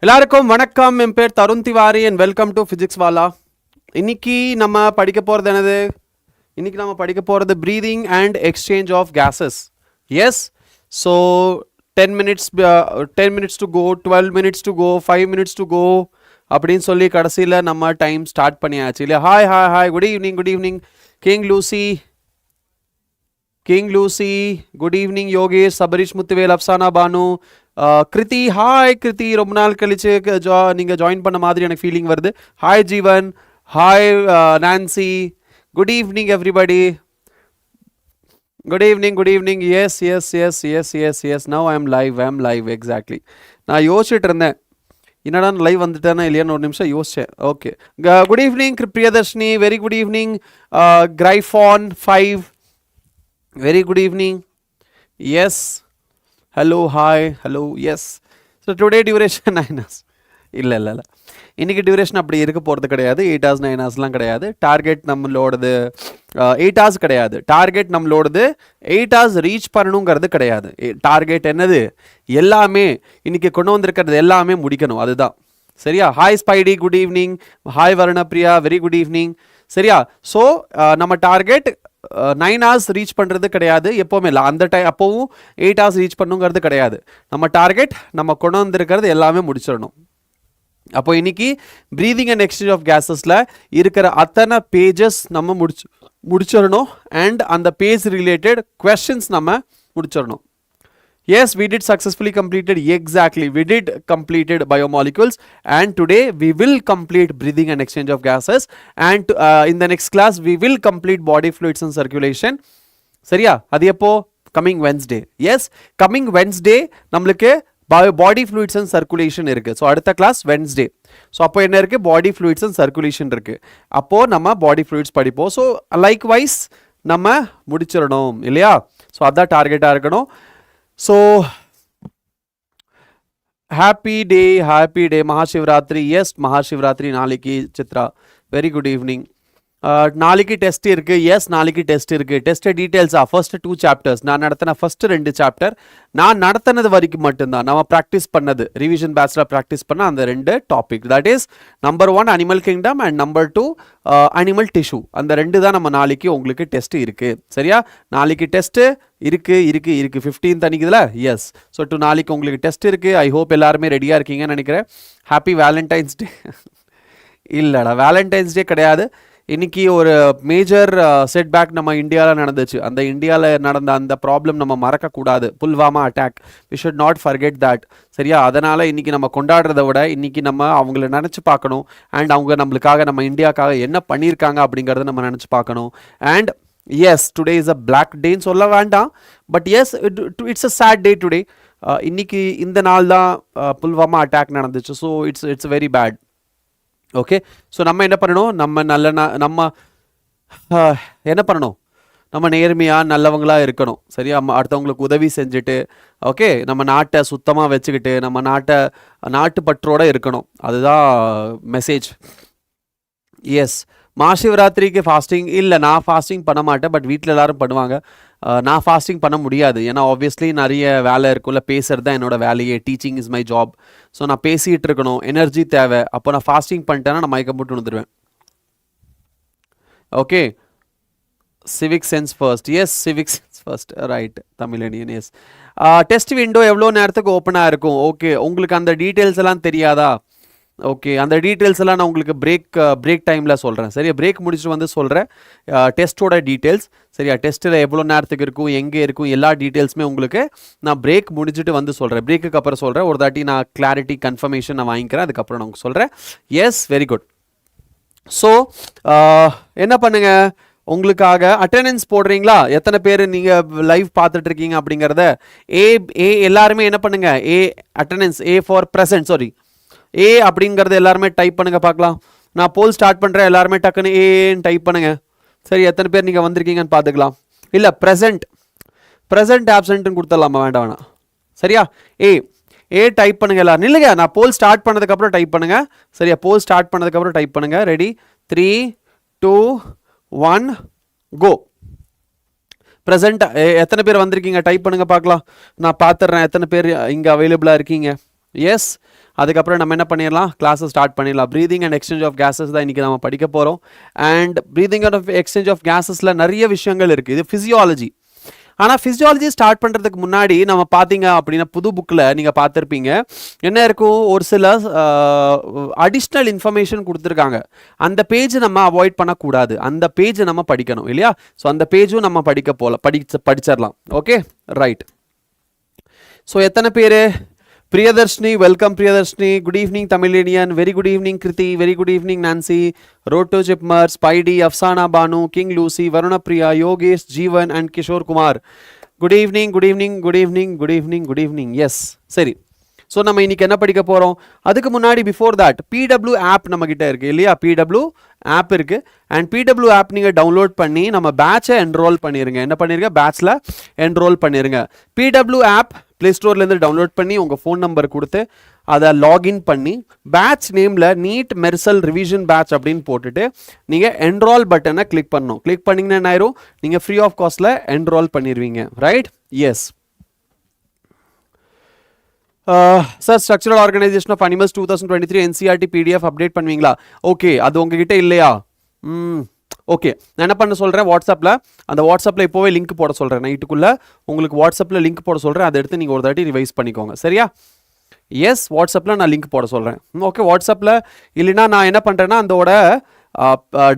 எல்லாருக்கும் வணக்கம். என் பேர் Tarun Tiwari and welcome to Physics Wallah. இன்னைக்கு நம்ம படிக்க போகிறது என்னது? இன்னைக்கு நம்ம படிக்க போகிறது breathing and exchange of gases. Yes, so 10 minutes to go, 12 minutes to go, 5 minutes to go அப்படின்னு சொல்லி கடைசியில் நம்ம டைம் ஸ்டார்ட் பண்ணியாச்சு இல்லையா? Hi good evening King Lucy, good evening Yogesh, Sabarish Muthuvel, Afsana Banu, Kriti. Hi Kriti, ரொம்ப நாள் கழிச்சு நீங்கள் ஜாயின் பண்ண மாதிரி எனக்கு ஃபீலிங் வருது. Hi Jeevan, hi Nancy, good evening everybody. Good evening. S now I am live exactly. நான் யோசிச்சுட்டு இருந்தேன் என்னடா லைவ் வந்துட்டேன்னா இல்லையான்னு ஒரு நிமிஷம் யோசிச்சேன். Okay, good evening Priyadarshini, very good evening. Gryphon 5, very good evening. Yes, hello, yes. So today duration 9 hours. இல்லை இன்றைக்கி டியூரேஷன் அப்படி இருக்க போகிறது கிடையாது. 8 hours 9 hoursலாம் கிடையாது. டார்கெட் நம்மளோடது 8 hours கிடையாது. டார்கெட் நம்மளோடது 8 hours ரீச் பண்ணணுங்கிறது கிடையாது. டார்கெட் என்னது? எல்லாமே இன்றைக்கி கொண்டு வந்திருக்கிறது எல்லாமே முடிக்கணும், அதுதான். சரியா? Hi Spidey, good evening. Hi Varnapriya, very good evening. சரியா? ஸோ நம்ம டார்கெட் 9 hours ரீச் பண்ணுறது கிடையாது எப்போவுமே இல்லை. அந்த அப்போவும் 8 hours ரீச் பண்ணுங்கிறது கிடையாது. நம்ம டார்கெட் நம்ம கொண்டு வந்திருக்கிறது எல்லாமே முடிச்சிடணும். அப்போ இன்னைக்கு ப்ரீதிங் அண்ட் எக்ஸ்சேஞ்ச் ஆஃப் கேஸஸில் இருக்கிற அத்தனை பேஜஸ் நம்ம முடிச்சிடணும். அண்ட் அந்த பேஜ் ரிலேட்டட் கொஸ்டின்ஸ் நம்ம முடிச்சிடணும். Yes, we did successfully completed. Exactly, we did completed biomolecules, and today we will complete breathing and exchange of gases, and in the next class we will complete body fluids and circulation. சரியா? அது எப்போ? coming Wednesday. Yes, coming Wednesday நம்மளுக்கு body fluids and circulation இருக்கு. So அடுத்த class Wednesday. So அப்போ என்ன இருக்கு? body fluids and circulation இருக்கு. அப்போ நம்ம body fluids படிப்போம். ஸோ likewise நம்ம முடிச்சிடணும் இல்லையா? ஸோ அதான் டார்கெட்டாக இருக்கணும். So happy day Mahashivratri. Yes, Mahashivratri நாளைக்கு. Chitra, very good evening. நாளைக்கு டெஸ்ட் இருக்கு. எஸ், நாளைக்கு டெஸ்ட் இருக்கு. டெஸ்ட் டீடைல்ஸா? ஃபர்ஸ்ட் 2 chapters நான் நடத்தின ஃபர்ஸ்ட் 2 chapter நான் நடத்தினது வரைக்கும் மட்டும்தான். நம்ம ப்ராக்டிஸ் பண்ணது ரிவிஷன் பேட்ச்ல ப்ராக்டிஸ் பண்ண அந்த 2 topic, that is number 1 animal kingdom and number 2 animal tissue. அந்த 2 தான் நம்ம நாளைக்கு உங்களுக்கு டெஸ்ட் இருக்கு. சரியா? நாளைக்கு டெஸ்ட் இருக்கு 15th அன்னைக்குதுல. எஸ், ஸோ நாளைக்கு உங்களுக்கு டெஸ்ட் இருக்கு. ஐ ஹோப் எல்லாருமே ரெடியாக இருக்கீங்கன்னு நினைக்கிறேன். ஹாப்பி வேலண்டைன்ஸ் டே. இல்லைடா, வேலண்டைன்ஸ் டே கிடையாது. இன்னைக்கு ஒரு மேஜர் செட்பேக் நம்ம இந்தியாவில் நடந்துச்சு. அந்த இந்தியாவில் நடந்த அந்த ப்ராப்ளம் நம்ம மறக்கக்கூடாது. Pulwama attack, we should not forget that. சரியா? அதனால் இன்றைக்கி நம்ம கொண்டாடுறத விட இன்றைக்கி நம்ம அவங்கள நினச்சி பார்க்கணும். அண்ட் அவங்க நம்மளுக்காக, நம்ம இந்தியாவுக்காக என்ன பண்ணியிருக்காங்க அப்படிங்கிறத நம்ம நினச்சி பார்க்கணும். And yes, today is a black டேன்னு சொல்ல வேண்டாம், but yes it's a sad day today. இன்னைக்கு இந்த நாள் தான் புல்வாமா அட்டாக் நடந்துச்சு. So it's very bad. Okay, so நம்ம என்ன பண்ணணும்? நம்ம என்ன பண்ணணும்? நம்ம நேர்மையாக நல்லவங்களாக இருக்கணும். சரியா? அடுத்தவங்களுக்கு உதவி செஞ்சுட்டு, ஓகே, நம்ம நாட்டை சுத்தமாக வச்சுக்கிட்டு, நம்ம நாட்டு பற்றோடு இருக்கணும். அதுதான் மெசேஜ். எஸ், மகாசிவராத்திரிக்கு ஃபாஸ்டிங் இல்லை, நான் ஃபாஸ்டிங் பண்ண மாட்டேன். பட் வீட்டில் எல்லோரும் பண்ணுவாங்க. நான் ஃபாஸ்டிங் பண்ண முடியாது. ஏன்னா ஆப்வியஸ்லி நிறைய வேலை இருக்குல்ல. பேசுகிறது தான் என்னோடய வேலையே. Teaching is my job. So நான் பேசிகிட்டு இருக்கணும், எனர்ஜி தேவை. அப்போ நான் ஃபாஸ்டிங் பண்ணிட்டேன்னா நான் மயக்கம் போட்டு வந்துடுவேன். Okay, civic sense first. Yes, civic sense first, right. Tamilaniyan. Yes, test window எவ்வளோ நேரத்துக்கு ஓப்பனாக இருக்கும்? ஓகே, உங்களுக்கு அந்த டீட்டெயில்ஸ் எல்லாம் தெரியாதா? ஓகே, அந்த டீட்டெயில்ஸ் எல்லாம் நான் உங்களுக்கு பிரேக் டைமில் சொல்கிறேன். சரியா? பிரேக் முடிச்சுட்டு வந்து சொல்கிறேன் டெஸ்ட்டோட டீட்டெயில்ஸ். சரியா? டெஸ்ட்டில் எவ்வளோ நேரத்துக்கு இருக்கும், எங்கே இருக்கும், எல்லா டீட்டெயில்ஸுமே உங்களுக்கு நான் பிரேக் முடிச்சுட்டு வந்து சொல்கிறேன். பிரேக்குக்கு அப்புறம் சொல்கிறேன். ஒரு தாட்டி நான் கிளாரிட்டி கன்ஃபர்மேஷன் நான் வாங்கிக்கிறேன். அதுக்கப்புறம் நான் சொல்கிறேன். S, very good. ஸோ என்ன பண்ணுங்க, உங்களுக்காக அட்டெண்டன்ஸ் போடுறீங்களா? எத்தனை பேர் நீங்கள் லைவ் பார்த்துட்டு இருக்கீங்க அப்படிங்கிறத எல்லாருமே என்ன பண்ணுங்க? அட்டெண்டன்ஸ், ஃபார் ப்ரெசன்ட், சாரி, அப்படிங்கிறது எல்லாருமே டைப் பண்ணுங்க பார்க்கலாம். நான் போல் ஸ்டார்ட் பண்ணுறேன். எல்லாருமே டக்குன்னு ஏன்னு டைப் பண்ணுங்க. சரி, எத்தனை பேர் நீங்கள் வந்திருக்கீங்கன்னு பார்த்துக்கலாம். இல்லை, ப்ரெசன்ட் ஆப்சண்ட்னு கொடுத்துடலாமா? வேண்டாம். சரியா? ஏ டைப் பண்ணுங்க எல்லாரும். இல்லைங்க, நான் போல் ஸ்டார்ட் பண்ணதுக்கப்புறம் டைப் பண்ணுங்க. சரியா? போல் ஸ்டார்ட் பண்ணதுக்கப்புறம் டைப் பண்ணுங்க. ரெடி? 3, 2, 1 கோ. ப்ரெசன்ட் எத்தனை பேர் வந்திருக்கீங்க டைப் பண்ணுங்க பார்க்கலாம். நான் பார்த்துட்றேன் எத்தனை பேர் இங்கே அவைலபிளாக இருக்கீங்க. எஸ், அதுக்கப்புறம் நம்ம என்ன பண்ணிடலாம், கிளாஸை ஸ்டார்ட் பண்ணிடலாம். Breathing and exchange of gases தான் இன்றைக்கி நம்ம படிக்க போகிறோம். And breathing and exchange of கேஸஸில் நிறைய விஷயங்கள் இருக்குது. இது ஃபிசியாலஜி. ஆனால் ஃபிசியாலஜி ஸ்டார்ட் பண்ணுறதுக்கு முன்னாடி நம்ம பார்த்தீங்க அப்படின்னா புது புக்கில் நீங்கள் பார்த்துருப்பீங்க, என்ன இருக்கும், ஒரு சில அடிஷ்னல் இன்ஃபர்மேஷன் கொடுத்துருக்காங்க. அந்த பேஜ் நம்ம அவாய்ட் பண்ணக்கூடாது, அந்த பேஜை நம்ம படிக்கணும் இல்லையா? ஸோ அந்த பேஜும் நம்ம படிச்சிடலாம். Okay, right. ஸோ எத்தனை பேர்? Priyadarsini, welcome Priyadarsini. Good evening Tamilian. Very good evening Kriti. Very good evening Nancy. Roto Chipmar, Spidey, Afsana Banu, King Lucy, Varuna Priya, Yogesh, Jeevan and Kishore Kumar. Good evening, good evening, good evening, good evening, good evening. Yes, சரி. So நம்ம இன்னைக்கு என்ன படிக்க போகிறோம்? அதுக்கு முன்னாடி before that PW app நம்மக்கிட்ட இருக்குது இல்லையா? பிடபிள்யூ ஆப் இருக்குது. அண்ட் பிடபிள்யூ ஆப் நீங்கள் டவுன்லோட் பண்ணி நம்ம பேட்சை என்ரோல் பண்ணிடுங்க. என்ன பண்ணிருங்க? பேட்சில் என்ரோல் பண்ணிடுங்க. பிடபிள்யூ ஆப் ப்ளே ஸ்டோர்லேருந்து டவுன்லோட் பண்ணி உங்கள் ஃபோன் நம்பர் கொடுத்து அதை லாகின் பண்ணி பேட்ச் நேமில் நீட் மெர்சல் ரிவிஷன் பேட்ச் அப்படின்னு போட்டுட்டு நீங்கள் என்ரோல் பட்டனை கிளிக் பண்ணணும். கிளிக் பண்ணிங்கன்னா என்ன ஆயிரும்? நீங்கள் ஃப்ரீ ஆஃப் காஸ்ட்டில் என்ரோல் பண்ணிடுவீங்க. Right? Yes sir, structural organisation of animals 2023 NCERT PDF update பண்ணுவீங்களா? ஓகே, அது உங்ககிட்ட இல்லையா? ஓகே, நான் என்ன பண்ண சொல்கிறேன், வாட்ஸ்அப்பில் அந்த வாட்ஸ்அப்பில் இப்போவே லிங்க் போட சொல்கிறேன். நைட்டுக்குள்ளே உங்களுக்கு வாட்ஸ்அப்பில் லிங்க் போட சொல்கிறேன். அதை எடுத்து நீங்கள் ஒரு தாட்டி ரிவைஸ் பண்ணிக்கோங்க. சரியா? எஸ், வாட்ஸ்அப்பில் நான் லிங்க் போட சொல்கிறேன். ஓகே, வாட்ஸ்அப்பில் இல்லைன்னா நான் என்ன பண்ணுறேன்னா அதோட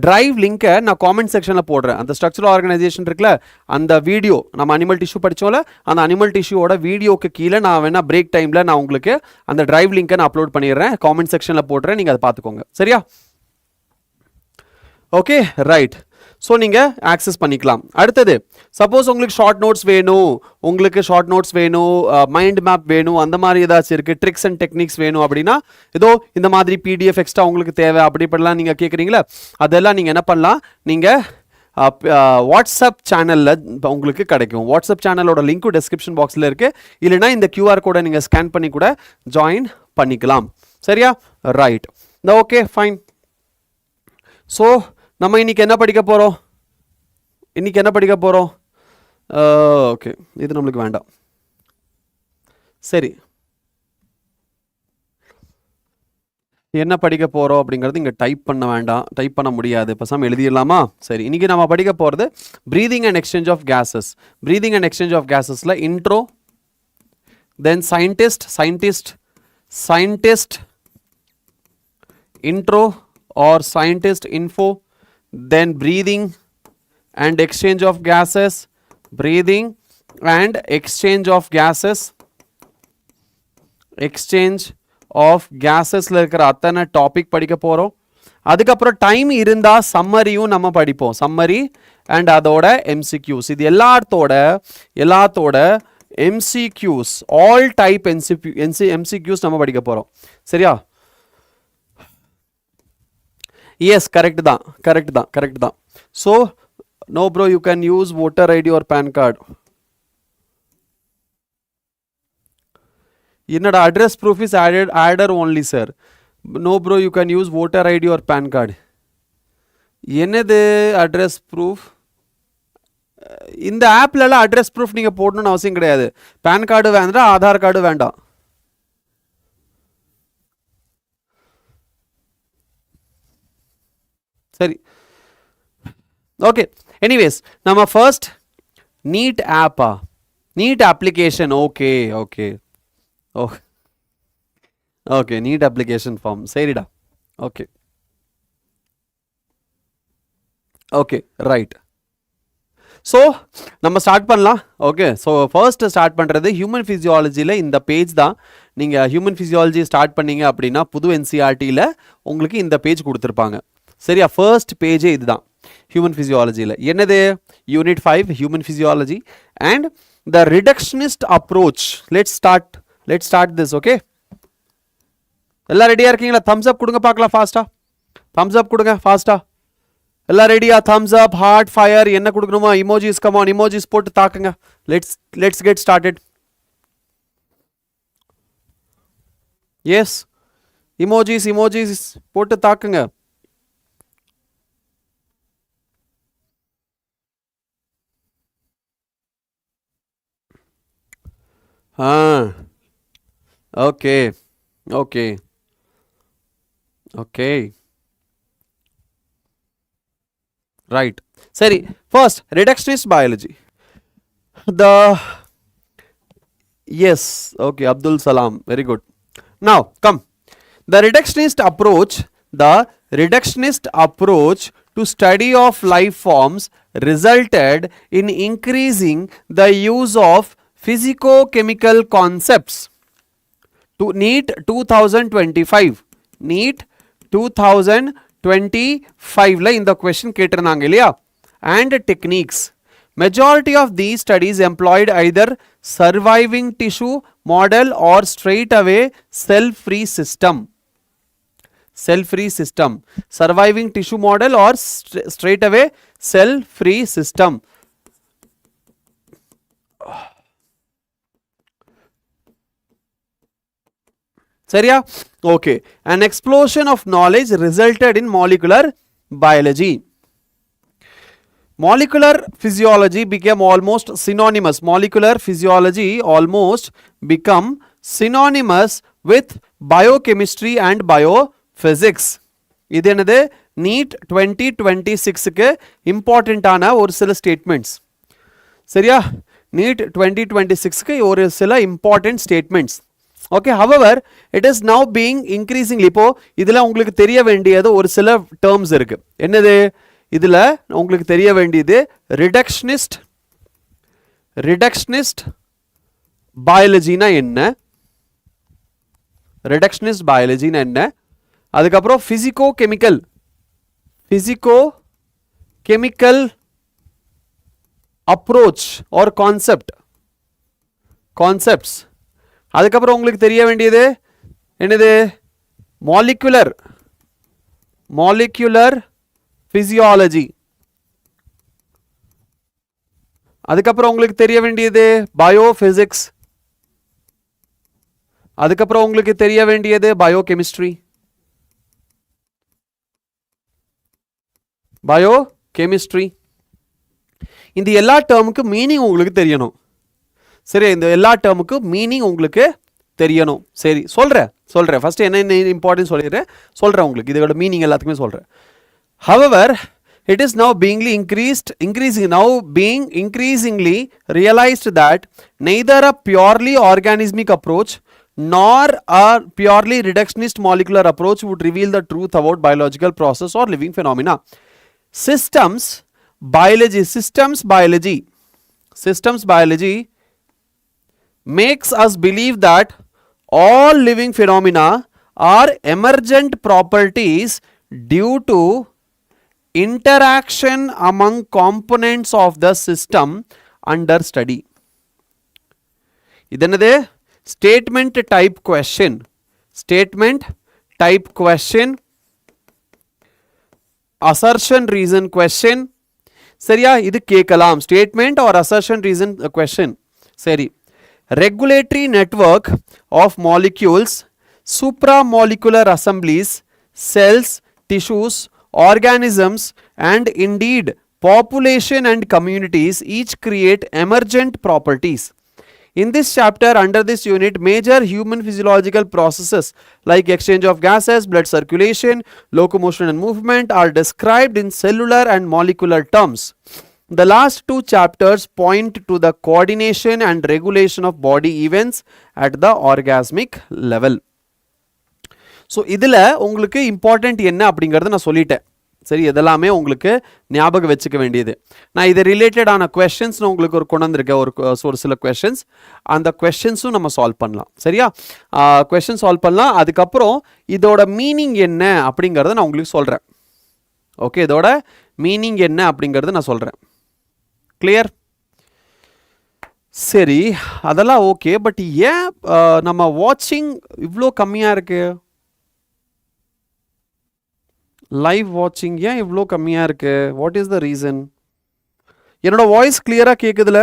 டிரைவ் லிங்கை நான் காமெண்ட் செக்ஷனில் போடுறேன். அந்த ஸ்ட்ரக்சரல் ஆர்கனைசேஷன் இருக்குல்ல, அந்த வீடியோ நம்ம அனிமல் டிஷ்யூ படித்தோம்ல, அந்த அனிமல் டிஷ்யூவோட வீடியோக்கு கீழே நான் வேணா பிரேக் டைமில் நான் உங்களுக்கு அந்த டிரைவ் லிங்கை நான் அப்லோட் பண்ணிடுறேன். காமெண்ட் செக்ஷனில் போடுறேன், நீங்கள் அதை பார்த்துக்கோங்க. சரியா? Okay, right. ஸோ நீங்கள் ஆக்சஸ் பண்ணிக்கலாம். அடுத்தது, சப்போஸ் உங்களுக்கு ஷார்ட் நோட்ஸ் வேணும், மைண்ட் மேப் வேணும், அந்த மாதிரி ஏதாச்சும் இருக்குது, ட்ரிக்ஸ் அண்ட் டெக்னிக்ஸ் வேணும் அப்படின்னா, ஏதோ இந்த மாதிரி பிடிஎஃப் எக்ஸ்ட்ரா உங்களுக்கு தேவை அப்படிப்படலாம் நீங்கள் கேட்குறீங்களா? அதெல்லாம் நீங்கள் என்ன பண்ணலாம், நீங்கள் வாட்ஸ்அப் சேனலில் உங்களுக்கு கிடைக்கும். வாட்ஸ்அப் சேனலோட லிங்க்கும் டிஸ்கிரிப்ஷன் பாக்ஸில் இருக்குது. இல்லைனா இந்த கியூஆர் கோடை நீங்கள் ஸ்கேன் பண்ணி கூட ஜாயின் பண்ணிக்கலாம். சரியா? ரைட். Okay, fine. ஸோ நம்ம இன்னைக்கு என்ன படிக்க போகிறோம்? ஓகே, இது நம்மளுக்கு வேண்டாம். சரி, என்ன படிக்க போகிறோம் அப்படிங்கிறது இங்கே டைப் பண்ண வேண்டாம், டைப் பண்ண முடியாது, பேசாமல் எழுதிடலாமா? சரி, இன்றைக்கி நம்ம படிக்க போகிறது breathing and exchange of gases. Breathing and exchange of கேஸஸில் intro, then scientist intro or scientist info, then breathing and exchange of gases, exchange of gases இருக்கிற அத்தனை டாபிக் படிக்க போகிறோம். அதுக்கப்புறம் டைம் இருந்தால் சம்மரியும் நம்ம படிப்போம். சம்மரி அண்ட் அதோட எம்சிக்யூஸ். இது எல்லாத்தோட எம்சிக்யூஸ், ஆல் டைப் எம்சிக்யூஸ் நம்ம படிக்க போகிறோம். சரியா? Yes, correct தான். So, no bro, you can use voter ID or PAN card. என்னடா address proof is added only sir. No bro, you can use voter ID or PAN card. என்னது address proof? இந்த ஆப்லலாம் address proof நீங்கள் போடணும்னு அவசியம் கிடையாது. Pan card வேண்டாம், Aadhaar card வேண்டாம். சரி, ஓகே. எனிவேஸ், நம்ம first NEET NEET application. Okay NEET application form. சரிடா. Okay right. ஸோ நம்ம ஸ்டார்ட் பண்ணலாம். ஓகே, ஸோ ஃபர்ஸ்ட் ஸ்டார்ட் பண்ணுறது ஹியூமன் ஃபிசியாலஜியில் இந்த பேஜ் தான். நீங்கள் ஹியூமன் ஃபிசியாலஜி ஸ்டார்ட் பண்ணீங்க அப்படின்னா புது என்சிஆர்டியில் உங்களுக்கு இந்த பேஜ் கொடுத்துருப்பாங்க. சரியா? ஃபர்ஸ்ட் பேஜே இதுதான் ஹியூமன் ஃபிசியாலஜியில். என்னது? Unit 5 human physiology and the reductionist approach. Let's start this. Okay, எல்லாம் ரெடியாக இருக்கீங்களா? தம்ஸ் அப் கொடுங்க பார்க்கலாம். ஃபாஸ்ட்டாக எல்லாம் ரெடியா? தம்ஸ் அப், ஹார்ட், ஃபயர், என்ன கொடுக்கணுமா? இமோஜிஸ், கமான், இமோஜிஸ் போட்டு தாக்குங்க. Let's get started. Yes, emojis போட்டு தாக்குங்க. Okay. Okay. Okay. Right. Sorry. First, reductionist biology. The yes. Okay. Abdul Salam. Very good. Now, come. The reductionist approach to study of life forms resulted in increasing the use of physico-chemical concepts. To NEET 2025 NEET 2025 la இந்த question கேட்டிருந்தாங்க இல்லையா and techniques. Majority of these studies employed either surviving tissue model or straight away cell free system. Surviving tissue model or straight away cell free system. சரியா? Okay. An explosion of knowledge resulted in molecular biology. Molecular physiology became almost synonymous. Molecular physiology almost become synonymous with biochemistry and biophysics. இது என்னது NEET 2026க்கு இம்பார்ட்டன்டான ஒரு சில statements. சரியா? NEET 2026க்கு ஒரு சில important statements. Okay, however, it is now being increasingly இப்போ இதில் உங்களுக்கு தெரிய வேண்டியது ஒரு சில டேர்ம்ஸ் இருக்கு. என்னது இதில் உங்களுக்கு தெரிய வேண்டியது ரிடக்ஷனிஸ்ட் பயாலஜினா என்ன, ரிடக்ஷனிஸ்ட் பயாலஜினா என்ன, அதுக்கப்புறம் பிசிகோ கெமிக்கல் அப்ரோச் ஆர் கான்செப்ட்ஸ். அதுக்கப்புறம் உங்களுக்கு தெரிய வேண்டியது என்னது மாலிகுலர் பிசியாலஜி. அதுக்கப்புறம் உங்களுக்கு தெரிய வேண்டியது பயோபிசிக்ஸ். அதுக்கப்புறம் உங்களுக்கு தெரிய வேண்டியது பயோகெமிஸ்ட்ரி. இந்த எல்லா டேர்முக்கு மீனிங் உங்களுக்கு தெரியணும். சரி, இந்த எல்லா டேர்முக்கு மீனிங் உங்களுக்கு தெரியணும். சரி, சொல்றேன் ஃபர்ஸ்ட் என்ன இம்பார்ட்டன்ஸ் சொல்றேன் உங்களுக்கு இதோட மீனிங் எல்லாத்துக்குமே சொல்றேன். However, it is now being increasingly realized that neither a purely organismic approach nor a purely reductionist molecular approach would reveal the truth about biological process or living phenomena. Systems biology makes us believe that all living phenomena are emergent properties due to interaction among components of the system under study. idanade statement type question, assertion reason question. சரியா? இது கேட்கலாம் statement or assertion reason question. சரி, regulatory network of molecules, supramolecular assemblies, cells, tissues, organisms, and indeed population and communities each create emergent properties. In this chapter, under this unit, major human physiological processes like exchange of gases, blood circulation, locomotion and movement are described in cellular and molecular terms. The last two chapters point to the coordination and regulation of body events at the orgasmic level. So இதில் உங்களுக்கு important என்ன அப்படிங்கிறத நான் சொல்லிட்டேன். சரி, இதெல்லாமே உங்களுக்கு ஞாபகம் வச்சுக்க வேண்டியது. நான் இது ரிலேட்டடான கொஸ்டின்ஸ் நான் உங்களுக்கு கொண்டு வந்திருக்கேன், ஒரு சில கொஸ்டின்ஸ். அந்த கொஸ்டின்ஸும் நம்ம சால்வ் பண்ணலாம். சரியா? கொஸ்டின் சால்வ் பண்ணலாம். அதுக்கப்புறம் இதோட மீனிங் என்ன அப்படிங்கிறத நான் உங்களுக்கு சொல்கிறேன். ஓகே, இதோட மீனிங் என்ன அப்படிங்கிறது நான் சொல்கிறேன். கிளியர்? சரி, அதெல்லாம் ஓகே. பட் ஏன் நம்ம வாட்சிங் இவ்வளோ கம்மியாக இருக்கு? லைவ் வாட்சிங் ஏன் இவ்வளோ கம்மியாக இருக்கு? What is the reason? என்னோட வாய்ஸ் கிளியராக கேட்குதுல?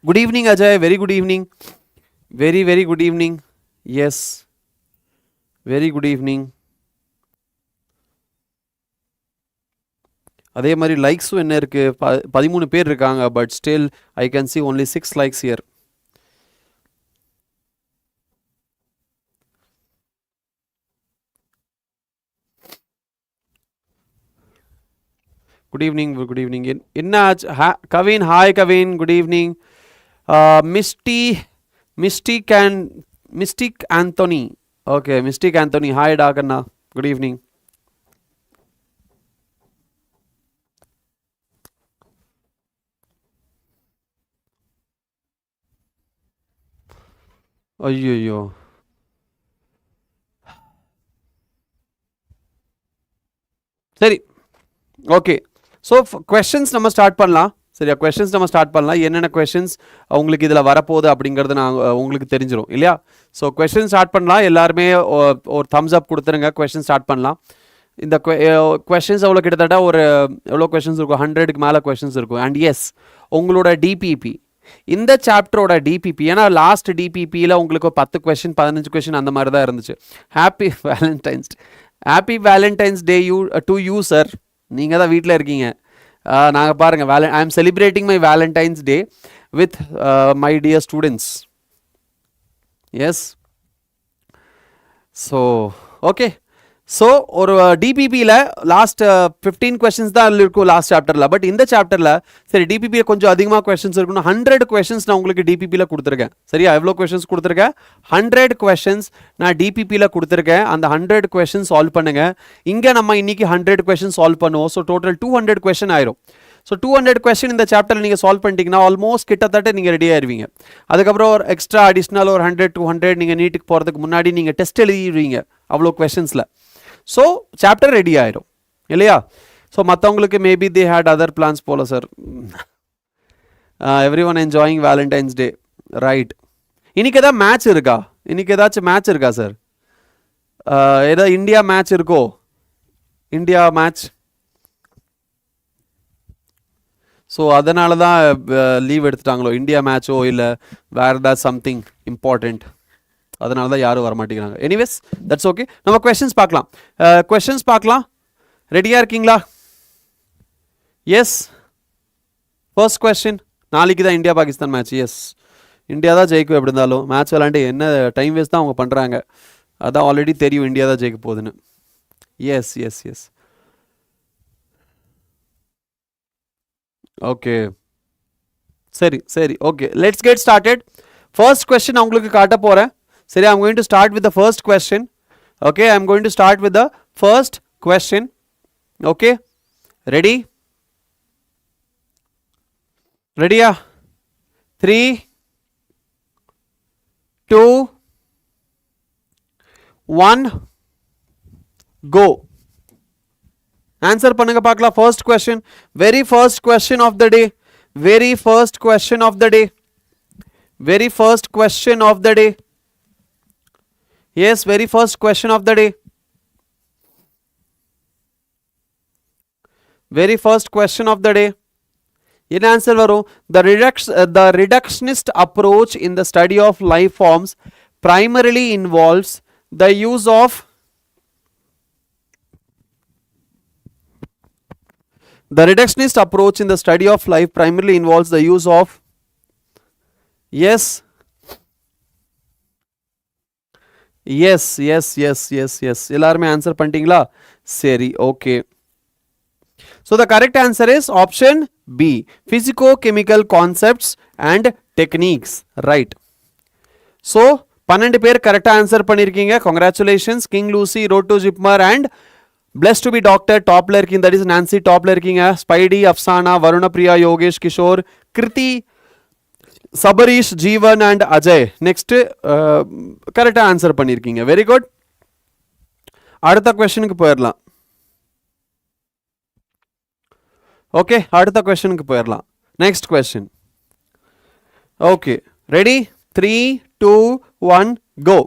Good evening, Ajay. Very good evening. Very good evening. Yes. Very good evening. அதே மாதிரி லைக்ஸும் என்ன இருக்குது, 13 பேர் இருக்காங்க, but still I can see only 6 likes here. Good evening, good evening. என்ன ஆச்சு? Kavin, hi Kavin, good evening. Mystic Anthony. Okay, Mystic Anthony, hi டாகண்ணா, குட் ஈவினிங். ஐயோ, சரி, ஓகே. ஸோ கொஷின்ஸ் நம்ம ஸ்டார்ட் பண்ணலாம். சரியா, கொஷின்ஸ் நம்ம ஸ்டார்ட் பண்ணலாம். என்னென்ன கொஷின்ஸ் உங்களுக்கு இதில் வரப்போகுது அப்படிங்கிறது நான் உங்களுக்கு தெரிஞ்சிடும் இல்லையா? ஸோ கொஷின் ஸ்டார்ட் பண்ணலாம். எல்லாருமே ஒரு தம்ஸ் அப் கொடுத்துருங்க. கொஷின் ஸ்டார்ட் பண்ணலாம். இந்த கொஷின்ஸ் அவ்வளோ கிட்டத்தட்ட எவ்வளோ கொஷின்ஸ் இருக்கும்? 100க்கு மேலே கொஷின்ஸ் இருக்கும். அண்ட் எஸ், உங்களோட டிபிபி, இந்த சாப்டரோட டிபிபி, ஏன்னா லாஸ்ட் டிபிபியில் உங்களுக்கு 10 கொஷின் 15 கொஷின் அந்த மாதிரி தான் இருந்துச்சு. Happy Valentine's day to you sir. நீங்கள் தான் வீட்டில் இருக்கீங்க. நாங்கள் பாருங்கள், I am celebrating my Valentine's day with my dear students. Yes, so okay. So ஒரு டிபிபியில் லாஸ்ட் 15 கொஷின்ஸ் தான் இருக்கும் லாஸ்ட் சாப்டரில். பட் இந்த சாப்டரில் சரி டிபிபியில் கொஞ்சம் அதிகமாக கொஷின்ஸ் இருக்கணும். 100 கொஷின்ஸ் நான் உங்களுக்கு டிபிபியில் கொடுத்துருக்கேன். சரியா, எவ்வளோ கொஷின்ஸ் கொடுத்துருக்கேன்? 100 கொஷின்ஸ் நான் டிபிபியில் கொடுத்துருக்கேன். அந்த 100 கொஷின்ஸ் சால்வ் பண்ணுங்கள். இங்கே நம்ம இன்னைக்கு 100 கொஷின் சால்வ் பண்ணுவோம். ஸோ டோட்டல் 200 கொஷின் ஆயிரும். ஸோ 200 கொஸ்டின் இந்த சாப்டரில் நீங்கள் சால்வ் பண்ணிட்டீங்கன்னா ஆல்மோஸ்ட் கிட்டத்தட்ட நீங்கள் ரெடி ஆயிருவீங்க. அதுக்கப்புறம் ஒரு எக்ஸ்ட்ரா அடிஷ்னல் ஒரு 100 200 நீங்கள் நீட்டுக்கு போகிறதுக்கு முன்னாடி நீங்கள் டெஸ்ட் எழுதிடுவீங்க அவ்வளோ கொஸ்டின்ஸில். ஸோ சாப்டர் ரெடி ஆயிடும் இல்லையா? ஸோ மற்றவங்களுக்கு maybe they had other plans போல sir. Everyone enjoying Valentine's Day, right. இன்னைக்கு ஏதாவது மேட்ச் இருக்கா? இன்னைக்கு ஏதாச்சும் மேட்ச் இருக்கா சார்? ஏதாவது இந்தியா மேட்ச் இருக்கோ? India match. ஸோ அதனால தான் லீவ் எடுத்துட்டாங்களோ? இந்தியா மேட்சோ இல்லை வேறு ஏதாவது சம்திங் இம்பார்ட்டண்ட், அதனால தான் யாரும் வரமாட்டேங்கிறாங்க. Anyways that's okay. நம்ம கொஸ்டின்ஸ் பார்க்கலாம். கொஸ்டின்ஸ் பார்க்கலாம். ரெடியாக இருக்கீங்களா? Yes, first question. நாளைக்கு தான் India Pakistan match. Yes, India தான் ஜெயிக்கும் எப்படி இருந்தாலும். மேட்ச் விளாண்டு என்ன டைம் வேஸ்ட் தான் அவங்க பண்ணுறாங்க. அதான் ஆல்ரெடி தெரியும் இந்தியா தான் ஜெயிக்க போகுதுன்னு. எஸ் எஸ் எஸ், ஓகே, சரி சரி, okay, let's get started. First question நான் உங்களுக்கு காட்ட போகிறேன். சரி, I'm going to start with the first question. Okay, I'm going to start with the first question. Okay, ready? Ready? 3 2 1 go. Answer பண்ணுங்க பார்க்கலாம். First question, very first question of the day. Very first question of the day. Very first question of the day. Yes, very first question of the day. Very first question of the day. In answer varum, the reductionist approach in the study of life forms primarily involves the use of the reductionist approach in the study of life primarily involves the use of, yes, yes yes yes yes yes, எல்லாருமே answer பண்ணிட்டீங்களா? சரி, okay. So the correct answer is option B, physico-chemical concepts and techniques, right? So 12 பேர் கரெக்டாக answer பண்ணியிருக்கீங்க. Congratulations. King Lucy, road to JIPMER and plus to be doctor டாப்ல இருக்கீங்க. That is Nancy டாப்ல இருக்கீங்க. Spidey, Afsana, Varunapriya, Yogesh, Kishore, Kriti, Sabarish, Jeevan and Ajay next கரெக்டாக answer பண்ணியிருக்கீங்க. Very good. அடுத்த கொஸ்டினுக்கு போயிடலாம். ஓகே, அடுத்த கொஸ்டினுக்கு போயிடலாம். Next question. Okay, ready? 3 2 1 go.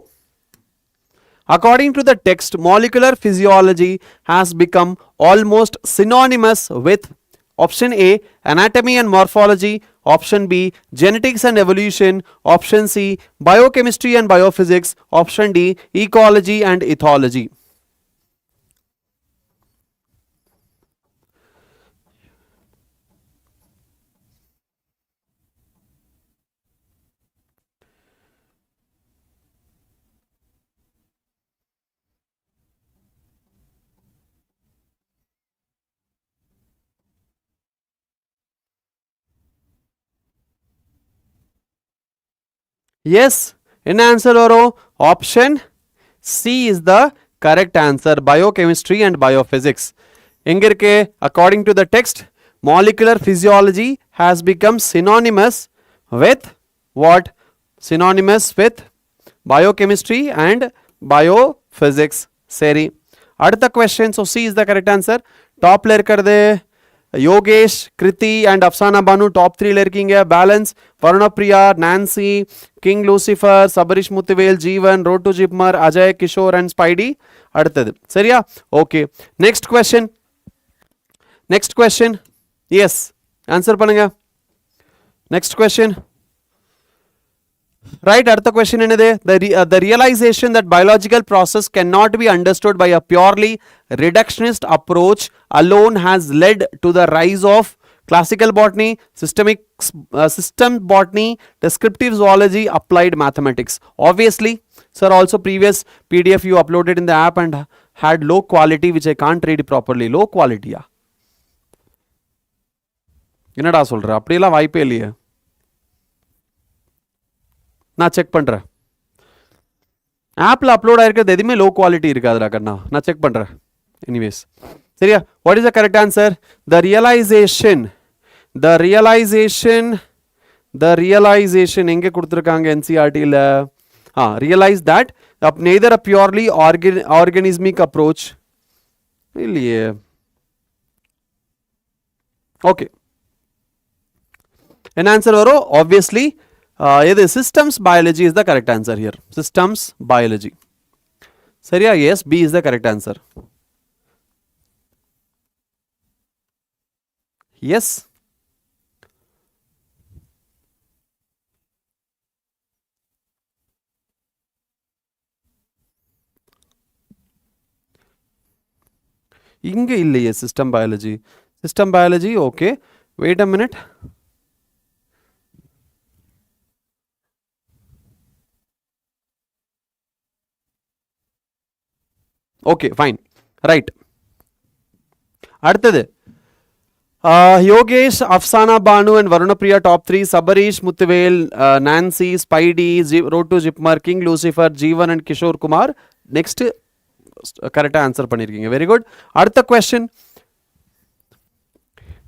According to the text, molecular physiology has become almost synonymous with option A, anatomy and morphology, Option B, genetics and evolution. Option C, biochemistry and biophysics. Option D, ecology and ethology. Yes, in answer oro option C is the correct answer. Biochemistry and biophysics. Engirke, according to the text, molecular physiology has become synonymous with what? Synonymous with biochemistry and biophysics. Seri. Adutha question. So C is the correct answer. Top layer kar de. Yogesh, Kriti and Afsana Banu top 3 irkinga. Balance Varuna Priya, Nancy, King Lucifer, Sabarish Muthivel, Jeevan, Road to Jipmar, Ajay, Kishore and Spidey. Adutadu. Seriya? Okay. Next question. Next question. Yes. Answer panunga. Next question. Right, அடுத்த question என்னது? The realization that biological process cannot be understood by a purely reductionist approach alone has led to the rise of classical botany, system botany, descriptive zoology, applied mathematics. Obviously, sir, also previous PDF you uploaded in the app and had low quality which I can't read properly. Low quality யா? என்னடா சொல்ற? அப்படியெல்லாம் வாய்ப்பே இல்லையே. நான் check பண்ணுறேன். ஆப்பில் upload ஆகிருக்கிறது எதுவுமே low quality இருக்காதுடா கண்ணா. நான் செக் பண்ணுறேன். எனிவேஸ் சரியா? What is the correct answer? The realisation எங்கே கொடுத்துருக்காங்க என்சிஆர்டியில்? Realise that neither a purely organismic approach இல்லையே. ஓகே, என்ன ஆன்சர் வரும்? Obviously systems biology is the correct answer here. Systems biology. Seriya? Yes, B is the correct answer. Yes. இங்க இல்லையே system biology. Okay, wait a minute. Okay, fine. Right. அடுத்தது Yogesh, Afsana Banu and Varuna Priya top 3, Sabarish, Muthivel, Nancy, Spidey, Road to Jipmar, King Lucifer, Jeevan and Kishore Kumar. Next correct answer பண்ணிருக்கீங்க. Very good. அடுத்த question.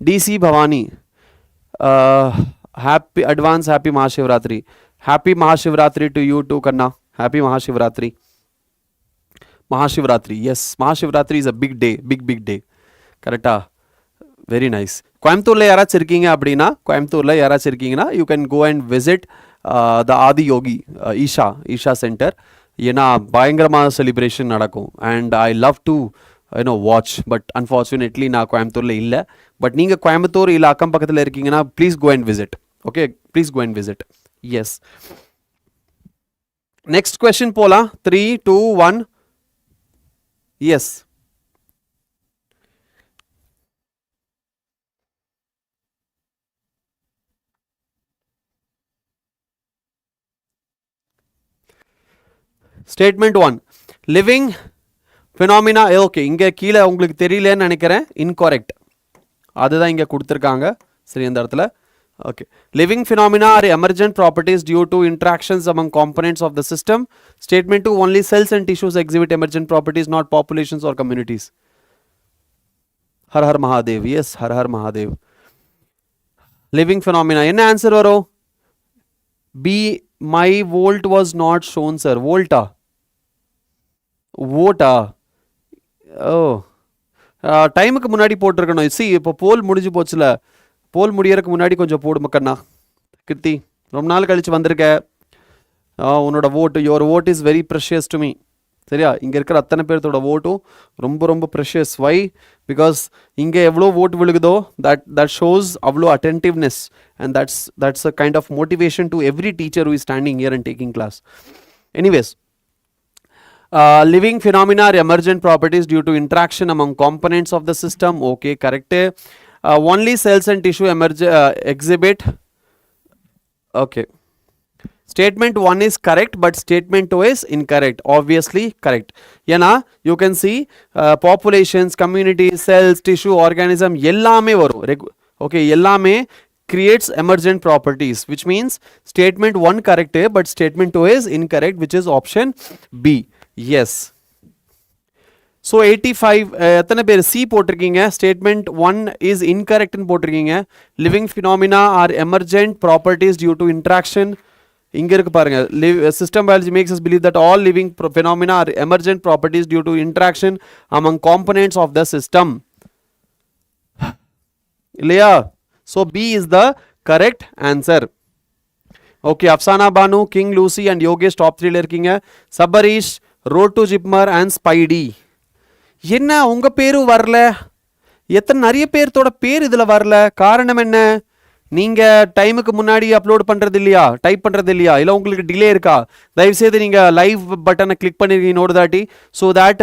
DC Bhavani, happy Mahashivratri. Happy Mahashivratri to you too, Kanna. Happy Mahashivratri. Mahashivratri, yes, Mahashivratri is a big day, big day. Correcta? Very nice. கோயம்புத்தூர்ல யாராச்சும் இருக்கீங்க அப்படின்னா, கோயம்புத்தூர்ல யாராச்சும் இருக்கீங்கன்னா you can go and visit the Adi Yogi Isha Center. ஏன்னா பயங்கரமான celebration நடக்கும். And I love to watch, but unfortunately நான் கோயம்புத்தூர்ல இல்லை. பட் நீங்கள் கோயம்புத்தூர் இல்லை அக்கம் பக்கத்தில் இருக்கீங்கன்னா please go and visit. Okay, please go and visit. Yes. Next question போலாம். 3, 2, 1. Yes. Statement 1. Living phenomena. Okay, இங்கே கீழே உங்களுக்கு தெரியலன்னு நினைக்கிறேன். Incorrect. அதுதான் இங்கே கொடுத்துருக்காங்க. சரி, இந்த இடத்துல. Okay. Living phenomena are emergent properties due to interactions among components of the system. Statement 2. Only cells and tissues exhibit emergent properties, not populations or communities. Har Har Mahadev. Yes, Har Har Mahadev. Living phenomena. என்ன answer வரும்? B. My volt was not shown, sir. Volta. Oh. டைமுக்கு முன்னாடி போட்டிருக்கணும். C இப்போ போல் முடிஞ்சு போச்சுல. போல் முடியறதுக்கு முன்னாடி கொஞ்சம் போடு மக்கண்ணா. கிருத்தி, ரொம்ப நாள் கழிச்சு வந்திருக்க. உன்னோட your vote is very precious to me. சரியா? இங்கே இருக்கிற அத்தனை பேர்த்தோட ஓட்டும் ரொம்ப ரொம்ப ப்ரெஷியஸ். வை? பிகாஸ் இங்கே எவ்வளோ ஓட் விழுகுதோ that shows அவ்வளோ அட்டென்டிவ்னஸ் and that's a kind of motivation to every teacher who is standing here and taking class. Anyways, living phenomena are emergent properties due to interaction among components of the system. Okay, correct. Only cells and tissue exhibit. Okay. Statement 1 is correct, but statement 2 is incorrect. Obviously correct. Yana, you can see populations, communities, cells, tissue, organism, ellame varum. Okay, ellame creates emergent properties, which means statement 1 correct, but statement 2 is incorrect, which is option B. Yes. So 85 எத்தனை பேர் C போட்டிருக்கீங்க? statement 1 is incorrect ன்னு போட்டிருக்கீங்க. Living phenomena are emergent properties due to interaction. இங்க இருக்கு பாருங்க. System biology makes us believe that all living phenomena are emergent properties due to interaction among components of the system. இல்லையா? So B is the correct answer. Okay, Afsana Banu, King Lucy and Yogesh top 3 ல இருக்கீங்க. Sabarish, Road to Jipmer and Spidey. என்ன உங்க பேரு வரல? எத்தனை நிறைய பேர்த்தோட பேர் இதுல வரல? காரணம் என்ன? நீங்க டைமுக்கு முன்னாடி அப்லோட் பண்றது இல்லையா? டைப் பண்றது இல்லையா? இல்ல உங்களுக்கு டிலே இருக்கா? தயவு செய்து நீங்க லைவ் பட்டனை கிளிக் பண்ணிருக்கீங்க ஒரு தாட்டி. ஸோ தட்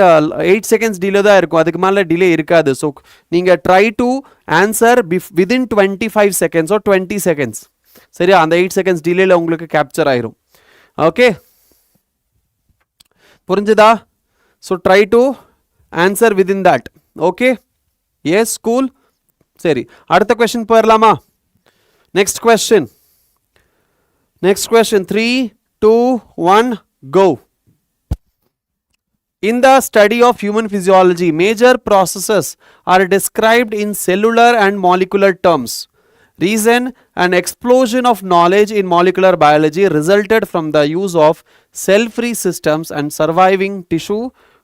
8 செகண்ட்ஸ் டிலே தான் இருக்கும், அதுக்கு மேலே டிலே இருக்காது. ஸோ நீங்க try to answer within 25 seconds or 20 seconds. சரியா? அந்த 8 செகண்ட்ஸ் டிலேல உங்களுக்கு கேப்சர் ஆயிரும். ஓகே, புரிஞ்சுதா? So try to answer within that. Okay, yes, cool. சரி, அடுத்த கொஸ்டின் போயிடலாமா? Next question. 3, 2, 1, go. In the study of human physiology, major processes are described in cellular and molecular terms. Reason: an explosion of knowledge in molecular biology resulted from the use of cell-free systems and surviving tissue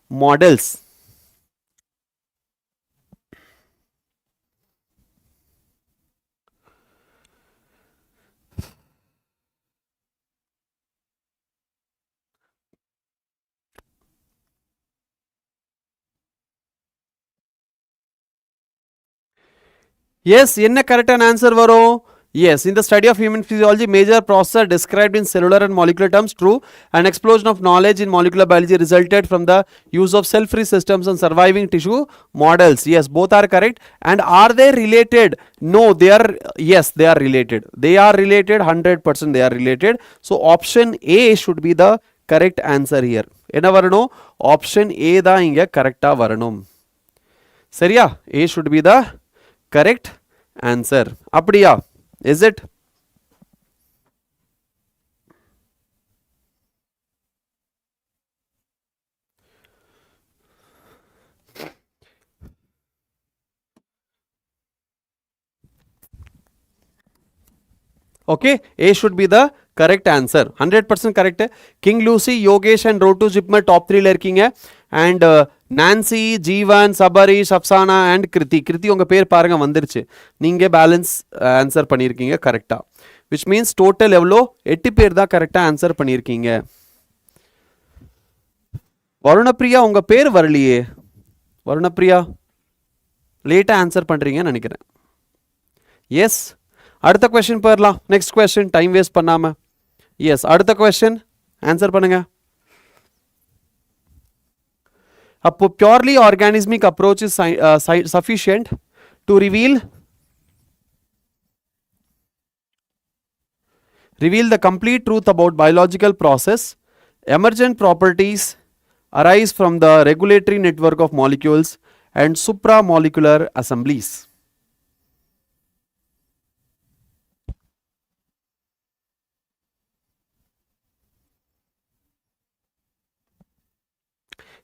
models. Yes, என்ன கரெக்டான answer வரும்? Yes, in the study of human physiology, major processes are described in cellular and molecular terms. True. An explosion of knowledge in molecular biology resulted from the use of cell-free systems and surviving tissue models. Yes, both are correct. And are they related? No, they are. Yes, they are related. They are related. 100% they are related. So option A should be the correct answer here. என்ன வரணும்? Option A தான் இங்க கரெக்டா வரணும். சரியா? A should be the correct answer. அப்படியா? Is it? Okay, A should be the correct answer. 100% correct. King Lucy, Yogesh and Road to Jipmer top 3 ல இருக்கீங்க. And Nancy, Jeevan, Sabarish, Afsana and Kriti உங்க பேர் பாருங்க வந்துருச்சு. நீங்க பேலன்ஸ் ஆன்சர் பண்ணியிருக்கீங்க கரெக்டா. விச் மீன்ஸ் டோட்டல் எவ்வளோ? 8 பேர் தான் கரெக்டா ஆன்சர் பண்ணியிருக்கீங்க. வருணப்பிரியா உங்க பேர் வரலையே. வருணப்பிரியா லேட்டா ஆன்சர் பண்றீங்கன்னு நினைக்கிறேன். எஸ், அடுத்த கொஸ்டின் போயிடலாம். நெக்ஸ்ட் கொஸ்டின், டைம் வேஸ்ட் பண்ணாம. எஸ், அடுத்த கொஸ்டின் ஆன்சர் பண்ணுங்க. A purely organismic approach is sufficient to reveal the complete truth about biological process. Emergent properties arise from the regulatory network of molecules and supramolecular assemblies.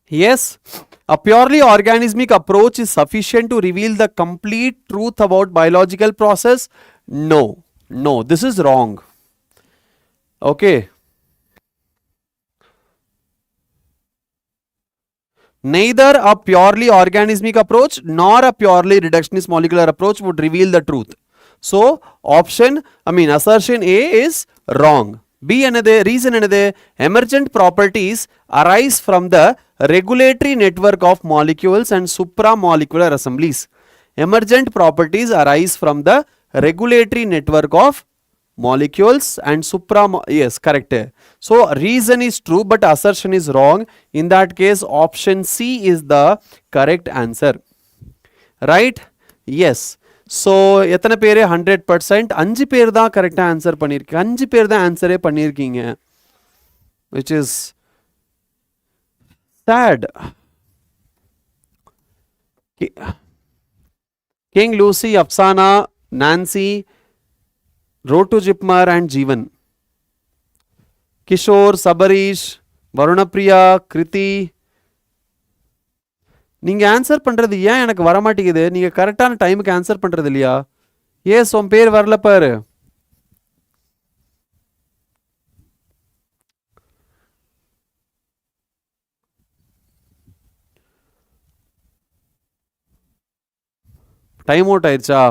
Yes, a purely organismic approach is sufficient to reveal the complete truth about biological process. No, this is wrong. Okay. Neither a purely organismic approach nor a purely reductionist molecular approach would reveal the truth. So, assertion A is wrong. B another reason, another emergent properties arise from the regulatory network of molecules and supramolecular assemblies. Emergent properties arise from the regulatory network of molecules and yes, correct. So reason is true but assertion is wrong. In that case option C is the correct answer, right? Yes. So எத்தனை பேர் 100%? 5 பேர் தான் கரெக்டா answer பண்ணிருக்கீங்க. 5 பேர் தான் ஆன்சரே பண்ணிருக்கீங்க, which is sad. King, Lucy, Afsana, Nancy, Rotu Jipmar and Jeevan. Kishore, Sabarish, Varunapriya, Kriti. நீங்க ஆன்சர் பண்றது ஏன் எனக்கு வர மாட்டேங்குது? நீங்க கரெக்டான டைமுக்கு ஆன்சர் பண்றது இல்லையா? ஏஸ் உன் பேர் வரல பாரு. டைம் அவுட் ஆயிடுச்சா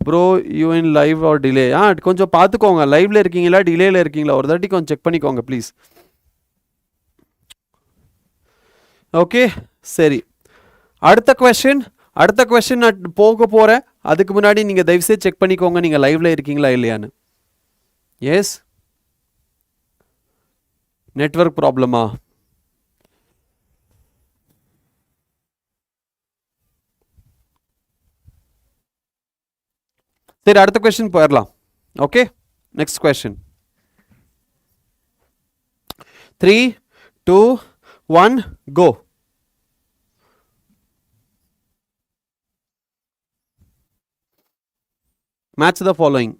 bro? You in live R delay? கொஞ்சம் பார்த்துக்கோங்க, லைவ்ல இருக்கீங்களா டிலேல இருக்கீங்களா ஒரு தாட்டி கொஞ்சம் செக் பண்ணிக்கோங்க ப்ளீஸ். ஓகே சரி, அடுத்த கொஸ்டின் நான் போக போறேன். அதுக்கு முன்னாடி நீங்க தயவுசெய்து செக் பண்ணிக்கோங்க நீங்க லைவ்ல இருக்கீங்களா இல்லையான்னு. எஸ், நெட்வொர்க் ப்ராப்ளமா? சரி, அடுத்த கொஸ்டின் போயிடலாம். Okay, next question. 3, 2, 1 go. Match the following.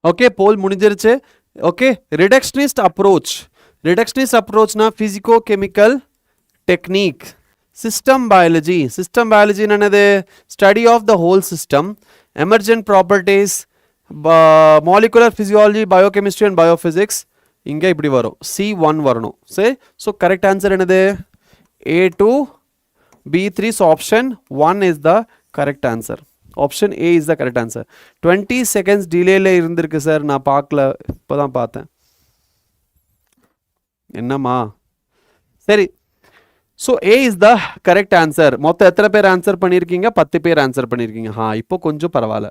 Okay, poll முடிஞ்சிருச்சு. ஓகே, ரிடக்ஷனிஸ்ட் அப்ரோச்னா physico chemical technique. System biology என்னது? Study of the whole system. Emergent properties, molecular physiology, biochemistry and biophysics. இங்கே இப்படி வரும், C1 வரணும். சரி, ஸோ கரெக்ட் ஆன்சர் என்னது? A2, B3. So option 1 is the correct answer. Option A is the correct answer. 20 seconds டிலேல இருந்திருக்கு sir, நான் பார்க்கல, இப்போதான் பார்த்தேன். என்னம்மா? சரி, so A is the correct answer. மொத்தம் எத்தனை பேர் ஆன்சர் பண்ணியிருக்கீங்க? 10 பேர் ஆன்சர் பண்ணியிருக்கீங்க. இப்போ கொஞ்சம் பரவாயில்ல.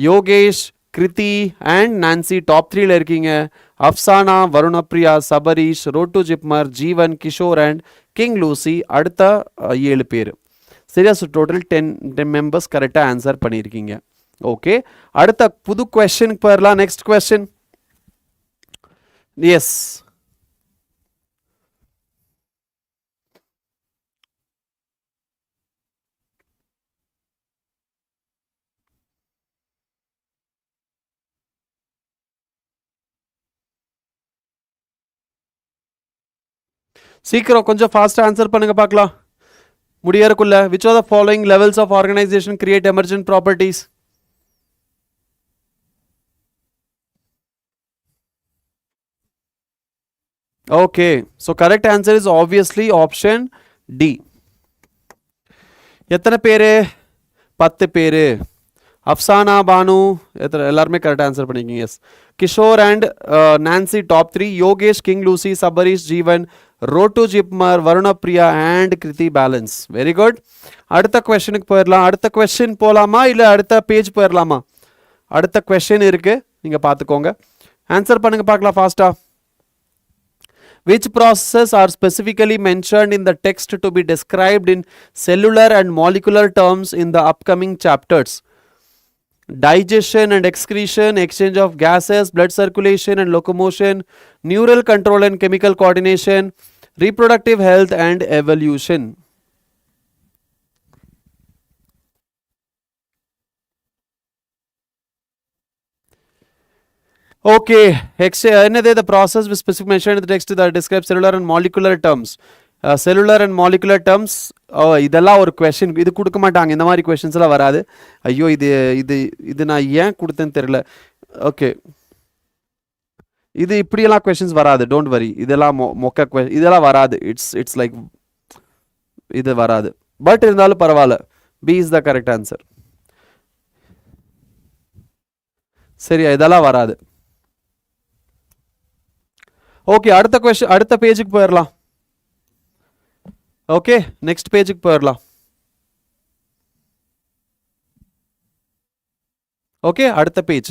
Yogesh, Kriti and Nancy top 3ல இருக்கீங்க. Afsana, Varunapriya, Sabarish, road JIPMER, Jeevan, Kishore and king Lucy அடுத்த 7 பேர். சரியா? ஸோ டோட்டல் 10 மெம்பர்ஸ் கரெக்டாக ஆன்சர் பண்ணியிருக்கீங்க. ஓகே, அடுத்த புது கொஸ்டினுக்கு போயிடலாம். Next question. எஸ், சீக்கிரம் கொஞ்சம் ஃபாஸ்ட்டாக ஆன்சர் பண்ணுங்க பார்க்கலாம் முடியறக்குள்ள. which are the following levels of organization create emergent properties? Okay, so correct answer is obviously option D. எத்தனை பேரு? 10 பேரு. அப்சானா, பானு எல்லாருமே கரெக்ட் ஆன்சர் பண்ணிருக்கீங்க. Yes, Kishore and Nancy top 3. Yogesh, King Lucy, Sabarish, Jeevan, road JIPMER, Varunapriya and Kriti balance. Very good. அடுத்த கொஸ்டினுக்கு போயிடலாம். அடுத்த question போலாமா இல்ல அடுத்த பேஜ் போயிடலாமா? அடுத்த கொஸ்டின் இருக்கு, நீங்க பார்த்துக்கோங்க. ஆன்சர் பண்ணுங்க பார்க்கலாம் ஃபாஸ்டா. Which processes are specifically mentioned in the text to be described in cellular and molecular terms in the upcoming chapters? Digestion and excretion, exchange of gases, blood circulation and locomotion, neural control and chemical coordination, reproductive health and evolution. Okay, the process with specific mentioned in the text that describes cellular and molecular terms. Cellular and molecular terms. இதெல்லாம் ஒரு question, இது கொடுக்க மாட்டாங்க, இந்த மாதிரி கொஷின்ஸ்லாம் வராது. ஐயோ இது இது இது நான் ஏன் கொடுத்தேன்னு தெரியல. ஓகே, இது இப்படியெல்லாம் கொஷின்ஸ் வராது, டோன்ட் வரி. இதெல்லாம் மொக்க இதெல்லாம் வராது. இட்ஸ் லைக் இது வராது. பட் இருந்தாலும் பரவாயில்ல, B is the correct answer. சரியா, இதெல்லாம் வராது. ஓகே, அடுத்த கொஸ்டின், அடுத்த பேஜுக்கு போயிடலாம். ஓகே, நெக்ஸ்ட் பேஜுக்கு போயிடலாம். ஓகே, அடுத்த பேஜ்.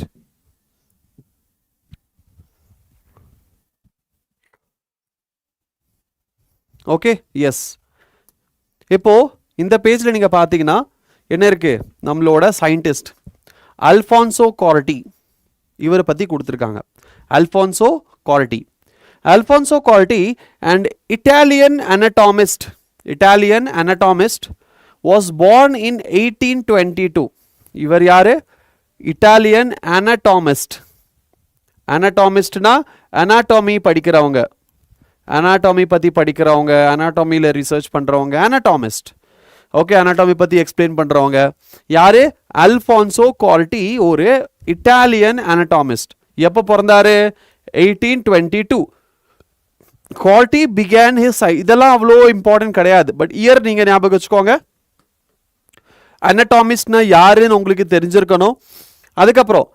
Okay, S. இப்போ இந்த பேஜில் நீங்கள் பார்த்தீங்கன்னா என்ன இருக்கு, நம்மளோட சயின்டிஸ்ட் அல்ஃபான்சோ கார்டி, இவரை பற்றி கொடுத்துருக்காங்க. Alphonso Cardy. Alfonso Corti, an Italian anatomist, was born in 1822. இவர் யாரு? Italian anatomist. anatomistனா anatomy படிக்கிறவங்க, anatomy பற்றி படிக்கிறவங்க, anatomy-ல ரிசர்ச் பண்ணுறவங்க anatomist. ஓகே, anatomy பற்றி எக்ஸ்பிளைன் பண்ணுறவங்க யாரு? அல்ஃபான்சோ கார்டி, ஒரு இட்டாலியன் anatomist. எப்போ பிறந்தாரு? 1822. Corti began his, இதெல்லாம் அவ்வளோ இம்பார்ட்டன்ட் கிடையாது, பட் இயர் நீங்கள் ஞாபகம் வச்சுக்கோங்க. அனட்டாமிஸ்ட்னா யாருன்னு உங்களுக்கு தெரிஞ்சிருக்கணும். அதுக்கப்புறம்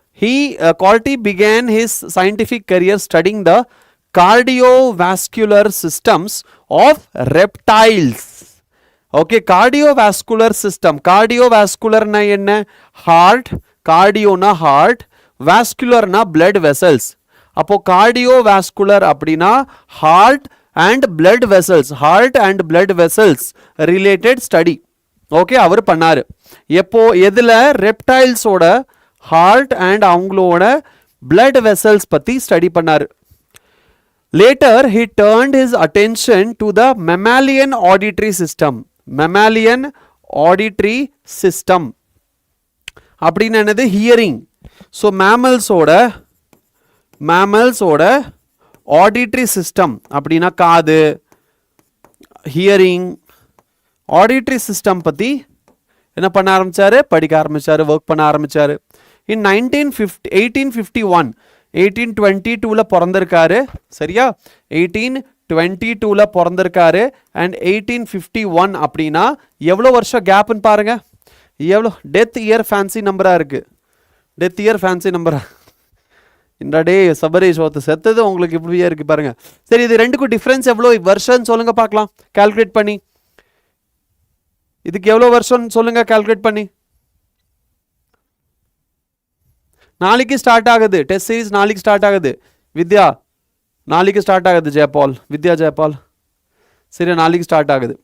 Corti began his scientific career studying the cardiovascular systems of reptiles. Okay, cardiovascular system. கார்டியோவாஸ்குலர்னா என்ன? ஹார்ட். கார்டியோனா ஹார்ட், வாஸ்குலர்னா பிளட் வெசல்ஸ். அப்போ கார்டியோவாஸ்குலர் அப்படின்னா heart and blood vessels, heart and blood vessels related study. Okay, அவர் பண்ணாரு. எப்போ, எதில்? ரெப்டைல்ஸோட ஹார்ட் அண்ட் அவங்களோட பிளட் வெசல்ஸ் பற்றி ஸ்டடி பண்ணாரு. Later he turned his attention to the mammalian auditory system. mammalian auditory system அப்படின்னு என்னது? ஹியரிங். ஸோ மேமல்ஸோட ஆடிட்ரி சிஸ்டம் அப்படின்னா காது, ஹியரிங், ஆடிட்ரி சிஸ்டம் பற்றி என்ன பண்ண ஆரம்பித்தார்? படிக்க ஆரம்பித்தார், ஒர்க் பண்ண ஆரம்பித்தார். இன் 1851, 1822 பிறந்திருக்காரு. சரியா, 1822 பிறந்திருக்காரு. அண்ட் 1851 அப்படின்னா எவ்வளோ வருஷம் கேப்னு பாருங்க. எவ்வளோ டெத் இயர் ஃபேன்சி நம்பராக இருக்குது. டெத் இயர் ஃபேன்சி நம்பரா? இந்த டே சபரீஷ் ஒருத்த செத்தது உங்களுக்கு இப்படியே இருக்கு பாருங்க. சரி, இது ரெண்டுக்கும் டிஃப்ரென்ஸ் எவ்வளோ வருஷம் சொல்லுங்க பார்க்கலாம், கால்குலேட் பண்ணி. இதுக்கு எவ்வளோ வருஷம் சொல்லுங்க கால்குலேட் பண்ணி. நாளைக்கு ஸ்டார்ட் ஆகுது டெஸ்ட் சீரிஸ், நாளைக்கு ஸ்டார்ட் ஆகுது. வித்யா நாளைக்கு ஸ்டார்ட் ஆகுது. ஜெயபால், வித்யா ஜெயபால், சரி நாளைக்கு ஸ்டார்ட் ஆகுது.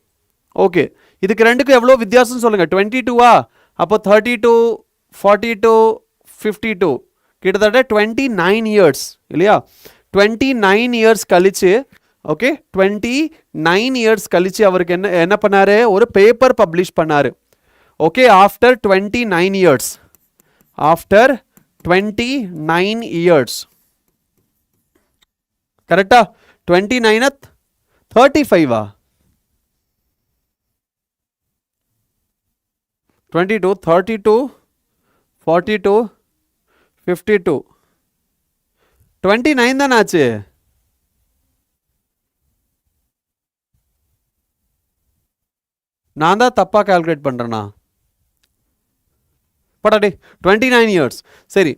ஓகே, இதுக்கு ரெண்டுக்கும் எவ்வளோ வித்தியாசம் சொல்லுங்க. 22வா? அப்போ 32, 42, 52, கிட்டத்தட்ட 29 இயர்ஸ் இல்லையா? 29 இயர்ஸ் கழிச்சு, ஓகே, 29 இயர்ஸ் கழிச்சு அவருக்கு என்ன பண்ணாரு? ஒரு பேப்பர் பப்ளிஷ் பண்ணாரு. Okay, after 29 years, after 29 years, கரெக்டா? 29 35வா? 22, 32, 42, 52, 29 தானே ஆச்சு. நான் தான் தப்பாக கால்குலேட் பண்ணுறேண்ணா. படாடே 29 இயர்ஸ். சரி,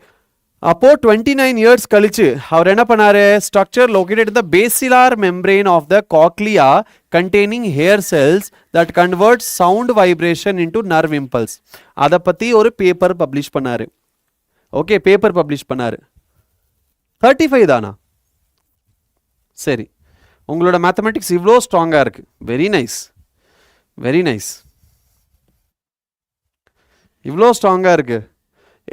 அப்போ 29 இயர்ஸ் கழிச்சு அவர் என்ன பண்ணாரு? Structure located in the basilar membrane of the cochlea containing hair cells that convert sound vibration into nerve impulse. அதை பற்றி ஒரு பேப்பர் பப்ளிஷ் பண்ணாரு. ஓகே, பேப்பர் பப்ளிஷ் பண்ணாரு. 35 தானா? சரி, உங்களோட மேத்தமெட்டிக்ஸ் இவ்வளோ ஸ்ட்ராங்காக இருக்கு. Very nice, very nice. இவ்வளோ ஸ்ட்ராங்காக இருக்கு.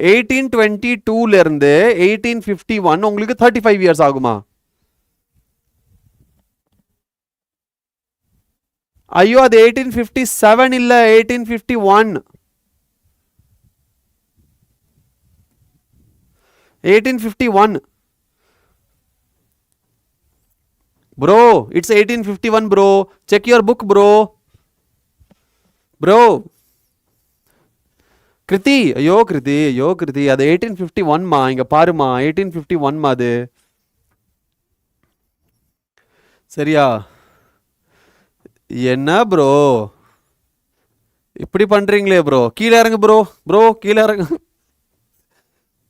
1822 இருந்து 1851 உங்களுக்கு 35 இயர்ஸ் ஆகுமா? ஐயோ, அது 1857 இல்ல, 1851. 1851. bro, it's 1851 bro, check your book bro. கிருதி, ஐயோ கிருதி, அது 1851 மா, இங்க பாருமா 1851 மா அது. சரியா? என்ன ப்ரோ இப்படி பண்றீங்களே ப்ரோ, கீழே இறங்கு ப்ரோ கீழே இறங்கு,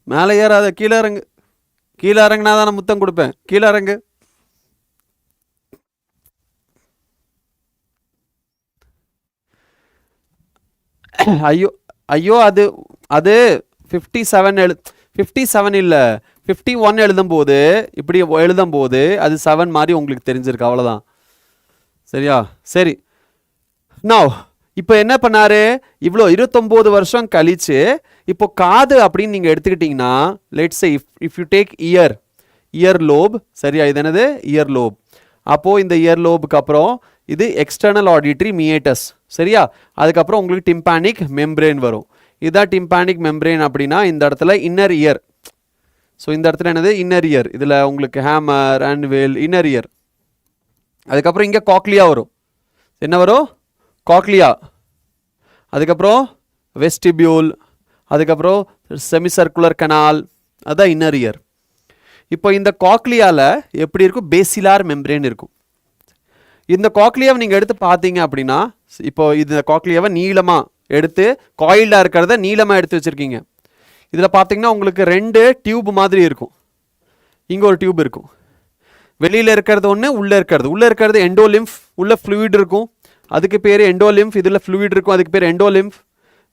மேலே ஏறாத, கீழே இறங்கு, கீழே இறங்குனாதான் நான் முத்தம் கொடுப்பேன், கீழே இறங்கு. ஐயோ ஐயோ, அது அது 57 57 இல்லை 51 எழுதும்போது, இப்படி எழுதும்போது அது 7 மாதிரி உங்களுக்கு தெரிஞ்சிருக்கு, அவ்வளோதான். சரியா? சரி, நான் இப்போ என்ன பண்ணாரு, இவ்வளோ 29 வருஷம் கழிச்சு இப்போ காது அப்படின்னு நீங்கள் எடுத்துக்கிட்டிங்கன்னா, let's say if you take year lobe. சரியா? இது என்னது? Year lobe. அப்போது இந்த இயர் லோபுக்கு அப்புறம் இது எக்ஸ்டர்னல் ஆடிட்டரி மியேட்டஸ். சரியா? அதுக்கப்புறம் உங்களுக்கு டிம்பானிக் மெம்ப்ரேன் வரும். இதுதான் டிம்பானிக் மெம்ப்ரேன். அப்படின்னா இந்த இடத்துல இன்னர் இயர். ஸோ இந்த இடத்துல என்னது? Inner ear. இதில் உங்களுக்கு hammer and well, inner ear. அதுக்கப்புறம் இங்கே காக்லியா வரும். என்ன வரும்? காக்லியா. அதுக்கப்புறம் வெஸ்டிபியூல், அதுக்கப்புறம் செமி சர்க்குலர் கனால், அதுதான் இன்னர் இயர். இப்போ இந்த காக்லியாவில் எப்படி இருக்கும்? பேசிலார் மெம்ப்ரேன் இருக்கும். இந்த காக்லியாவை நீங்கள் எடுத்து பார்த்தீங்க அப்படின்னா, இப்போ இந்த காக்லியாவை நீளமாக எடுத்து, காயில்டாக இருக்கிறத நீளமாக எடுத்து வச்சுருக்கீங்க. இதில் பார்த்தீங்கன்னா உங்களுக்கு 2 டியூப் மாதிரி இருக்கும். இங்கே ஒரு டியூப் இருக்கும். வெளியில் இருக்கிறது ஒன்று, உள்ளே இருக்கிறது எண்டோலிம்ஃப். உள்ள ஃப்ளூயிட் இருக்கும், அதுக்கு பேர் எண்டோலிம்ஃப். இதில் ஃப்ளூயிட் இருக்கும், அதுக்கு பேர் எண்டோலிம்ஃப்.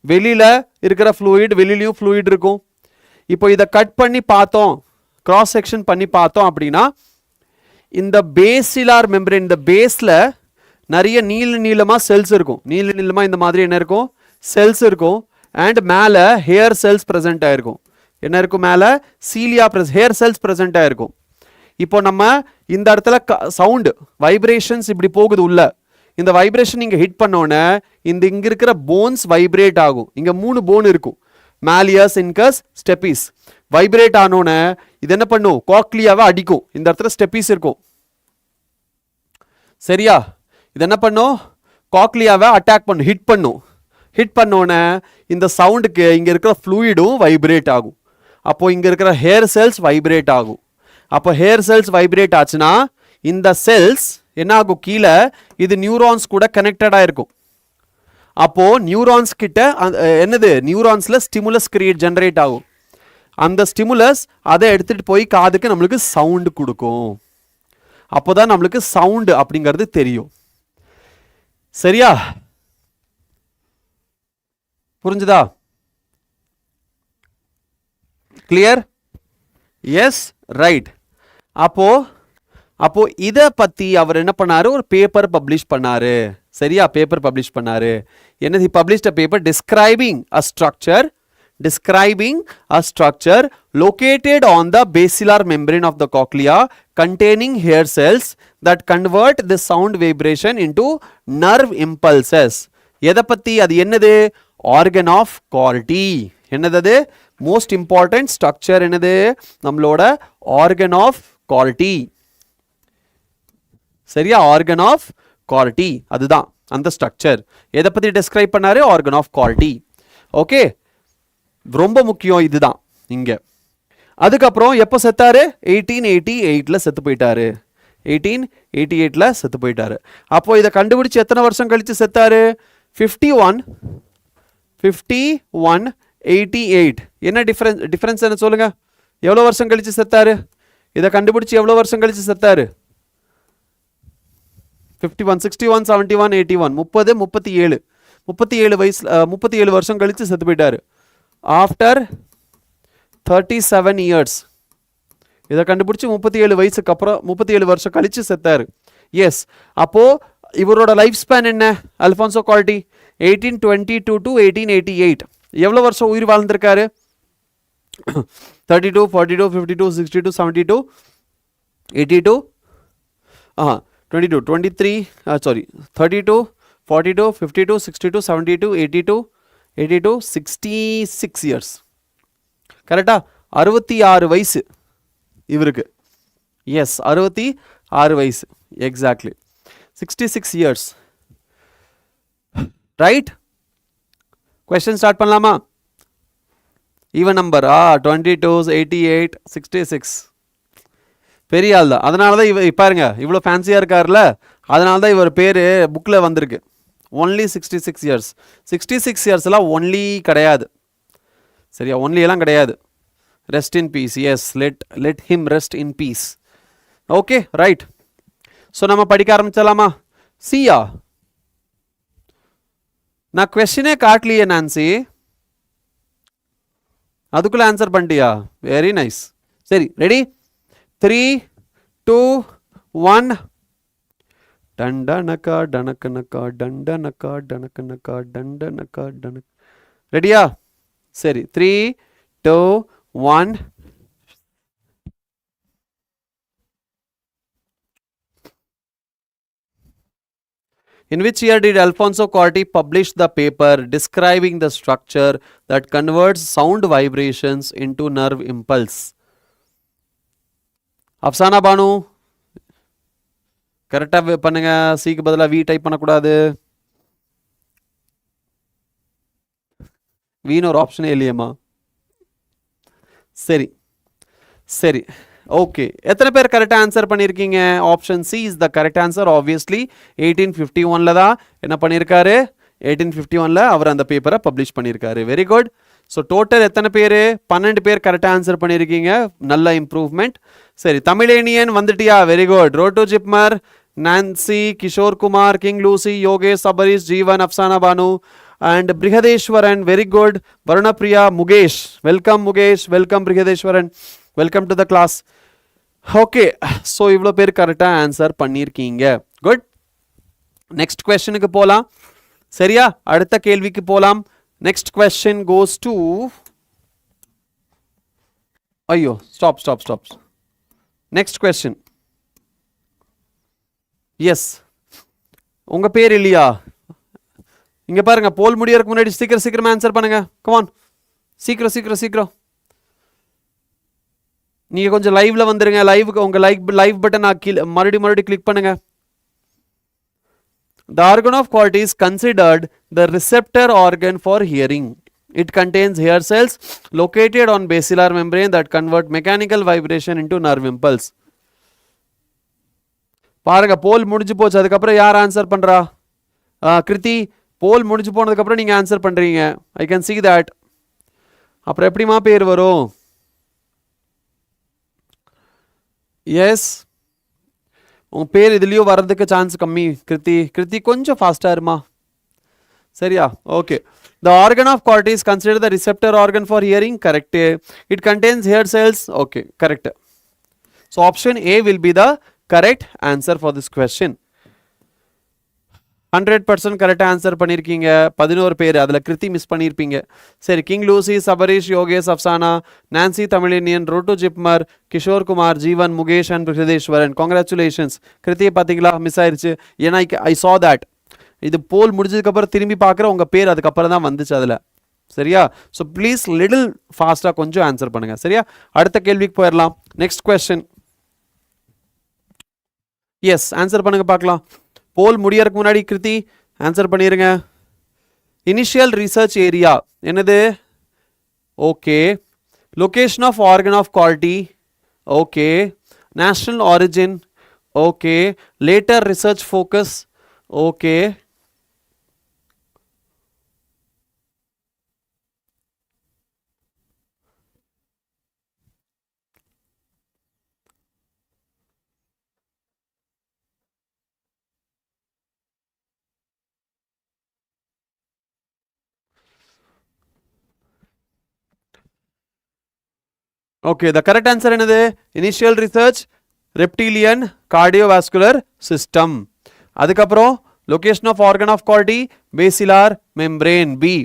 வெளியில் இருக்கிற ஃப்ளூயிட், வெளியிலையும் ஃப்ளூயிட் இருக்கும். இப்போ இதை கட் பண்ணி பார்த்தோம், கிராஸ் செக்ஷன் பண்ணி பார்த்தோம் அப்படின்னா, இந்த பேசிலார் மெம்பரேன், இந்த பேஸில் நிறைய நீளமாக செல்ஸ் இருக்கும். நீளமாக இந்த மாதிரி என்ன இருக்கும்? செல்ஸ் இருக்கும். அண்ட் மேலே ஹேர் செல்ஸ் ப்ரெசென்ட் ஆகிருக்கும். என்ன இருக்கும்? மேலே சீலியா ஹேர் செல்ஸ் ப்ரெசென்ட் ஆகிருக்கும். இப்போ நம்ம இந்த இடத்துல சவுண்டு வைப்ரேஷன்ஸ் இப்படி போகுது உள்ள. இந்த வைப்ரேஷன் இங்கே ஹிட் பண்ணோன்னே இங்கே இருக்கிற போன்ஸ் வைப்ரேட் ஆகும். இங்கே 3 போன் இருக்கும், மேலியஸ், இன்கஸ், ஸ்டெபிஸ். வைப்ரேட் ஆனோன்னே இது என்ன பண்ணும்? காக்லியாவை அடிக்கும். இந்த இடத்துல ஸ்டெபிஸ் இருக்கும். சரியா? இது என்ன பண்ணும்? காக்லியாவை அட்டாக் பண்ணும், ஹிட் பண்ணும். ஹிட் பண்ணோன்னே இந்த சவுண்டுக்கு இங்கே இருக்கிற ஃப்ளூயிடும் வைப்ரேட் ஆகும். அப்போது இங்கே இருக்கிற ஹேர் செல்ஸ் வைப்ரேட் ஆகும். அப்போ ஹேர் செல்ஸ் வைப்ரேட் ஆச்சுன்னா இந்த செல்ஸ் என்ன ஆகும்? கீழே இது நியூரான்ஸ் கூட கனெக்டடாக இருக்கும். அப்போது நியூரான்ஸ் கிட்ட என்னது? நியூரான்ஸில் ஸ்டிமுலஸ் ஜென்ரேட் ஆகும். அந்த ஸ்டிமுலஸ் அதை எடுத்துகிட்டு போய் காதுக்கு நம்மளுக்கு சவுண்டு கொடுக்கும். அப்போ தான் நம்மளுக்கு சவுண்டு அப்படிங்கிறது தெரியும். சரியா? புரிஞ்சுதா? கிளியர்? Yes, right. அப்போ இதை பற்றி அவர் என்ன பண்ணாரு? ஒரு பேப்பர் பப்ளிஷ் பண்ணாரு. சரியா? பேப்பர் பப்ளிஷ் பண்ணாரு. என்னது? Published a paper describing a structure located on the basilar membrane of the cochlea containing hair cells that convert the sound vibration into nerve impulses. எதை பற்றி? அது என்னது? organ of Corti. என்னது அது? மோஸ்ட் இம்பார்ட்டன்ட் ஸ்ட்ரக்சர் என்னது? நம்மளோட organ of Corti. சரியா? organ of Corti, அதுதான் அந்த ஸ்ட்ரக்சர். எதை பற்றி டிஸ்கிரைப் பண்ணாரு? organ of Corti. ஓகே, ரொம்ப முக்கியம் இதுதான் இங்கே. அதுக்கப்புறம் எப்போ செத்தாரு? 1888 செத்து போயிட்டாரு. 1888 செத்து போயிட்டாரு. அப்போ இதை கண்டுபிடிச்சு எத்தனை வருஷம் கழிச்சு செத்தாரு? 51 88. என்ன டிஃபரன்ஸ் என்ன சொல்லுங்க? எவ்வளோ வருஷம் கழிச்சு செத்தாரு? இதை கண்டுபிடிச்சு எவ்வளோ வருஷம் கழிச்சு செத்தாரு? 51 61 71 81 30 37 வயசு 37 வருஷம் கழிச்சு செத்து போயிட்டாரு. After 37 years. இதை கண்டுபிடிச்சி 37 வயசுக்கு அப்புறம் 37 வருஷம் கழிச்சு செத்தாரு. எஸ். அப்போ இவரோட லைஃப் ஸ்பேன் என்ன? Alphonso Cardy 1822 to 1888. எவ்வளோ வருஷம் உயிர் வாழ்ந்திருக்காரு? 32 42 52 62 72 82 22 23 sorry 32 42 52 62 72 82 82 66 இயர்ஸ். கரெக்டா? 66 வயசு இவருக்கு. எஸ், 66 வயசு. Exactly. 66 years. Right? Question start பண்ணலாமா? Even number 22, 88, 66. பெரிய ஆள் தான். அதனால தான் பாருங்க இவ்வளோ ஃபேன்சியாக இருக்கார்ல, அதனால தான் இவர் பேர் புக்கில் வந்திருக்கு. Only 66 years. 66 இயர்ஸ்லாம் ஒன்லி கிடையாது, சரியா? ஒன்லி எல்லாம் கிடையாது. Rest in peace. Yes, let him rest in peace. Okay, right. So நம்ம படிக்க ஆரம்பிச்சலாமா? சியா, நான் கொஸ்டினே காட்டலையே நான்சி, அதுக்குள்ள ஆன்சர் பண்ணிட்டியா? Very nice. சரி, ரெடி? 3, 2, 1. டண்டனக்கா டனக்கனக்கா டண்டனக்கா டனக்கனக்கா டண்டனக்கா டனக். ரெடியா? சரி, 3, 2, 1. In which year did Alfonso Corti publish the paper describing the structure that converts sound vibrations into nerve impulse? Afsana Banu கரெக்டாக பண்ணுங்க. சிக்கு பதிலாக வி டைப் பண்ணக்கூடாது. வீன்னு ஒரு ஆப்ஷனே இல்லையம்மா. சரி சரி, ஓகே. எத்தனை பேர் கரெக்டாக ஆன்சர் பண்ணியிருக்கீங்க? Option C is the correct answer. Obviously 1851 தான் என்ன பண்ணியிருக்காரு? 1851 அவர் அந்த பேப்பரை பப்ளிஷ் பண்ணியிருக்காரு. Very good. ஸோ டோட்டல் எத்தனை பேர்? 12 பேர் கரெக்டாக ஆன்சர் பண்ணியிருக்கீங்க. நல்ல இம்ப்ரூவ்மெண்ட். சரி, தமிழேனியன் வந்துட்டியா? Very good. Roto JIPMER, Nancy, Kishore Kumar, king Lucy, Yogesh, Sabarish, Jeevan, Afsana Banu and Brihadeshwaran. Very good. Varuna Priya, Mugesh. Welcome Mugesh. Welcome Brihadeshwaran. Welcome to the class. Okay, so இவ்வளோ பேர் கரெக்டாக ஆன்சர் பண்ணியிருக்கீங்க. குட். நெக்ஸ்ட் கொஸ்டினுக்கு போகலாம். சரியா? அடுத்த கேள்விக்கு போகலாம். நெக்ஸ்ட் கொஸ்டின் கோஸ் டு, ஐயோ, ஸ்டாப். Next question. எஸ், உங்க பேர் இல்லையா? இங்க பாருங்க, போல் முடியறதுக்கு முன்னாடி சீக்கிரம் ஆன்சர் பண்ணுங்க. கமான், சீக்கிரம். நீங்க கொஞ்சம் லைவ்ல வந்துருங்க. லைவுக்கு உங்க லைவ் பட்டன் மறுபடியும் கிளிக் பண்ணுங்க. The organ of Corti is considered the receptor organ for hearing. It contains hair cells located on basilar membrane that convert mechanical vibration into nerve impulse. பாருங்க, போல் முடிஞ்சு போச்சு. அதுக்கப்புறம் யார் ஆன்சர் பண்றா? கிருதி, போல் முடிஞ்சு போனதுக்கப்புறம் நீங்கள் ஆன்சர் பண்ணுறீங்க. I can see that. அப்புறம் எப்படிமா பேர் வரும்? எஸ், உங்கள் பேர் இதுலேயும் வர்றதுக்கு சான்ஸ் கம்மி. கிருத்தி கொஞ்சம் ஃபாஸ்ட்டாக இருமா. சரியா? Okay. The organ of Corti is considered the receptor organ for hearing. Correct. It contains hair cells. Okay, correct. So option A will be the correct answer for this question. 100% கரெக்டாக answer பண்ணியிருக்கீங்க. 11 பேர், அதில் Kriti miss பண்ணியிருப்பீங்க. சரி, King Lucy, Sabarish, Yogesh, Afsana, Nancy, Tamilaniyan, road JIPMER, Kishore Kumar, Jeevan, Mukesh and Brihadeeswaran. Congratulations. கிருத்தியை பார்த்தீங்களா? Miss ஆயிடுச்சு. ஏன்னா ஐ saw that. இது போல் முடிஞ்சதுக்கப்புறம் திரும்பி பார்க்குற உங்கள் பேர் அதுக்கப்புறம் தான் வந்துச்சு அதில். சரியா? ஸோ ப்ளீஸ் லிட்டில் ஃபாஸ்ட்டாக கொஞ்சம் ஆன்சர் பண்ணுங்கள். சரியா? அடுத்த கேள்விக்கு போயிடலாம். Next question. எஸ், ஆன்சர் பண்ணுங்க பார்க்கலாம். போல் முடியறதுக்கு முன்னாடி கிருத்தி ஆன்சர் பண்ணிருங்க. இனிஷியல் ரிசர்ச் ஏரியா என்னது? Okay. Location of organ of Corti. Okay. National origin. Okay. Later research focus. Okay. Okay, the correct answer என்னது? Initial research reptilian cardiovascular system. அதுக்கப்புறம் location of organ of Corti basilar membrane, B.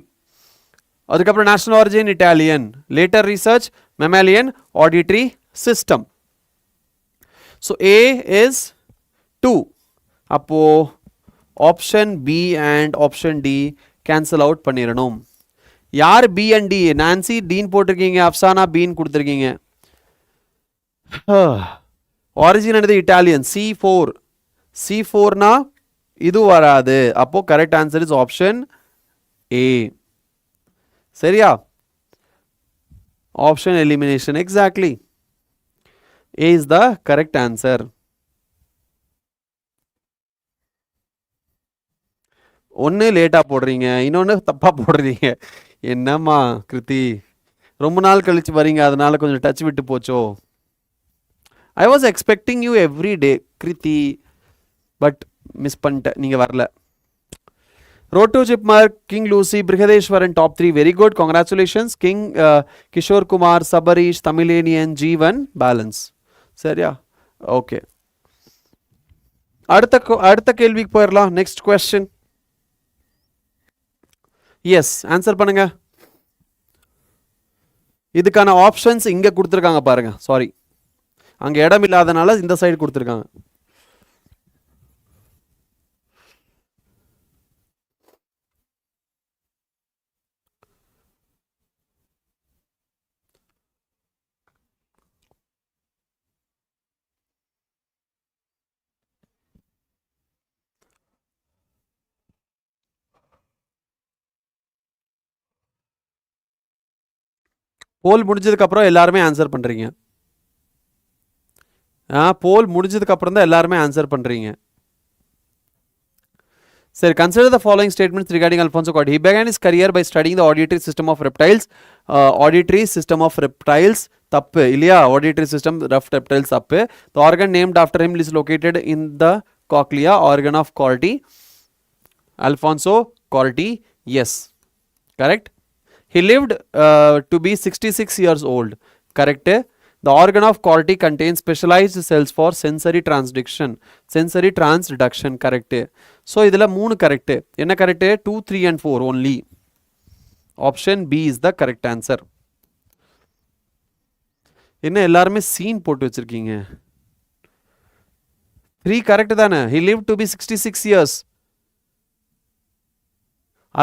அதுக்கப்புறம் national origin Italian. Later research mammalian auditory system. So A is 2. அப்போ option B and option D cancel out பண்ணிடணும். யார் B and D? Nancy டீன் போட்டிருக்கீங்க, அப்சானா பீன் கொடுத்துருக்கீங்க. Origin என்னது? Italian, C4. C4னா இது வராது. அப்போ correct answer is option A. சரியா? Option elimination. Exactly. A is the correct answer. ஒன்று லேட்டாக போடுறீங்க, இன்னொன்று தப்பாக போடுறீங்க. என்னம்மா கிருதி, ரொம்ப நாள் கழிச்சு வரீங்க, அதனால கொஞ்சம் டச் விட்டு போச்சோ. I was expecting you every day Kriti, but miss பண்ணிட்டேன், நீங்கள் வரல. Road to Chipmark, King Lucy, Brihadeshwaran, top 3. Very good. Congratulations. King Kishore Kumar, Sabarish, Tamilanian, Jeevan, balance. சரியா? ஓகே. அடுத்த கேள்விக்கு போயிடலாம். Next question. எஸ், ஆன்சர் பண்ணுங்க. இதுக்கான ஆப்ஷன்ஸ் இங்க கொடுத்துருக்காங்க பாருங்க. சாரி, அங்க இடம் இல்லாதனால இந்த சைடு கொடுத்துருக்காங்க. போல் முடிஞ்சதுக்கு அப்புறம் எல்லாருமே ஆன்சர் பண்றீங்க. போல் முடிஞ்சதுக்கு அப்புறம் தான் எல்லாருமே ஆன்சர் பண்றீங்க. Sir, consider the following statements regarding Alfonso Corti. He began his career by studying the auditory system of reptiles. Auditory system of reptiles, தப்பு இல்லையா? Auditory system of reptiles தப்பு. The organ named after him is located in the cochlea, organ of Corti. Alfonso Corti, yes, correct. He lived to be 66 years old, correct. The organ of Corti contains specialized cells for sensory transduction. Sensory transduction, correct. So idhula 3 correct. Enna correct? 2, 3 and 4 only. Option B is the correct answer. என்ன எல்லாருமே scene போட்டு வச்சிருக்கீங்க? 3 correct தானே? He lived to be 66 years.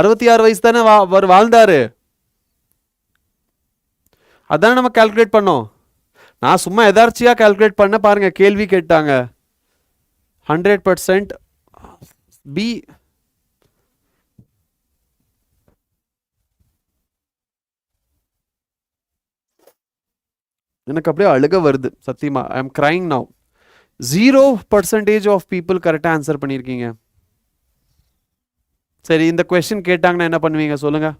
66 வயசு தானே வாழ்ந்தாரு. அதானே நம்ம calculate பண்ணோம். நான் சும்மா எதார்ச்சியா கால்குலேட் பண்ண பாருங்க. கேள்வி கேட்டாங்க. 100% பி. எனக்கு அப்படியே அழுக வருது சத்தியமா. I am crying now. 0% of people கரெக்டாக ஆன்சர் பண்ணியிருக்கீங்க. சரி, இந்த கொஸ்டின் கேட்டாங்கன்னா என்ன பண்ணுவீங்க சொல்லுங்க?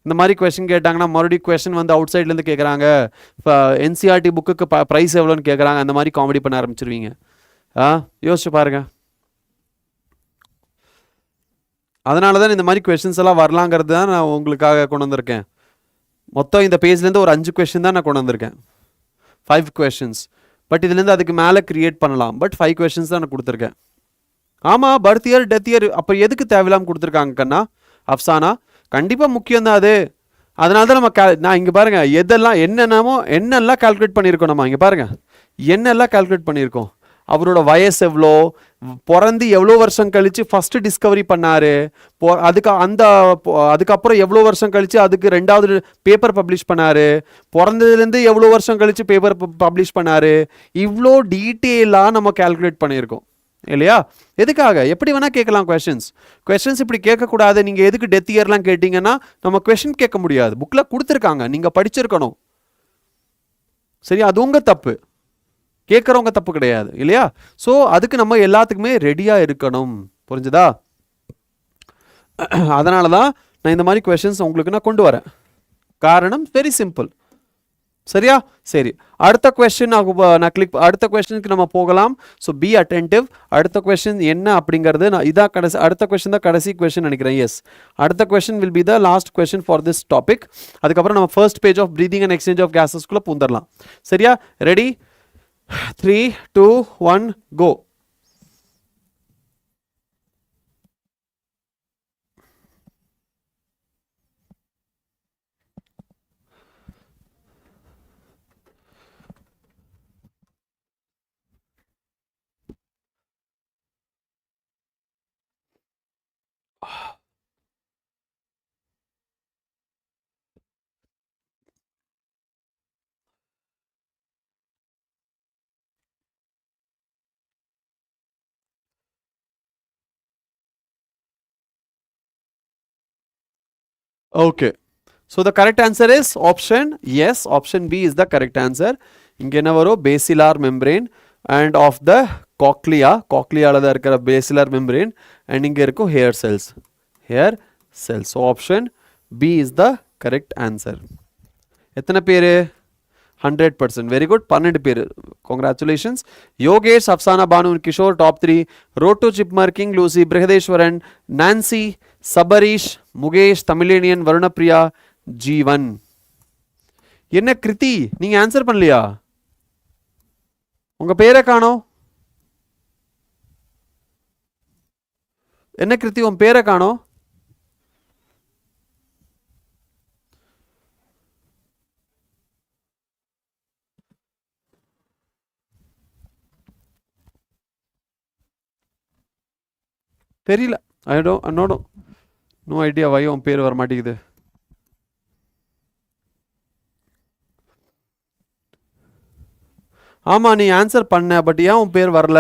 இந்த மாதிரி கொஸ்டின் கேட்டாங்கன்னா மறுபடியும் கொஸ்டின் வந்து அவுட் சைட்லேருந்து கேட்குறாங்க, இப்போ என்சிஆர்டி புக்குக்கு ப்ரைஸ் எவ்வளோன்னு கேட்குறாங்க, அந்த மாதிரி காமெடி பண்ண ஆரம்பிச்சிருவீங்க. யோசிச்சு பாருங்க. அதனால தான் இந்த மாதிரி கொஸ்டின்ஸ் எல்லாம் வரலாங்கிறது தான் நான் உங்களுக்காக கொண்டு வந்திருக்கேன். மொத்தம் இந்த பேஜ்லேருந்து ஒரு 5 கொஸ்டின் தான் நான் கொண்டு வந்திருக்கேன். 5 கொஸ்டின்ஸ். பட் இதுலேருந்து அதுக்கு மேலே கிரியேட் பண்ணலாம். பட் 5 கொஸ்டின்ஸ் தான் நான் கொடுத்துருக்கேன். ஆமாம், பர்த் இயர் டெத் இயர் அப்போ எதுக்கு தேவையில்லாமல் கொடுத்துருக்காங்க கண்ணா? அஃப்சானா கண்டிப்பாக முக்கியம் தான் அது. அதனால தான் நம்ம நான் இங்கே பாருங்கள் எதெல்லாம் என்னெல்லாம் கால்குலேட் பண்ணியிருக்கோம். நம்ம இங்கே பாருங்கள் என்னெல்லாம் கால்குலேட் பண்ணியிருக்கோம். அவரோட வயசு எவ்வளோ, பிறந்து எவ்வளோ வருஷம் கழித்து ஃபஸ்ட்டு டிஸ்கவரி பண்ணார், அதுக்கப்புறம் எவ்வளோ வருஷம் கழித்து அதுக்கு 2வது பேப்பர் பப்ளிஷ் பண்ணார், பிறந்ததுலேருந்து எவ்வளோ வருஷம் கழித்து பேப்பர் பப்ளிஷ் பண்ணார். இவ்வளோ டீட்டெயிலாக நம்ம கால்குலேட் பண்ணியிருக்கோம் இல்லையா? எதுக்காக? எப்படி வேணால் கேட்கலாம் கொஸ்டின்ஸ் இப்படி கேட்கக்கூடாது. நீங்கள் எதுக்கு டெத் இயர்லாம் கேட்டிங்கன்னா நம்ம கொஸ்டின் கேட்க முடியாது. புக்கில் கொடுத்துருக்காங்க, நீங்கள் படிச்சிருக்கணும். சரி, அது உங்கள் தப்பு, கேட்குறவங்க தப்பு கிடையாது இல்லையா? ஸோ அதுக்கு நம்ம எல்லாத்துக்குமே ரெடியாக இருக்கணும். புரிஞ்சுதா? அதனால தான் நான் இந்த மாதிரி கொஸ்டின்ஸ் உங்களுக்கு நான் கொண்டு வரேன். காரணம் வெரி சிம்பிள். சரியா? சரி, அடுத்த கொஸ்டின் நான் அடுத்த கொஸ்டினுக்கு நம்ம போகலாம். So be attentive. அடுத்த கொஸ்டின் என்ன அப்படிங்கிறது நான் இதான் கடைசி, அடுத்த கொஸ்டின் தான் கடைசி கொஸ்டின் நினைக்கிறேன். எஸ், அடுத்த question will be the last question for this topic. அதுக்கப்புறம் நம்ம first page of breathing and exchange of கேஸஸ்குள்ளே பூந்துடலாம். சரியா? Ready? 3, 2, 1, go. Okay. So the correct answer is option, yes, option B is the correct answer. இங்க என்ன வரும், basilar membrane and of the cochleaல தான் இருக்கிற basilar membrane and இங்க இருக்கும் hair cells. So option B is the correct answer. எத்தனை பேரு? 100%. Very good. 12 பேரு. Congratulations. Yogesh, Afsana, Banu, Kishore, top 3. Roto, Chipmar, King Lucy, Brihadeshwaran, Nancy, Sabarish, Mugesh, Tamilanian, Varunapriya, G1. என்ன கிருதி, நீங்க answer பண்ணலையா? உங்க பேரை காணோம். என்ன கிருதி, உன் பேரை காணோம்? தெரியல. நோ ஐடியா வை உன் பேர் வர மாட்டேங்குது. ஆமா, நீ ஆன்சர் பண்ண, பட் ஏன் உன் பேர் வரல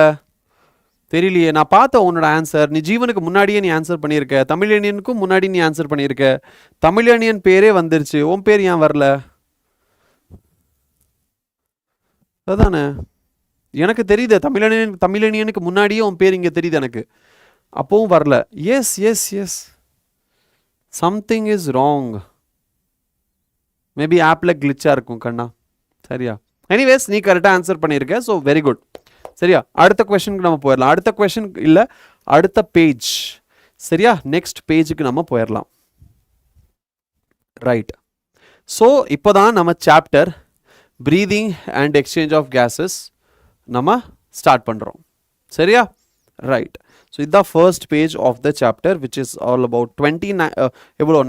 தெரியலையே. நான் பார்த்தேன் உன்னோட ஆன்சர். நீ ஜீவனுக்கு முன்னாடியே நீ ஆன்சர் பண்ணியிருக்க, தமிழனியனுக்கும் முன்னாடி நீ ஆன்சர் பண்ணியிருக்க, தமிழனியன் பேரே வந்துருச்சு, உன் பேர் ஏன் வரல? அதானே எனக்கு தெரியுது, தமிழனியனுக்கு முன்னாடியே உன் பேர் இங்கே தெரியுது எனக்கு, அப்பவும் வரல. Yes yes yes, something is wrong. Maybe ஆப்பில் கிளிச்சாக இருக்கும் கண்ணா. சரியா? எனிவேஸ், நீ கரெக்டாக ஆன்சர் பண்ணியிருக்க. So very good. சரியா? அடுத்த கொஸ்டினுக்கு நம்ம போயிடலாம். அடுத்த கொஸ்டின் இல்லை, அடுத்த பேஜ். சரியா? நெக்ஸ்ட் பேஜுக்கு நம்ம போயிடலாம். ரைட். ஸோ இப்போ தான் நம்ம chapter breathing and exchange of gases நம்ம ஸ்டார்ட் பண்ணுறோம். சரியா? ரைட். ஸோ இதுதான் first page of the chapter which is all about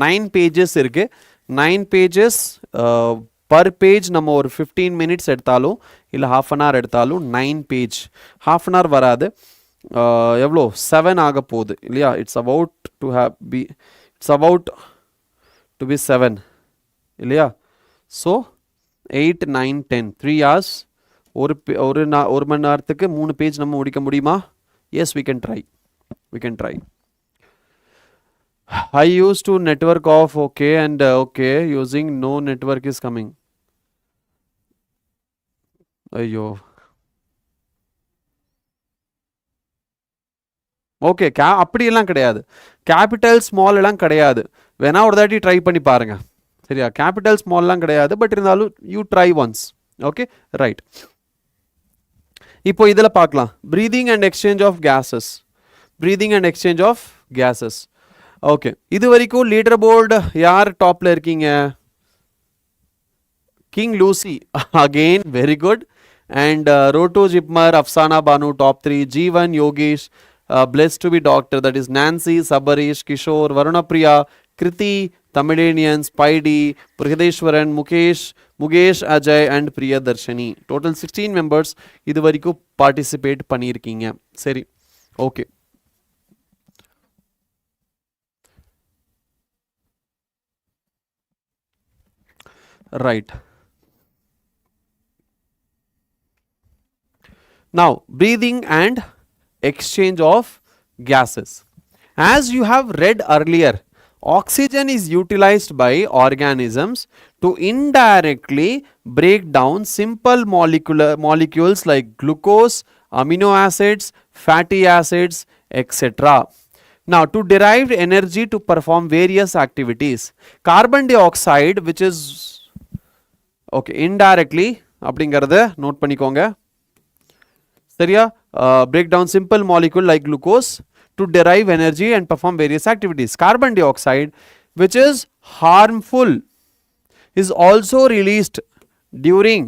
9 pages இருக்குது. 9 பேஜஸ் பர் பேஜ் நம்ம ஒரு 15 மினிட்ஸ் எடுத்தாலும் இல்லை half an hour எடுத்தாலும் 9 பேஜ். half an hour வராது. எவ்வளோ 7 ஆக போகுது இல்லையா? இட்ஸ் அபவுட் டு பி 7 இல்லையா? So 8, 9, 10 3 hours. ஒரு மணி நேரத்துக்கு 3 பேஜ் நம்ம முடிக்க முடியுமா? Yes, we can try. I used to network off, okay, and okay, using no network is coming. Ayyo. Okay, அப்படியெல்லாம் கிடையாது. கேபிட்டல் ஸ்மால் எல்லாம் கிடையாது. வேணா ஒரு தாட்டி ட்ரை பண்ணி பாருங்க. சரியா? கேபிட்டல் ஸ்மால்லாம் கிடையாது, பட் இருந்தாலும் you try once. Okay, right. இப்போ இதில் பார்க்கலாம். Breathing and exchange of gases. Okay, இது வரைக்கும் லீடர் போர்டு யார் டாப்ல இருக்கீங்க? King Lucy again, very good. And Roto JIPMER, Afsana Banu top 3, Jeevan, Yogesh, blessed to be doctor, that is Nancy, Sabarish, Kishore, Varunapriya, Kriti, Tamilanian, Spidey, Brihadeshwaran, Mugesh, Ajay and Priyadarshani. Total 16 members இது வரைக்கும் participate பண்ணியிருக்கீங்க. சரி, okay. Right. Now, breathing and exchange of gases. As you have read earlier, oxygen is utilized by organisms to indirectly break down simple molecules like glucose, amino acids, fatty acids, etc. Now, to derive energy to perform various activities. Carbon dioxide, which is okay, indirectly அப்படிங்கறத note பண்ணிக்கோங்க. சரியா? Break down simple molecule like glucose to derive energy and perform various activities. Carbon dioxide, which is harmful, is also released during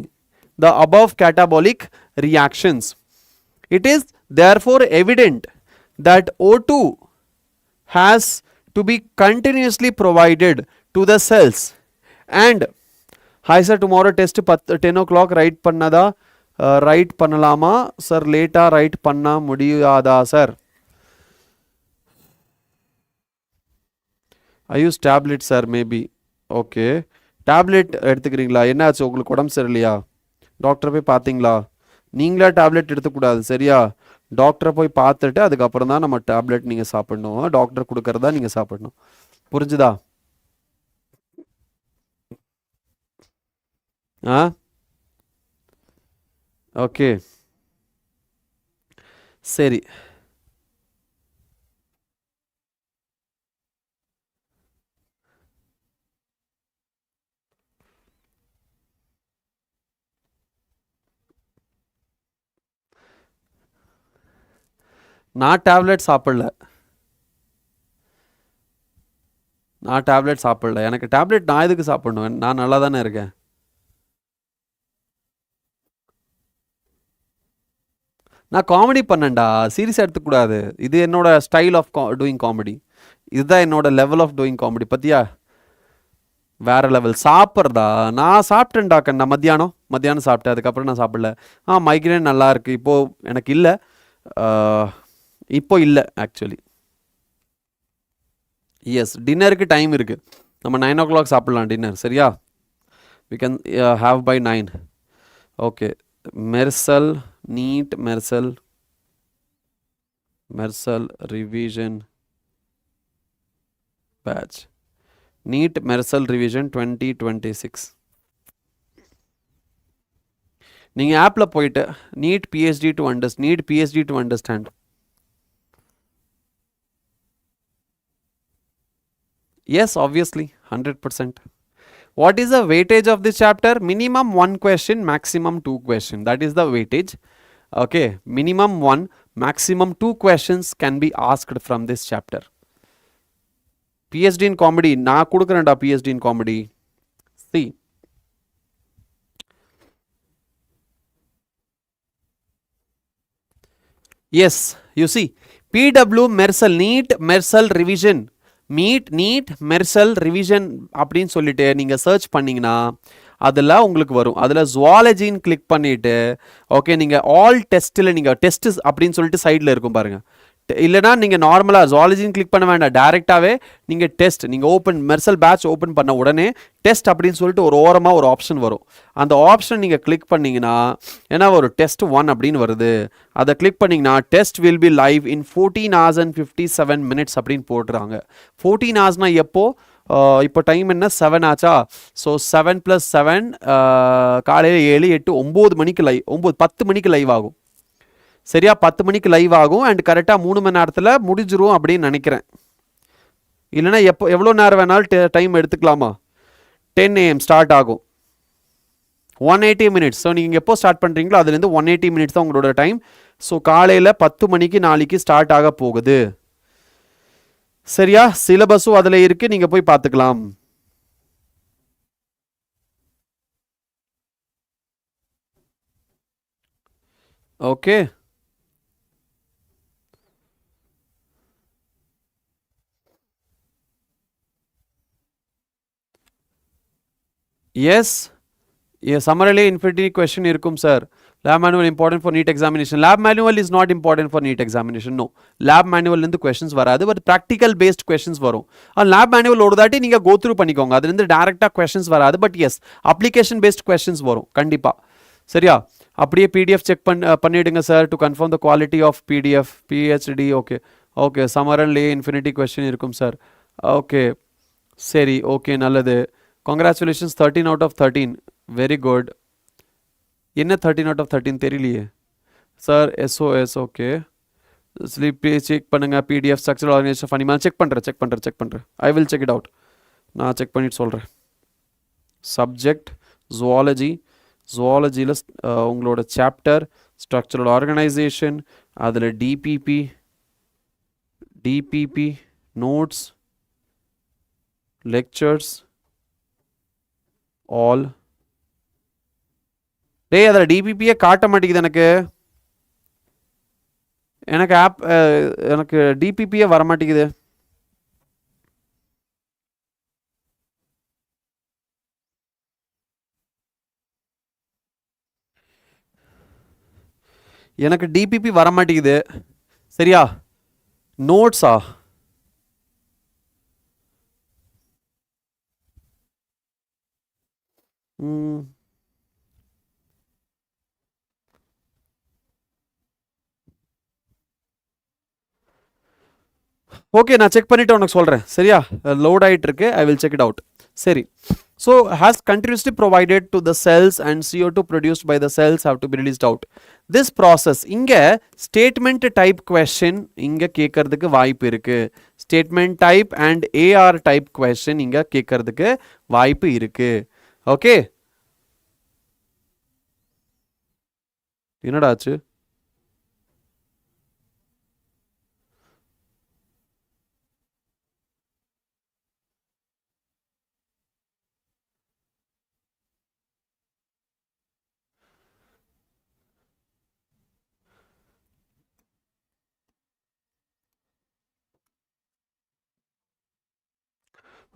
the above catabolic reactions. It is therefore evident that O2 has to be continuously provided to the cells. And hi sir, tomorrow test 10 o'clock write pannada. Write பண்ணலாமா sir? லேட்டாக write பண்ண முடியாதா sir? I use tablet sir maybe. Okay, tablet எடுத்துக்கிறீங்களா? என்னாச்சு, உங்களுக்கு உடம்பு சரியில்லையா? டாக்டரை போய் பார்த்தீங்களா? நீங்களா டேப்லெட் எடுத்துக்கூடாது. சரியா? டாக்டரை போய் பார்த்துட்டு அதுக்கப்புறம் தான் நம்ம டேப்லெட் நீங்கள் சாப்பிடணும். டாக்டர் கொடுக்கறதா நீங்கள் சாப்பிடணும். புரிஞ்சுதா? ஆ ஓகே சரி. நான் டேப்லெட் சாப்பிடல. நான் டேப்லெட் சாப்பிடல. எனக்கு டேப்லெட் நான் எதுக்கு சாப்பிடணும்? நான் நல்லா தானே இருக்கேன். நான் காமெடி பண்ணேன்டா, சீரியஸாக எடுத்துக்கூடாது. இது என்னோட ஸ்டைல் ஆஃப் டூயிங் காமெடி. இதுதான் என்னோட லெவல் ஆஃப் டூயிங் காமெடி. பத்தியா வேற லெவல் சாப்பிட்றதா? நான் சாப்பிட்டேன்டா கண்ணா, மத்தியானம் சாப்பிட்டேன். அதுக்கப்புறம் நான் சாப்பிடல. மைக்ரேன் நல்லா இருக்கு இப்போ. எனக்கு இல்லை, இப்போ இல்லை ஆக்சுவலி. எஸ், டின்னருக்கு டைம் இருக்கு. நம்ம 9 o'clock சாப்பிடலாம் டின்னர். சரியா? We can have by 9. Okay. Mersal NEET Mersal revision batch. NEET Mersal revision 2026. நீங்கள் ஆப்பில் போயிட்டு NEET PhD to understand. Yes, obviously, 100%. What is the weightage of this chapter? Minimum 1 question, maximum 2 question. That is the weightage. Okay, minimum 1, maximum 2 questions can be asked from this chapter. PhD in comedy. Na kudukranda PhD in comedy. See. Yes, you see. PW Mersal, NEET Mersal revision. NEET Mersal revision அப்படின்னு சொல்லிட்டு நீங்கள் search பண்ணிங்கன்னா அதில் உங்களுக்கு வரும். அதில் ஜுவாலஜின்னு click பண்ணிவிட்டு ஓகே, நீங்கள் ஆல் டெஸ்ட்டில் நீங்கள் டெஸ்ட் அப்படின்னு சொல்லிட்டு சைடில் இருக்கும் பாருங்கள். இல்லைனா நீங்கள் நார்மலாக ஜுவாலஜின்னு கிளிக் பண்ண வேண்டாம், டேரெக்டாகவே நீங்கள் டெஸ்ட், நீங்கள் ஓப்பன் மெர்சல் பேட்ச் ஓப்பன் பண்ண உடனே டெஸ்ட் அப்படின்னு சொல்லிட்டு ஒரு ஓரமாக ஒரு ஆப்ஷன் வரும். அந்த ஆப்ஷன் நீங்கள் கிளிக் பண்ணிங்கன்னா ஏன்னா ஒரு டெஸ்ட் 1 அப்படின்னு வருது. அதை கிளிக் பண்ணிங்கன்னா test will be live in 14 hours and 57 minutes அப்படின்னு போட்டுறாங்க. 14 hoursனால் எப்போ? இப்போ டைம் என்ன, 7 ஆச்சா? ஸோ 7 + 7 காலையில் 7 8 9 மணிக்கு லைவ், 10 மணிக்கு லைவ் ஆகும். சரியா? 10 மணிக்கு லைவ் ஆகும். அண்ட் கரெக்டாக 3 மணி நேரத்தில் முடிஞ்சிரும் அப்படின்னு நினைக்கிறேன். இல்லைனா எவ்வளோ நேரம் வேணாலும் டைம் எடுத்துக்கலாமா? 10 AM ஸ்டார்ட் ஆகும், 180 minutes. ஸோ நீங்கள் எப்போ ஸ்டார்ட் பண்ணுறீங்களோ அதுலேருந்து 180 minutes தான் உங்களோட டைம். ஸோ காலையில் 10 மணிக்கு நாளைக்கு ஸ்டார்ட் ஆக போகுது. சரியா? சிலபஸும் அதில் இருக்குது, நீங்கள் போய் பார்த்துக்கலாம். ஓகே. எஸ், சம்மரிலே இன்ஃபினிட்டி கொஸ்டின் இருக்கும் sir. Lab manual important for NEET examination. Lab manual is not important for NEET examination. No, lab மேனுவல்லேருந்து கொஸ்டின்ஸ் வராது, பட் ப்ராக்டிக்கல் பேஸ்ட் கொஸ்டின்ஸ் வரும். லேப் மேனுவல் ஒரு தாட்டி நீங்கள் கோ த்ரூ பண்ணிக்கோங்க, அதுலேருந்து டேரெக்டாக கொஸ்டின்ஸ் வராது. But yes, application based questions வரும் கண்டிப்பாக. சரியா? அப்படியே பிடிஎஃப் செக் பண்ணிவிடுங்க sir to confirm the quality of PDF PhD. Okay okay. சம்மரன்லே இன்ஃபினிட்டி கொஸ்டின் இருக்கும் சார். ஓகே சரி, ஓகே நல்லது. Congratulations, 13 out of 13. Very good. என்ன 13 out of 13 தெரியலையே sir. SOS. Okay. Sleep check பண்ணுங்க. பிடிஎஃப் ஸ்ட்ரக்சரல் ஆர்கனைசேஷன் ஃபனிமா செக் பண்ணுறேன். I will check it out. நான் check பண்ணிட்டு சொல்கிறேன். சப்ஜெக்ட் ஜுவாலஜியில் உங்களோட சாப்டர் ஸ்ட்ரக்சரல் ஆர்கனைசேஷன், அதில் டிபிபி நோட்ஸ் லெக்சர்ஸ் ஆல். டேய், அதில் டிபிபியே காட்ட மாட்டேங்குது எனக்கு டிபிபியே வர மாட்டேங்குது. எனக்கு டிபிபி வர மாட்டேங்குது. சரியா? நோட்ஸா? ஓகே, நான் செக் பண்ணிவிட்டு உனக்கு சொல்கிறேன். சரியா? லோட் ஆகிட்டு இருக்கு. I will check it out. சரி, So has continuously provided to the cells and CO2 produced by the cells have to be released out. This process இங்க statement type question இங்க கேட்கறதுக்கு வாய்ப்பு இருக்கு. Statement type and AR type question இங்க கேட்கறதுக்கு வாய்ப்பு இருக்கு. Okay. என்னடா ஆச்சு?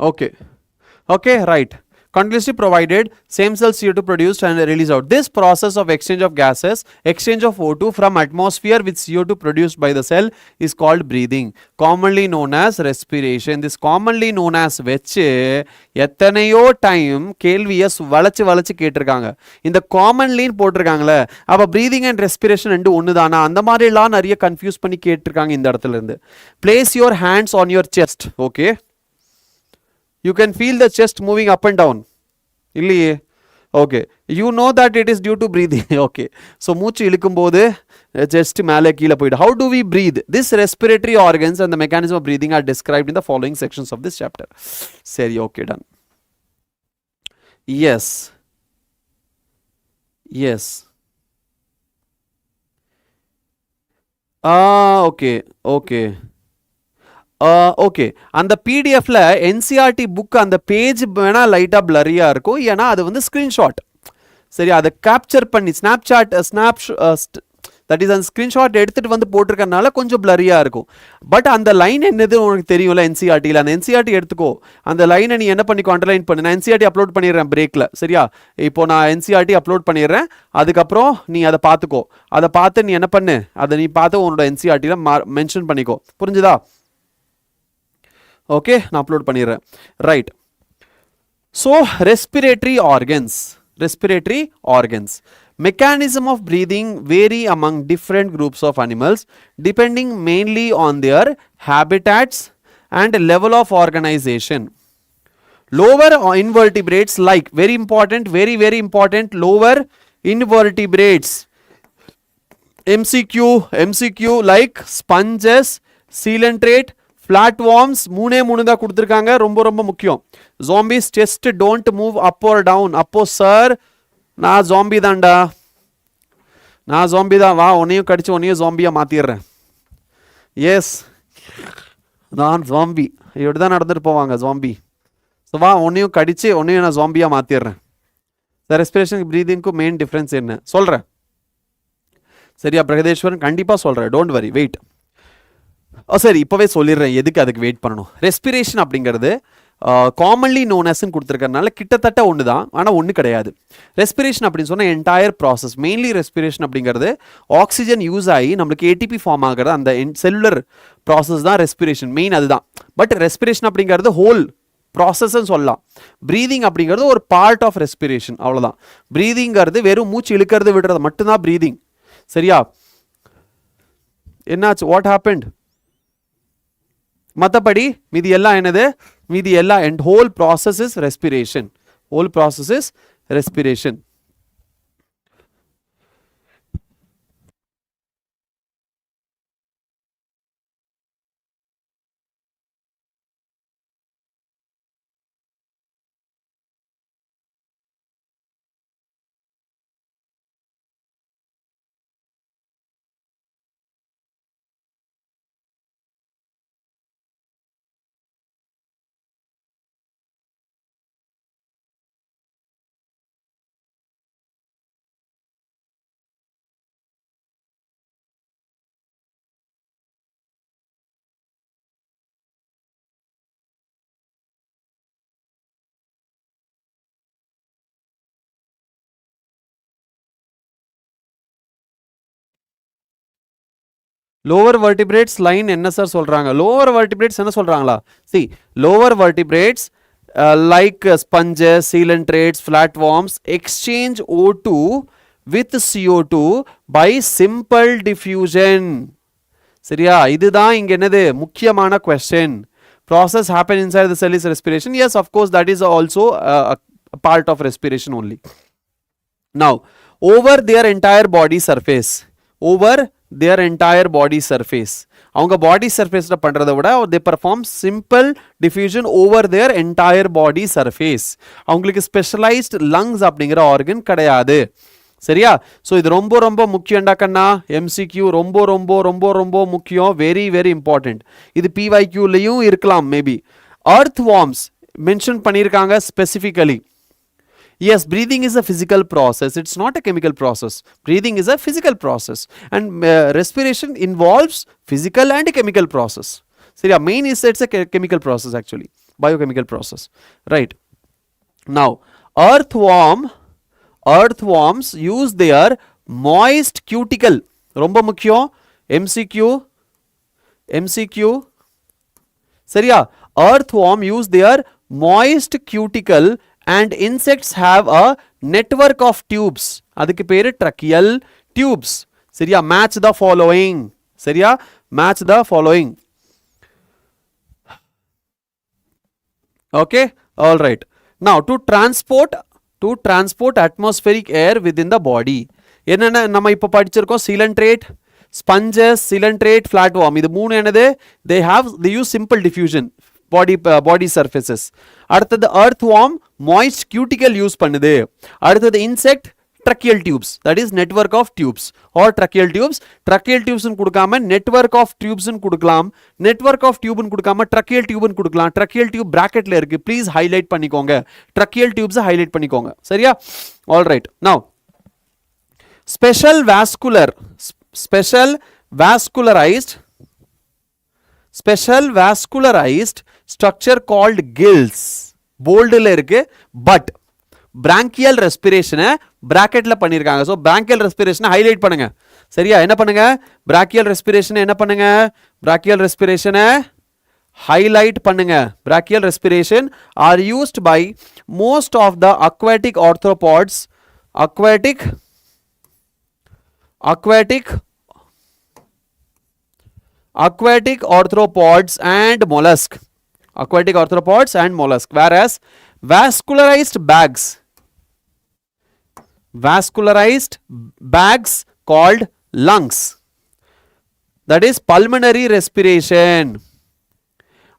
Okay. Okay, right. Continuously provided, same cell CO2 produced and released out. This process of exchange of gases, exchange of O2 from atmosphere with CO2 produced by the cell is called breathing, commonly known as respiration. This commonly known as வச்சு எத்தனையோ time கேள்வியை வளைச்சு கேட்டிருக்காங்க. இந்த காமன்லின்னு போட்டிருக்காங்களே, அப்போ breathing and respiration ரெண்டு ஒன்று தானா, அந்த மாதிரிலாம் நிறைய கன்ஃபியூஸ் பண்ணி கேட்டிருக்காங்க இந்த இடத்துல இருந்து. Place your hands on your chest. Okay, you can feel the chest moving up and down இல்லையே? Okay, you know that it is due to breathing. Okay, so மூச்சு இழுக்கும் போது செஸ்ட் மேலே கீழே போயிடு. How do we breathe? This respiratory organs and the mechanism of breathing are described in the following sections of this chapter. சரி, okay, done. Yes yes okay okay okay, அந்த பிடிஎஃப்ல NCERT book அந்த page வேணா லைட்டா பிளரியா இருக்கும், ஏன்னா அது வந்து ஸ்கிரீன்ஷாட். சரி, அதை கேப்சர் பண்ணி தட் இஸ் அந்த ஸ்கிரீன்ஷாட் எடுத்துட்டு வந்து போட்டிருக்கனால கொஞ்சம் பிளரியா இருக்கும். பட் அந்த லைன் என்னது உனக்கு தெரியும்ல என்சிஆர்டியில், அந்த என்சிஆர்டி எடுத்துக்கோ, அந்த லைனை நீ என்ன பண்ணிக்கோ, அண்டர்லைன் பண்ணு. நான் என்சிஆர்டி அப்லோட் பண்ணிடுறேன் பிரேக்கில், சரியா? இப்போ நான் என்சிஆர்டி அப்லோட் பண்ணிடுறேன், அதுக்கப்புறம் நீ அதை பார்த்துக்கோ. அதை பார்த்து நீ என்ன பண்ணு, அதை நீ பார்த்து உன்னோட என்சிஆர்டியில் மென்ஷன் பண்ணிக்கோ. புரிஞ்சுதா? ஓகே, நான் அப்லோட் பண்ணிடுறேன். Right. So respiratory organs mechanism of breathing vary among different groups of animals depending mainly on their habitats and level of organization. Lower invertebrates, like very important, lower invertebrates, MCQ like sponges, coelenterate, flat worms மூணு தான் கொடுத்துருக்காங்க, ரொம்ப முக்கியம். Zombies chest don't move up or down. அப்போ சார் நான் zombie தான்டா, நான் ஜாம்பி தான், வா உன்னையும் கடிச்சு உன்னையும் ஜாம்பியா மாத்திடுறேன். எஸ், நான் ஜாம்பி, இப்படி தான் நடந்துட்டு போவாங்க ஜாம்பி. ஸோ வா உன்னையும் கடிச்சு உன்னையும் நான் ஜாம்பியா மாத்திடுறேன். சார் ரெஸ்பிரேஷன் ப்ரீதிங்க்கும் மெயின் டிஃப்ரென்ஸ் என்ன சொல்கிறேன், சரியா பிரகதேஸ்வரன்? கண்டிப்பாக சொல்கிறேன், டோன்ட் வரி, வெயிட். சரி, இப்போவே சொல்லிடுறேன் எதுக்கு அதுக்கு வெயிட் பண்ணணும். ரெஸ்பிரேஷன் அப்படிங்கிறது காமன்லி நோன் அஸ்ன்னு கொடுத்துருக்கறனால கிட்டத்தட்ட ஒன்று தான், ஆனால் ஒன்று கிடையாது. ரெஸ்பிரேஷன் அப்படின்னு சொன்னால் என்டையர் ப்ராசஸ். மெயின்லி ரெஸ்பிரேஷன் அப்படிங்கிறது ஆக்சிஜன் யூஸ் ஆகி நம்மளுக்கு ஏடிபி ஃபார்ம் ஆகிறது, அந்த செல்லுலர் ப்ராசஸ் தான் ரெஸ்பிரேஷன், மெயின் அதுதான். பட் ரெஸ்பிரேஷன் அப்படிங்கிறது ஹோல் ப்ராசஸ்ன்னு சொல்லலாம். ப்ரீதிங் அப்படிங்கிறது ஒரு பார்ட் ஆஃப் ரெஸ்பிரேஷன், அவ்வளோதான். ப்ரீதிங்கிறது வெறும் மூச்சு இழுக்கிறது விடுறது மட்டும்தான் ப்ரீதிங், சரியா? என்னாச்சு, வாட் ஹேப்பன்ட்? மற்றபடி மீதி எல்லாம் என்னது, மீதி எல்லாம் and whole process is respiration. Lower vertebrates line என்ன சார் சொல்றாங்க? லோவர் வெர்டிபிரேட்ஸ் என்ன சொல்றாங்களா? C, lower vertebrates like sponges, coelentrates, flatworms exchange O2 with CO2 by simple diffusion. சரியா? இதுதான் இங்க என்னது முக்கியமான question. Process happen inside the cell is respiration. Yes, of course, that is also a a part of respiration only. Now, over their entire body surface, over their entire body surface, அவங்க பாடி சர்ஃபேஸில் பண்ணுறதை விட they perform simple diffusion over their entire body surface. அவங்களுக்கு specialised lungs அப்படிங்கிற organ கிடையாது. சரியா? So இது ரொம்ப ரொம்ப முக்கியம்டா கண்ணா. எம்சிக்யூ ரொம்ப ரொம்ப ரொம்ப ரொம்ப முக்கியம். Very very important. இது பிவைக்யூலையும் இருக்கலாம் மேபி. earth worms மென்ஷன் பண்ணியிருக்காங்க specifically. Yes, breathing is a physical process. It's not a chemical process. Breathing is a physical process. And respiration involves physical and chemical process. So, yeah, main is it's a chemical process actually. Biochemical process. Right. Now, earthworms use their moist cuticle. ரொம்ப முக்கியம். MCQ. சரியா? Earthworm use their moist cuticle and insects have a network of tubes. அதுக்கு பேரு tracheal tubes. சரியா? Match the following. சரியா? Match the following. Okay? All right. Now to transport atmospheric air within the body. என்னென்ன நம்ம இப்போ படிச்சிருக்கோம்? Coelenterate, sponges, coelenterate, flatworm. இது மூணு என்னது? They use simple diffusion. Body surfaces. அடுத்தது earthworm moist cuticle use பண்ணுது. அடுத்தது insect tracheal tubes, that is network of tubes or tracheal tubes. Tracheal tubes னு கொடுக்காம network of tubes னு கொடுக்கலாம். network of tube னு கொடுக்காம tracheal tube னு கொடுக்கலாம். tracheal tube bracketல இருக்கு. please highlight பண்ணிக்கோங்க. tracheal tubes highlight பண்ணிக்கோங்க. சரியா? all right. now special vascularized structure called gills. boldல இருக்கு. but branchial respiration bracketல பண்ணிருக்காங்க. so branchial respiration highlight பண்ணுங்க. சரியா? என்ன பண்ணுங்க? brachial respiration என்ன பண்ணுங்க? brachial respiration highlight பண்ணுங்க. brachial respiration are used by most of the aquatic arthropods, aquatic arthropods and mollusk. Whereas vascularized bags called lungs, that is pulmonary respiration,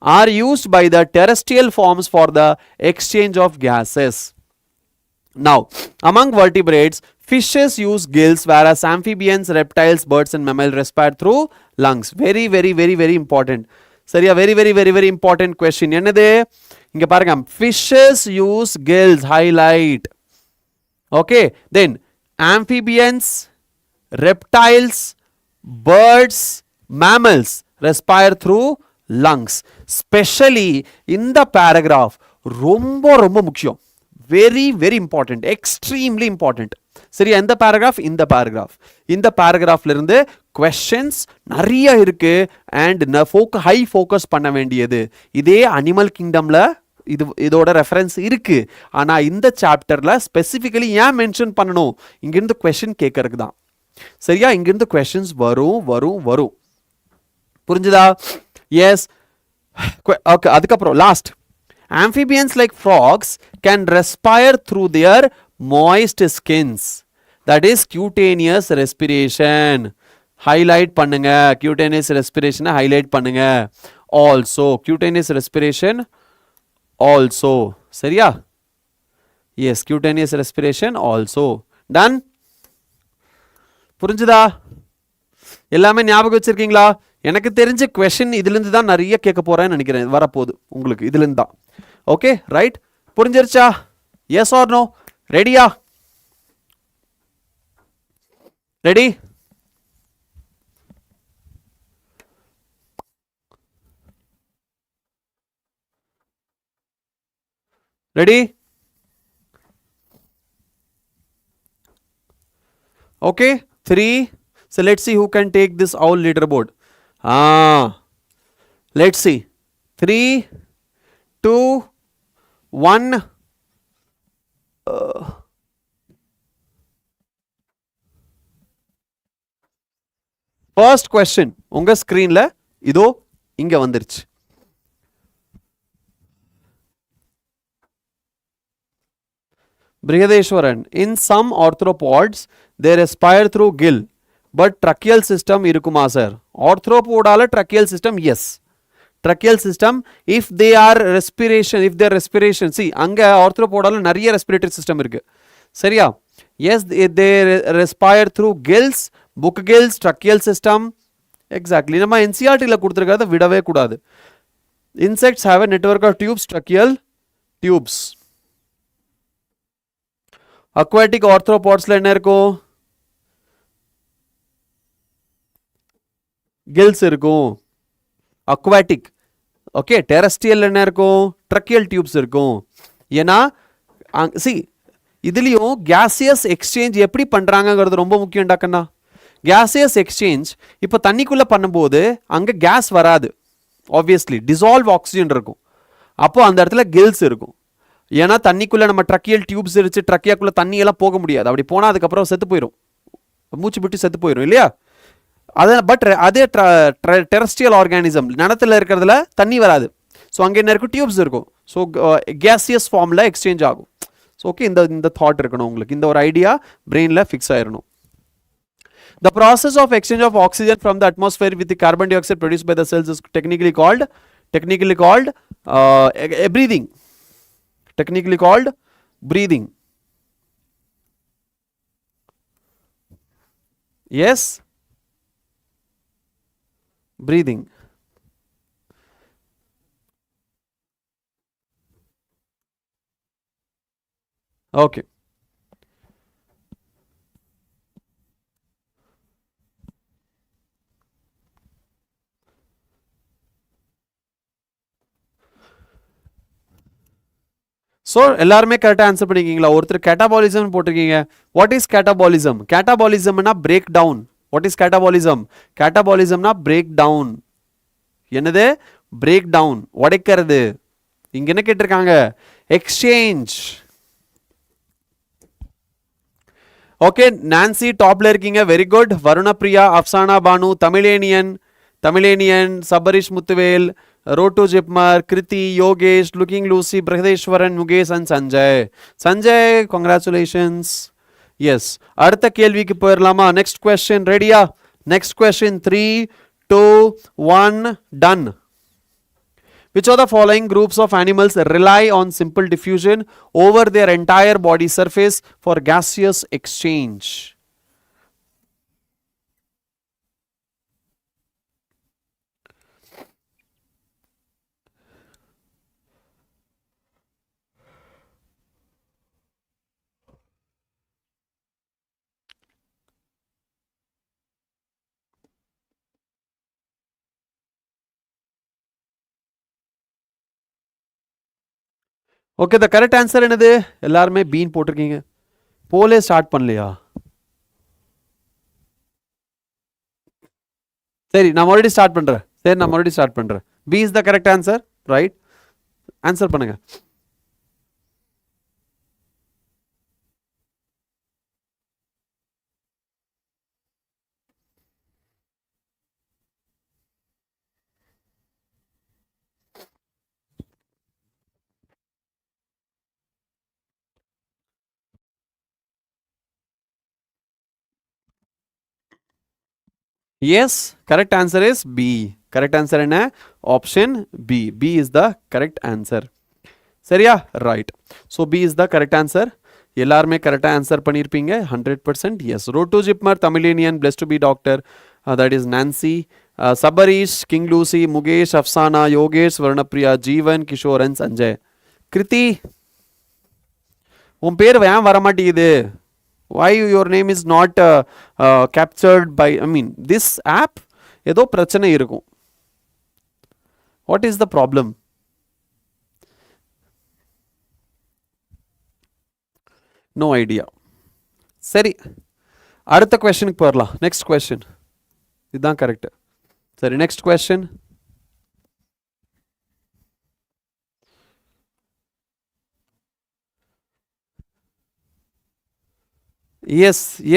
are used by the terrestrial forms for the exchange of gases. Now among vertebrates, fishes use gills, whereas amphibians, reptiles, birds and mammals respire through lungs. Very very very very important. சரியா? very very very very important question. என்னது? இங்க பாருங்க. fishes use gills, highlight. okay, then amphibians, reptiles, birds, mammals respire through lungs. Especially in the paragraph ரொம்ப ரொம்ப முக்கியம். very very important, extremely important. சரியா? இந்த paragraph இந்த paragraphல இருந்து questions நிறைய இருக்கு and high focus பண்ண வேண்டியது. இதே அனிமல் கிங்டம்ல இதோட ரெஃபரன்ஸ் இருக்கு. ஆனா இந்த சாப்டர்ல ஸ்பெசிஃபிக்கலி ஏன் மென்ஷன் பண்ணணும்? இங்கிருந்து கொஸ்டின் கேட்கறதுக்கு தான். சரியா? இங்கிருந்து கொஸ்டின்ஸ் வரும். புரிஞ்சுதா? எஸ். ஓகே. அதுக்கப்புறம் last. amphibians like frogs can respire through their moist skins, that is cutaneous respiration. highlight பண்ணுங்க. cutaneous respiration highlight பண்ணுங்க. also cutaneous respiration also. சரியா? yes, cutaneous respiration also. done. புரிஞ்சுதா? எல்லாமே ஞாபகம் வச்சிருக்கீங்களா? எனக்கு தெரிஞ்ச கொஸ்டின் இதுல இருந்து தான் நிறைய கேட்க போறேன்னு நினைக்கிறேன். வரப்போகுது உங்களுக்கு இதுல இருந்து தான். Okay, right? புரிஞ்சிருச்சா? Yes or no? ரெடியா? Ready? ready? okay, 3. so let's see who can take this owl leaderboard. let's see. 3 2 1. first question உங்க ஸ்கிரீன்ல இதோ இங்க வந்துருச்சு. Brihadeshwaran, in some arthropods they respire through gill, but tracheal system irukuma sir? Arthropodala tracheal system, yes. Tracheal system, if they are respiration, if their respiration, see anga arthropodala nariya respiratory system irukku சரியா? Yes, they respire through gills, book gills, tracheal system. Exactly, நம்ம NCERT-ல கொடுத்திருக்கிறத விடவே கூடாது. Insects have a network of tubes, tracheal tubes. Aquatic arthropodsல என்ன இருக்கும்? gills இருக்கும். Aquatic. Okay, terrestrial என்ன இருக்கும்? tracheal tubes இருக்கும். ஏன்னா see இதுலயும் gaseous exchange எப்படி பண்றாங்கங்கிறது ரொம்ப முக்கியம்டா கண்ணா. gaseous exchange இப்போ தண்ணிக்குள்ள பண்ணும்போது அங்க கேஸ் வராது, ஆப்வியஸ்லி டிசால்வ் ஆக்சிஜன் இருக்கும். அப்போ அந்த இடத்துல கில்ஸ் இருக்கும். ஏன்னா தண்ணிக்குள்ள நம்ம ட்ரக்கியல் டியூப்ஸ் இருந்துச்சு, ட்ரக்கியாக்குள்ள தண்ணி எல்லாம் போக முடியாது. அப்படி போனால் அதுக்கப்புறம் செத்து போயிடும், மூச்சு விட்டு செத்து போயிடும் இல்லையா? அதை பட் அதே டெரஸ்ட்ரியல் ஆர்கானிசம் நிலத்தில் இருக்கிறதுல தண்ணி வராது. ஸோ அங்கே என்ன இருக்கும்? டியூப்ஸ் இருக்கும். ஸோ கேசியஸ் ஃபார்மில் எக்ஸ்சேஞ்ச் ஆகும். ஸோ ஓகே, இந்த தாட் இருக்கணும் உங்களுக்கு, இந்த ஒரு ஐடியா பிரெயினில் ஃபிக்ஸ் ஆயிடணும். The process of exchange of oxygen from the atmosphere with the carbon dioxide produced by the cells is technically called breathing. Technically called breathing. Yes, breathing. Okay. So எல்லாருமே கரெக்டாக answer பண்ணிக்கிங்களா? ஒருத்தர் catabolism போட்டிருக்கீங்க. What is catabolism? கேட்டாபாலிசம்னா break down. What is catabolism? கேட்டாபாலிசம்னா break down. என்னது? Break down, உடைக்கிறது. இங்க என்ன கேட்டிருக்காங்க? எக்ஸ்சேஞ்ச். ஓகே, நான்சி டாப்ல இருக்கீங்க, very good. Varunapriya, Afsana Banu, Tamizhiniyan, Sabarish Muthuvel, Roto Jipmar, Kriti, Yogesh, Looking Lucy, Brihadeshwaran, Mukesh and Sanjay, congratulations. Yes, அடுத்த கேள்விக்கு போயிடலாமா? Next question, ready-யா? Next question, 3, 2, 1, done. Which of the following groups of animals rely on simple diffusion over their entire body surface for gaseous exchange? Okay, the correct answer என்னது? எல்லாருமே been போட்டிருக்கீங்க, போலே start பண்ணலையா? சரி, நான் மறுபடியும் ஸ்டார்ட் பண்றேன். B is the correct answer, right? Answer பண்ணுங்க. Yes, correct answer is B. Correct answer என்ன? Option B. B is the correct answer. சரியா? Right. So B is the correct answer. எல்லாருமே கரெக்டா ஆன்சர் பண்ணியிருப்பீங்க 100%. Yes. Roto Jipmar, Tamilanian, blessed to be doctor. That is Nancy. Sabarish, King Lucy, Mukesh, Afsana, Yogesh, Varnapriya, Jeevan, Kishore and Sanjay. Kriti, உன் பேர் ஏன் வரமாட்டேங்குது? Why your name is not captured by, I mean, this app? ஏதோ பிரச்சனை இருக்கும். What is the problem? No idea. சரி, அடுத்த கொஸ்டினுக்கு போயிடலாம். நெக்ஸ்ட் கொஸ்டின், இதுதான் கரெக்ட். சரி, நெக்ஸ்ட் கொஸ்டின்.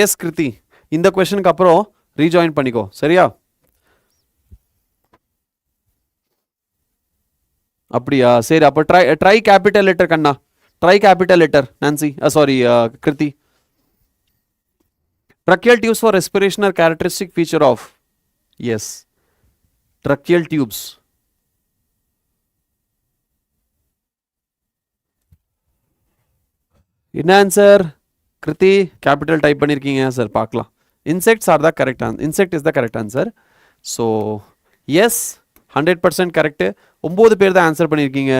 எஸ் கிருதி, இந்த கொஸ்டினுக்கு அப்புறம் ரீஜாயின் பண்ணிக்கோ, சரியா? அப்படியா? சரி, அப்போ try capital letter Kanna. Try capital letter, Nancy. Sorry, Kriti. Tracheal tubes for respiration are characteristic feature of. Yes. Tracheal tubes. என்ன ஆன்சர் கிருத்தி கேபிட்டல் டைப் பண்ணியிருக்கீங்க சார் பார்க்கலாம். Insects are the correct insect is the correct answer. So yes 100% correct. 9 பேர் தான் answer பண்ணியிருக்கீங்க.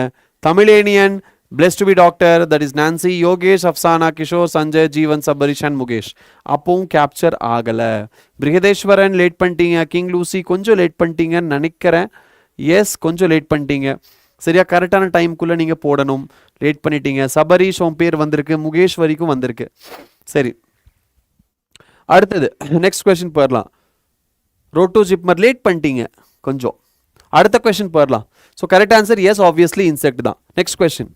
Tamizhiniyan, bless to be doctor, that is Nancy, Yogesh, Afsana, Kishore, Sanjay, Jeevan, Sabarish and Mukesh. அப்பவும் capture ஆகலை. Brihadeeswaran late பண்ணிட்டீங்க. King Lucy கொஞ்சம் லேட் பண்ணிட்டீங்கன்னு நினைக்கிறேன். எஸ் கொஞ்சம் லேட் பண்ணிட்டீங்க. சரியா கரெக்டான டைமுக்குள்ளே நீங்கள் போடணும். லேட் பண்ணிட்டீங்க. சபரீஷ் உன் பேர் வந்திருக்கு, முகேஷ் வரைக்கும் வந்திருக்கு. சரி அடுத்தது நெக்ஸ்ட் கொஸ்டின் போயிடலாம். ரோட்டோ ஜிப்மர் லேட் பண்ணிட்டீங்க கொஞ்சம். அடுத்த கொஸ்டின் போயிடலாம். So correct answer yes obviously insect தான். Next question.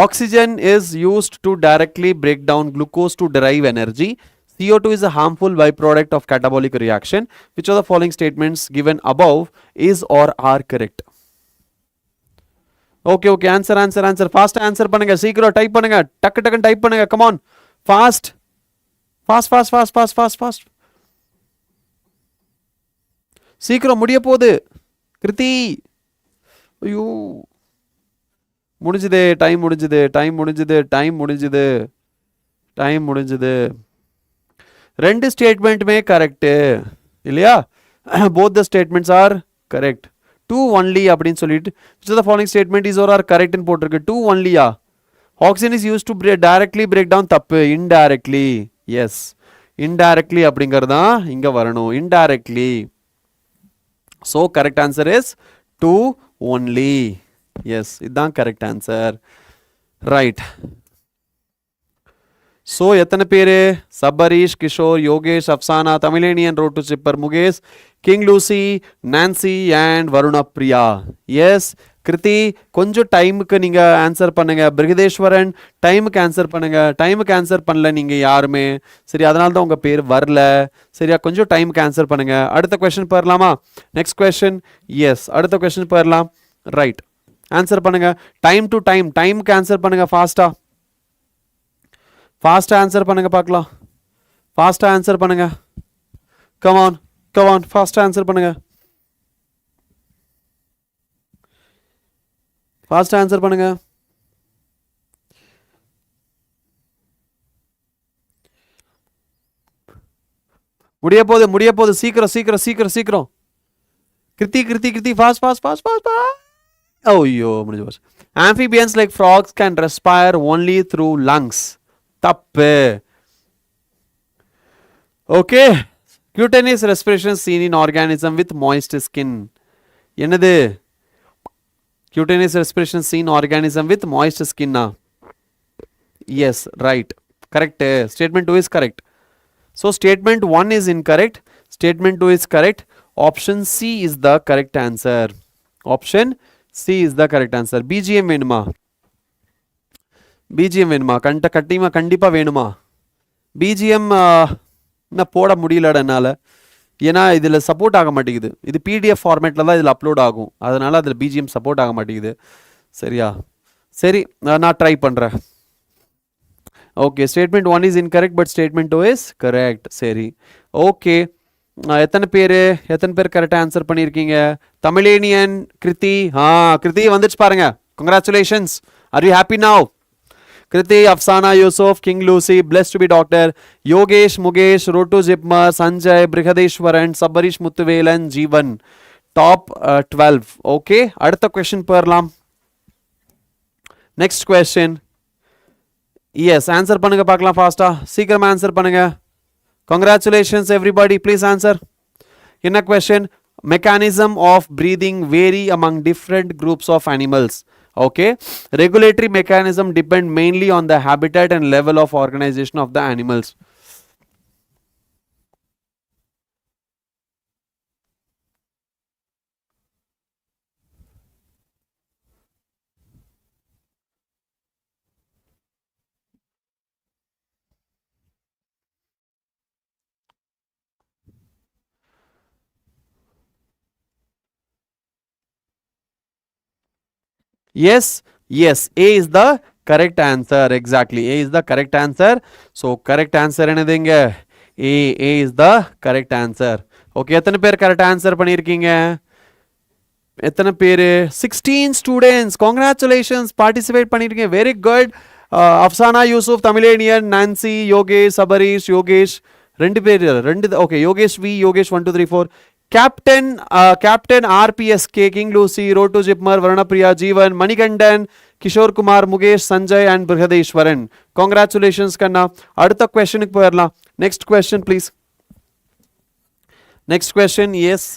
Oxygen is used to directly break down glucose to derive energy. CO2 is a harmful byproduct of catabolic reaction. Which of the following statements given above is or are correct? Okay, answer. Fast answer பண்ணுங்க. சீக்கிரம் type பண்ணுங்க. டக்கு type பண்ணுங்க. Come on. Fast. சீக்கிரம் முடிய போகுது. கிருத்தி. ஐயோ முடிஞ்சுது. டைம் முடிஞ்சுது. ரெண்டு ஸ்டேட்மெண்ட்டுமே கரெக்டு இல்லையா? Both the statements are correct. 2 only அப்படின்னு சொல்லிட்டு which of the following statement is or are correct ன்னு போட்டிருக்கு. 2 onlyயா? Oxygen is used to directly break down. தப்பு. indirectly. yes indirectly அப்படிங்கிறது தான் இங்க வரணும். indirectly. so correct answer is 2 only. yes இதுதான் கரெக்ட் ஆன்சர். ரைட். ஸோ எத்தனை பேர்? Sabarish, Kishore, Yogesh, Afsana, Tamizhiniyan, road to JIPMER, Mukesh, King Lucy, Nancy and Varunapriya. Yes Kriti கொஞ்சம் டைமுக்கு நீங்கள் ஆன்சர் பண்ணுங்க. பிருகதேஸ்வரன் டைமுக்கு ஆன்சர் பண்ணுங்க. டைமுக்கு ஆன்சர் பண்ணல நீங்கள் யாருமே. சரி அதனால தான் உங்கள் பேர் வரல. சரியா கொஞ்சம் டைமுக்கு ஆன்சர் பண்ணுங்க. அடுத்த கொஸ்டின் போயிடலாமா? Next question. எஸ் அடுத்த கொஸ்டின் போயிடலாம். ரைட் ஆன்சர் பண்ணுங்க. டைம் டு டைமுக்கு ஆன்சர் பண்ணுங்க. ஃபாஸ்டா ஆன்சர் பண்ணுங்க பார்க்கலாம். ஃபாஸ்டா ஆன்சர் பண்ணுங்க. கமான் ஃபாஸ்டா ஆன்சர் பண்ணுங்க. ஃபாஸ்டா ஆன்சர் பண்ணுங்க. முடிய போகுது. சீக்கிரம். கிருத்தி ஃபாஸ்ட். ஐயோ முடிஞ்சு போச்சு. Amphibians like frogs can respire only through lungs. தப்பு. Okay. cutaneous respiration seen in organism with moist skin. என்னது? cutaneous respiration seen organism with moist skin. yes right correct. statement 2 is correct. so statement 1 is incorrect. statement 2 is correct. option C is the correct answer. option C is the correct answer. BGM வேணுமா? கண்டிப்பா வேணுமா? BGM என்ன போட முடியலடா என்னால். ஏன்னா இதில் support ஆக மாட்டேங்குது. இது பிடிஎஃப் ஃபார்மேட்டில் தான் இதில் அப்லோட் ஆகும். அதனால் அதில் பிஜிஎம் சப்போர்ட் ஆக மாட்டேங்குது. சரியா? சரி நான் ட்ரை பண்ணுறேன். Okay statement 1 is incorrect but statement 2 is correct. சரி ஓகே. எத்தனை பேர் கரெக்டாக ஆன்சர் பண்ணியிருக்கீங்க? தமிழேனியன், கிருத்தி. கிருத்தி வந்துச்சு பாருங்க. Congratulations. Are you happy now? Kriti, Afsana, Yusuf, King Lucy, blessed to be doctor, Yogesh, Mugesh, Rotu Zipma, Sanjay, Brihadeshwaran, Sabarish Muthuvelan, Jeevan. Top 12. Okay. அடுத்த question போயிடலாம். Next question. Yes, answer பண்ணுங்க பார்க்கலாம் ஃபாஸ்டா. சீக்கிரமா answer பண்ணுங்க. Congratulations everybody. Please answer. என்ன question? Mechanism of breathing vary among different groups of animals. Okay, regulatory mechanism depend mainly on the habitat and level of organization of the animals. Yes, yes, A is the correct answer. Exactly, A is the correct answer. So correct answer என்னதுங்க? A is the correct answer. Okay, எத்தனை பேர் correct answer பண்ணியிருக்கீங்க? எத்தனை பேர்? 16 students. Congratulations, participate பண்ணியிருக்கீங்க. Very good. Afsana, Yusuf, Tamizhiniyan, Nancy, Yogesh, Sabarish, Yogesh ரெண்டு பேர், ரெண்டு. Okay, Yogesh V, Yogesh 1 2 3 4. Captain captain RPSK, King Lucy, road JIPMER, Varunapriya, Jeevan, Manikandan, Kishore Kumar, Mukesh, Sanjay and Brihadeeswaran. Congratulations கண்ணா. அடுத்த கொஸ்டினுக்கு போயிடலாம். Next question please. Next question. Yes,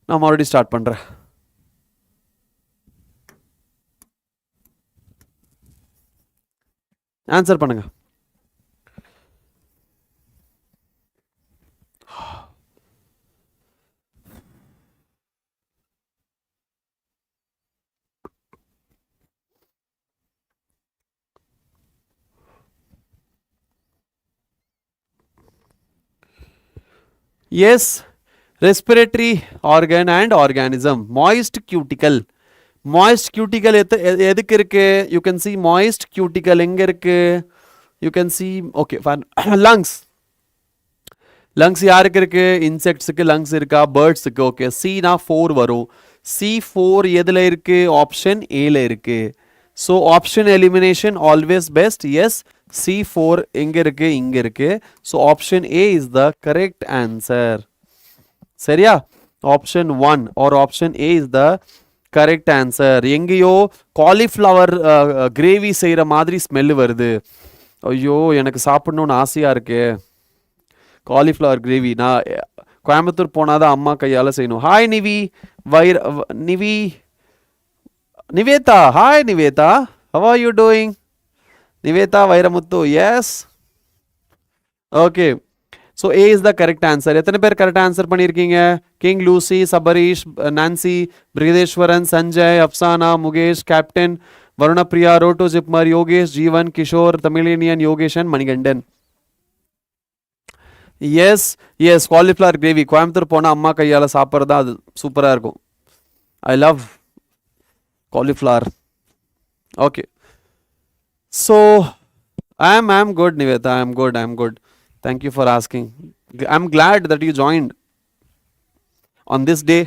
நான் மறுபடியும் ஸ்டார்ட் பண்றேன். ஆன்சர் பண்ணுங்க. Yes, respiratory organ and organism. Moist cuticle. Moist cuticle எதுக்கு இருக்கு? You can see moist cuticle எங்க இருக்கு? You can see, okay, fine. Lungs. Lungs யாருக்கு இருக்கு? இன்செக்ட்ஸுக்கு lungs இருக்கா? பேர்ட்ஸுக்கு. ஓகே, C-னா 4 வரும். C4 எதுல இருக்கு? ஆப்ஷன் ஏல இருக்கு. So option elimination always best. Yes, C4 எங்க இருக்கு? இங்க இருக்கு. So option A is the correct answer. சரியா? Option 1 or option A is the correct answer. எங்கேயோ காலிஃப்ளவர் கிரேவி செய்கிற மாதிரி ஸ்மெல் வருது. ஐயோ, எனக்கு சாப்பிடணும்னு ஆசையாக இருக்கு காலிஃப்ளவர் கிரேவி. நான் கோயம்புத்தூர் போனாதான் அம்மா கையால் செய்யணும். Hi Nivi, Nivi, Nivetha. Hi Nivetha, how are you doing? Nivetha Vairamuthu. Yes, okay. So A is the correct answer. எத்தனை பேர் கரெக்ட் ஆன்சர் பண்ணியிருக்கீங்க? King Lucy, Sabarish, Nancy, Brihadeeswaran, Sanjay, Afsana, Mukesh, captain, Varunapriya, road to JIPMER, Yogesh, Jeevan, Kishore, Tamizhiniyan, Yogesh and Manikandan. Yes, yes, cauliflower gravy Coimbatore போனால் அம்மா கையால் சாப்பிட்றது அது சூப்பராக இருக்கும். I love cauliflower. Okay, so I'm good, Niveta. I'm good. Thank you for asking. I'm glad that you joined on this day.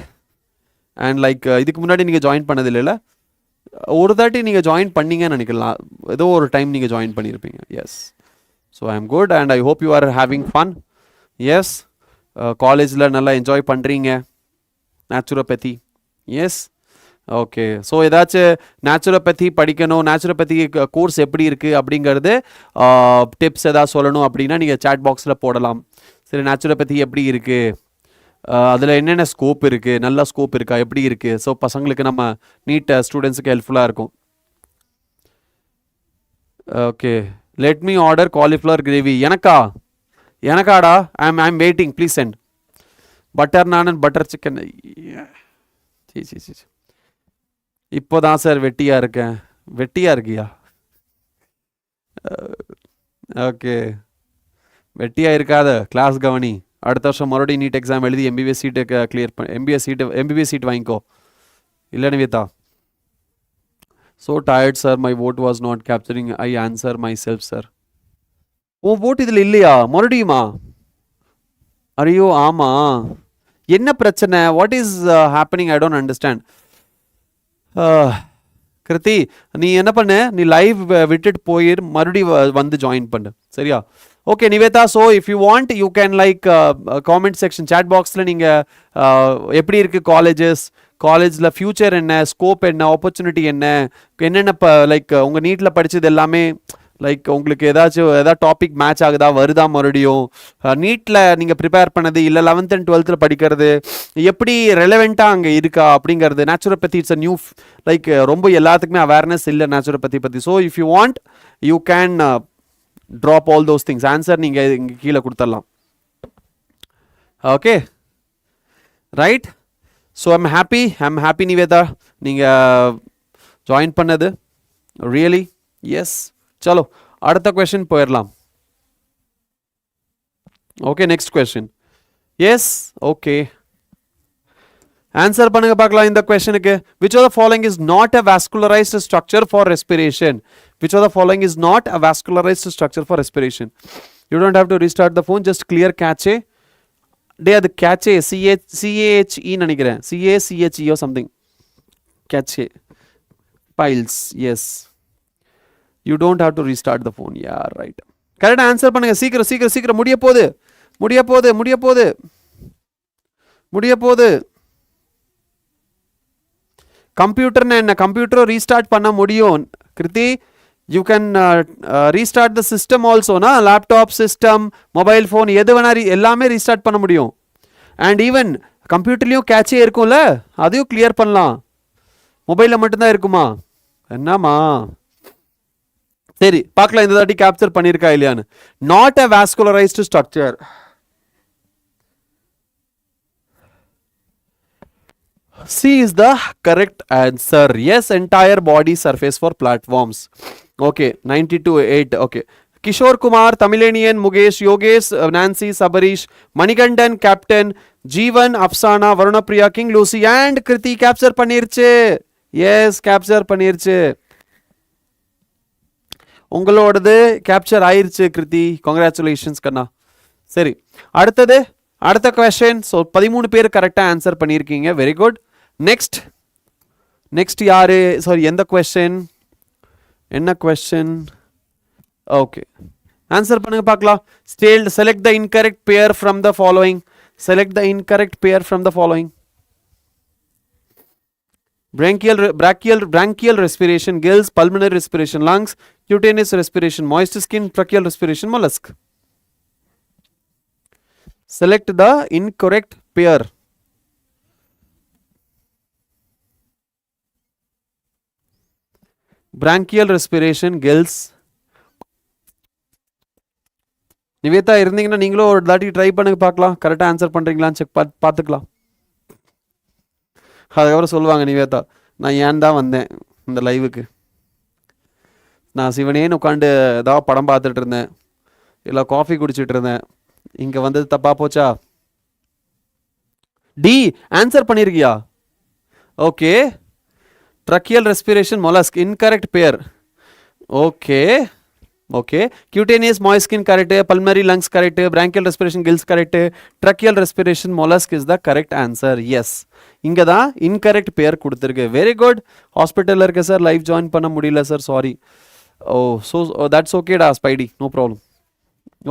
And like இதுக்கு முன்னாடி நீங்கள் ஜாயின் பண்ணது இல்லைல்ல, ஒரு தாட்டி நீங்கள் ஜாயின் பண்ணீங்கன்னு நினைக்கலாம். ஏதோ ஒரு டைம் நீங்கள் ஜாயின் பண்ணியிருப்பீங்க. Yes, so I am good and I hope you are having fun. Yes, காலேஜில் நல்லா என்ஜாய் பண்ணுறீங்க நேச்சுரோபதி. Yes, okay. ஸோ ஏதாச்சும் நேச்சுரோபதி படிக்கணும், நேச்சுரோபதி கோர்ஸ் எப்படி இருக்குது அப்படிங்கிறது டிப்ஸ் ஏதாவது சொல்லணும் அப்படின்னா நீங்கள் சேட் பாக்ஸில் போடலாம். சரி, நேச்சுரோபதி எப்படி இருக்குது, அதில் என்னென்ன ஸ்கோப் இருக்குது, நல்ல ஸ்கோப் இருக்கா, எப்படி இருக்குது? ஸோ பசங்களுக்கு நம்ம நீட் ஸ்டூடெண்ட்ஸுக்கு ஹெல்ப்ஃபுல்லாக இருக்கும். Okay, let me order cauliflower gravy. எனக்காடா? I'm waiting, please send. Butter naan and butter chicken. சரி, இப்போதான் சார் வெட்டியாக இருக்கேன். வெட்டியாக இருக்கியா? ஓகே, வெட்டியாக இருக்காத, கிளாஸ் கவனி. அடுத்த வருஷம் மறுபடியும் நீட் எக்ஸாம் எழுதி எம்பிபிஎஸ் சீட்டு கிளியர் பண்ண, எம்பிபிஎஸ் சீட்டு வாங்கிக்கோ. இல்லை Nivetha? So tired sir, my vote was not capturing, I answer myself sir. உன் vote இதில் இல்லையா? மறுபடியுமா? ஐயோ, ஆமாம். என்ன பிரச்சனை? What is happening? I don't understand. Kriti, நீ என்ன பண்ணு, நீ லைவ் விட்டுட்டு போயிரு, மறுபடியும் வந்து ஜாயின் பண்ணு. சரியா? Okay Nivetha, so if you want you can like comment section chat பாக்ஸில் நீங்கள் எப்படி இருக்குது காலேஜில் ஃப்யூச்சர் என்ன, ஸ்கோப் என்ன, ஆப்பர்ச்சுனிட்டி என்னென்ன லைக் உங்கள் நீட்டில் படித்தது எல்லாமே லைக் உங்களுக்கு ஏதாச்சும் டாபிக் மேட்ச் ஆகுதா, வருதா, மறுபடியும் நீட்டில் நீங்கள் ப்ரிப்பேர் பண்ணது இல்லை 11th and 12th படிக்கிறது எப்படி ரெலவெண்ட்டாக அங்கே இருக்கா அப்படிங்கிறது. Naturopathy it's a new like ரொம்ப எல்லாத்துக்குமே அவேர்னஸ் இல்லை நேச்சுரோபதி பற்றி. So if you want you can drop all those things. Answer நீங்கள் இங்கே கீழே கொடுத்துடலாம். Okay, right. So I'm happy Nivetha நீங்கள் ஜாயின் பண்ணது, ரியலி. எஸ், चलो அடுத்த क्वेश्चन போயிடலாம். Okay, next question. Yes, okay. Answer பண்ணுங்க பார்க்கலாம் இந்த கொஸ்டினுக்கு. which of the following is not a vascularized structure for respiration? which of the following is not a vascularized structure for respiration? you don't have to restart the phone, just clear cache. டே அது cache CACHE நினைக்கிறேன், CACHE or something. cache files, yes, you don't have to restart the phone. yeah, right. கரெக்டாக answer பண்ணுங்க சீக்கிரம் சீக்கிரம் சீக்கிரம், முடிய போகுது முடிய போகுது முடிய போகுது முடிய போகுது. கம்ப்யூட்டர்னா என்ன? கம்ப்யூட்டரை ரீஸ்டார்ட் பண்ண முடியும் Kriti. You can restart the system ஆல்சோனா, லேப்டாப் சிஸ்டம் மொபைல் ஃபோன் எது வேணா எல்லாமே ரீஸ்டார்ட் பண்ண முடியும். அண்ட் ஈவன் கம்ப்யூட்டர்லேயும் கேட்சே இருக்கும்ல, அதையும் கிளியர் பண்ணலாம். மொபைலில் மட்டும்தான் இருக்குமா? என்னம்மா? சரி பார்க்கலாம் இந்த தாட்டி கேப்சர் பண்ணியிருக்கா இல்லையான்னு. Not a vascularised structure. C is the correct answer. Yes, entire body surface for platforms. Okay, 92-8. Okay. Kishore Kumar, Tamilanian, Mugesh, Yogesh, Nancy, Sabarish, Manikandan, Captain, Jeevan, Afsana, Varunapriya, King Lucy and Kriti capture பண்ணிருச்சு. Yes, capture பண்ணிருச்சு. உங்களோடது capture ஆயிருச்சு Kriti, congratulations கண்ணா. சரி அடுத்தது அடுத்த question. So 13 பேர் கரெக்டாக answer பண்ணியிருக்கீங்க, வெரி குட். நெக்ஸ்ட் நெக்ஸ்ட் யாரு? சாரி எந்த கொஸ்டின்? என்ன கொஸ்டின்? ஓகே ஆன்சர் பண்ணுங்க பார்க்கலாம். செலக்ட் த இன்கரெக்ட் பேர் from the following. Select the incorrect பேர் from the following. Branchial respiration, gills, pulmonary respiration, lungs, cutaneous respiration, moist skin, tracheal respiration, mollusk. Select the incorrect pair. Branchial respiration, gills. Nivetha இருந்தீங்கன்னா நீங்களும் ஒரு தாட்டி try பண்ணுங்க பார்க்கலாம், கரெக்டாக answer பண்ணுறீங்களான்னு check பார்த்துக்கலாம். அதுக்கப்புறம் சொல்லுவாங்க நிவேதா, நான் ஏன் தான் வந்தேன் இந்த லைவுக்கு, நான் சிவனேன்னு உட்காந்து ஏதாவது படம் பார்த்துட்டு இருந்தேன், இல்லை காஃபி குடிச்சிட்டு இருந்தேன், இங்கே வந்தது தப்பாக போச்சா? டி ஆன்சர் பண்ணியிருக்கியா? Okay, tracheal respiration mollusc incorrect பேர். Okay okay, cutaneous moist skin correct, pulmonary lungs correct, branchial respiration gills correct, tracheal respiration mollusk is the correct answer. Yes, இங்க தான் incorrect பேர் கொடுத்திருக்கு. Very good. ஹாஸ்பிட்டல்ல இருக்க sir, live join பண்ண முடியல sir, sorry. Oh so that's okay டா Spidey, no problem.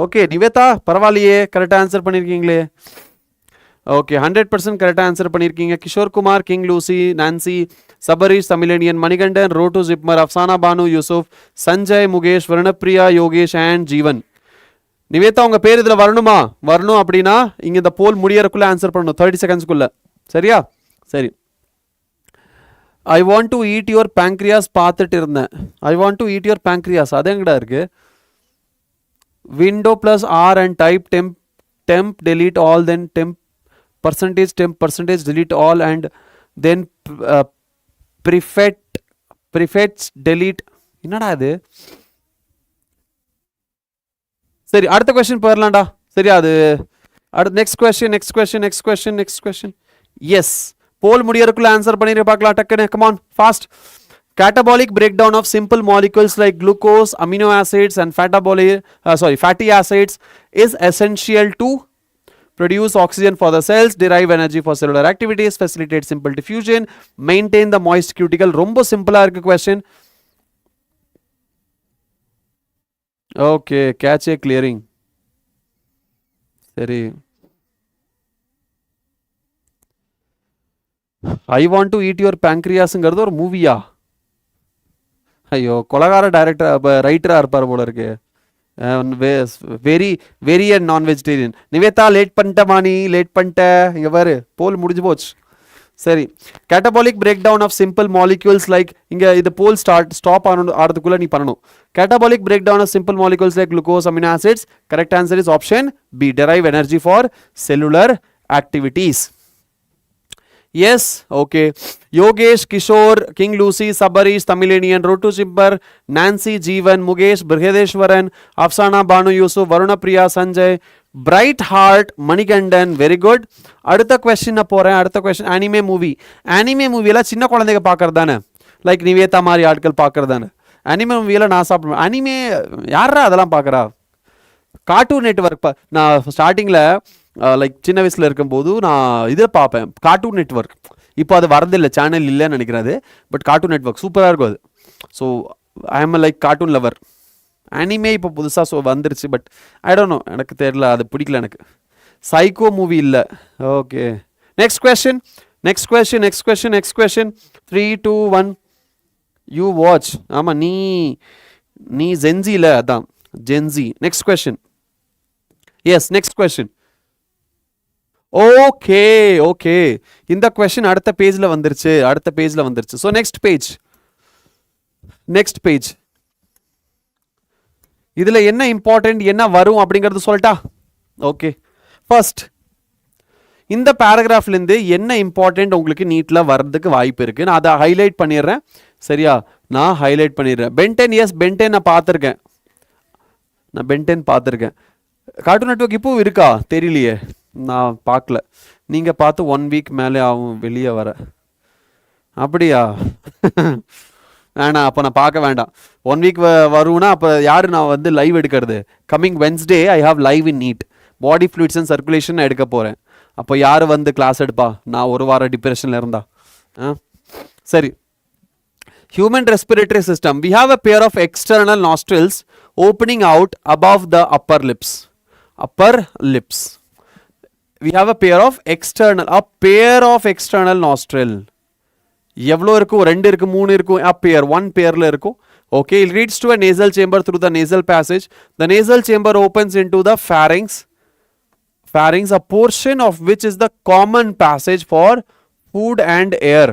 Okay Nivetha பரவாயில்லையே, கரெக்டாக ஆன்சர் பண்ணியிருக்கீங்களே. ஓகே 100% கரெக்டாக ஆன்சர் பண்ணியிருக்கீங்க. Kishore Kumar, king Lucy, Nancy, Sabarish, Tamizhiniyan, Manikandan, road to JIPMER, Afsana Banu, Yusuf, Sanjay, Mukesh, Varunapriya, Yogesh and Jeevan. Nivetha உங்கள் பேர் இதில் வரணுமா? வரணும் அப்படின்னா இங்கே இந்த போல் முடியறக்குள்ளே ஆன்சர் பண்ணணும், 30 செகண்ட்ஸ்க்குள்ளே. சரியா? சரி. I want to eat your pancreas பார்த்துட்டு இருந்தேன். I want to eat your pancreas அது எங்கடா இருக்கு? Window plus R and type temp delete all, then temp percentage delete all, and then prefets delete. என்னடா இது? சரி அடுத்த கொஸ்டின் போயிடலாம்டா. சரியா? அது அடுத்த நெக்ஸ்ட் கொஸ்டின். எஸ், போல் முடியறதுக்குள்ள ஆன்சர் பண்ணிட்டு பார்க்கலாம் டக்குன்னு. Come on fast. Catabolic breakdown of simple molecules like glucose, amino acids and fatty acids is essential to produce oxygen for the cells, derive energy for cellular activities, facilitate simple diffusion, maintain the moist cuticle. ரொம்ப சிம்பிளா இருக்கு question. Okay, cache clearing. சரி. I want to eat your pancreasங்கிறது ஒரு மூவியா? ஐயோ, கொலகார director ரைட்டரா இருப்பார் போல இருக்கு. வெரி நான் வெஜிடேரியன். நிவேதா லேட் பண்ணிட்டமா, நீ லேட் பண்ணிட்ட. இங்க பாரு, போல் முடிஞ்சு போச்சு. சரி, catabolic break down of simple molecules like, இங்க இது போல் ஸ்டாப் ஆகிறதுக்குள்ள நீ பண்ணணும். Catabolic break down of simple molecules like glucose, amino acids. Correct answer is option B, derive energy for cellular activities. Yes, okay. Yogesh, Kishore, King Lucy, Sabarish, Tamilanian, Rotu Chimper, Nancy, Jeevan, Mugesh, Brihadeshwaran, Afsana, Banu Yusuf, Varuna Priya, Sanjay, Bright Heart, Manikandan, very good. அடுத்த question போறேன். அடுத்த question anime movie. Anime மூவியில் சின்ன குழந்தைங்க பார்க்கறதானே, like Nivetha மாதிரி ஆட்கள் பார்க்கறதானே. Anime மூவியில் நான் சாப்பிடுவேன். அனிமே யாரா அதெல்லாம் பார்க்குறா? Cartoon network. நான் ஸ்டார்டிங்கில் லைக் சின்ன வயசில் இருக்கும்போது நான் இதை பார்ப்பேன், கார்ட்டூன் நெட்வொர்க். இப்போ அது வரதில்லை, சேனல் இல்லைன்னு நினைக்கிறது. பட் கார்ட்டூன் நெட்வொர்க் சூப்பராக இருக்கும் அது. So I am like cartoon lover. Anime இப்போ புதுசாக வந்துருச்சு, பட் ஐ டோன்ட் நோ, எனக்கு தெரியல, அது பிடிக்கல எனக்கு. சைக்கோ மூவி இல்லை. Okay, next question, next question, next question, next question. 3, 2, 1. You watch. ஆமாம், நீ ஜென்ஜியில், அதான் Gen Z. Next question. Yes, next question. Okay okay, இந்த கொஸ்டின் அடுத்த பேஜில் வந்துருச்சு, அடுத்த பேஜில் வந்துருச்சு. So next page, next page. இதில் என்ன இம்பார்ட்டன்ட், என்ன வரும் அப்படிங்கிறது சொல்லட்டா? ஓகே, ஃபர்ஸ்ட் இந்த பேராகிராஃப்லேருந்து என்ன இம்பார்ட்டன்ட் உங்களுக்கு நீட்டில் வர்றதுக்கு வாய்ப்பு இருக்குது, நான் அதை ஹைலைட் பண்ணிடுறேன். சரியா, நான் ஹைலைட் பண்ணிடுறேன். பென்டென், எஸ் பென்டென் நான் பார்த்துருக்கேன், நான் பென்டென் பார்த்துருக்கேன். கார்ட்டூன் நெட்வொர்க் இப்போ இருக்கா தெரியலையே, நான் பார்க்கல. நீங்கள் பார்த்து 1 வீக் மேலே ஆகும் வெளியே வர. அப்படியா? வேணாம், அப்போ நான் பார்க்க வேண்டாம். 1 வீக் வரும்னா அப்போ யார் நான் வந்து லைவ் எடுக்கிறது? Coming Wednesday I have live in NEET, body fluids and circulation எடுக்க போகிறேன். அப்போ யார் வந்து கிளாஸ் எடுப்பா? நான் ஒரு வாரம் டிப்ரெஷனில் இருந்தா. சரி, human respiratory system. We have a pair of external nostrils opening out above the upper lips. Upper lips. We have a pair of external nostril. எவ்வளோ இருக்கும்? 2 இருக்கு, 3 இருக்கும், a pair, 1 pairல இருக்கும். Okay, it leads to a nasal chamber through the nasal passage. The nasal chamber opens into the pharynx, a portion of which is the common passage for food and air.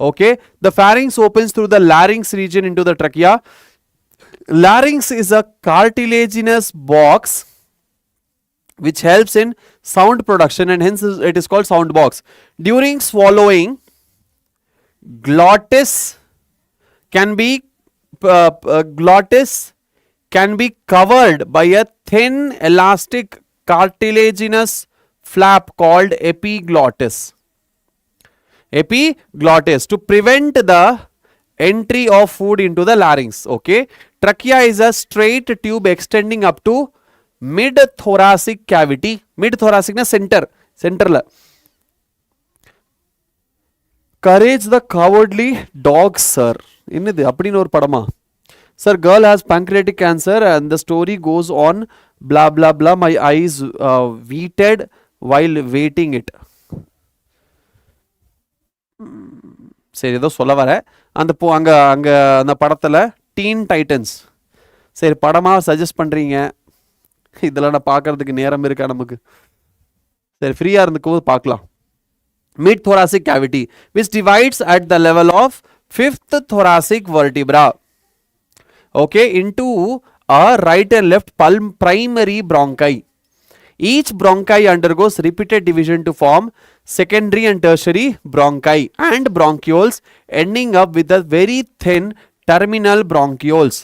Okay, the pharynx opens through the larynx region into the trachea. Larynx is a cartilaginous box which helps in sound production and hence it is called sound box. During swallowing, glottis can be covered by a thin elastic cartilaginous flap called epiglottis. Epiglottis to prevent the entry of food into the larynx. Okay, trachea is a straight tube extending up to mid thoracic cavity. Mid thoracic na center la. Courage the cowardly dog, sir. Innது அப்படின ஒரு படமா? Sir, girl has pancreatic cancer and the story goes on blah blah blah. My eyes wheated while waiting it. சரி, ஏதோ சொல்ல வர அந்த அங்கே அந்த படத்தில் டீன் டைட்டன்ஸ். சரி, படமாக சஜஸ்ட் பண்ணுறீங்க, இதெல்லாம் நான் பார்க்கறதுக்கு நேரம் இருக்கா நமக்கு? சரி, ஃப்ரீயாக இருந்துக்கும் பார்க்கலாம். Mid thoracic cavity which divides at the level of 5th thoracic vertebra, okay, into a right and left primary bronchi. Each bronchi undergoes repeated division to form secondary and tertiary bronchi and bronchioles, ending up with a very thin terminal bronchioles.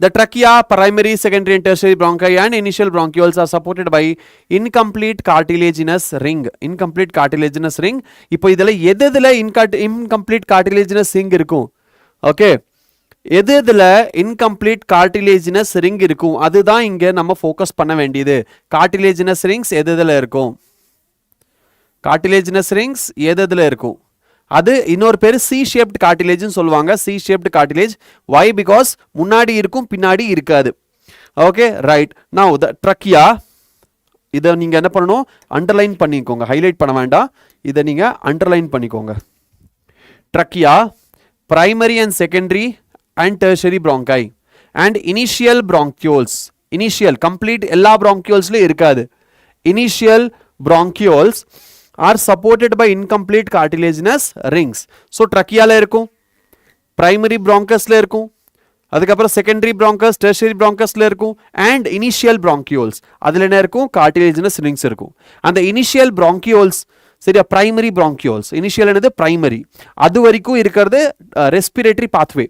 The trachea, primary, secondary and tertiary bronchi and initial bronchioles are supported by incomplete cartilaginous ring. Incomplete cartilaginous ring. இப்போ இதில் எதுல incomplete cartilaginous ring இருக்கும்? Okay, எதுல incomplete cartilaginous ring இருக்கும் அதுதான் இங்கே நம்ம focus பண்ண வேண்டியது. cartilaginous rings எதுல இருக்கும்? cartilaginous rings எதுல இருக்கும்? அது இன்னொரு பேர் சி ஷேப்ட் கார்டிலேஜ்னு சொல்லுவாங்க. சி ஷேப்ட் கார்டிலேஜ். வை? பிகாஸ் முன்னாடி இருக்கும், பின்னாடி இருக்காது. Okay, right. Now the trachea, இதை நீங்கள் என்ன பண்ணணும்? அண்டர்லைன் பண்ணிக்கோங்க, ஹைலைட் பண்ண வேண்டாம், இதை நீங்கள் அண்டர்லைன் பண்ணிக்கோங்க. Trachea, primary and secondary and tertiary bronchi and initial bronchioles. Initial complete எல்லா bronchioles இருக்காது. Initial bronchioles are supported by incomplete cartilaginous rings. So tracheaல இருக்கும், primary bronchusல இருக்கும், அதுக்கப்புறம் secondary bronchus, tertiary bronchusல இருக்கும் and initial bronchioles. அதில் என்ன இருக்கும்? cartilaginous rings இருக்கும். அந்த initial bronchioles சரியா? Primary bronchioles. இனிஷியல் என்னது பிரைமரி, அது வரைக்கும் இருக்கிறது respiratory pathway.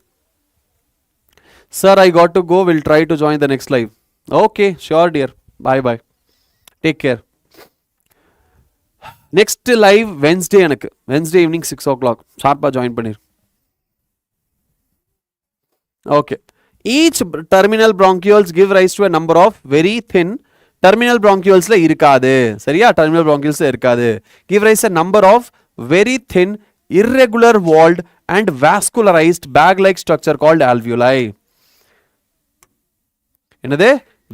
Sir, I got to go. Will try to join the next live. Okay, sure dear. Bye bye. Take care. Next live Wednesday எனக்கு, Wednesday evening 6 o'clock ஷார்ப்பா join பண்ணிரு. Okay. Each terminal bronchioles give rise to a number of very thin terminal bronchiolesல இருக்காது. சரியா? terminal bronchioles இருக்காது. Give rise a number of very thin irregular walled and vascularized bag like structure called alveoli. என்னது?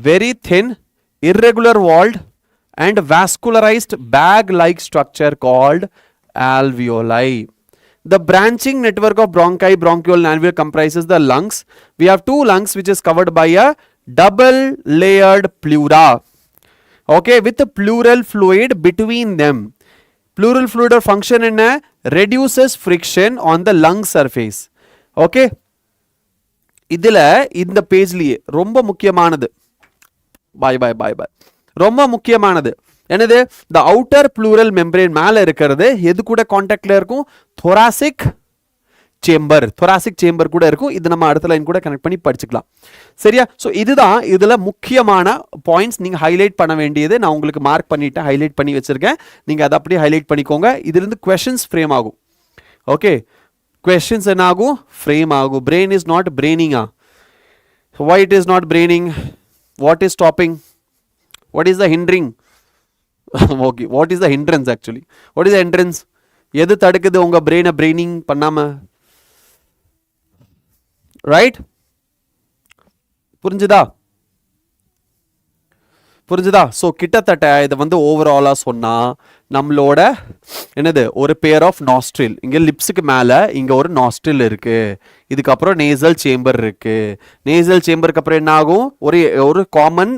Very thin irregular walled and vascularized bag like structure called alveoli. The branching network of bronchi, bronchiole and alveoli comprises the lungs. We have two lungs which is covered by a double layered pleura, okay, with a pleural fluid between them. Pleural fluid or function in a reduces friction on the lung surface. Okay, இதுல இந்த பேஜ்லயே ரொம்ப முக்கியமானது, பாய் பாய் பாய் பாய், ரொம்ப முக்கியமானது என்னது? the outer pleural membrane மேல இருக்கிறது எது கூட கான்டாக்ட்ல இருக்கும்? thoracic chamber, thoracic chamber கூட இருக்கும். இது நம்ம அடுத்த லைன் கூட கனெக்ட் பண்ணி படிச்சுக்கலாம். சரியா? ஸோ இதுதான் இதுல முக்கியமான பாயிண்ட்ஸ் நீங்க ஹைலைட் பண்ண வேண்டியது. நான் உங்களுக்கு மார்க் பண்ணிட்டு ஹைலைட் பண்ணி வச்சிருக்கேன். நீங்க அதை அப்படியே ஹைலைட் பண்ணிக்கோங்க. இதிலிருந்து கொஸ்டின்ஸ் ஃப்ரேம் ஆகும். ஓகே, questions என்ன ஆகும்? frame ஆகும். brain is not braining. Why it is not braining? What is stopping? What is the hindering? Okay, what is the hindrance actually? What is the hindrance? எது தடுக்குது உங்க brain braining பண்ணாம? right? புரிஞ்சுதா? புரிஞ்சுதா? So கிட்டத்தட்ட இதை வந்து ஓவராலா சொன்னா நம்மளோட என்னது ஒரு பேர் ஆஃப் நாஸ்ட்ரில், இங்க லிப்ஸுக்கு மேல இங்க ஒரு நாஸ்ட்ரில் இருக்கு, இதுக்கப்புறம் நேசல் சேம்பர் இருக்கு. நேசல் சேம்பருக்கு அப்புறம் என்ன ஆகும்? ஒரு காமன்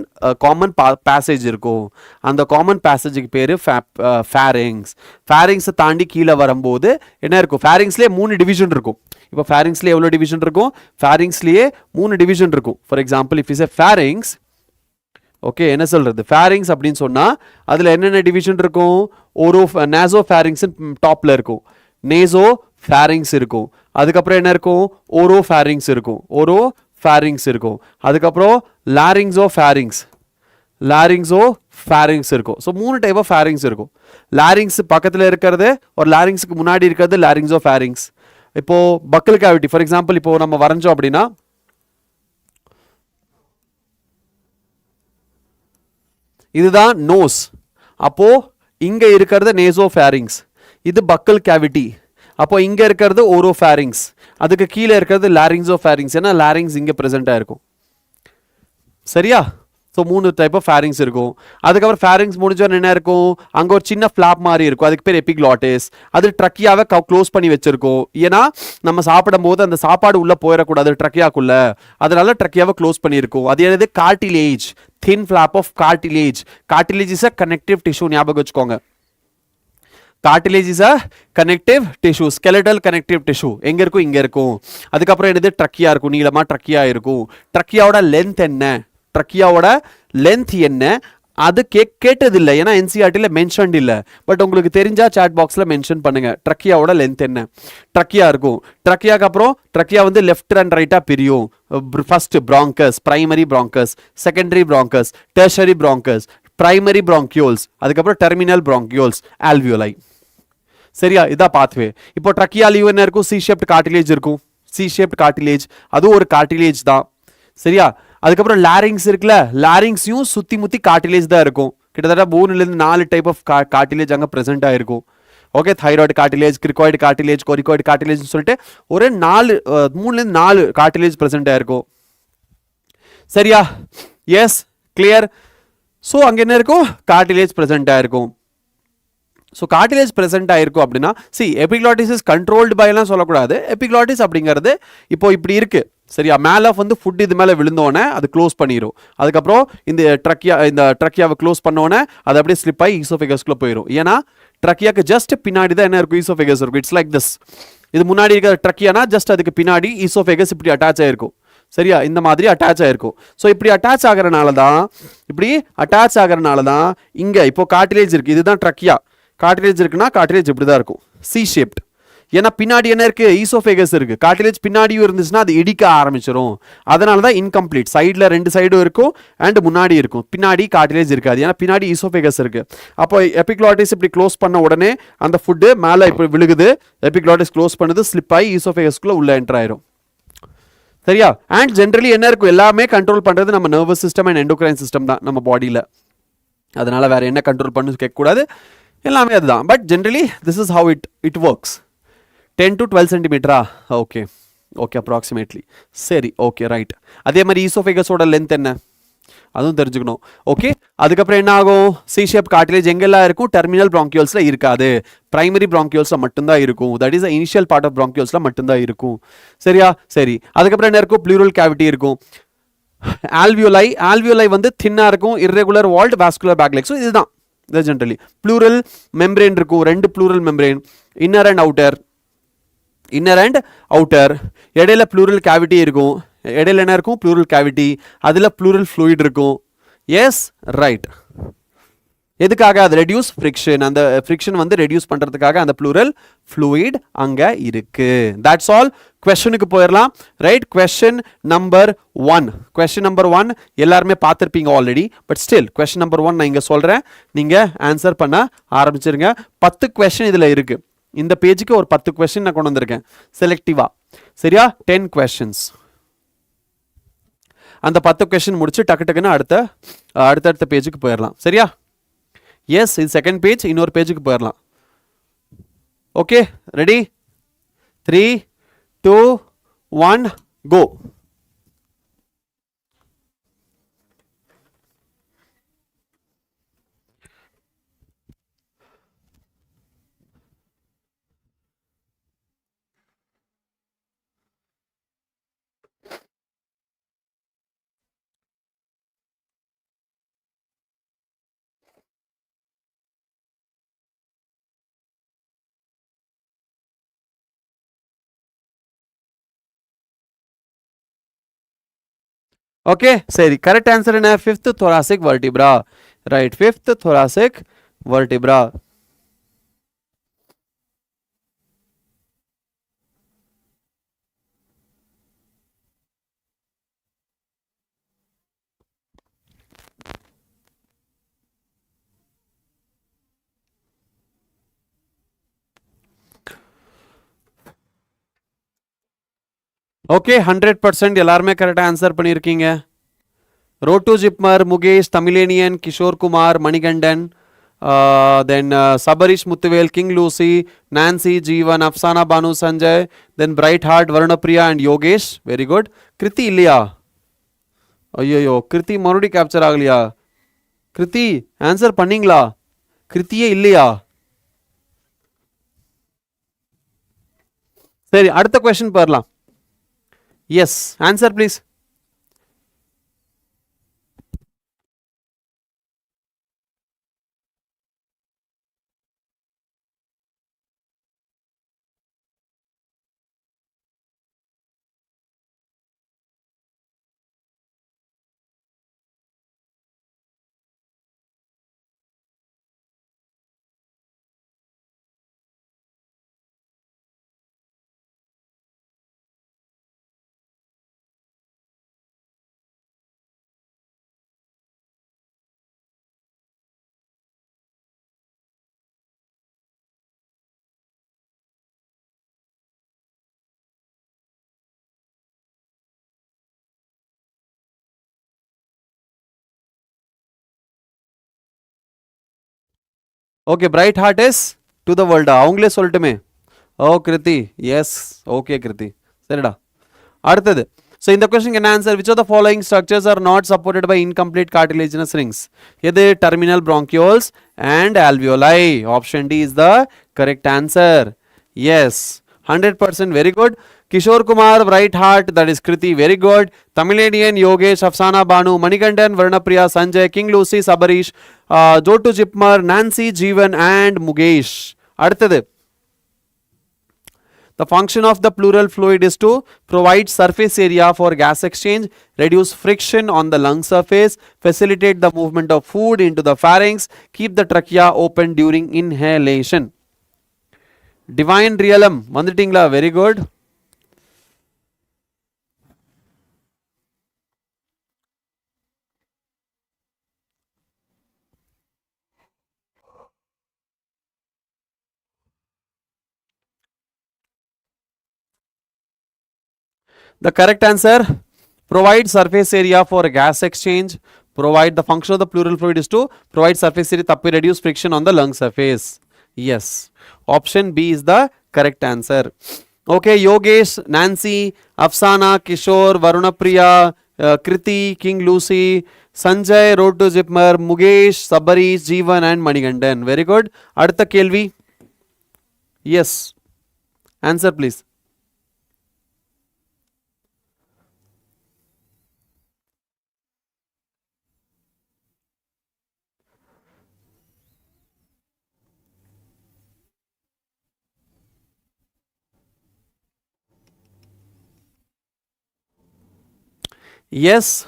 பேசேஜ் இருக்கும். அந்த காமன் பேசேஜுக்கு பேரு ஃபேரிங்ஸ். ஃபேரிங்ஸை தாண்டி கீழே வரும்போது என்ன இருக்கும்? ஃபேரிங்ஸ்லேயே 3 டிவிஷன் இருக்கும். இப்போ ஃபேரிங்ஸ்லேயே எவ்வளோ டிவிஷன் இருக்கும்? ஃபேரிங்ஸ்லேயே 3 டிவிஷன் இருக்கும். For example if is a fairings, okay, என்ன சொல்றது? ஃபேரிங்ஸ் அப்படின்னு சொன்னா அதுல என்னென்ன டிவிஷன் இருக்கும்? ஒரு நேசோ ஃபேரிங்ஸ் டாப்ல இருக்கும், நேசோ ஃபேரிங்ஸ் இருக்கும், அதுக்கப்புறம் என்ன இருக்கும்? ஓரோ ஃபேரிங்ஸ் இருக்கும், ஓரோ ஃபேரிங்ஸ் இருக்கும், அதுக்கப்புறம் லாரிங்ஸோ ஃபேரிங்ஸ், லாரிங்ஸோ ஃபேரிங்ஸ் இருக்கும். ஸோ 3 டைப் ஆஃப் ஃபேரிங்ஸ் இருக்கும். லாரிங்ஸ் பக்கத்தில் இருக்கிறது ஒரு லாரிங்ஸுக்கு முன்னாடி இருக்கிறது லாரிங்ஸோ ஃபேரிங்ஸ். இப்போ பக்கல் கேவிட்டி ஃபார் எக்ஸாம்பிள் இப்போ நம்ம வரைஞ்சோம் அப்படின்னா இதுதான் நோஸ். அப்போ இங்க இருக்கிறது நேசோஃபேரிங்ஸ், இது பக்கல் கேவிட்டி. அப்போ இங்க இருக்கிறது ஓரோஃபேரிங்ஸ், அதுக்கு கீழே இருக்கிறது லாரிங்ஸோஃபேரிங்ஸ். ஏன்னா லாரிங்ஸ் இங்க பிரசன்ட் ஆயிருக்கும். சரியா? ஸோ 3 டைப் ஆஃப் ஃபேரிங்ஸ் இருக்கும். அதுக்கப்புறம் ஃபேரிங்ஸ் முடிஞ்சோன்னு என்ன இருக்கும்? அங்கே ஒரு சின்ன ஃப்ளாப் மாதிரி இருக்கும், அதுக்கு பேர் எபிக்ளாட்டிஸ். அது ட்ரக்கியாவை க்ளோஸ் பண்ணி வச்சிருக்கோம். ஏன்னா நம்ம சாப்பிடும் போது அந்த சாப்பாடு உள்ள போயிடக்கூடாது ட்ரக்கியாக்குள்ள, அதனால ட்ரக்கியாவை க்ளோஸ் பண்ணியிருக்கும். அது என்னது? Cartilage, thin flap of cartilage. Cartilage is a connective tissue, ஞாபகம் வச்சுக்கோங்க. cartilage is a connective tissue, skeletal connective tissue. எங்க இருக்கும்? இங்க இருக்கும். அதுக்கப்புறம் என்னது? ட்ரக்கியா இருக்கும், நீளமா ட்ரக்கியா இருக்கும். ட்ரக்கியாவோட லென்த் என்ன? ட்ரக்கியாவோட லென்த் என்ன? அது கேட்டதில்லை, ஏன்னா என்சிஆர்டியில் மென்ஷன் இல்லை. பட் உங்களுக்கு தெரிஞ்சா சாட் பாக்ஸில் மென்ஷன் பண்ணுங்க. ட்ரக்கியாவோட லென்த் என்ன? ட்ரக்கியா இருக்கும். ட்ரக்கியாக்கு அப்புறம் ட்ரக்கியா வந்து லெஃப்ட் அண்ட் ரைட்டாக பிரியும். First bronchus, primary bronchus, secondary bronchus, tertiary bronchus, primary bronchioles, அதுக்கப்புறம் டெர்மினல் பிராங்கியோல்ஸ், ஆல்வியோலை. சரியா? இதான் பாத்வே. இப்போ ட்ரக்கியாலையும் என்ன இருக்கும்? சி ஷேப்ட் கார்டிலேஜ் இருக்கும். சி ஷேப்ட் கார்டிலேஜ், அதுவும் ஒரு கார்டிலேஜ் தான். சரியா? அதுக்கப்புறம் லாரிங்ஸ் இருக்குல்ல, லாரிங்ஸையும் சுத்தி முத்தி கார்டிலேஜ் தான் இருக்கும். கிட்டத்தட்ட 3-4 டைப் ஆஃப் கார்டிலேஜ் அங்கே பிரசன்ட் ஆயிருக்கும். Okay, thyroid cartilage, cricoid cartilage, cricoid cartilage சொல்லிட்டு ஒரு 3-4 கார்டிலேஜ் பிரசன்ட் ஆயிருக்கும். சரியா? S, clear. ஸோ அங்கே என்ன இருக்கும்? கார்டிலேஜ் பிரசன்ட் ஆயிருக்கும். ஸோ கார்டிலேஜ் பிரசன்ட் ஆயிருக்கும் அப்படின்னா எபிக்ளாட்டிஸ் இஸ் கண்ட்ரோல்டு பை எல்லாம் சொல்லக்கூடாது. எபிக்ளாட்டிஸ் அப்படிங்கிறது இப்போ இப்படி இருக்கு. சரியா? மேலே வந்து ஃபுட் இது மேலே விழுந்தோடனே அது க்ளோஸ் பண்ணிடும். அதுக்கப்புறம் இந்த ட்ரக்கியாவை க்ளோஸ் பண்ணோன்னே அது அப்படியே ஸ்லிப் ஆகி ஈசோஃபேகஸ்குள்ளே போயிடும். ஏன்னா ட்ரக்கியாக்கு ஜஸ்ட் பின்னாடி தான் என்ன இருக்கும்? ஈசோஃபேகஸ் இருக்கும். It's like this. இது முன்னாடி இருக்கிற ட்ரக்கியானா ஜஸ்ட் அதுக்கு பின்னாடி ஈசோஃபேகஸ் இப்படி அட்டாச் ஆயிருக்கும். சரியா? இந்த மாதிரி அட்டாச் ஆயிருக்கும். ஸோ இப்படி அட்டாச் ஆகிறனால தான் இங்கே இப்போ கார்டிலேஜ் இருக்கு, இதுதான் ட்ரக்கியா. கார்டிலேஜ் இருக்குன்னா கார்டிலேஜ் இப்படி தான் இருக்கும், சி ஷேப்ட். ஏன்னா பின்னாடி என்ன இருக்கு, ஈசோஃபேகஸ் இருக்கு. கார்டிலேஜ் பின்னாடியும் இருந்துச்சுன்னா அது இடிக்க ஆரம்பிச்சிடும். அதனால தான் இன்கம்ப்ளீட். சைடில் 2 சைடும் இருக்கும் அண்ட் முன்னாடி இருக்கும், பின்னாடி கார்டிலேஜ் இருக்காது. ஏன்னா பின்னாடி ஈசோஃபேகஸ் இருக்கு. அப்போ எபிக்ளாட்டிஸ் இப்படி க்ளோஸ் பண்ண உடனே அந்த ஃபுட்டு மேலே இப்படி விழுகுது, எபிக்ளாட்டிஸ் க்ளோஸ் பண்ணுது, ஸ்லிப் ஆகி ஈசோஃபேகஸ்க்குள்ள உள்ள என்டர் ஆயிரும். சரியா? அண்ட் ஜென்ரலி என்ன இருக்கும், எல்லாமே கண்ட்ரோல் பண்ணுறது நம்ம nervous system and endocrine system தான் நம்ம பாடியில். அதனால வேற என்ன கண்ட்ரோல் பண்ணு கேட்கக்கூடாது, எல்லாமே அதுதான். But generally this is how it works. 10 to 12 சென்டிமீட்டரா? Okay okay, approximately. சரி, ஓகே, ரைட். அதே மாதிரி ஈசோஃபேகஸோட லென்த் என்ன அதுவும் தெரிஞ்சுக்கணும். ஓகே, அதுக்கப்புறம் என்ன ஆகும், சி ஷேப் கார்டிலேஜ் எங்கெல்லாம் இருக்கும், டெர்மினல் ப்ராங்கியோல்ஸ்ல இருக்காது, பிரைமரி ப்ராங்கியோல்ஸ்ல மட்டும்தான் இருக்கும். That is initial part of ப்ராங்கியோல்ஸ்ல மட்டும்தான் இருக்கும். சரியா? சரி, அதுக்கப்புறம் என்ன இருக்கும், ப்ளூரல் கேவிட்டி இருக்கும். ஆல்வியோலை வந்து தின்னா இருக்கும், இர்ரெகுலர் வால்ட் வாஸ்குலர் பேக்லெக்ஸ். இதுதான் ஜென்ரலி. ப்ளூரல் மெம்பரேன் இருக்கும், 2 pleural membrane, inner and outer. Inner and outer. இடையில ப்ளூரல் கேவிட்டி இருக்கும். இடையில என்ன இருக்கும், ப்ளூரல் கேவிட்டி. அதில் ப்ளூரல் ஃப்ளூயிட் இருக்கும். Yes, right. எதுக்காக? அது ரெடியூஸ் ஃப்ரிக்ஷன். அந்த ஃப்ரிக்ஷன் வந்து ரெடியூஸ் பண்ணுறதுக்காக அந்த ப்ளூரல் ஃப்ளூயிட் அங்கே இருக்கு. That's all. கொஸ்டினுக்கு போயிடலாம். Right, question number 1. Question number 1 எல்லாருமே பார்த்துருப்பீங்க already. But still question number 1 நான் இங்கே சொல்கிறேன், நீங்கள் ஆன்சர் பண்ண ஆரம்பிச்சிருங்க. 10 கொஸ்டின் இதில் இருக்குது. இந்த பேஜுக்கு ஒரு 10 கொஸ்டின் நான் கொண்டு வந்திருக்கேன் செலக்டிவா. சரியா? 10 கொஸ்டின்ஸ். அந்த 10 கொஸ்டின் முடிச்சு டக்கு டக்குன்னு அடுத்தடுத்த பேஜுக்கு போயிடலாம். சரியா? எஸ், இது செகண்ட் பேஜ். இன்னொரு பேஜுக்கு போயிடலாம். Okay, ready? 3, 2, 1, கோ. ஓகே, சரி. கரெக்ட் ஆன்சர் என்ன? 5th thoracic vertebra. Right, 5th thoracic vertebra. Okay, 100% எல்லாருமே கரெக்டாக ஆன்சர் பண்ணியிருக்கீங்க. Road to JIPMER, Mukesh, Tamizhiniyan, Kishore Kumar, Manikandan, then Sabarish Muthuvel, King Lucy, Nancy, Jeevan, Afsana Banu, Sanjay, then Bright Heart, Varunapriya and Yogesh. Very good. Kriti இல்லையா? ஐயோ, கிருத்தி மறுபடியும் கேப்சர் ஆகலையா? கிருத்தி ஆன்சர் பண்ணீங்களா? கிருத்தியே இல்லையா? சரி, அடுத்த கொஸ்டின் போயிடலாம். Yes, answer please. Okay, Bright Heart is to the வேர்ல்டா? அவங்களே சொல்லட்டுமே. Oh Kriti, yes. Okay Kriti, சரிடா. அடுத்தது. ஸோ இந்த கொஸ்டின் என்ன answer? Which of the following structures are not supported by incomplete cartilaginous rings? எது? Terminal bronchioles and alveoli. Option D is the correct answer. Yes, 100%. Very good. Kishore Kumar, Bright Heart, that is Kriti, very good. Tamilanian, Yogesh, Afsana Banu, Manikandan, Varnapriya, Sanjay, King Lucy, Sabarish, Jotu Jipmar, Nancy, Jeevan and Mugesh. அடுத்தது The function of the pleural fluid is to provide surface area for gas exchange, reduce friction on the lung surface, facilitate the movement of food into the pharynx, keep the trachea open during inhalation. Divine realm vanditingla, very good. The correct answer, provide surface area for gas exchange, provide the function of the pleural fluid is to provide surface area tappi reduce friction on the lung surface. Yes, option B is the correct answer. Okay, Yogesh, Nancy, Afsana, Kishore, Varunapriya, Kriti, King Lucy, Sanjay, Road to Zipmer, Mugesh, Sabarish, Jeevan and Manigandan. Very good. Adutha kelvi. Yes, answer please. Yes.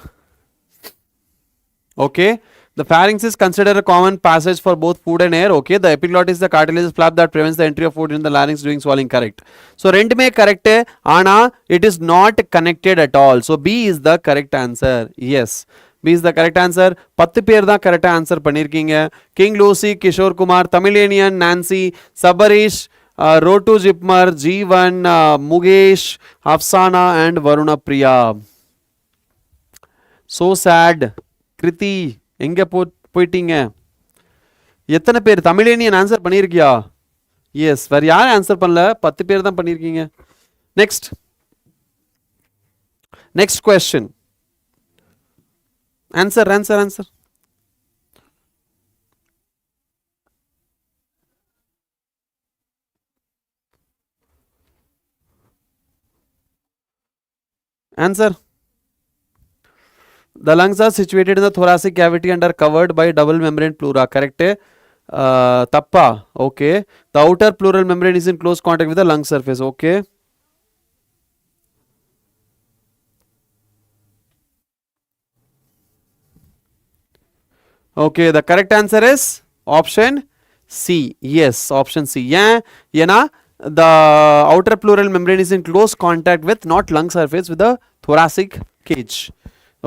Okay. The pharynx is considered a common passage for both food and air. Okay. The epiglottis is the cartilaginous flap that prevents the entry of food in the larynx during swallowing. Correct. So ரெண்டுமே correct. ஆனா it is not connected at all. So B is the correct answer. Yes. B is the correct answer. 10 பேர் தான் கரெக்டா answer பண்ணிருக்கீங்க. King Lucy, Kishore Kumar, Tamizhiniyan, Nancy, Sabarish, road JIPMER, Jeevan, Mukesh, Afsana and Varuna Priya. So sad. Kriti எங்க போயிட்டீங்க? எத்தனை பேர் தமிழேனியன் ஆன்சர் பண்ணியிருக்கியா? எஸ், வேற யாரும் ஆன்சர் பண்ணல, 10 பேர் தான் பண்ணியிருக்கீங்க. Next next question. Answer answer answer. Answer. The lungs are situated in the thoracic cavity and are covered by double membrane pleura. Correct? Tappa. Okay. The outer pleural membrane is in close contact with the lung surface. Okay. Okay. The correct answer is option C. Yes, option C. Yeah. Yena, the outer pleural membrane is in close contact with not lung surface with the thoracic cage.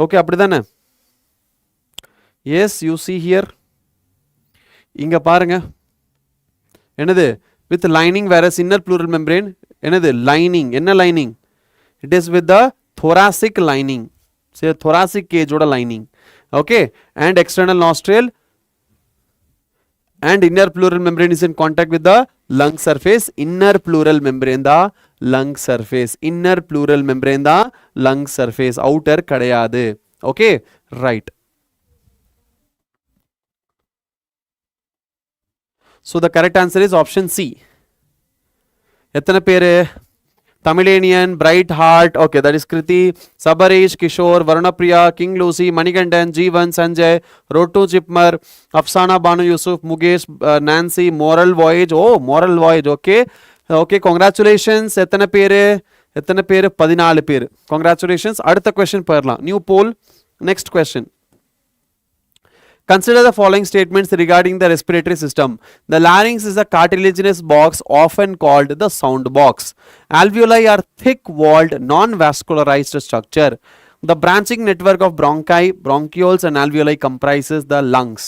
Okay, அப்படிதானே? Yes, you see here. இங்க பாருங்க, என்னது with lining, வேற inner pleural membrane என்னது lining. என்ன lining? It is with the thoracic lining. சரி, thoracic கேஜோட lining. Okay, and external nostril and inner pleural membrane is in contact with the lung surface. Inner pleural membrane the lung surface. Inner pleural membrane the lung surface. Outer kadayadu. Okay, right. So the correct answer is option C. எத்தனை பேரு? Tamilanian, Bright Heart, okay, that is Kriti, Sabarish, Kishore, Varunapriya, King Lucy, Manigandan, Jeevan, Sanjay, Rotu Chipmar, Afsana, Banu Yusuf, Mugesh, Nancy, Moral Voyage. Oh, Moral Voyage, okay. Okay, congratulations. எத்தனை பேரு? 14 பேரு. Congratulations. அடுத்த question போயிடலாம். New poll. Next question. Consider the following statements regarding the respiratory system. The larynx is a cartilaginous box often called the sound box. Alveoli are thick-walled, non-vascularized structure. The branching network of bronchi, bronchioles and alveoli comprises the lungs.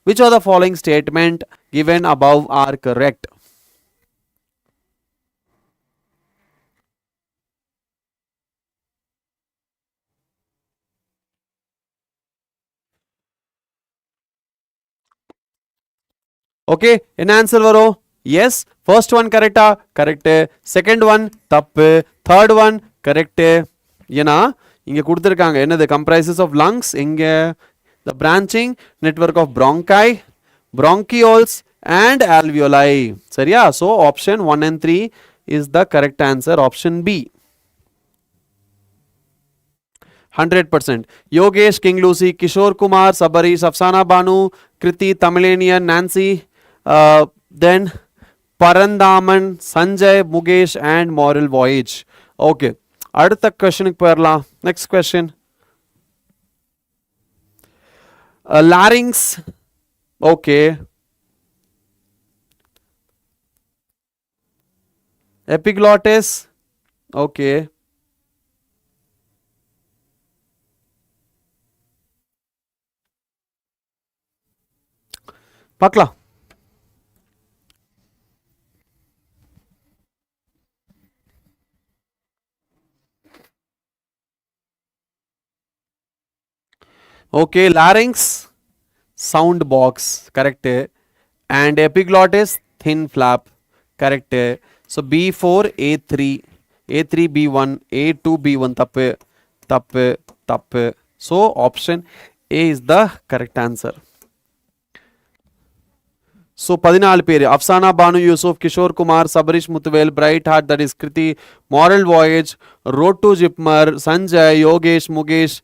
Which of the following statement given above are correct? Okay, என்ன answer வரும்? S, first one கரெக்டா? Correct. Second one தப்பு. Third one correct. ஏன்னா இங்க கொடுத்துருக்காங்க என்னது comprises of lungs, எங்க the branching network of bronchi, bronchioles and alveoli. சரியா? So option 1 and 3 is the correct answer. Option B. 100%. Yogesh, King Lucy, Kishore Kumar, Sabarish, Afsana Banu, Kriti, Tamilanian, Nancy, then Paranthaman, Sanjay, Mukesh and moral voyage. Okay, அடுத்த கொஸ்டினுக்கு போயிடலாம். Next question. Larynx, okay, epiglottis, okay, பார்க்கலாம். Okay, larynx sound box correct, and epiglottis thin flap correct. So B4 A3 A3 B1 A2 B1 தப்பு தப்பு தப்பு. So option A is the correct answer. So 14 பேர்: Afsana Banu Yusuf, Kishore Kumar, Sabarish Muthuvel, Bright Heart that is Kriti, moral voyage, road to JIPMER, Sanjay, Yogesh, Mukesh,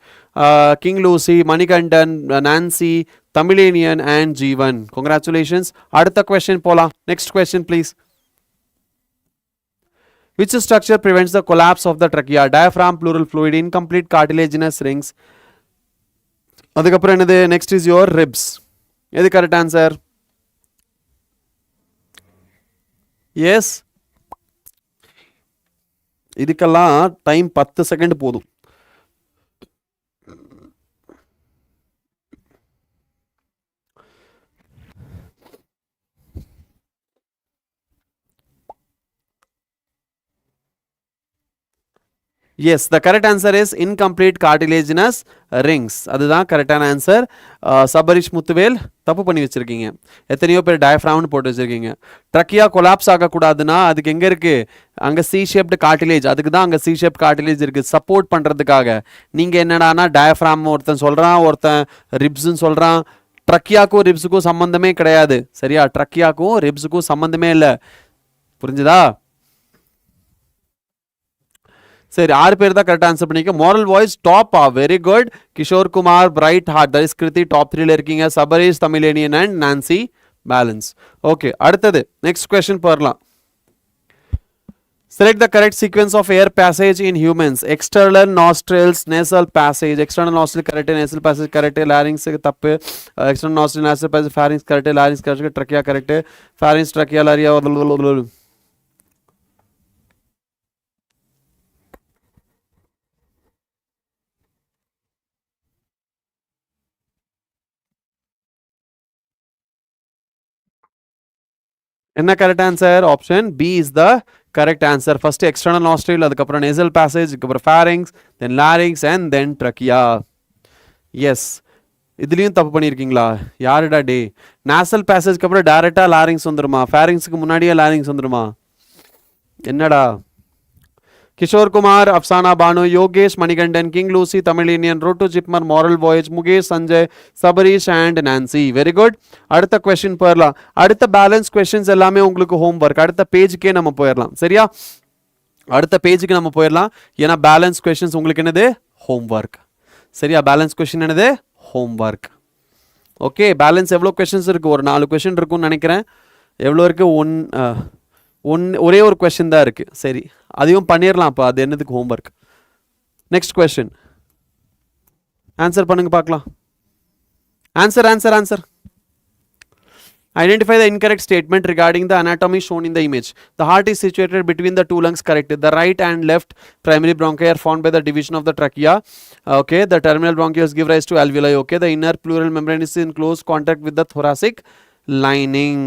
King Lucy, Manikandan, Nancy, Tamizhiniyan and Jeevan. Congratulations. அடுத்த question போலாம். Next question please. Which structure prevents the collapse of the trachea? Diaphragm, pleural fluid, incomplete cartilaginous rings. அதுக்கப்புறம் என்னது? Next is your ribs. எது correct answer? Yes, இதுக்கெல்லாம் time 10 second போதும். Yes, the correct answer is incomplete cartilaginous rings. அதுதான் கரெக்டான answer. Sabarish Muthuvel தப்பு பண்ணி வச்சிருக்கீங்க. எத்தனையோ பேர் டயஃப்ராம்னு போட்டு வச்சிருக்கீங்க. ட்ரக்கியா கொலாப்ஸ் ஆகக்கூடாதுன்னா அதுக்கு எங்கே இருக்குது? அங்கே சி ஷேப்டு கார்டிலேஜ். அதுக்கு தான் அங்கே சி ஷேப் கார்டிலேஜ் இருக்குது, சப்போர்ட் பண்ணுறதுக்காக. நீங்கள் என்னடானா டயஃப்ராம் ஒருத்தன் சொல்கிறான், ஒருத்தன் ரிப்ஸ்ன்னு சொல்கிறான். ட்ரக்கியாக்கும் ரிப்ஸுக்கும் சம்மந்தமே கிடையாது. சரியா? ட்ரக்கியாக்கும் ரிப்ஸுக்கும் சம்மந்தமே இல்லை. புரிஞ்சுதா? சரி, 6 பேர் தான் கரெக்டாக ஆன்சர் பண்ணிக்க. மாரல் வாய்ஸ் டாப்பா? Very good. Kishore Kumar, Bright Heart that is Kriti top 3ல இருக்கீங்க. Sabarish, Tamizhiniyan and Nancy balance. Okay, அடுத்தது நெக்ஸ்ட் கொஸ்டின் போயிடலாம். Select the correct sequence of air passage in humans. External nostrils, nasal passage. External nostril correct, nasal passage correct, larynx தப்பு. External nostril, nasal passage, pharynx correct, larynx correct, trachea correct, pharynx, trachea, larynx. என்ன correct answer? Option B is the correct answer. First external nostril, அதுக்கப்புறம் nasal passage, அதுக்கப்புறம் pharynx, then larynx and then trachea. Yes, இதுலேயும் தப்பு பண்ணியிருக்கீங்களா? யாருடா டே? Nasal பேசேஜ்க்கு அப்புறம் டேரெக்டாக larynx வந்துருமா? ஃபேரிங்ஸுக்கு முன்னாடியே லாரிங்ஸ் வந்துருமா? என்னடா? Kishore Kumar, Afsana Banu, Yogesh, Manikandan, King Lucy, Tamizhiniyan, road to JIPMER, moral voyage, Mukesh, Sanjay, Sabarish and Nancy. Very good. அடுத்த கொஸ்டின் போயிடலாம். அடுத்த பேலன்ஸ் கொஸ்டின்ஸ் எல்லாமே உங்களுக்கு ஹோம் ஒர்க். அடுத்த பேஜுக்கே நம்ம போயிடலாம். சரியா? அடுத்த பேஜுக்கு நம்ம போயிடலாம். ஏன்னா பேலன்ஸ் கொஸ்டின்ஸ் உங்களுக்கு என்னது? Home work. சரியா? பேலன்ஸ் கொஸ்டின் என்னது? Home work. ஓகே, பேலன்ஸ் எவ்வளோ கொஸ்டின்ஸ் இருக்குது? ஒரு 4 கொஸ்டின் இருக்கும்னு நினைக்கிறேன். எவ்வளோ இருக்குது? ஒரே ஒரு கொஸ்டின் தான் இருக்குது. சரி, அதையும் பண்ணிடலாம். அப்போ அது என்னதுக்கு home work? Next question answer பண்ணுங்க பார்க்கலாம். Answer answer answer. Identify the incorrect statement regarding the anatomy shown in the image. The heart is situated between the two lungs. Correct. The right and left primary bronchi are formed by the division of the trachea. Okay. The terminal bronchioles give rise to alveoli. Okay. The inner pleural membrane is in close contact with the thoracic lining.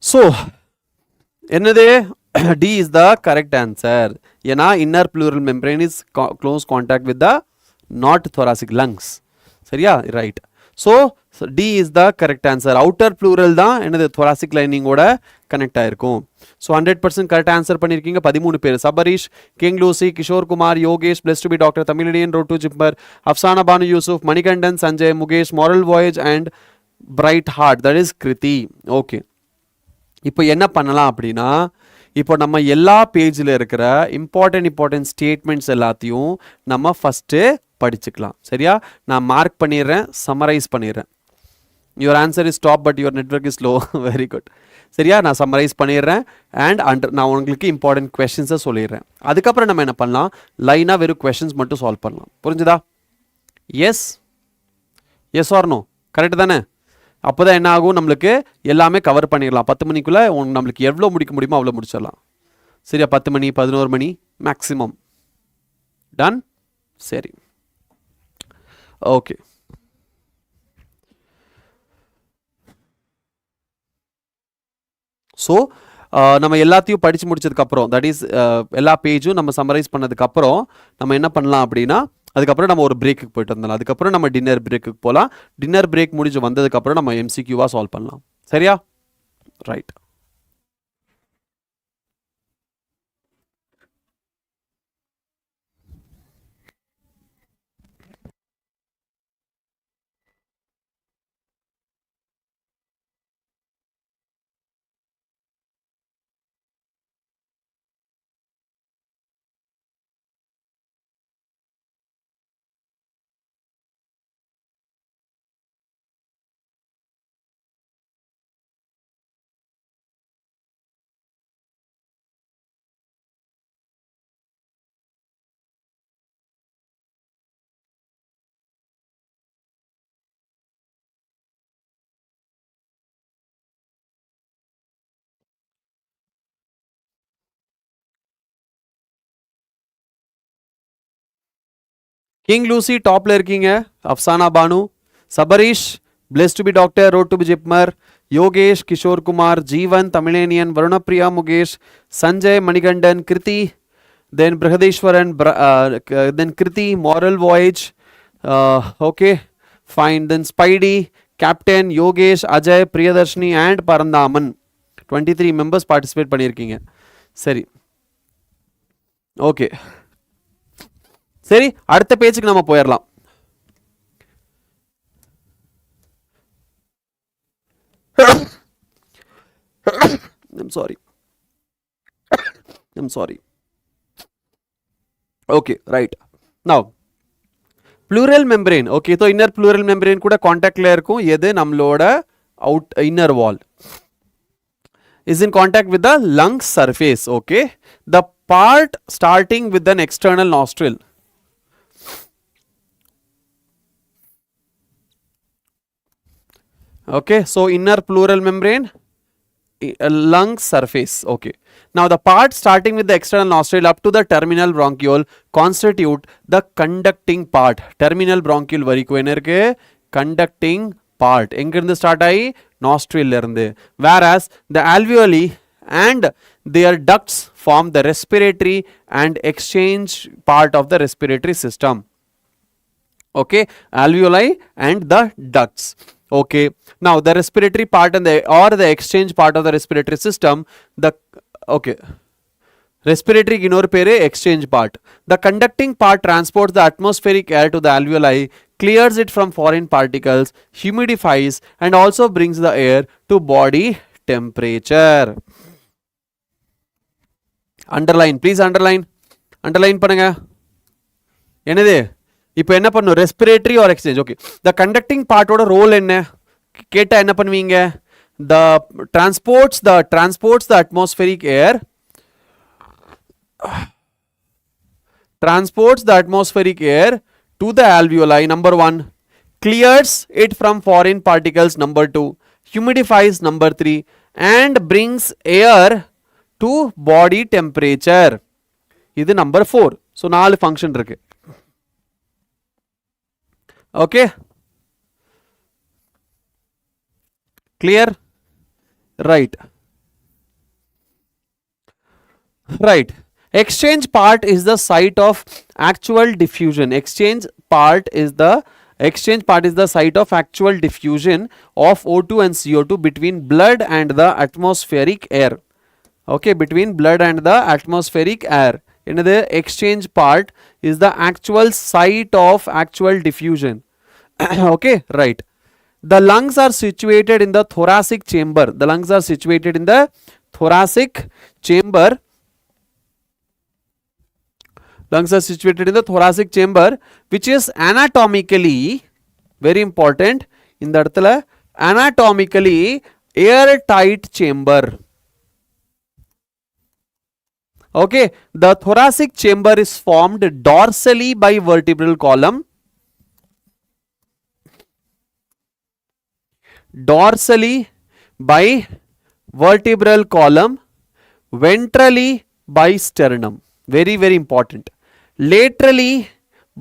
So, என்னது? D is the correct answer. ஏன்னா inner pleural membrane is close contact with the not thoracic lungs. சரியா? Right. So D is the correct answer. outer pleural தான் என்னது? thoracic lining ஓட connect ஆயிருக்கும். So 100% correct answer பண்ணியிருக்கீங்க. 13 பேர்: Sabarish, King Lucy, Kishore Kumar, Yogesh, plus to be doctor, Tamizhiniyan, road to JIPMER, Afsana Banu Yusuf, Manikandan, Sanjay, Mukesh, moral voyage and Bright Heart that is Kriti. Okay, இப்போ என்ன பண்ணலாம் அப்படின்னா, இப்போ நம்ம எல்லா பேஜில் இருக்கிற இம்பார்ட்டன்ட் ஸ்டேட்மெண்ட்ஸ் எல்லாத்தையும் நம்ம ஃபஸ்ட்டு படிச்சுக்கலாம். சரியா? நான் மார்க் பண்ணிடுறேன், சம்மரைஸ் பண்ணிடுறேன். Your answer is stop but your network is slow. Very good. சரியா? நான் சம்மரைஸ் பண்ணிடுறேன் அண்ட் நான் உங்களுக்கு இம்பார்ட்டன்ட் கொஷின்ஸை சொல்லிடுறேன். அதுக்கப்புறம் நம்ம என்ன பண்ணலாம், லைனாக வெறும் கொஷின்ஸ் மட்டும் சால்வ் பண்ணலாம். புரிஞ்சுதா? Yes yes or no? Correct தானே? அப்போ தான் என்ன ஆகும், நம்மளுக்கு எல்லாமே கவர் பண்ணிடலாம். 10 மணிக்குள்ளே நம்மளுக்கு எவ்வளோ முடிக்க முடியுமோ அவ்வளோ முடிச்சிடலாம். சரியா? 10 மணி 11 மணி மேக்ஸிமம். டன்? சரி, ஓகே. ஸோ நம்ம எல்லாத்தையும் படித்து முடிச்சதுக்கப்புறம், தட் இஸ் எல்லா பேஜும் நம்ம சம்மரைஸ் பண்ணதுக்கப்புறம் நம்ம என்ன பண்ணலாம் அப்படின்னா, அதுக்கப்புறம் நம்ம ஒரு பிரேக்குக்கு போயிட்டு வந்தலாம். அதுக்கப்புறம் நம்ம டின்னர் பிரேக்குக்கு போகலாம். டின்னர் பிரேக் முடிஞ்சு வந்ததுக்கப்புறம் நம்ம எம்சிக்யூவாக சால்வ் பண்ணலாம். சரியா? ரைட். கிங் லூசி டாப்ல இருக்கீங்க. Afsana Banu, Sabarish bless to be doctor, road to be JIPMER, Yogesh, Kishore Kumar, Jeevan, Tamizhenian, Varunapriya, Mukesh, Sanjay, Manikandan, Kriti, then Pragatheeswaran, then Kriti, moral voyage, okay fine, then Spidey, Captain, Yogesh, Ajay, Priyadarshini and Paranthaman. 23 members participate பண்ணியிருக்கீங்க. சரி, ஓகே. சரி, அடுத்த பேஜுக்கு நம்ம போயிடலாம். I'm sorry. Okay, right. Now, pleural membrane. Okay, so inner pleural membrane கூட கான்டாக்ட்ல இருக்கும். எது நம்மளோட inner wall is in contact with the lung surface. Okay, the part starting with an external nostril. Okay, so inner pleural membrane, lung surface. Okay, now the part starting with the external nostril up to the terminal bronchiole constitute the conducting part. Terminal bronchiole வரைக்கும் என்ன இருக்கு? Conducting part. எங்க இருந்து start ஆகி? nostril இருந்து. Whereas the alveoli and their ducts form the respiratory and exchange part of the respiratory system. Okay, alveoli and the ducts. Okay, now the respiratory part and the exchange part of the respiratory system, the okay, respiratory இன்னொரு பேரு exchange part. The conducting part transports the atmospheric air to the alveoli, clears it from foreign particles, humidifies and also brings the air to body temperature. Underline, please underline பண்ணுங்க. என்னது? இப்போ என்ன பண்ணும்? Respiratory or exchange. Okay, the conducting பார்ட்டோட role என்ன கேட்டால் என்ன பண்ணுவீங்க? The transports the atmospheric air, transports the atmospheric air to the alveoli, number 1, clears it from foreign particles, number 2, humidifies, number 3, and brings air to body temperature. இது number 4. so 4 function இருக்கு. Okay, clear? Right. Exchange part is the site of actual diffusion. Exchange part is the site of actual diffusion of O2 and CO2 between blood and the atmospheric air. Okay, between blood and the atmospheric air. Another exchange part is the actual site of actual diffusion. Okay, right. The lungs are situated in the thoracic chamber. The lungs are situated in the thoracic chamber. Lungs are situated in the thoracic chamber, which is anatomically very important. In the இடத்துல anatomically airtight chamber. Okay, the thoracic chamber is formed dorsally by vertebral column. Dorsally by vertebral column, ventrally by sternum. Very, very important. Laterally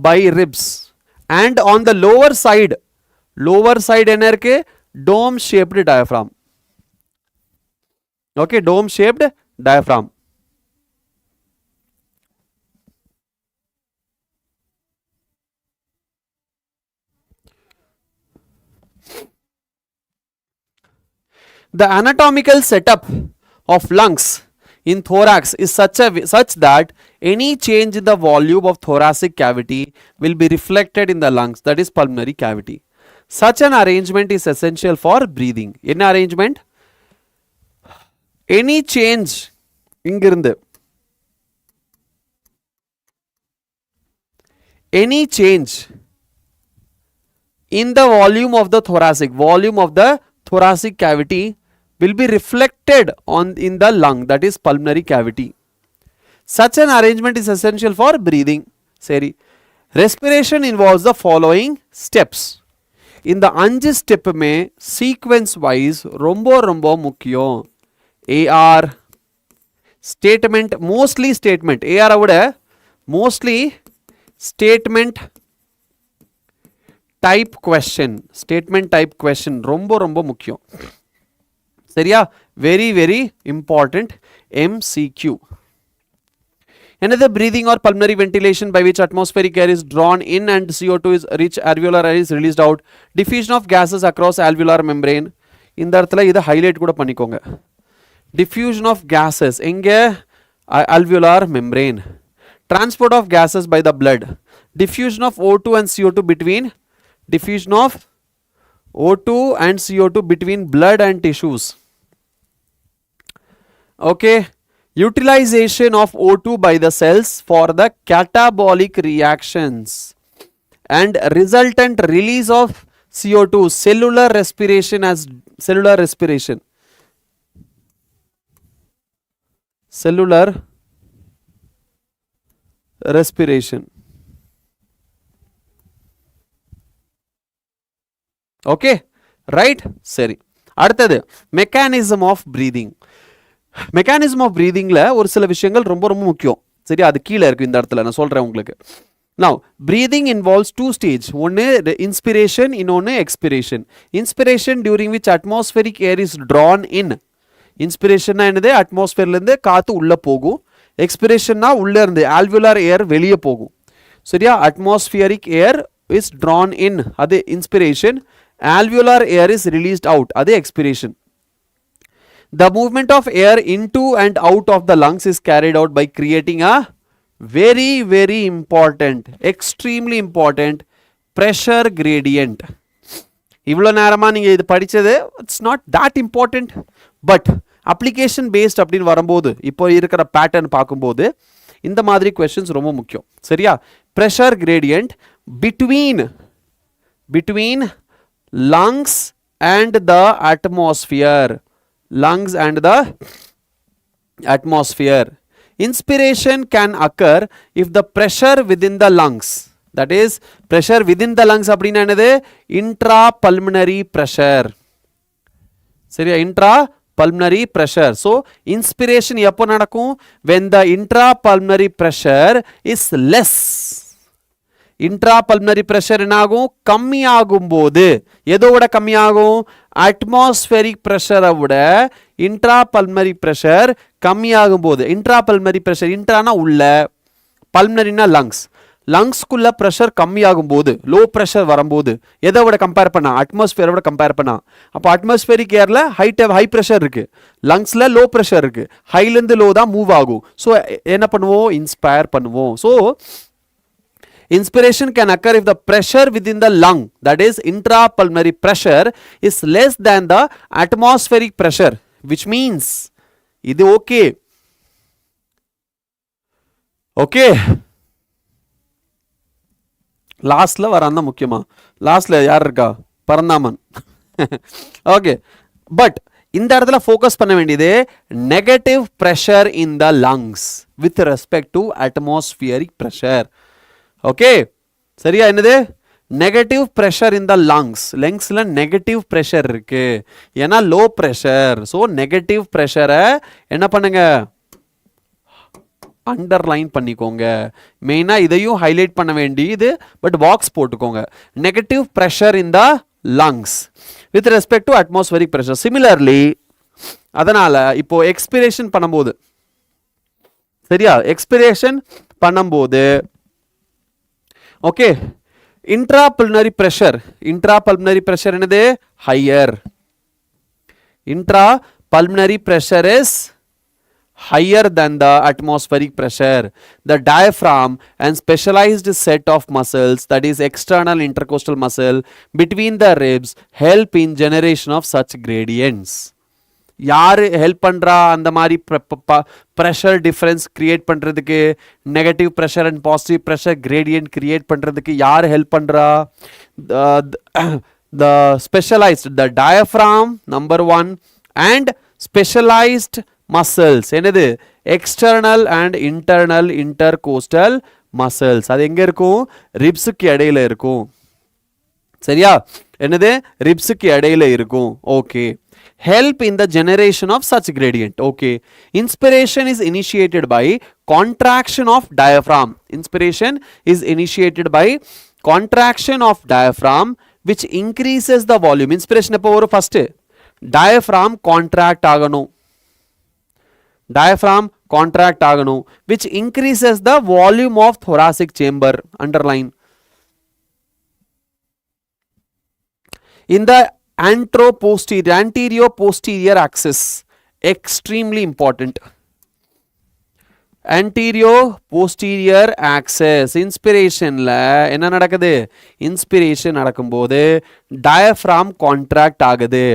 by ribs, and on the lower side என்ன இருக்கு? Dome shaped diaphragm. Okay, dome shaped diaphragm. The anatomical setup of lungs in thorax is such that any change in the volume of thoracic cavity will be reflected in the lungs, that is pulmonary cavity. Such an arrangement is essential for breathing. In arrangement, any change ingirundu, any change in the volume of the thoracic cavity will be reflected in the lung, that is pulmonary cavity. Such an arrangement is essential for breathing. Seri. Respiration involves the following steps. In the 5 step में sequence wise ரொம்ப முக்கியம். AR statement, mostly statement, AR விட mostly statement type question ரொம்ப முக்கியம். சரியா? Very, very important MCQ. Another breathing or pulmonary ventilation by which atmospheric air is drawn in and CO2 is rich alveolar air is released out. Diffusion of gases across alveolar membrane. இந்த இடத்துல இதை highlight கூட பண்ணிக்கோங்க. Diffusion of gases எங்க? Alveolar membrane. Transport of gases by the blood. Diffusion of O2 and CO2 between. Diffusion of O2 and CO2 between blood and tissues. Okay. Utilization of O2 by the cells for the catabolic reactions and resultant release of CO2, cellular respiration. Okay, right? சரி, அடுத்தது mechanism of breathing. Mechanism of பிரீதிங்ல ஒரு சில விஷயங்கள் ரொம்ப முக்கியம். சரி, அது கீழே இருக்கு, இந்த இடத்துல நான் சொல்றேன் உங்களுக்கு. Now, breathing involves 2 stages. ஒன்னு inspiration, இன்னொன்னு expiration. Inspiration during which atmospheric air is drawn in. Inspiration என்னது? அட்மாஸ்பியர்ல இருந்து காத்து உள்ள போகும். எக்ஸ்பிரேஷன்னா உள்ள இருந்து alveolar air வெளியே போகும். சரியா? atmospheric air is drawn in, அது inspiration. alveolar air is released out, அது expiration. The movement of air into and out of the lungs is carried out by creating a very, very important, extremely important pressure gradient. இவ்வளோ நேரமா நீங்க இது படிச்சது, it's not that important, but application based அப்படின்னு வரும்போது, இப்போ இருக்கிற pattern பார்க்கும்போது இந்த மாதிரி questions ரொம்ப முக்கியம். சரியா? pressure gradient between lungs and the atmosphere. Lungs and the atmosphere. Inspiration can occur if the pressure within the lungs, that is pressure within the lungs அப்படினா என்னது? intrapulmonary pressure. சரியா? intrapulmonary pressure. So inspiration எப்போ நடக்கும்? when the intrapulmonary pressure is less. intrapulmonary pressure என்னாகும்? கம்மியாகும் போது. எதோட கம்மியாகும்? atmospheric pressure விட intrapulmonary pressure கம்மியாகும் போது. intrapulmonary pressure, intraனா உள்ள, pulmonaryனா lungs. லங்ஸ்குள்ள pressure கம்மியாகும் போது, low pressure வரும்போது, எதை விட கம்பேர் பண்ணா? atmosphere விட கம்பேர் பண்ணா. அப்போ atmospheric airல high pressure இருக்கு, லங்ஸ்ல low pressure இருக்கு, ஹைல இருந்து low தான் மூவ் ஆகும். ஸோ என்ன பண்ணுவோம்? இன்ஸ்பயர் பண்ணுவோம். So inspiration can occur if the pressure within the lung, that is intrapulmonary pressure, is less than the atmospheric pressure, which means இது okay. Okay, லாஸ்ட்ல வரான் தான் முக்கியமா. லாஸ்ட்ல யார் இருக்கா? பரந்தாமன். ஓகே, பட் இந்த இடத்துல ஃபோக்கஸ் பண்ண வேண்டியது negative pressure in the lungs with respect to atmospheric pressure. Okay, சரியா? என்னது? Negative pressure in the lungs. லங்ஸ்ல நெகட்டிவ் ப்ரெஷர் இருக்கு, ஏன்னா லோ ப்ரெஷர். ஸோ நெகட்டிவ் ப்ரெஷரை என்ன பண்ணுங்க, அண்டர்லைன் பண்ணிக்கோங்க. மெயினாக இதையும் ஹைலைட் பண்ண வேண்டியது, பட் பாக்ஸ் போட்டுக்கோங்க. Negative pressure in the lungs with respect to atmospheric pressure. Similarly அதனால இப்போ எக்ஸ்பிரேஷன் பண்ணும்போது, சரியா, எக்ஸ்பிரேஷன் பண்ணும்போது ஓகே, இன்ட்ராபல்மனரி ப்ரெஷர். இன்ட்ராபல்மனரி ப்ரெஷர் என்னது? Higher. Intrapulmonary pressure is higher than the atmospheric pressure. The diaphragm and specialized set of muscles, that is external intercostal muscle between the ribs, help in generation of such gradients. யாரு help பண்றா அந்த மாதிரி pressure difference create பண்றதுக்கு, negative pressure and positive pressure gradient create பண்றதுக்கு யார் help பண்றா? The specialized, the diaphragm number 1 and specialized muscles. என்னது? external and internal intercostal muscles. அது எங்க இருக்கும்? ரிப்ஸுக்கு இடையில இருக்கும். சரியா? என்னது? ரிப்ஸுக்கு இடையில இருக்கும். Okay, help in the generation of such gradient. Okay, inspiration is initiated by contraction of diaphragm. Inspiration is initiated by contraction of diaphragm which increases the volume. Inspiration எப்போ வரும்? first diaphragm contract ஆகணும். diaphragm contract ஆகணும், which increases the volume of thoracic chamber. Underline. In the anterior posterior axis, extremely important. anterior posterior axis. இன்ஸ்பிரேஷன்ல என்ன நடக்குது? Inspiration நடக்கும்போது diaphragm contract ஆகுது.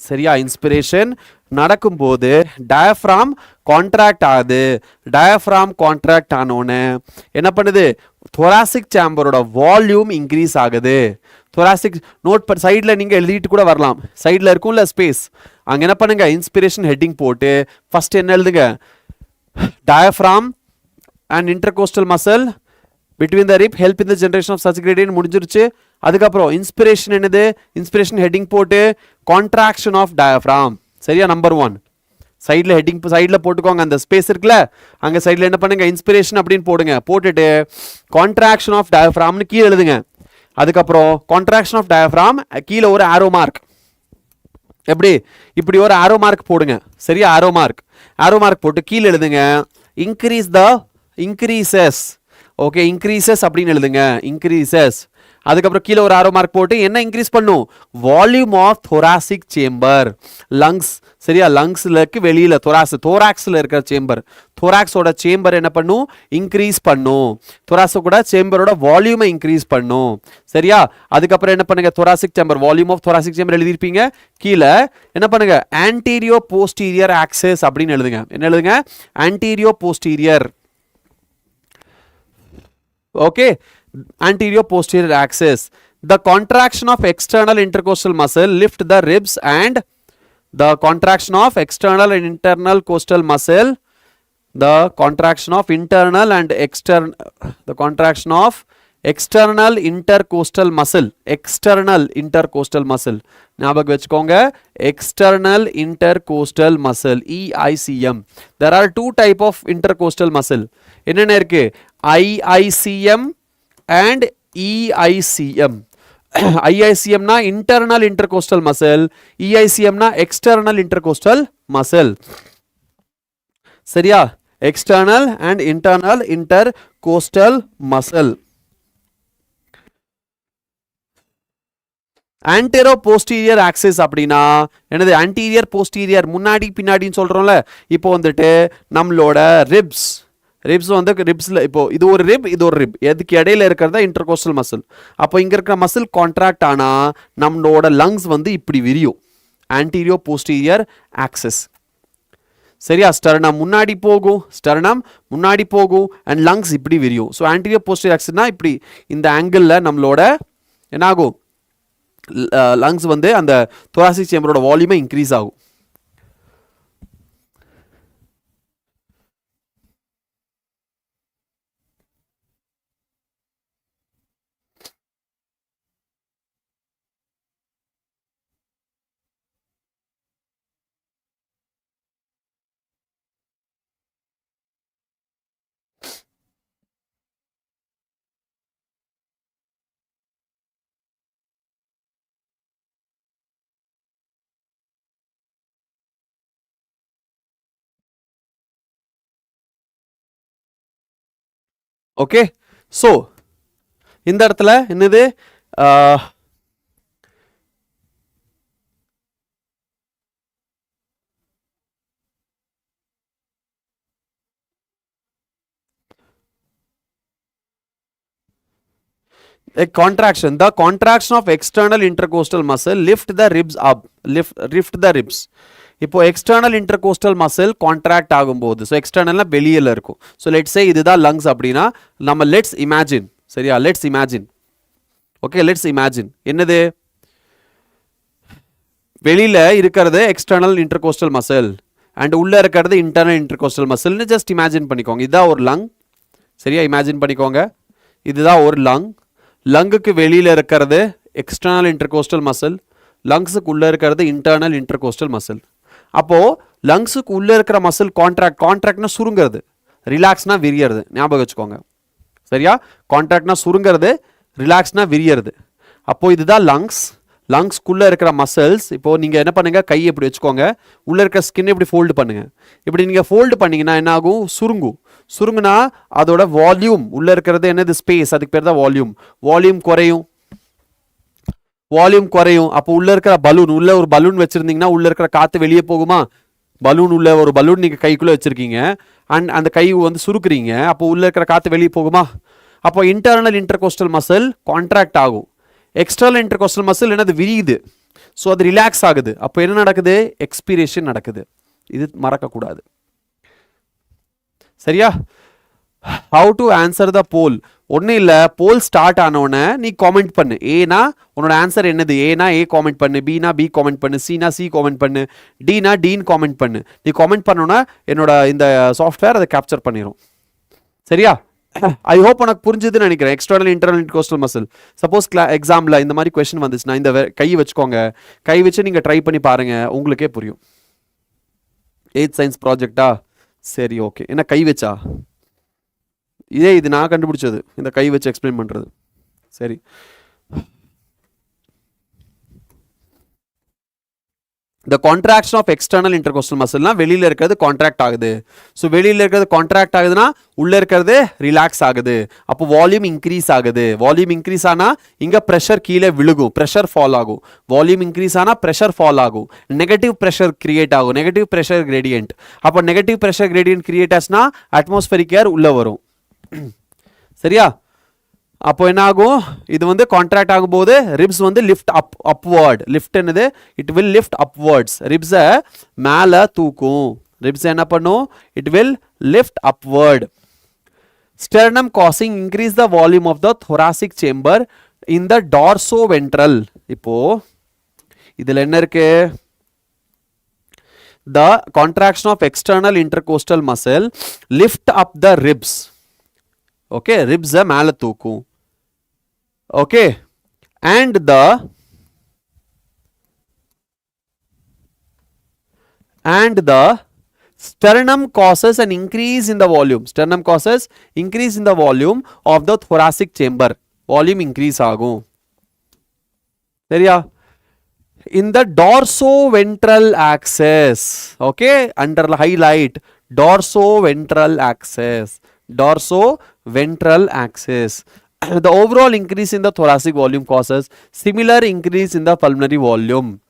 சரியா? Inspiration நடக்கும்போது டயஃப்ராம் கான்ட்ராக்ட் ஆகுது. டயஃப்ராம் கான்ட்ராக்ட் ஆனோன்னு என்ன பண்ணுது? thoracic சேம்பரோட வால்யூம் இன்க்ரீஸ் ஆகுது. thoracic நோட் பர் சைடில் நீங்கள் எழுதிட்டு கூட வரலாம். சைடில் இருக்கும்ல ஸ்பேஸ், அங்கே என்ன பண்ணுங்க, இன்ஸ்பிரேஷன் ஹெட்டிங் போட்டு ஃபர்ஸ்ட் என்ன எழுதுங்க? diaphragm and intercostal muscle between the rib help in the generation of such gradient முடிஞ்சிருச்சு. அதுக்கப்புறம் இன்ஸ்பிரேஷன் என்னது? இன்ஸ்பிரேஷன் ஹெட்டிங் போட்டு கான்ட்ராக்ஷன் ஆஃப் டயஃப்ராம். சரியா? நம்பர் 1 சைடில் ஹெட்டிங் சைடில் போட்டுக்கோங்க. அந்த ஸ்பேஸ் இருக்குல்ல, அங்கே சைடில் என்ன பண்ணுங்க? இன்ஸ்பிரேஷன் அப்படின்னு போடுங்க. போட்டுட்டு கான்ட்ராக்ஷன் ஆஃப் டயஃப்ராம்னு கீழே எழுதுங்க. அதுக்கப்புறம் கான்ட்ராக்ஷன் ஆஃப் டயஃப்ராம் கீழே ஒரு ஆரோ மார்க். எப்படி? இப்படி ஒரு ஆரோ மார்க் போடுங்க. சரியா? ஆரோ மார்க் போட்டு கீழே எழுதுங்க இன்க்ரீசஸ். ஓகே, இன்க்ரீசஸ் அப்படின்னு எழுதுங்க. இன்க்ரீசஸ். அதுக்கப்புறம் கீழே ஒரு ஆரோ மார்க் போட்டு என்ன இன்க்ரீஸ் பண்ணும்? Volume of thoracic chamber. Lungs. சரியா? லங்ஸ்ல வெளியில தோராக்ஸ்ல இருக்கிற சேம்பர், தோராக்ஸோட சேம்பர் என்ன பண்ணும்? இன்க்ரீஸ் பண்ணும். தோராக்ஸோட சேம்பரோட வால்யூமை இன்க்ரீஸ் பண்ணும். சரியா? அதுக்கப்புறம் என்ன பண்ணுங்க? thoracic chamber, volume of thoracic chamber எழுதிருப்பீங்க. கீழே என்ன பண்ணுங்க? anterior posterior axis அப்படின்னு எழுதுங்க. என்ன எழுதுங்க? anterior posterior. Okay, anterior posterior axis. The contraction of external intercostal muscle lift the ribs, and the contraction of external and internal costal muscle, the contraction of internal and external, the contraction of external intercostal muscle, external intercostal muscle ஞாபகம் வச்சுக்கோங்க. external intercostal muscle, EICM. There are two type of intercostal muscle. என்னென்ன இருக்கு? IICM and EICM. IICM na internal intercostal muscle, EICM na external intercostal muscle. சரியா? external and internal intercostal muscle. anterior posterior axis அப்படின்னா என்னது? anterior posterior முன்னாடி பின்னாடின்னு சொல்றோம்ல. இப்போ வந்துட்டு நம்மளோட ரிப்ஸ் வந்து ரிப்ஸ்ல, இப்போ இது ஒரு ரிப், இது ஒரு ரிப், எதுக்கு இடையில இருக்கிறதா இன்டர்கோஸ்டல் மசில். அப்போ இங்க இருக்கிற மசில் கான்ட்ராக்ட் ஆனா நம்மளோட லங்ஸ் வந்து இப்படி விரியும். anterior posterior axis. சரியா? ஸ்டர்னம் முன்னாடி போகும், ஸ்டர்னம் முன்னாடி போகும் அண்ட் லங்ஸ் இப்படி விரியும். ஸோ ஆன்டீரியர் போஸ்டீரியர் ஆக்சிஸ்னா இப்படி இந்த ஆங்கிளில் நம்மளோட என்னாகும், லங்ஸ் வந்து அந்த thoracic சேம்பரோட வால்யூமை இன்க்ரீஸ் ஆகும். ஓகே, ஸோ இந்த இடத்துல என்னது, a contraction, the contraction of external intercostal muscle lift the ribs up, lift the ribs. இப்போ எக்ஸ்டர்னல் இன்டர்கோஸ்டல் மசில் கான்ட்ராக்ட் ஆகும்போது, ஸோ எக்ஸ்டர்னல்னா வெளியில் இருக்கும். ஸோ லெட்ஸ் சே இதுதான் லங்ஸ் அப்படின்னா நம்ம லெட்ஸ் இமேஜின், சரியா? Let's imagine, okay, let's imagine என்னது, வெளியில் இருக்கிறது எக்ஸ்டர்னல் இன்டர்கோஸ்டல் மசில் அண்ட் உள்ளே இருக்கிறது இன்டர்னல் இன்டர்கோஸ்டல் மசில்னு ஜஸ்ட் இமேஜின் பண்ணிக்கோங்க. இதுதான் ஒரு லங், சரியா? இமேஜின் பண்ணிக்கோங்க, இதுதான் ஒரு லங். லங்குக்கு வெளியில் இருக்கிறது எக்ஸ்டர்னல் இன்டர்கோஸ்டல் மசில், லங்ஸுக்கு உள்ளே இருக்கிறது இன்டர்னல் இன்டர்கோஸ்டல் மசில். அப்போது லங்ஸுக்கு உள்ளே இருக்கிற மசில் கான்ட்ராக்ட்னா சுருங்கிறது, ரிலாக்ஸ்னா விரியறது, ஞாபகம் வச்சுக்கோங்க, சரியா? கான்ட்ராக்ட்னா சுருங்கிறது, ரிலாக்ஸ்னா விரியறது. அப்போது இதுதான் லங்ஸ். லங்ஸ்க்குள்ளே இருக்கிற மசில்ஸ். இப்போது நீங்கள் என்ன பண்ணுங்கள், கை இப்படி வச்சுக்கோங்க, உள்ளே இருக்கிற ஸ்கின் இப்படி ஃபோல்டு பண்ணுங்கள். இப்படி நீங்கள் ஃபோல்டு பண்ணிங்கன்னா என்ன ஆகும், சுருங்கும். சுருங்குனா அதோட வால்யூம், உள்ளே இருக்கிறது என்னது, ஸ்பேஸ், அதுக்கு பேர் தான் வால்யூம். வால்யூம் குறையும், வால்யூம் குறையும். அப்போ உள்ளே இருக்கிற பலூன், உள்ளே ஒரு பலூன் வச்சுருந்தீங்கன்னா உள்ளே இருக்கிற காற்று வெளியே போகுமா? பலூன் உள்ள ஒரு பலூன் நீங்கள் கைக்குள்ளே வச்சுருக்கீங்க அண்ட் அந்த கை வந்து சுருக்குறீங்க, அப்போ உள்ளே இருக்கிற காற்று வெளியே போகுமா? அப்போ இன்டர்னல் இன்டர்கோஸ்டல் மசில் கான்ட்ராக்ட் ஆகும், எக்ஸ்டர்னல் இன்டர்கோஸ்டல் மசில் என்னது, விரியுது. ஸோ அது ரிலாக்ஸ் ஆகுது. அப்போ என்ன நடக்குது, எக்ஸ்பிரேஷன் நடக்குது. இது மறக்கக்கூடாது, சரியா? ஹவு டு ஆன்சர் த போல், ஒன்றும் இல்லை, போல் ஸ்டார்ட் ஆனோடனே நீ காமெண்ட் பண்ணு. ஏனா உன்னோட ஆன்சர் என்னது, ஏனா ஏ காமெண்ட் பண்ணு, பினா பி காமெண்ட் பண்ணு, சினா சி காமெண்ட் பண்ணு, டினா டின்னு காமெண்ட் பண்ணு. நீ காமெண்ட் பண்ணோன்னா என்னோட இந்த சாஃப்ட்வேர் அதை கேப்சர் பண்ணிடும், சரியா? ஐ ஹோப் உனக்கு புரிஞ்சுதுன்னு நினைக்கிறேன். External internal intercostal muscle. Suppose எக்ஸாமில் இந்த மாதிரி கொஸ்டின் வந்துச்சுன்னா இந்த கை வச்சுக்கோங்க, கை வச்சு நீங்கள் ட்ரை பண்ணி பாருங்கள், உங்களுக்கே புரியும். 8th science ப்ராஜெக்டா? சரி, ஓகே. என்ன கை வச்சா? இது நான் கண்டுபிடிச்சது, இந்த கை வச்சு எக்ஸ்பிளைன் பண்ணுறது. சரி, the contraction of external intercostal muscle னா வெளியில இருக்கிறது கான்ட்ராக்ட் ஆகுது. ஸோ வெளியில இருக்கிறது கான்ட்ராக்ட் ஆகுதுன்னா உள்ள இருக்கிறது ரிலாக்ஸ் ஆகுது. அப்போ வால்யூம் இன்க்ரீஸ் ஆகுது. வால்யூம் இன்க்ரீஸ் ஆனா இங்க ப்ரெஷர் கீழே விழுகும், ப்ரெஷர் ஃபால் ஆகும். வால்யூம் இன்க்ரீஸ் ஆனா ப்ரெஷர் ஃபால் ஆகும், நெகட்டிவ் ப்ரெஷர் கிரியேட் ஆகும், நெகட்டிவ் ப்ரெஷர் கிரேடியன்ட். அப்போ நெகட்டிவ் ப்ரெஷர் கிரேடியன்ட் கிரியேட் ஆச்சுன்னா அட்மாஸ்பரிக் ஏர் உள்ள வரும், சரியா? அப்போ என்ன ஆகும், இது வந்து கான்ட்ராக்ட் ஆகும்போது ரிப்ஸ் வந்து லிஃப்ட் அப்வர்ட். லிஃப்ட் என்னது, இட் வில் லிஃப்ட் அப்வர்ட்ஸ். ரிப்ஸை மேலே தூக்கும். ரிப்ஸ் என்ன பண்ணும், it will lift upward. Sternum causing increase the volume of the thoracic chamber in the dorsoventral. இப்போ இதில் என்ன இருக்கு, the contraction of external intercostal muscle lift up the ribs. okay, ribs மேலே தூக்கும். okay, and the sternum causes an increase in the volume. Sternum causes increase in the volume of the thoracic chamber. Volume increase ஆகும், சரியா? in the dorsoventral axis. okay, under highlight dorsoventral axis, dorsoventral axis. The overall increase in the thoracic volume causes similar increase in the pulmonary volume.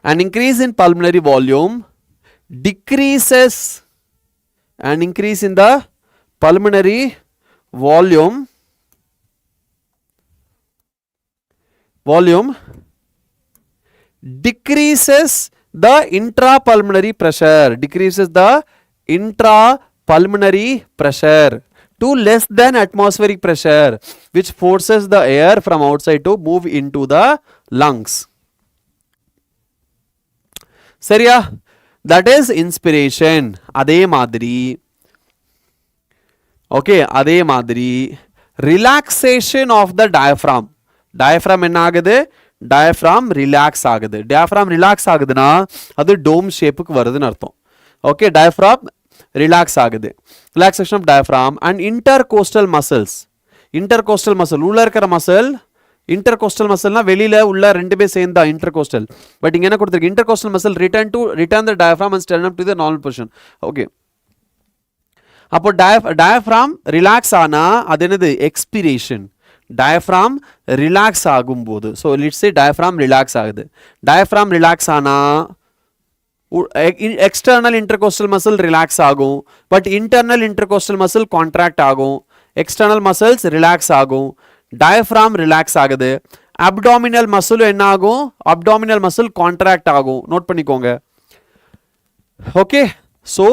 An increase in pulmonary volume decreases, an increase in the pulmonary volume decreases the intrapulmonary pressure, decreases the intrapulmonary pressure to less than atmospheric pressure, which forces the air from outside to move into the lungs. சரியா? That is inspiration. அதே மாதிரி okay, அதே மாதிரி relaxation of the diaphragm. diaphragm என்ன ஆகுது? diaphragm relax ஆகுது. diaphragm relax ஆகுதுனா அது dome shapeக்கு வருதுன்னு அர்த்தம். okay, diaphragm relax ஆகுது. relaxation of diaphragm and intercostal muscles. intercostal muscle உள்ள இருக்கிற muscle, intercostal muscle னா வெளியில உள்ள ரெண்டுமே சேர்ந்தா intercostal. பட் இங்க என்ன கொடுத்திருக்கு? intercostal muscle return the diaphragm and sternum to the normal position. okay, அப்போ diaphragm relax ஆனா அது என்னது? expiration. diaphragm relax ஆகும்போது, so let's say diaphragm relax ஆகுது. diaphragm relax ஆனா external intercostal muscle relax ஆகும், but internal intercostal muscle contract ஆகும். external muscles relax ஆகும், diaphragm relax ஆகுது. abdominal muscle என்ன ஆகும்? abdominal muscle contract ஆகும். நோட் பண்ணிக்கோங்க. okay, so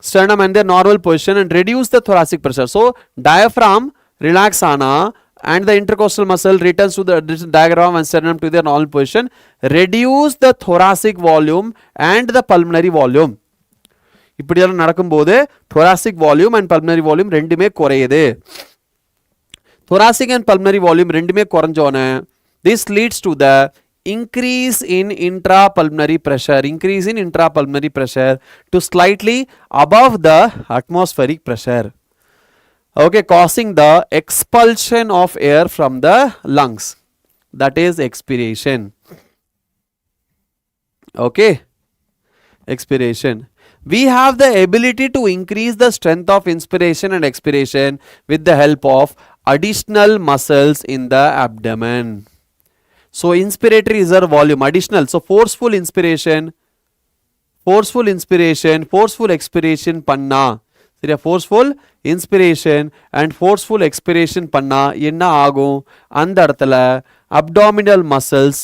sternum and their normal position and reduce the thoracic pressure. So diaphragm relax ஆனா and the intercostal muscle returns to the diaphragm and sternum to their normal position, reduce the thoracic volume and the pulmonary volume. இப்படியெல்லாம் நடக்கும்போது thoracic volume and pulmonary volume ரெண்டுமே குறையுது. thoracic and pulmonary volume ரெண்டுமே குறைஞ்சோனே this leads to the increase in intrapulmonary pressure, increase in intrapulmonary pressure to slightly above the atmospheric pressure. okay, causing the expulsion of air from the lungs, that is expiration. okay, expiration. We have the ability to increase the strength of inspiration and expiration with the help of additional muscles in the abdomen. so inspiratory reserve volume additional, so forceful inspiration, forceful expiration panna, சரியா? forceful inspiration and forceful expiration பண்ணா என்ன ஆகும்? அந்த இடத்துல abdominal muscles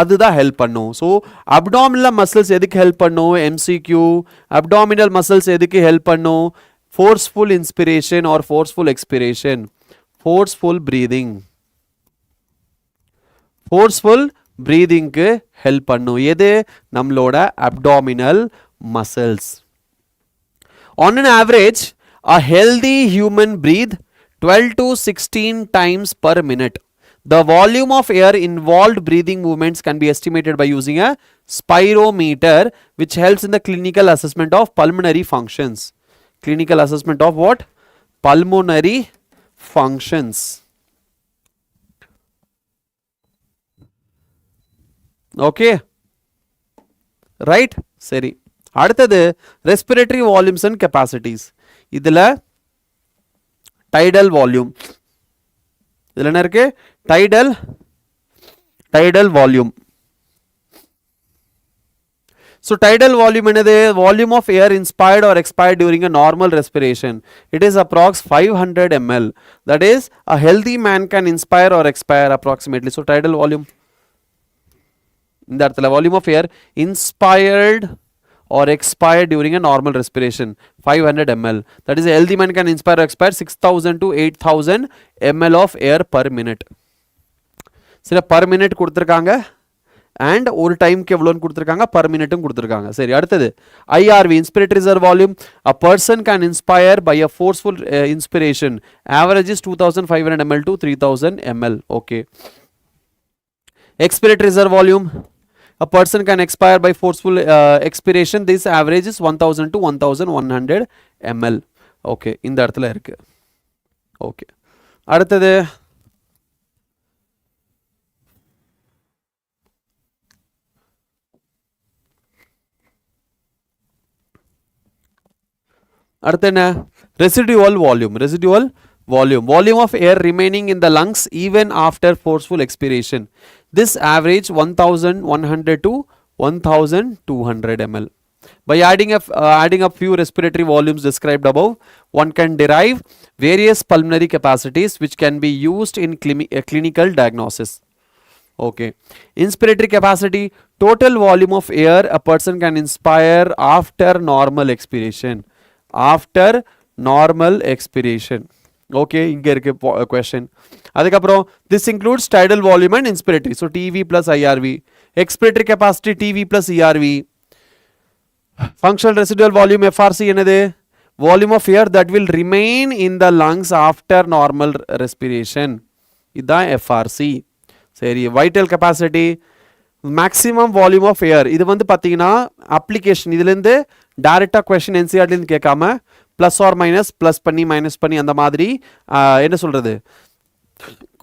அதுதான் help பண்ணும். So abdominal muscles எதுக்கு help பண்ணும்? MCQ abdominal muscles எதுக்கு ஹெல்ப் பண்ணும்? forceful inspiration or forceful expiration, forceful breathing, forceful breathing க்கு ஹெல்ப் பண்ணும். எது? நம்மளோட abdominal muscles. on an average, a healthy human breathe 12 to 16 times per minute. The volume of air involved breathing movements can be estimated by using a spirometer, which helps in the clinical assessment of pulmonary functions. Clinical assessment of what? Pulmonary functions. okay, right? சரி, அடுத்தது respiratory volumes and capacities. இதுல tidal volume, இதுல என்ன இருக்கு? tidal volume. so tidal volume என்னது? volume of air inspired or expired during a normal respiration. it is approx 500 ml. that is a healthy man can inspire or expire approximately. so tidal volume இந்த இடத்துல volume of air inspired or expired during a normal respiration 500 ml. that is a healthy man can inspire or expire 6000 to 8000 ml of air per minute. சரி, per minute கொடுத்திருக்காங்க and ஒரு டைம்க்கு எவ்வளோன்னு கொடுத்திருக்காங்க, per minute கொடுத்திருக்காங்க. சரி, அடுத்தது IRV inspiratory reserve volume. a person can inspire by a forceful inspiration, average is 2500 ml to 3000 ml. okay, expiratory reserve volume. a person can expire by forceful expiration, this average is 1000 to 1100 ml. okay, இந்த இடத்துல இருக்கு. okay, அடுத்தது அடுத்து என்ன? residual volume. volume of air remaining in the lungs even after forceful expiration. this average 1100 to 1200 ml. by adding up few respiratory volumes described above, one can derive various pulmonary capacities which can be used in clinical diagnosis. Okay. Inspiratory capacity, total volume of air a person can inspire after normal expiration. After normal expiration. Okay, இங்க இருக்கு question. அதுக்கப்புறம் this includes tidal volume and inspiratory. So TV plus IRV. Expiratory capacity TV plus ERV. Functional residual volume FRC என்னது? Volume of air that will remain in the lungs after normal respiration. இதுதான் FRC. சரி, vital capacity, maximum volume of air. இது வந்து பார்த்தீங்கன்னா application, இதுலேருந்து டேரெக்டாக question என்சிஆர்டிலேருந்து கேட்காம ப்ளஸ் ஆர் மைனஸ், ப்ளஸ் பண்ணி மைனஸ் பண்ணி அந்த மாதிரி என்ன சொல்கிறது,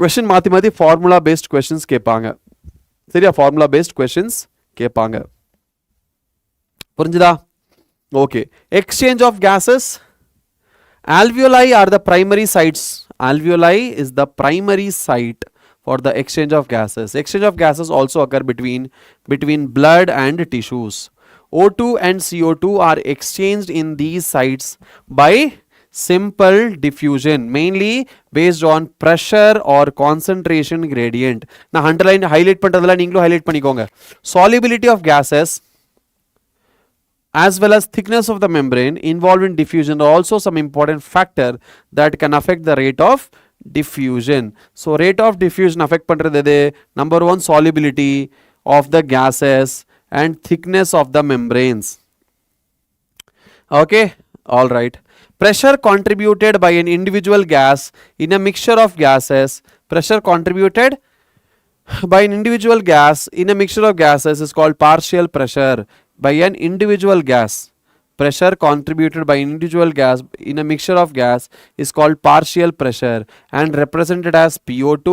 கொஷின் மாற்றி மாற்றி ஃபார்முலா பேஸ்ட் கொஷின்ஸ் கேட்பாங்க. சரியா, ஃபார்முலா பேஸ்ட் கொஷின்ஸ் கேட்பாங்க. புரிஞ்சுதா? Okay. Exchange of gases, alveoli are the primary sites. Alveoli is the primary site for the exchange of gases. Exchange of gases also occur between blood and tissues. O2 and CO2 are exchanged in these sites by simple diffusion, mainly based on pressure or concentration gradient. நான் underline highlight பண்றதெல்லாம் நீங்களும் highlight பண்ணிக்கோங்க. Solubility of gases as well as thickness of the membrane involved in diffusion are also some important factor that can affect the rate of diffusion. So rate of diffusion affect பண்றது number one, solubility of the gases and thickness of the membranes. Okay, all right. Pressure contributed by an individual gas in a mixture of gases. Pressure contributed by an individual gas in a mixture of gases is called partial pressure. By an individual gas, pressure contributed by individual gas in a mixture of gas is called partial pressure and represented as PO2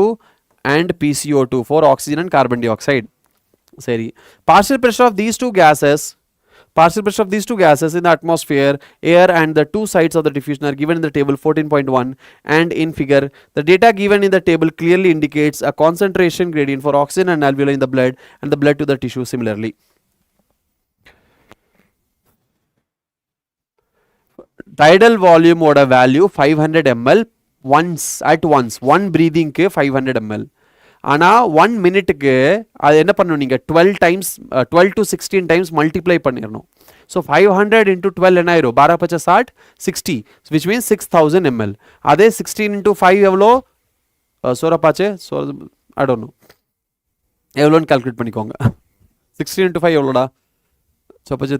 and PCO2 for oxygen and carbon dioxide. Sorry. Partial pressure of these two gases in the atmosphere, air and the two sides of the diffusion are given in the table 14.1 and in figure. The data given in the table clearly indicates a concentration gradient for oxygen and alveoli in the blood and the blood to the tissue similarly. Tidal volume ஓட value 500 ml at once, one breathing க்கு 500 ml. ஆனால் 1 மினிட்டுக்கு அது என்ன பண்ணணும், நீங்கள் 12 to 16 times multiply பண்ணிடணும். So 500 into 12 என்ன ஆயிரும், 12 பச்சை 60, 60 which means 6000 ml. அதே 16 into 5 எவ்வளோ, சோரப்பாச்சே I don't know எவ்வளோன்னு கால்குலேட் பண்ணிக்கோங்க. 16 into 5 எவ்வளோடா, ஸோ பச்சை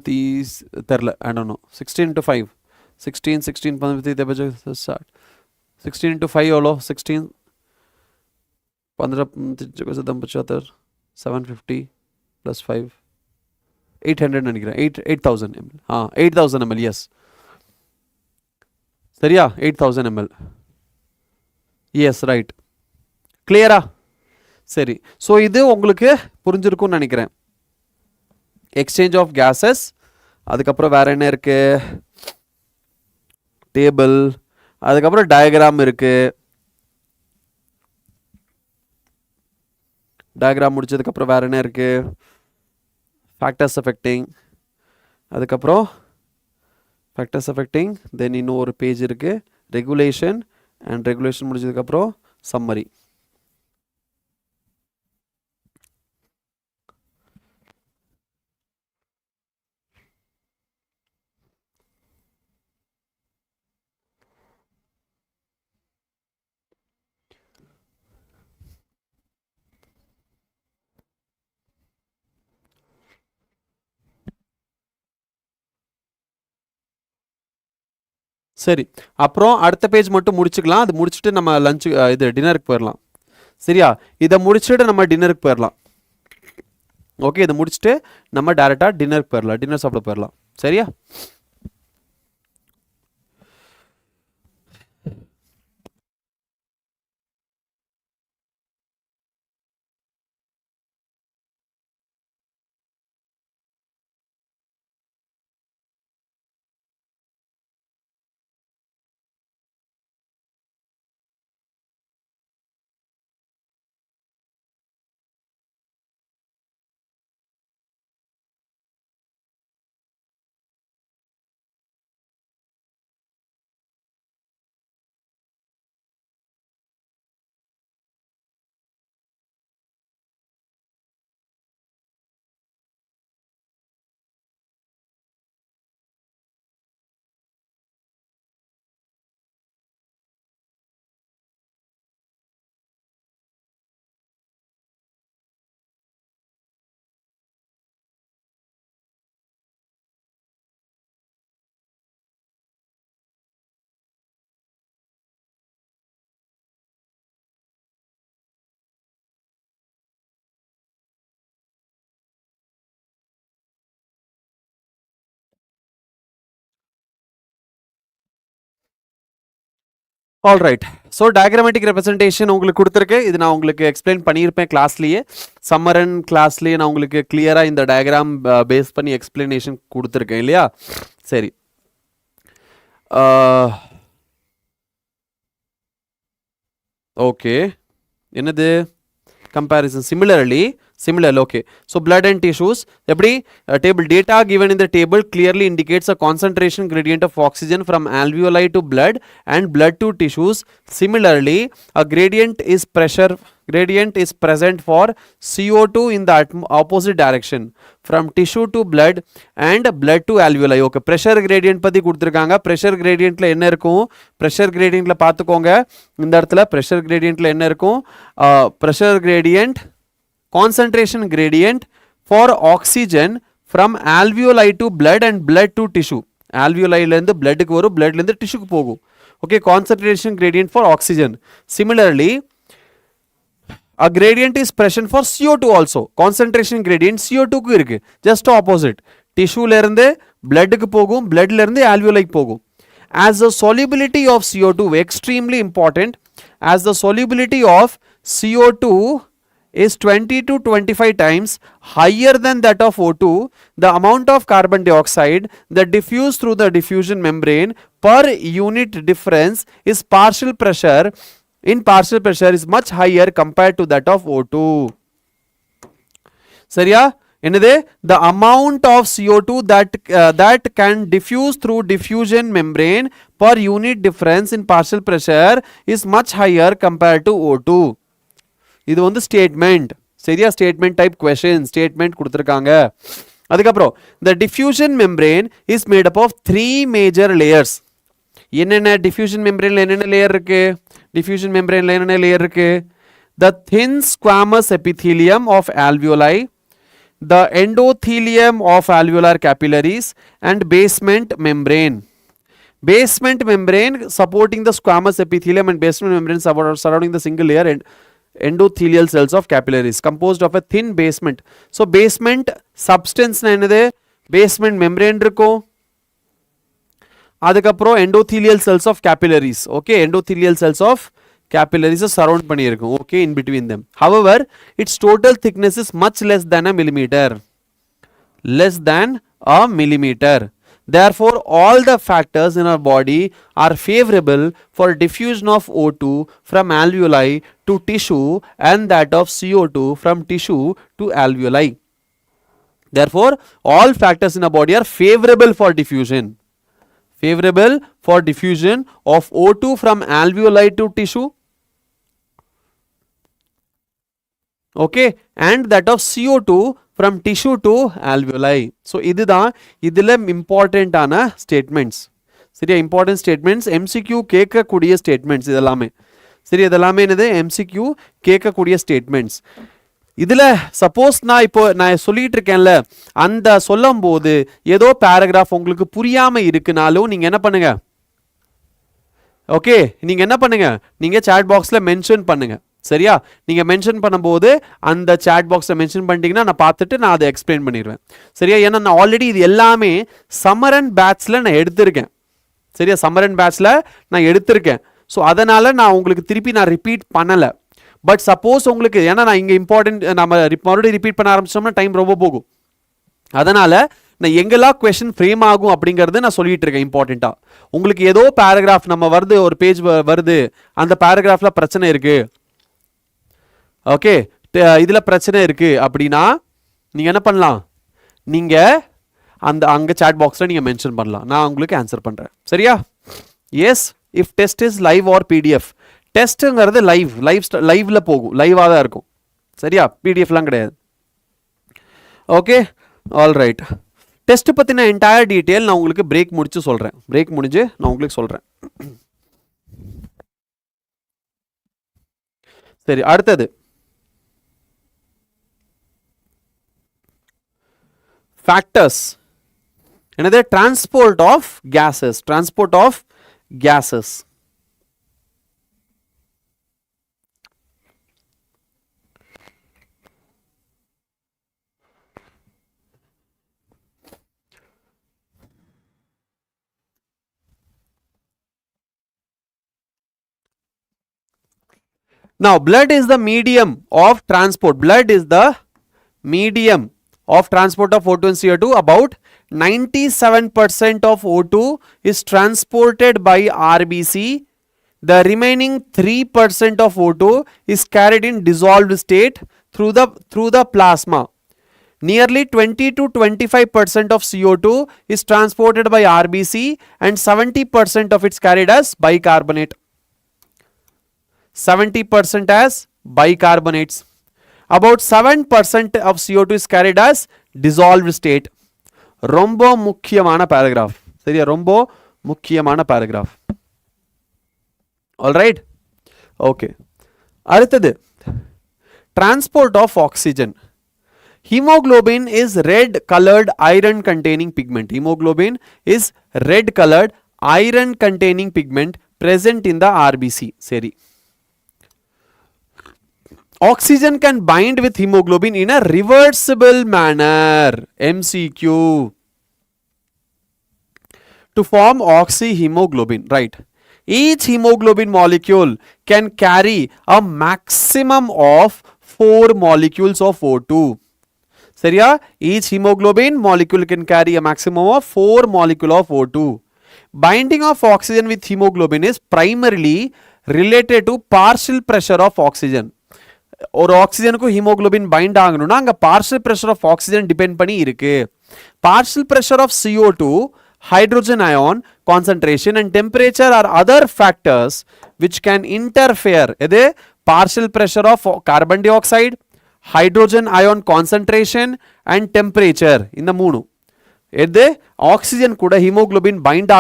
தெரில, I don't know. 16 into 5 16 16 into 5 எவ்வளோ, 16 15 750 plus 5 800 நினைக்கிறேன், 8000 ml. 8000 ml, எஸ் சரியா, 8000 ml, எஸ் ரைட். கிளியரா? சரி, ஸோ இது உங்களுக்கு புரிஞ்சிருக்கும்னு நினைக்கிறேன். எக்ஸ்சேஞ்ச் ஆஃப் கேஸஸ், அதுக்கப்புறம் வேற என்ன இருக்கு, டேபிள், அதுக்கப்புறம் டயக்ராம் இருக்கு. டயக்ராம் முடிச்சதுக்கப்புறம் வேற என்ன இருக்கு, ஃபேக்டர்ஸ் அஃபெக்டிங், அதுக்கப்புறம் ஃபேக்டர்ஸ் அஃபெக்டிங், தென் இன்னும் ஒரு பேஜ் இருக்கு ரெகுலேஷன், அண்ட் ரெகுலேஷன் முடிச்சதுக்கப்புறம் சம்மரி. சரி, அப்புறம் அடுத்த பேஜ் மட்டும் முடிச்சுக்கலாம். அது முடிச்சுட்டு நம்ம லஞ்சு இது டின்னருக்கு போயிடலாம். சரியா, இதை முடிச்சுட்டு நம்ம டின்னருக்கு போயிடலாம். ஓகே, இதை முடிச்சுட்டு நம்ம டேரெக்டாக டின்னருக்கு போயிடலாம், டின்னர் சாப்பிட போயிடலாம். சரியா? All right. So diagrammatic representation உங்களுக்கு கொடுத்துருக்கேன். இது நான் உங்களுக்கு எக்ஸ்பிளைன் பண்ணியிருப்பேன் கிளாஸ்லேயே. சம்மரன் கிளாஸ்லேயே நான் உங்களுக்கு கிளியராக இந்த டயக்ராம் பேஸ் பண்ணி எக்ஸ்பிளனேஷன் கொடுத்துருக்கேன் இல்லையா? சரி. ஓகே, என்னது comparison? Similarly, okay, so blood and tissues, எப்படி table data given in the table clearly indicates a concentration gradient of oxygen from alveoli to blood and blood to tissues. Similarly, a gradient is present for CO2 in the opposite direction from tissue to blood and blood to alveoli. Okay, pressure gradient பத்தி கொடுத்திருக்காங்க. pressure gradientல என்ன இருக்கும்? pressure gradientல பார்த்துக்கோங்க. இந்த இடத்துல pressure gradientல என்ன இருக்கும்? pressure gradient, concentration gradient for oxygen from alveoli to blood and blood to tissue. alveoli ல இருந்து blood க்கு வரும், blood ல இருந்து tissue க்கு போகும். Okay, concentration gradient for oxygen. Similarly, a gradient is present for CO2 also. Concentration gradient CO2 க்கு இருக்கு, just opposite. tissue ல இருந்து blood க்கு போகும், blood ல இருந்து alveoli க்கு போகும். As the solubility of CO2, extremely important, as the solubility of CO2 is 20 to 25 times higher than that of O2, the amount of carbon dioxide that diffuse through the diffusion membrane per unit difference is partial pressure is much higher compared to that of O2. சரியா? என்னது? The amount of CO2 that can diffuse through diffusion membrane per unit difference in partial pressure is much higher compared to O2. இது வந்து statement. சரியா? Statement type question, statement கொடுத்துருக்காங்க. அதுக்கப்புறம் the diffusion membrane is made up of 3 major layers. என்னென்ன diffusion membraneல என்னென்ன layer இருக்கு? diffusion membraneல என்னென்ன layer இருக்கு? The thin squamous epithelium of alveoli, the endothelium of alveolar capillaries and basement membrane. Basement membrane supporting the squamous epithelium and basement membrane surrounding the single layer and endothelial cells of capillaries composed of a thin basement. So basement substance na enadhu? Basement membrane irukum, adukapro endothelial cells of capillaries. Okay, endothelial cells of capillaries surround பண்ணியிருக்கும். Okay, in between them. However, its total thickness is much less than a millimeter. Therefore, all the factors in our body are favorable for diffusion of O2 from alveoli to tissue and that of CO2 from tissue to alveoli. Therefore, all factors in our body are favorable for diffusion. Favorable for diffusion of O2 from alveoli to tissue. Okay, and that of CO2 from tissue to alveoli. So இதுதான் இதுல important ஆன statements. சரியா? Important statements, MCQ கேட்கக்கூடிய statements இதெல்லாமே. சரி, இதெல்லாமே என்னது? MCQ கேட்கக்கூடிய ஸ்டேட்மெண்ட்ஸ். இதுல சப்போஸ் நான் சொல்லிட்டு இருக்கேன்ல, அந்த சொல்லும் போது ஏதோ பேராகிராஃப் உங்களுக்கு புரியாம இருக்குனாலும் நீங்க என்ன பண்ணுங்க? ஓகே, நீங்க என்ன பண்ணுங்க? நீங்க சாட் பாக்ஸ்ல மென்ஷன் பண்ணுங்க. சரியா? நீங்க மென்ஷன் பண்ணும்போது அந்த சாட் பாக்ஸ்ல மென்ஷன் பண்ணிட்டீங்கன்னா நான் பார்த்துட்டு நான் அதை எக்ஸ்பிளைன் பண்ணிடுவேன். சரியா? ஏன்னா நான் ஆல்ரெடி இது எல்லாமே சம்மரன் பேட்ச்ல நான் எடுத்திருக்கேன். சரியா? சம்மரன் பேட்ச்ல நான் எடுத்திருக்கேன். ஸோ அதனால நான் உங்களுக்கு திருப்பி நான் ரிப்பீட் பண்ணலை. பட் சப்போஸ் உங்களுக்கு, ஏன்னா நான் இங்கே இம்பார்ட்டன்ட் நம்ம மறுபடியும் ரிப்பீட் பண்ண ஆரம்பிச்சோம்னா டைம் ரொம்ப போகும். அதனால நான் எங்கெல்லாம் கொஸ்டின் ஃப்ரேம் ஆகும் அப்படிங்கிறது நான் சொல்லிட்டு இருக்கேன். இம்பார்ட்டண்ட்டாக உங்களுக்கு ஏதோ பேராகிராஃப் நம்ம வருது, ஒரு பேஜ் வருது, அந்த பேராகிராஃப்ல பிரச்சனை இருக்கு, ஓகே, இதில் பிரச்சனை இருக்கு அப்படின்னா நீங்கள் என்ன பண்ணலாம்? நீங்கள் அங்கே சாட் பாக்ஸில் நீங்கள் மென்ஷன் பண்ணலாம், நான் உங்களுக்கு ஆன்சர் பண்ணுறேன். சரியா? Yes, if test is live or PDF. டெஸ்ட்டுங்கிறது லைவ்ல போகும், லைவாக தான் இருக்கும். சரியா? பிடிஎஃப்லாம் கிடையாது. Okay, all right. டெஸ்ட் பற்றின என்டையர் டீட்டெயில் நான் உங்களுக்கு பிரேக் முடிச்சு சொல்கிறேன். பிரேக் முடிஞ்சு நான் உங்களுக்கு சொல்கிறேன். சரி, அடுத்தது factors. Another transport of gases. Now blood is the medium of transport. Blood is the medium of transport of O2 and CO2. About 97% of O2 is transported by RBC. The remaining 3% of O2 is carried in dissolved state through the plasma. Nearly 20 to 25% of CO2 is transported by RBC and 70% of it's carried as bicarbonate. 70% as bicarbonates. About 7% of CO2 is carried as dissolved state. ரொம்ப முக்கியமான paragraph. சரியா, ரொம்ப முக்கியமான paragraph. All right. Okay. அடுத்தது transport of oxygen. Hemoglobin is red colored iron containing pigment. Hemoglobin is red colored iron containing pigment present in the RBC. சரி. Oxygen can bind with hemoglobin in a reversible manner. MCQ. To form oxyhemoglobin. Right. Each hemoglobin molecule can carry a maximum of 4 molecules of O2. சரியா, each hemoglobin molecule can carry a maximum of 4 molecule of O2. Binding of oxygen with hemoglobin is primarily related to partial pressure of oxygen. ஒரு ஆக்சிஜனுக்கு haemoglobin bind ஆகணும்னா அங்க partial pressure of oxygen depend பண்ணி இருக்கு. Partial pressure of CO2, hydrogen ion concentration and temperature are other factors which can interfere. எது? partial pressure of carbon dioxide, hydrogen ion concentration and temperature. இந்த மூணு எது oxygen கூட haemoglobin find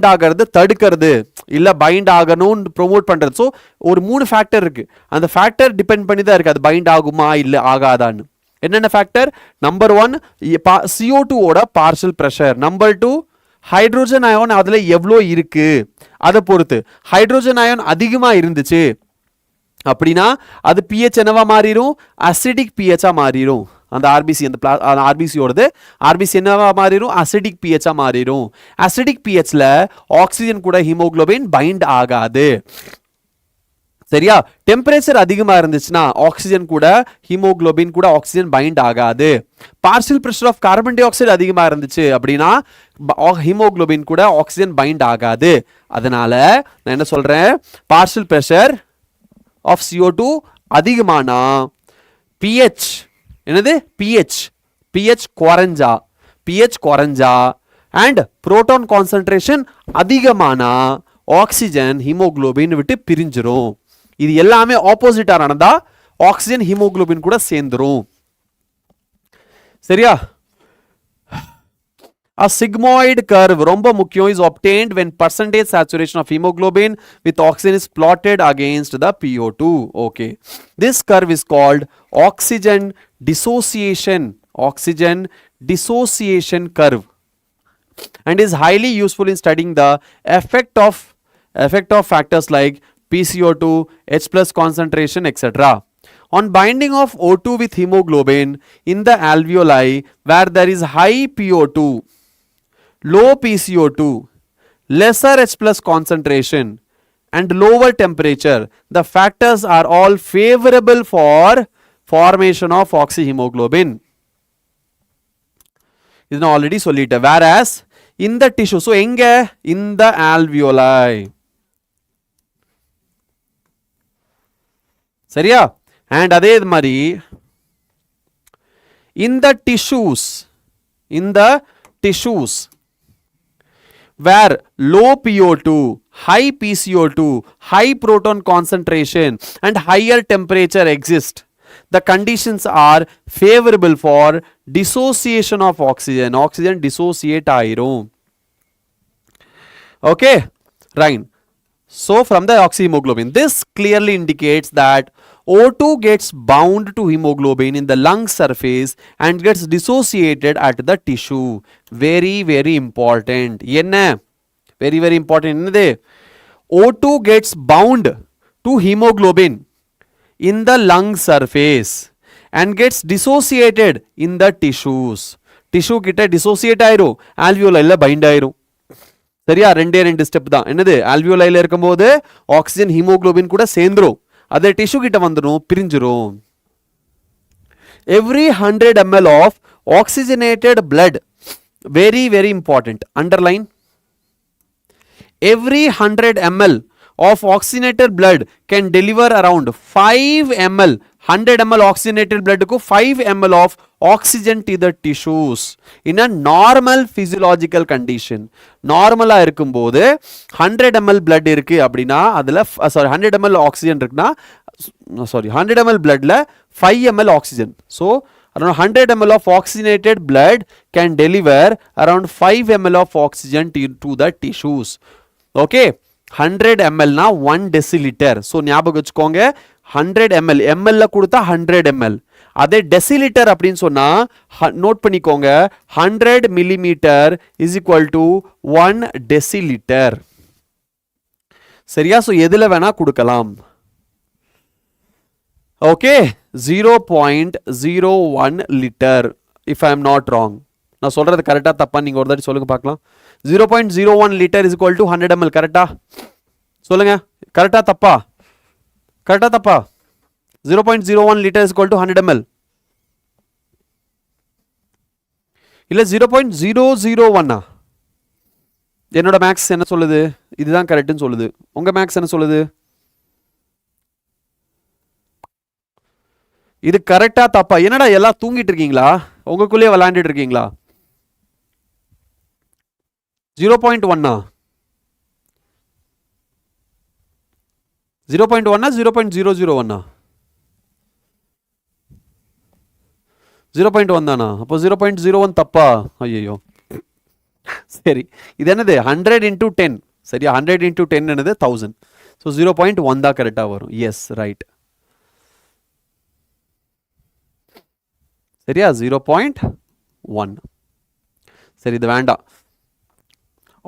ஆகிறது தடுக்கிறது இல்ல பைண்ட் ஆகணும்னு ப்ரோமோட் பண்றது. ஸோ ஒரு 3 ஃபேக்டர் இருக்கு. அந்த ஃபேக்டர் டிபெண்ட் பண்ணி தான் இருக்கு அது பைண்ட் ஆகுமா இல்ல ஆகாதான்னு. என்னென்ன ஃபேக்டர்? நம்பர் 1 CO2 ஓட partial pressure. Number 2 hydrogen ion அதுல எவ்வளோ இருக்கு அதை பொறுத்து. ஹைட்ரோஜன் அயான் அதிகமா இருந்துச்சு அப்படின்னா அது pH என்னவா மாறிடும்? அசிடிக் pH மாறிடும். அந்த ஆர்பிசி அந்த ஆர்பிசியோடது ஆர்பிசி என்னவா மாறிடும்? அசிடிக் pH மாறிடும். அசிடிக் pHல ஆக்சிஜன் கூட ஹீமோகுளோபின் பைண்ட் ஆகாது. சரியா, டெம்பரேச்சர் அதிகமா இருந்துச்சுன்னா ஆக்சிஜன் கூட ஹீமோகுளோபின் கூட ஆக்சிஜன் பைண்ட் ஆகாது. Partial pressure of carbon dioxide அதிகமா இருந்துச்சு அப்படின்னா ஹீமோகுளோபின் கூட ஆக்சிஜன் பைண்ட் ஆகாது. அதனால நான் என்ன சொல்றேன், பார்ஷியல் பிரஷர் ஆஃப் CO2 அதிகமானா pH என்னது pH குறைஞ்சா and புரோட்டான் கான்சன்ட்ரேஷன் அதிகமானா ஆக்சிஜன் ஹீமோகுளோபின் விட்டு பிரிஞ்சிரும். இது எல்லாமே ஆப்போசிட்டா நடந்தா ஆக்சிஜன் ஹீமோகுளோபின் கூட சேர்ந்துரும். சரியா, a sigmoid curve ரொம்ப முக்கியம் is obtained when percentage saturation of hemoglobin with oxygen is plotted against the PO2. Okay, this curve is called oxygen dissociation curve and is highly useful in studying the effect of factors like PCO2, H plus concentration, etc. On binding of O2 with hemoglobin in the alveoli where there is high PO2, low PCO2, lesser H plus concentration and lower temperature, the factors are all favorable for formation of oxyhemoglobin. This is already solid. Whereas in the tissue, so in the alveoli. சரியா, and அதே மாதிரி in the tissues where low PO2, high PCO2, high proton concentration and higher temperature exist, the conditions are favorable for dissociation of oxygen. Oxygen dissociate ஆயிரும். Okay, right. So from the oxyhemoglobin, this clearly indicates that O2 gets bound to hemoglobin in the lung surface and gets dissociated at the tissue. Very very important. என்ன very very important என்னது? O2 gets bound to hemoglobin in the lung surface and gets dissociated in the tissues. Tissue கிட்ட dissociate ஆயிரும், alveoli bind ஆயிரும். சரியா, ரெண்டே step தான். என்னது? ஆல்வியோலைல இருக்கும்போது ஆக்சிஜன் ஹீமோகுளோபின் கூட சேர்ந்துரும். அது டிஷ்யூ கிட்ட வந்துடும், பிரிஞ்சிரும். Every 100 ml of oxygenated blood, very very important, underline, every 100 ml of oxygenated blood can deliver around 5 ml, 100 ml oxygenated blood ku 5 ml of oxygen to the tissues in a normal physiological condition. நார்மலா இருக்கும்போது 100 ml blood இருக்கு அப்படின்னா அதுல sorry 100 ml oxygen இருக்குன்னா sorry 100 ml bloodல 5 ml oxygen. So around 100 ml of oxygenated blood can deliver around 5 ml of oxygen to the tissues. Okay, 100 ml na 1 deciliter. So ஞாபகம் வச்சுக்கோங்க 100 ml, ml ல கொடுத்தா 100 ml, அதே decilitre அப்படின்னு சொன்னா note பண்ணிக்கோங்க 100 millimeter is equal to 1 deciliter. சரியா? So எதுல வேணா கொடுக்கலாம். Okay, 0.01 litre if I am not wrong. நான் சொல்றது கரெக்டா தப்பா நீங்க ஒரு தாட்டி சொல்லுங்க பார்க்கலாம். 0.01 litre is equal to 100 ml. கரெக்டா சொல்லுங்க, கரெக்டா தப்பா? கரெக்டா தப்பா? 0.01 litre is equal to 100 ml இல்ல 0.001? என்னோட மேக்ஸ் என்ன சொல்லுது? இதுதான் கரெக்ட்னு சொல்லுது. உங்க மேக்ஸ் என்ன சொல்லுது? இது கரெக்டா தப்பா? என்னடா எல்லாம் தூங்கிட்டு இருக்கீங்களா? உங்களுக்குள்ளேயே விளையாண்டுட்டு இருக்கீங்களா? 0.1 0.1 0.001 0.1 தானா? அப்போ 0.01 தப்பா? ஐயோ, சரி, இது என்னது 100 into 10. சரியா? 100 into 10 என்னது 1000. ஸோ 0.1 தான் கரெக்டா வரும். Yes, right. சரியா? 0.1. சரி, இது வேண்டாம்.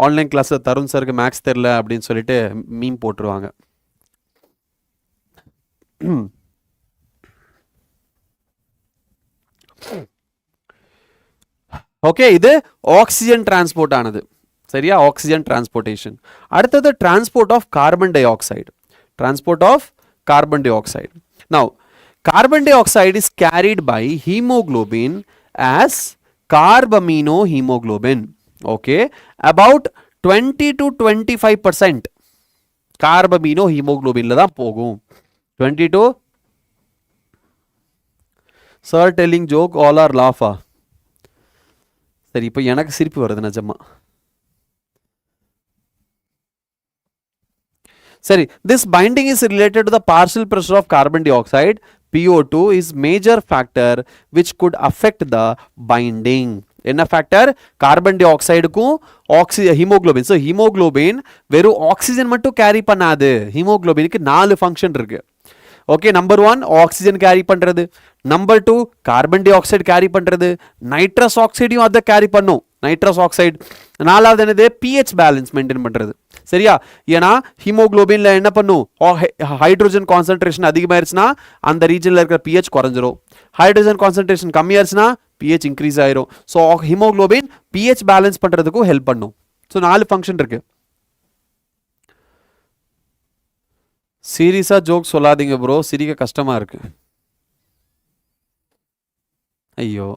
ஆன்லைன் கிளாஸ்ல தருண் சருக்கு மேக்ஸ் தெரியல அப்படின்னு சொல்லிட்டு மீம் போட்டுருவாங்க. ஓகே, இது ஆக்சிஜன் டிரான்ஸ்போர்ட் ஆனது. சரியா? Oxygen transportation. அடுத்தது transport of carbon dioxide. Transport of carbon dioxide. Now carbon dioxide is carried by hemoglobin as carbaminohemoglobin. Okay, about 20 to 25% carbaminohemoglobin la dhaan pogum. 20 to sir telling joke all are laugh. சரி, இப்போ எனக்கு சிரிப்பு வருது நிஜமா. சரி, this binding is related to the partial pressure of carbon dioxide. PO2 is major factor which could affect the binding. என்ன factor? Carbon டை ஆக்சைடுக்கும் ஹீமோகுளோபின். ஸோ ஹீமோகுளோபின் வெறும் ஆக்சிஜன் மட்டும் கேரி பண்ணாது. ஹீமோகுளோபினுக்கு 4 ஃபங்க்ஷன் இருக்கு. ஓகே, நம்பர் 1 ஆக்சிஜன் கேரி பண்றது, number 2 carbon dioxide carry பண்றது, நைட்ரஸ் ஆக்சைடையும் அதை கேரி பண்ணும், நைட்ரஸ் ஆக்சைடு. நாலாவது என்னது? பிஹெச் பேலன்ஸ் மெயின்டைன் பண்றது. சரியா? ஏன்னா ஹீமோகுளோபின்ல என்ன பண்ணும்? ஹைட்ரோஜன் கான்சென்ட்ரேஷன் அதிகமாயிருச்சுன்னா அந்த ரீஜன்ல இருக்கிற பிஹெச் குறைஞ்சிரும். ஹைட்ரோஜன் கான்சென்ட்ரேஷன் கம்மியாயிருச்சுன்னா பிஹெச் இன்க்ரீஸ் ஆயிரும். ஸோ ஹீமோகுளோபின் பிஹெச் பேலன்ஸ் பண்றதுக்கும் ஹெல்ப் பண்ணும். ஸோ 4 ஃபங்க்ஷன் இருக்கு. சீரியஸா ஜோக் சொல்லாதீங்க ப்ரோ, சிரிக்க கஷ்டமா இருக்கு. ஐயோ,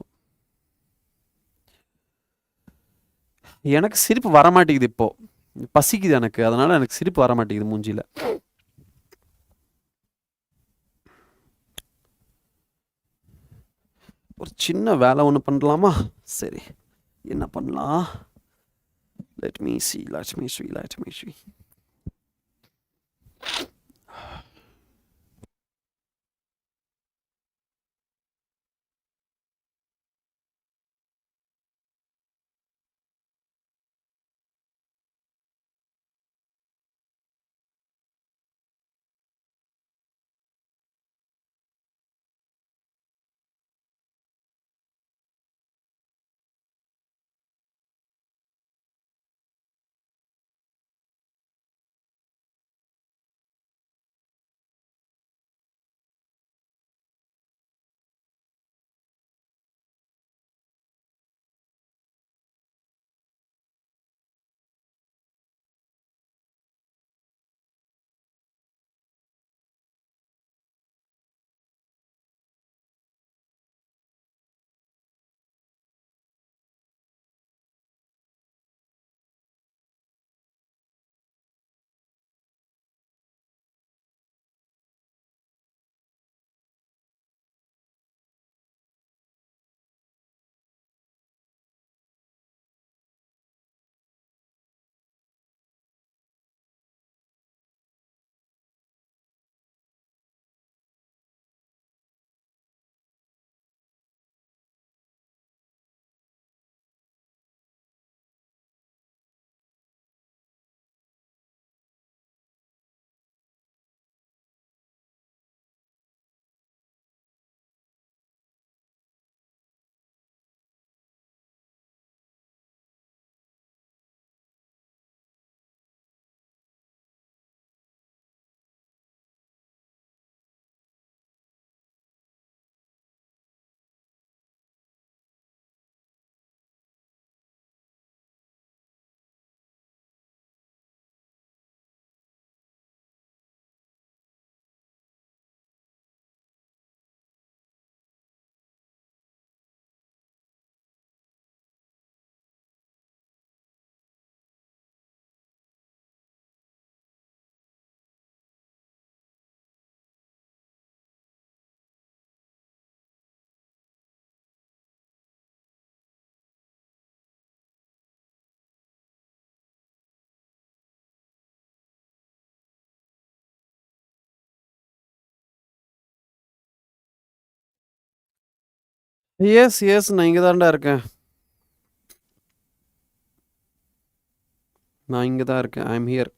எனக்கு சிரிப்பு வரமாட்டேங்குது. இப்போ பசிக்குது எனக்கு, அதனால எனக்கு சிரிப்பு வரமாட்டேங்குது மூஞ்சில. ஒரு சின்ன வேலை ஒன்று பண்ணலாமா? சரி, என்ன பண்ணலாம்? Let me see. Yes yes நான் இங்கே தான்டா இருக்கேன். நான் இங்கே தான் இருக்கேன். I am here.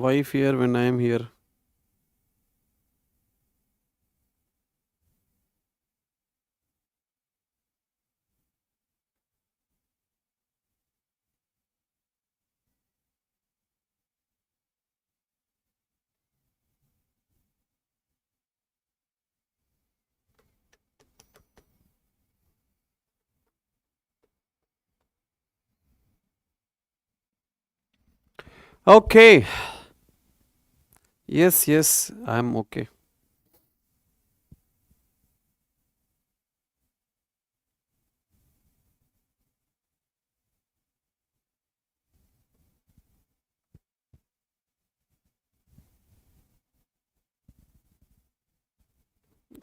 Why fear when I am here? Okay. Yes yes I am okay.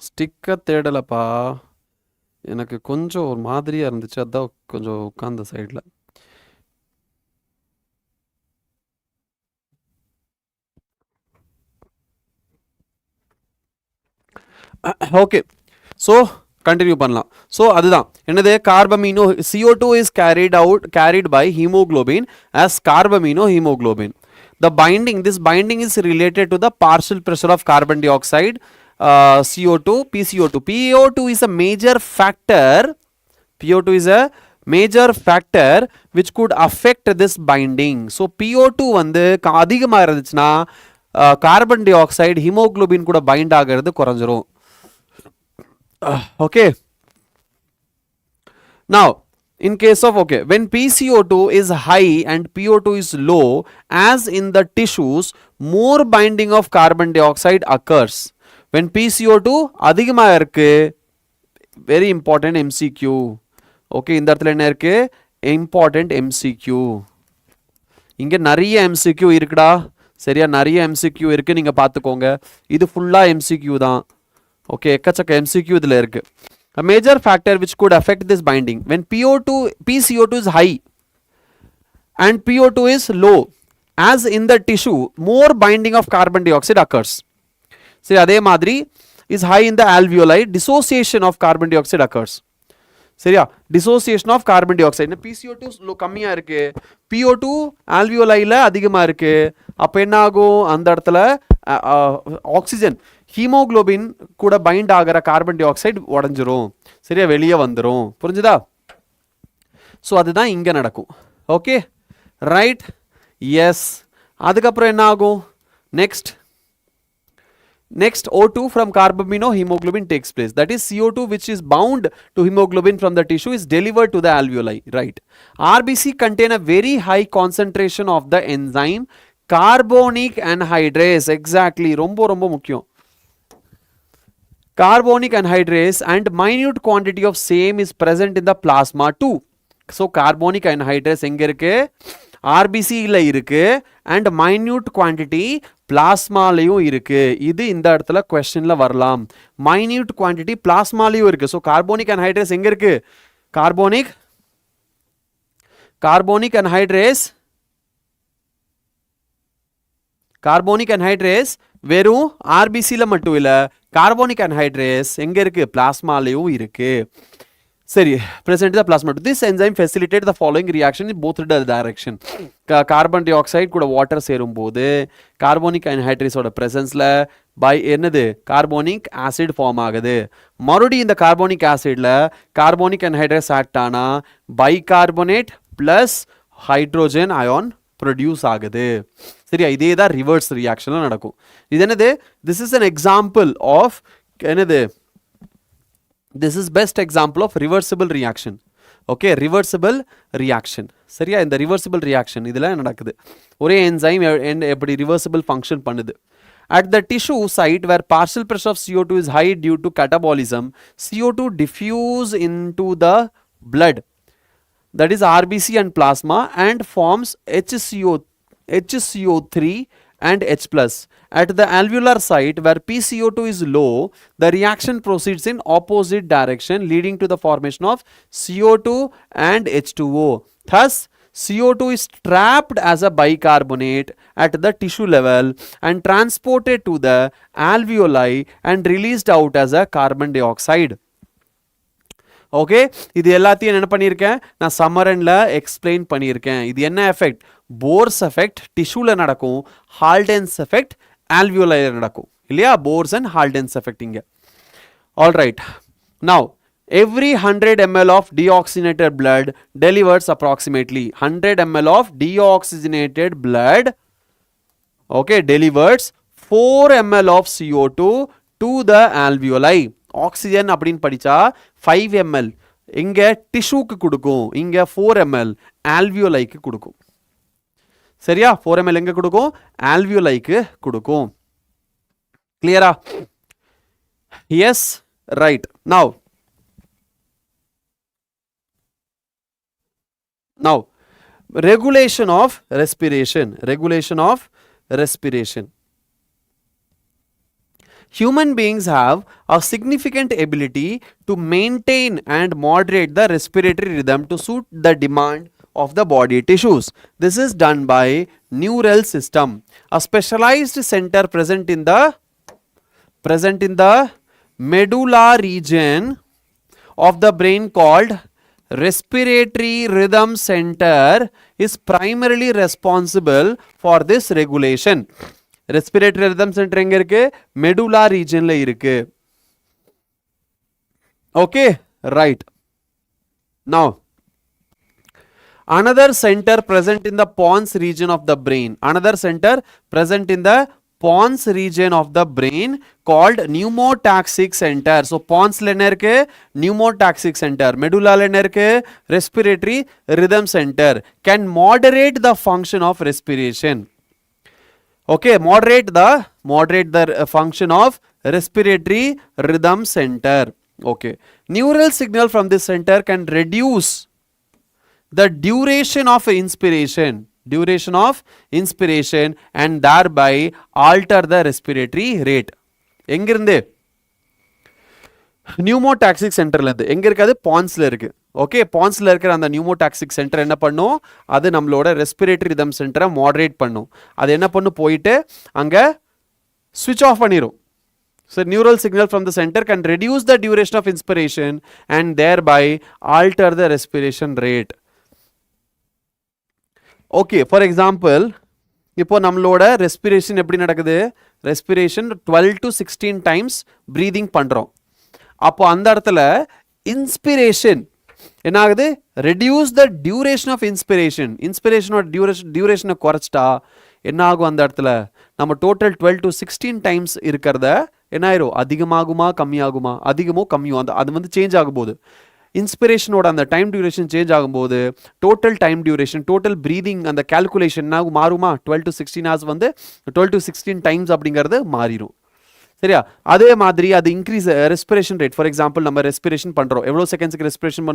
ஸ்டிக்கை தேடலப்பா. எனக்கு கொஞ்சம் ஒரு மாதிரியாக இருந்துச்சு, அதான் கொஞ்சம் உட்காந்த சைடில். ஓகே, ஸோ கண்டினியூ பண்ணலாம். ஸோ அதுதான் என்னது, carbamino CO2 is carried by haemoglobin as carbamino haemoglobin. The binding, this binding is related to the partial pressure of carbon dioxide, CO2, PCO2. PO2 is a major factor. PO2 is a major factor which could affect this binding. So PO2 வந்து அதிகமாக இருந்துச்சுன்னா carbon di oxide haemoglobin கூட find ஆகிறது குறைஞ்சிரும். Okay. Now, in case of, okay, when PCO2 is high and PO2 is low, as in the tissues, more binding of carbon dioxide occurs. When PCO2 அதிகமா இருக்கு, very important MCQ. Okay, இந்த இடத்துல என்ன இருக்கு, important MCQ. இங்க நிறைய MCQ இருக்குடா, சரியா, நிறைய MCQ இருக்கு, நீங்க பார்த்துக்கோங்க. இது ஃபுல்லா MCQ தான். ஓகே, எக்கச்சக்க MCQ இதில் இருக்கு. A major factor which could affect this binding, when PCO2 is high and PO2 is low, as in the tissue, more binding of carbon dioxide occurs. சரி, அதே மாதிரி is high in the alveoli, dissociation of carbon dioxide occurs. சரியா, dissociation of carbon dioxide. PCO2 கம்மியாக இருக்கு, PO2 alveoli அதிகமாக இருக்கு, அப்போ என்ன ஆகும், அந்த இடத்துல ஆக்சிஜன் ஹீமோக்ளோபின் கூட பைண்ட் ஆகிற கார்பன் டை ஆக்சைடு உடஞ்சிரும், சரியா, வெளியே வந்துடும். புரிஞ்சுதா? ஸோ அதுதான் இங்கே நடக்கும். Okay, right, yes. அதுக்கப்புறம் என்ன ஆகும், next O2 from carbamino hemoglobin takes place. That is CO2 which is bound to hemoglobin from the tissue is delivered to the alveoli. Right. RBC contain a very high concentration of the enzyme carbonic anhydrase. Exactly. ரொம்ப ரொம்ப முக்கியம். Carbonic anhydrase and minute quantity of same is present in the plasma too. So carbonic anhydrase எங்க இருக்கு, RBC ல இருக்கு, and minute quantity பிளாஸ்மாலையும் இருக்கு. இது இந்த இடத்துல கொஸ்டின்ல வரலாம். minute quantity பிளாஸ்மாலையும் இருக்கு. ஸோ கார்போனிக் அன்ஹைட்ரேஸ் எங்க இருக்கு, கார்போனிக் அன்ஹைட்ரேஸ் வெறும் ஆர்பிசியில் மட்டும் இல்லை, கார்போனிக் அன்ஹைட்ரேஸ் எங்க இருக்கு, பிளாஸ்மாலையும் இருக்கு. சரி, present the plasma. This enzyme facilitates the following reaction in both the direction. Carbon di oxide கூட வாட்டர் சேரும் போது கார்போனிக் அன்ஹைட்ரேஸோட பிரசன்ஸ்ல பை என்னது, கார்போனிக் ஆசிட் ஃபார்ம் ஆகுது. மறுபடியும் இந்த கார்போனிக் ஆசிட்ல கார்போனிக் அன்ஹைட்ரேஸ் ஆக்ட் ஆனா bicarbonate plus hydrogen ion produce ஆகுது. சரியா, இதே தான் ரிவர்ஸ் ரியாக்ஷன்ல நடக்கும். இது என்னது, this is an example of என்னது, this is best example of reversible reaction. Okay, reversible reaction. சரியா, இந்த reversible reaction இதுல நடக்குது. ஒரே enzyme எப்படி reversible function பண்ணுது. At the tissue site where partial pressure of CO2 is high due to catabolism, CO2 diffuse into the blood, that is RBC and plasma, and forms HCO3 and H+. At the alveolar site where PCO2 is low, the reaction proceeds in opposite direction, leading to the formation of CO2 and H2O. Thus, CO2 is trapped as a bicarbonate at the tissue level and transported to the alveoli and released out as a carbon dioxide. Okay, இது எல்லாத்தையும் என்ன பண்ணியிருக்கேன், நான் சம்மரனில் explain பண்ணியிருக்கேன். இது என்ன effect, force effect டிஷ்யூவில் நடக்கும், ஹால்டன்ஸ் effect ஆல்வியோலையில் நடக்கும் இல்லையா, போர்ஸ் அண்ட் ஹால்டன்ஸ் எஃபெக்ட் இங்கே. Alright, now every 100 ml of deoxygenated blood delivers approximately 100 ml of deoxygenated blood, okay, delivers 4 ml of CO2 to the alveoli. Oxygen அப்படின்னு படிச்சா 5 ml இங்க டிஷ்யூக்கு கொடுக்கும், இங்க 4 ml ஆல்வியோலைக்கு கொடுக்கும். சரியா, 4 ml எங்க கொடுக்கும், ஆல்வியோலைக்கு கொடுக்கும். கிளியரா? Yes, right. Now, regulation of respiration. Human beings have a significant ability to maintain and moderate the respiratory rhythm to suit the demand of the body tissues. This is done by neural system, a specialized center present in the medulla region of the brain called respiratory rhythm center is primarily responsible for this regulation. Respiratory rhythm center எங்க இருக்கு, medulla region ல இருக்கு. Okay, right. Now, another center present in the pons region of the brain, pons region of the brain called pneumotaxic center. So pons ல என்ன இருக்கு, pneumotaxic center. medulla ல என்ன இருக்கு, respiratory rhythm center, can moderate the function of respiration. Okay, moderate the function of respiratory rhythm center. Okay, neural signal from this center can reduce the duration of inspiration and thereby alter the respiratory rate. எங்கிருந்து, pneumotaxic சென்டர்ல இருந்து. எங்க இருக்காது, பான்ஸ்ல இருக்கு. Okay, பான்ஸ்ல இருக்கிற அந்த pneumotaxic centre என்ன பண்ணும், அது நம்மளோட ரெஸ்பிரேட்டரி ரிதம் சென்டரை மாடரேட் பண்ணும். அது என்ன பண்ணும், போயிட்டு அங்க ஸ்விட்ச் of பண்ணிரும். So neural signal from the center can reduce the duration of inspiration and thereby alter the respiration rate. Okay, for example இப்போ நம்மளோட ரெஸ்பிரேஷன் எப்படி நடக்குது, ரெஸ்பிரேஷன் 12 to 16 டைம்ஸ் ப்ரீதிங் பண்ணுறோம். அப்போ அந்த இடத்துல இன்ஸ்பிரேஷன் என்ன ஆகுது, ரெடியூஸ் த டியூரேஷன் ஆஃப் இன்ஸ்பிரேஷனோட டியூரேஷனை குறைச்சிட்டா என்ன ஆகும், அந்த இடத்துல நம்ம டோட்டல் 12 to 16 டைம்ஸ் இருக்கிறத என்ன ஆயிரும், அதிகமாகுமா கம்மியாகுமா, அதிகமோ கம்மியோ, அது வந்து சேஞ்ச் ஆகும் போது இன்ஸ்பிரேஷனோட அந்த டைம் டியூரேஷன் சேஞ்ச் ஆகும்போது total time duration, total breathing அந்த கேல்குலேஷன் மாறுமா, 12 to 16 hours வந்து 12 to 16 டைம்ஸ் அப்படிங்கிறது மாறிடும். சரியா, அதே மாதிரி அது increase respiration rate. For example நம்ம ரெஸ்பிரேஷன் பண்ணுறோம், எவ்வளோ செகண்ட்ஸுக்கு ரெஸ்பிரேஷன்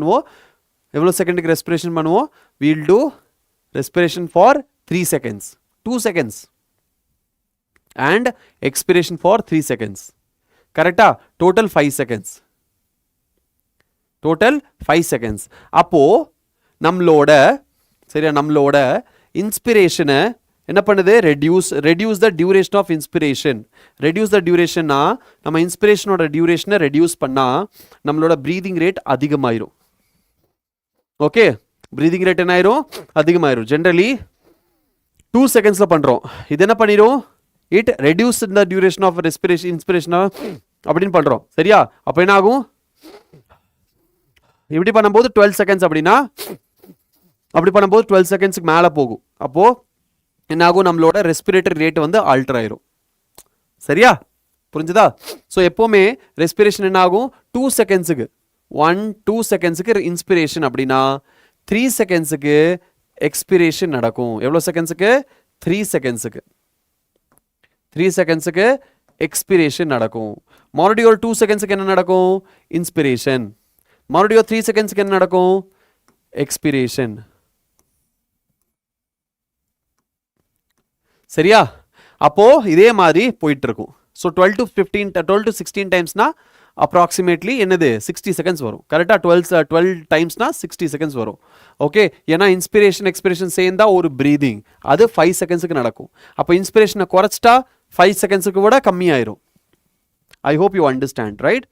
பண்ணுவோம், we'll do respiration for 3 seconds, 2 seconds and expiration for 3 seconds. கரெக்டா, டோட்டல் 5 seconds. அப்போ நம்மளோட இன்ஸ்பிரேஷனை என்ன பண்ணுது, reduce the duration of inspiration. Reduce the டியூரேஷன்னா நம்ம இன்ஸ்பிரேஷனோட டியூரேஷனை ரெடியூஸ் பண்ணா நம்மளோட ப்ரீதிங் ரேட் அதிகமாயிரும். ஓகே, ப்ரீதிங் ரேட் என்ன ஆயிரும், அதிகமாயிரும். ஜென்ரலி 2 seconds பண்றோம், இது என்ன பண்ணிரும், it reduce the duration of respiration inspiration அப்படின்னு பண்றோம். சரியா, அப்போ என்ன ஆகும், இப்படி பண்ணும்போது 12 seconds அப்படின்னா அப்படி பண்ணும்போது 12 secondsக்கு மேலே போகும். அப்போ என்ன ஆகும், நம்மளோட ரெஸ்பிரேட்டரி ரேட் வந்து ஆல்டர் ஆயிரும். சரியா, புரிஞ்சுதா? ஸோ எப்போவுமே ரெஸ்பிரேஷன் என்ன ஆகும், 2 secondsக்கு 2 secondsக்கு இன்ஸ்பிரேஷன் அப்படின்னா 3 secondsக்கு எக்ஸ்பிரேஷன் நடக்கும். எவ்வளோ செகண்ட்ஸுக்கு, 3 secondsக்கு எக்ஸ்பிரேஷன் நடக்கும். மறுபடியும் ஒரு 2 secondsக்கு என்ன நடக்கும், இன்ஸ்பிரேஷன். மறுபடியும் 3 secondsக்கு என்ன நடக்கும், எக்ஸ்பிரேஷன். சரியா, அப்போ இதே மாதிரி போயிட்டு இருக்கும். ஸோ 12 to 16 டைம்ஸ்னா அப்ராக்சிமேட்லி என்னது 60 செகண்ட்ஸ் வரும். கரெக்டாக 12 டைம்ஸ்னா 60 செகண்ட்ஸ் வரும். ஓகே, ஏன்னா இன்ஸ்பிரேஷன் எக்ஸ்பிரேஷன் சேர்ந்தா ஒரு ப்ரீதிங், அது 5 செகண்ட்ஸுக்கு நடக்கும். அப்போ இன்ஸ்பிரேஷனை குறைச்சிட்டா 5 செகண்ட்ஸுக்கு விட கம்மியாயிரும். I hope you understand, right?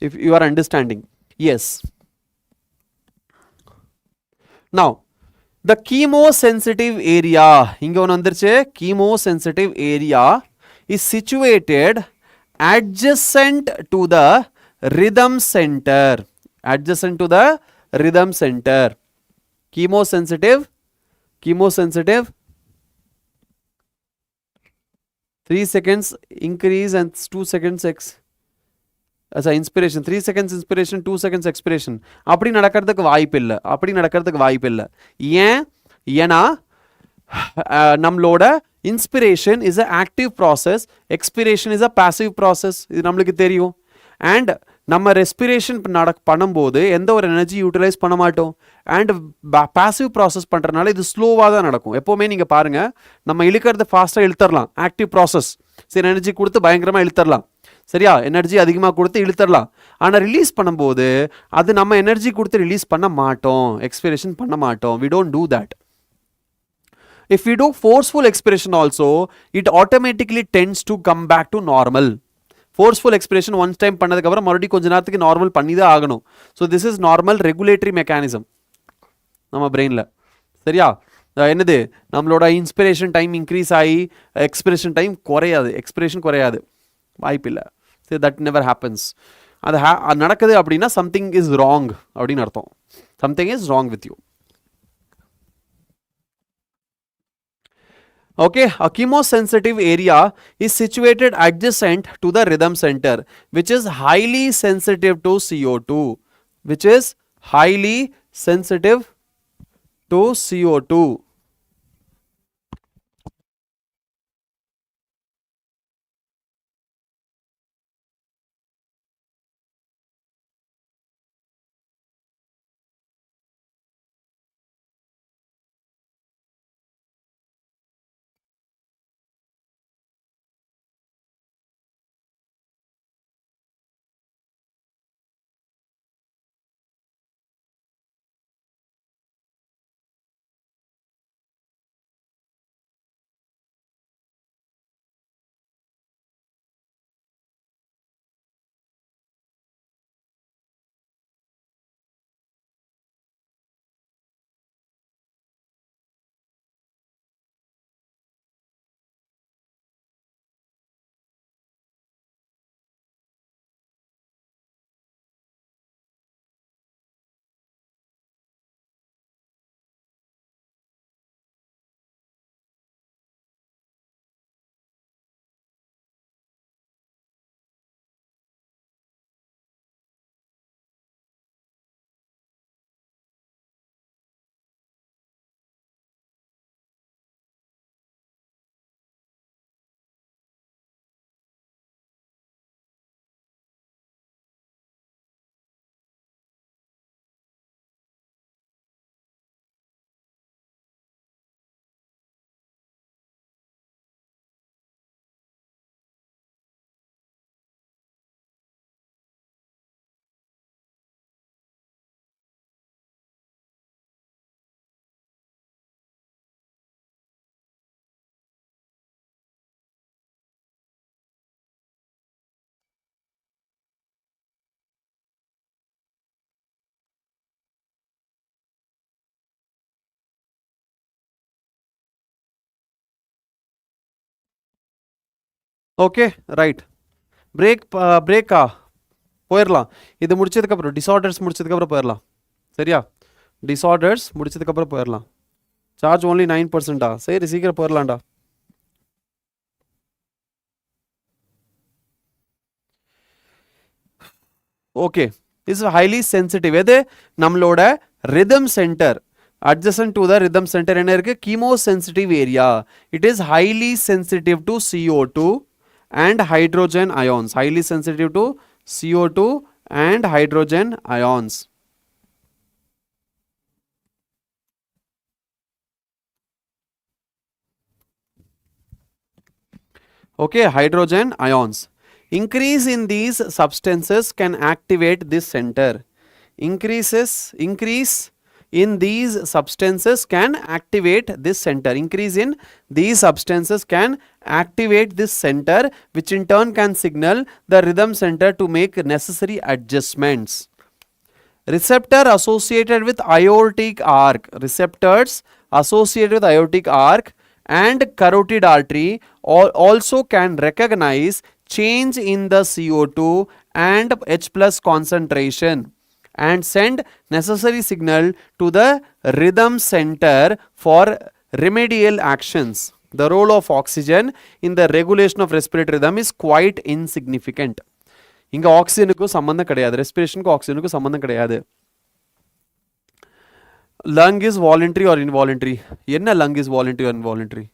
If you are understanding, yes. Now, the chemosensitive area, இங்க ஒன்று வந்துருச்சு. Chemosensitive area is situated adjacent to the rhythm center. Adjacent to the rhythm center. Chemosensitive 3 seconds increase and 2 seconds as a inspiration, 3 seconds inspiration, 2 seconds expiration. அப்படி நடக்கிறதுக்கு வாய்ப்பு இல்லை. ஏன்னா நம்மளோட inspiration is a active process, expression is a passive process. இது நம்மளுக்கு தெரியும். And நம்ம ரெஸ்பிரேஷன் பண்ணும்போது எந்த ஒரு எனர்ஜி யூட்டிலைஸ் பண்ண மாட்டோம். அண்ட் பாசிவ் ப்ராசஸ் பண்ணுறதுனால இது ஸ்லோவாக தான் நடக்கும். எப்போவுமே நீங்கள் பாருங்கள், நம்ம இழுக்கிறது ஃபாஸ்ட்டாக இழுத்தரலாம், ஆக்டிவ் ப்ராசஸ். சரி, எனர்ஜி கொடுத்து பயங்கரமாக இழுத்தரலாம், சரியா, எனர்ஜி அதிகமாக கொடுத்து இழுத்தரலாம். ஆனால் ரிலீஸ் பண்ணும்போது அது நம்ம எனர்ஜி கொடுத்து ரிலீஸ் பண்ண மாட்டோம், எக்ஸ்பிரேஷன் பண்ண மாட்டோம். We don't do that. If we do forceful expiration also, it automatically tends to come back to normal. Forceful expiration once time பண்ணதுக்கு அப்புறம் மறுபடியும் கொஞ்ச நேரத்துக்கு நார்மல் பண்ணி தான் ஆகணும். So this is normal regulatory mechanism நம்ம பிரெயினில், சரியா. என்னது, நம்மளோட இன்ஸ்பிரேஷன் டைம் இன்க்ரீஸ் ஆகி எக்ஸ்பிரேஷன் டைம் குறையாது, எக்ஸ்பிரேஷன் குறையாது, வாய்ப்பில்லை. சரி, தட் நெவர் ஹேப்பன்ஸ். அது நடக்குது அப்படின்னா சம்திங் இஸ் ராங் அப்படின்னு அர்த்தம். Something is wrong with you. Okay, a chemosensitive area is situated adjacent to the rhythm center, which is highly sensitive to CO2. Which is highly sensitive to CO2. Okay, right. பிரேக்கா போயிடலாம். இது முடிச்சதுக்கப்புறம் disorders முடிச்சதுக்கப்புறம் போயிடலாம், சரியா. Disorders முடிச்சதுக்கப்புறம் போயிடலாம். Charge only 9%. சரி, சீக்கிரம் போயிடலாம்டா. Okay, is highly sensitive. எது, நம்மளோட rhythm centre adjacent to the rhythm center என்ன இருக்கு, chemosensitive area. It is highly sensitive to CO2 and hydrogen ions. Highly sensitive to CO2 and hydrogen ions. Okay, hydrogen ions. Increase in these substances can activate this center. Increase in these substances can activate this center. Increase in these substances can activate this center, which in turn can signal the rhythm center to make necessary adjustments. Receptor associated with aortic arc. Receptors associated with aortic arc and carotid artery also can recognize change in the CO2 and H plus concentration and send necessary signal to the rhythm center for remedial actions. The role of oxygen in the regulation of respiratory rhythm is quite insignificant. இங்க ஆக்சிஜனுக்கு சம்பந்தம் கிடையாது, ரெஸ்பிரேஷனுக்கு ஆக்சிஜனுக்கு சம்பந்தம் கிடையாது. Lung is voluntary or involuntary? என்ன lung is voluntary or involuntary?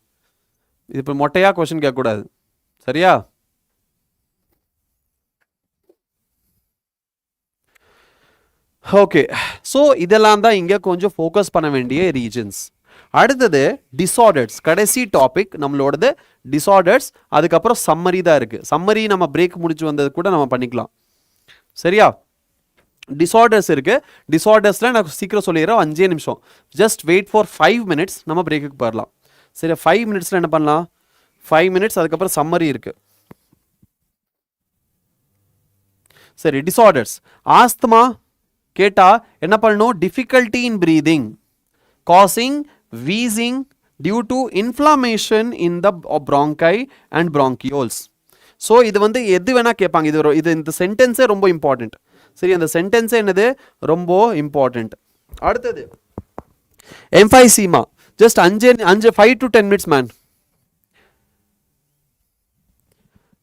இது இப்போ மொட்டையா கொஸ்டின் கேட்கக்கூடாது, சரியா? ஓகே, ஸோ இதெல்லாம் தான் இங்கே கொஞ்சம் ஃபோக்கஸ் பண்ண வேண்டிய ரீஜன்ஸ். அடுத்தது டிஸார்டர்ஸ், கடைசி டாபிக் நம்மளோடது டிஸார்டர்ஸ். அதுக்கப்புறம் சம்மரி தான் இருக்குது. சம்மரி நம்ம பிரேக் முடிச்சு வந்தது கூட நம்ம பண்ணிக்கலாம், சரியா? டிஸார்டர்ஸ் இருக்குது. டிஸார்டர்ஸில் நான் சீக்கிரம் சொல்லிடுறேன், 5 நிமிஷம். ஜஸ்ட் வெயிட் ஃபார் 5 மினிட்ஸ், நம்ம பிரேக்குக்கு போயிடலாம். சரி, 5 மினிட்ஸில் என்ன பண்ணலாம்? 5 மினிட்ஸ், அதுக்கப்புறம் சம்மரி இருக்குது. சரி, டிஸார்டர்ஸ். ஆஸ்துமா கேட்டா என்ன பண்ணணும்? Difficulty in breathing causing wheezing due to inflammation in the bronchi and bronchioles. So இது வந்து எது வேணா கேட்பாங்க. இது இந்த சென்டென்ஸே ரொம்ப இம்பார்ட்டன்ட். சரி, அந்த சென்டென்ஸே என்னது? ரொம்ப இம்பார்ட்டன்ட். அடுத்தது emphysema. Just 5 to 10 minutes man.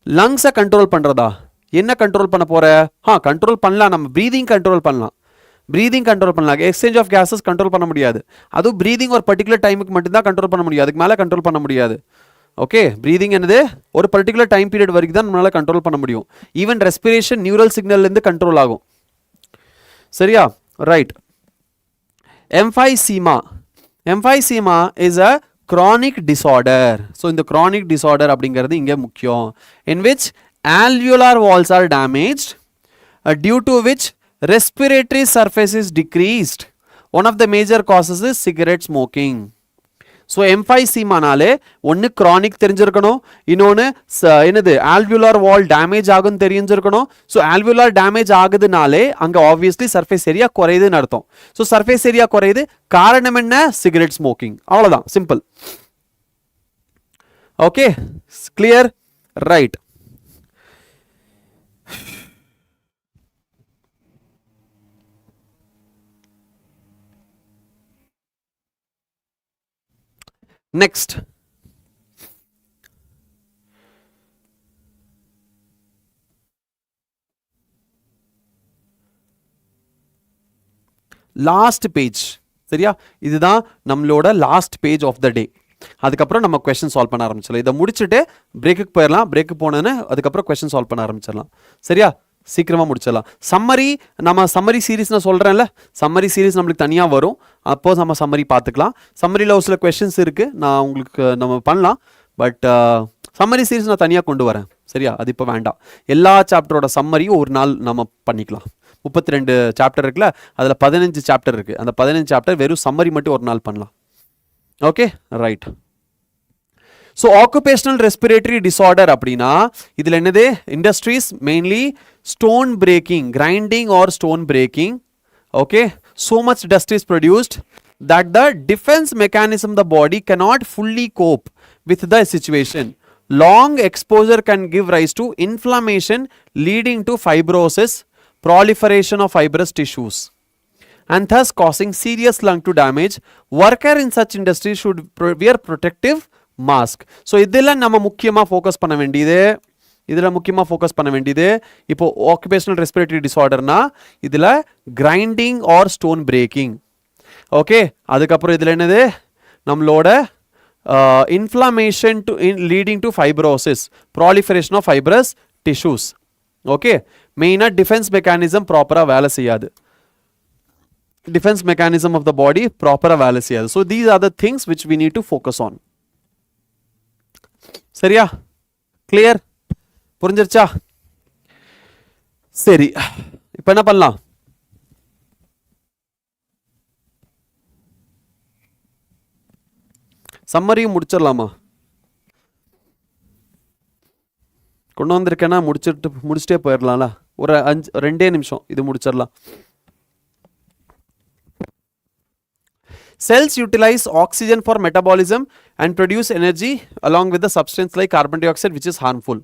லங்ஸை கண்ட்ரோல் பண்ணுறதா? என்ன கண்ட்ரோல் பண்ண போற? கண்ட்ரோல் பண்ணலாம், நம்ம ப்ரீதிங் கண்ட்ரோல் பண்ணலாம். ப்ரீதிங் கண்ட்ரோல் பண்ணலாம், எக்ஸ்சேஞ்ச் ஆஃப் கேஸஸ் கண்ட்ரோல் பண்ண முடியாது. அதுவும் ப்ரீதிங் ஒரு பர்டிகுலர் டைமுக்கு மட்டும்தான் கண்ட்ரோல் பண்ண முடியும், அதுக்கு மேலே கண்ட்ரோல் பண்ண முடியாது. ஓகே, ப்ரீதிங் என்னது? ஒரு பர்டிகுலர் டைம் பீரியட் வரைக்கும் தான் நம்மளால் கண்ட்ரோல் பண்ண முடியும். ஈவன் ரெஸ்பிரேஷன் நியூரல் சிக்னல்லேருந்து கண்ட்ரோல் ஆகும், சரியா? Right. Emphysema. Emphysema is a chronic disorder. So இந்த chronic disorder அப்படிங்கிறது இங்கே முக்கியம். in which alveolar walls are damaged due to which respiratory surface is decreased. One of the major causes is cigarette smoking. So எம்ஃபைசீமானாலே ஒன்று chronic தெரிஞ்சிருக்கணும், இன்னொன்று என்னது ஆல்வியூலார் வால் damage ஆகுன்னு தெரிஞ்சிருக்கணும். ஸோ ஆல்வியூலார் டேமேஜ் ஆகுதுனாலே அங்கே ஆப்வியஸ்லி சர்ஃபேஸ் ஏரியா குறையுதுன்னு அர்த்தம். ஸோ சர்ஃபேஸ் ஏரியா குறையுது, காரணம் என்ன? Cigarette smoking. அவ்வளோதான், simple. Okay, clear? Right. Next, last page, சரியா? இதுதான் நம்மளோட last page of the day. அதுக்கப்புறம் நம்ம கொஸ்டின் சால்வ் பண்ண ஆரம்பிச்சிடலாம். இதை முடிச்சுட்டு பிரேக்குக்கு போயிடலாம். பிரேக்கு போனோன்னு அதுக்கப்புறம் கொஸ்டின் சால்வ் பண்ண ஆரம்பிச்சிடலாம், சரியா? சீக்கிரமாக முடிச்சிடலாம். சம்மரி, நம்ம சம்மரி சீரீஸ் நான் சொல்கிறேன்ல, சம்மரி சீரீஸ் நம்மளுக்கு தனியாக வரும், அப்போது நம்ம சம்மரி பார்த்துக்கலாம். சம்மரியில் ஒரு சில கொஸ்டின்ஸ் இருக்குது, நான் உங்களுக்கு நம்ம பண்ணலாம். பட் சம்மரி சீரீஸ் நான் தனியாக கொண்டு வரேன், சரியா? அது இப்போ வேண்டாம். எல்லா சாப்டரோட சம்மரியும் ஒரு நாள் நம்ம பண்ணிக்கலாம். 32 சாப்டர் இருக்குல்ல, அதில் 15 சாப்டர் இருக்குது. அந்த 15 சாப்டர் வெறும் சம்மரி மட்டும் ஒரு நாள் பண்ணலாம். Okay, right. So occupational respiratory disorder அப்படின்னா இதில் என்னது? Industries mainly stone breaking, grinding or stone breaking. Okay, so much dust is produced that the defense mechanism of the body cannot fully cope with the situation. Long exposure can give rise to inflammation leading to fibrosis, proliferation of fibrous tissues, and thus causing serious lung to damage. Worker in such industry should wear protective mask. So இதெல்லாம் நம்ம முக்கியமாக focus பண்ண வேண்டியது. இதில் முக்கியமாக focus பண்ண வேண்டியது இப்போ ஆக்குபேஷனல் ரெஸ்பிரேட்டரி டிஸார்டர்னா இதில் grinding or stone breaking. Okay, அதுக்கப்புறம் இதில் என்னது? நம்மளோட inflammation to leading to fibrosis, proliferation of fibrous tissues. Okay, மெயினாக டிஃபென்ஸ் மெக்கானிசம் ப்ராப்பராக வேலை செய்யாது. Defence mechanism of the body ப்ராப்பராக வேலை செய்யாது. So these are the things which we need to focus on. சரியா? கிளியர்? புரிஞ்சிருச்சா? சரி, இப்போ என்ன பண்ணலாம்? சம்மரியும் முடிச்சிடலாமா? கொண்டு வந்திருக்கேன்னா முடிச்சுட்டே போயிடலாம்ல. ஒரு 2 நிமிஷம் இது முடிச்சிடலாம். Cells utilize oxygen for metabolism and produce energy along with the substance like carbon dioxide, which is harmful.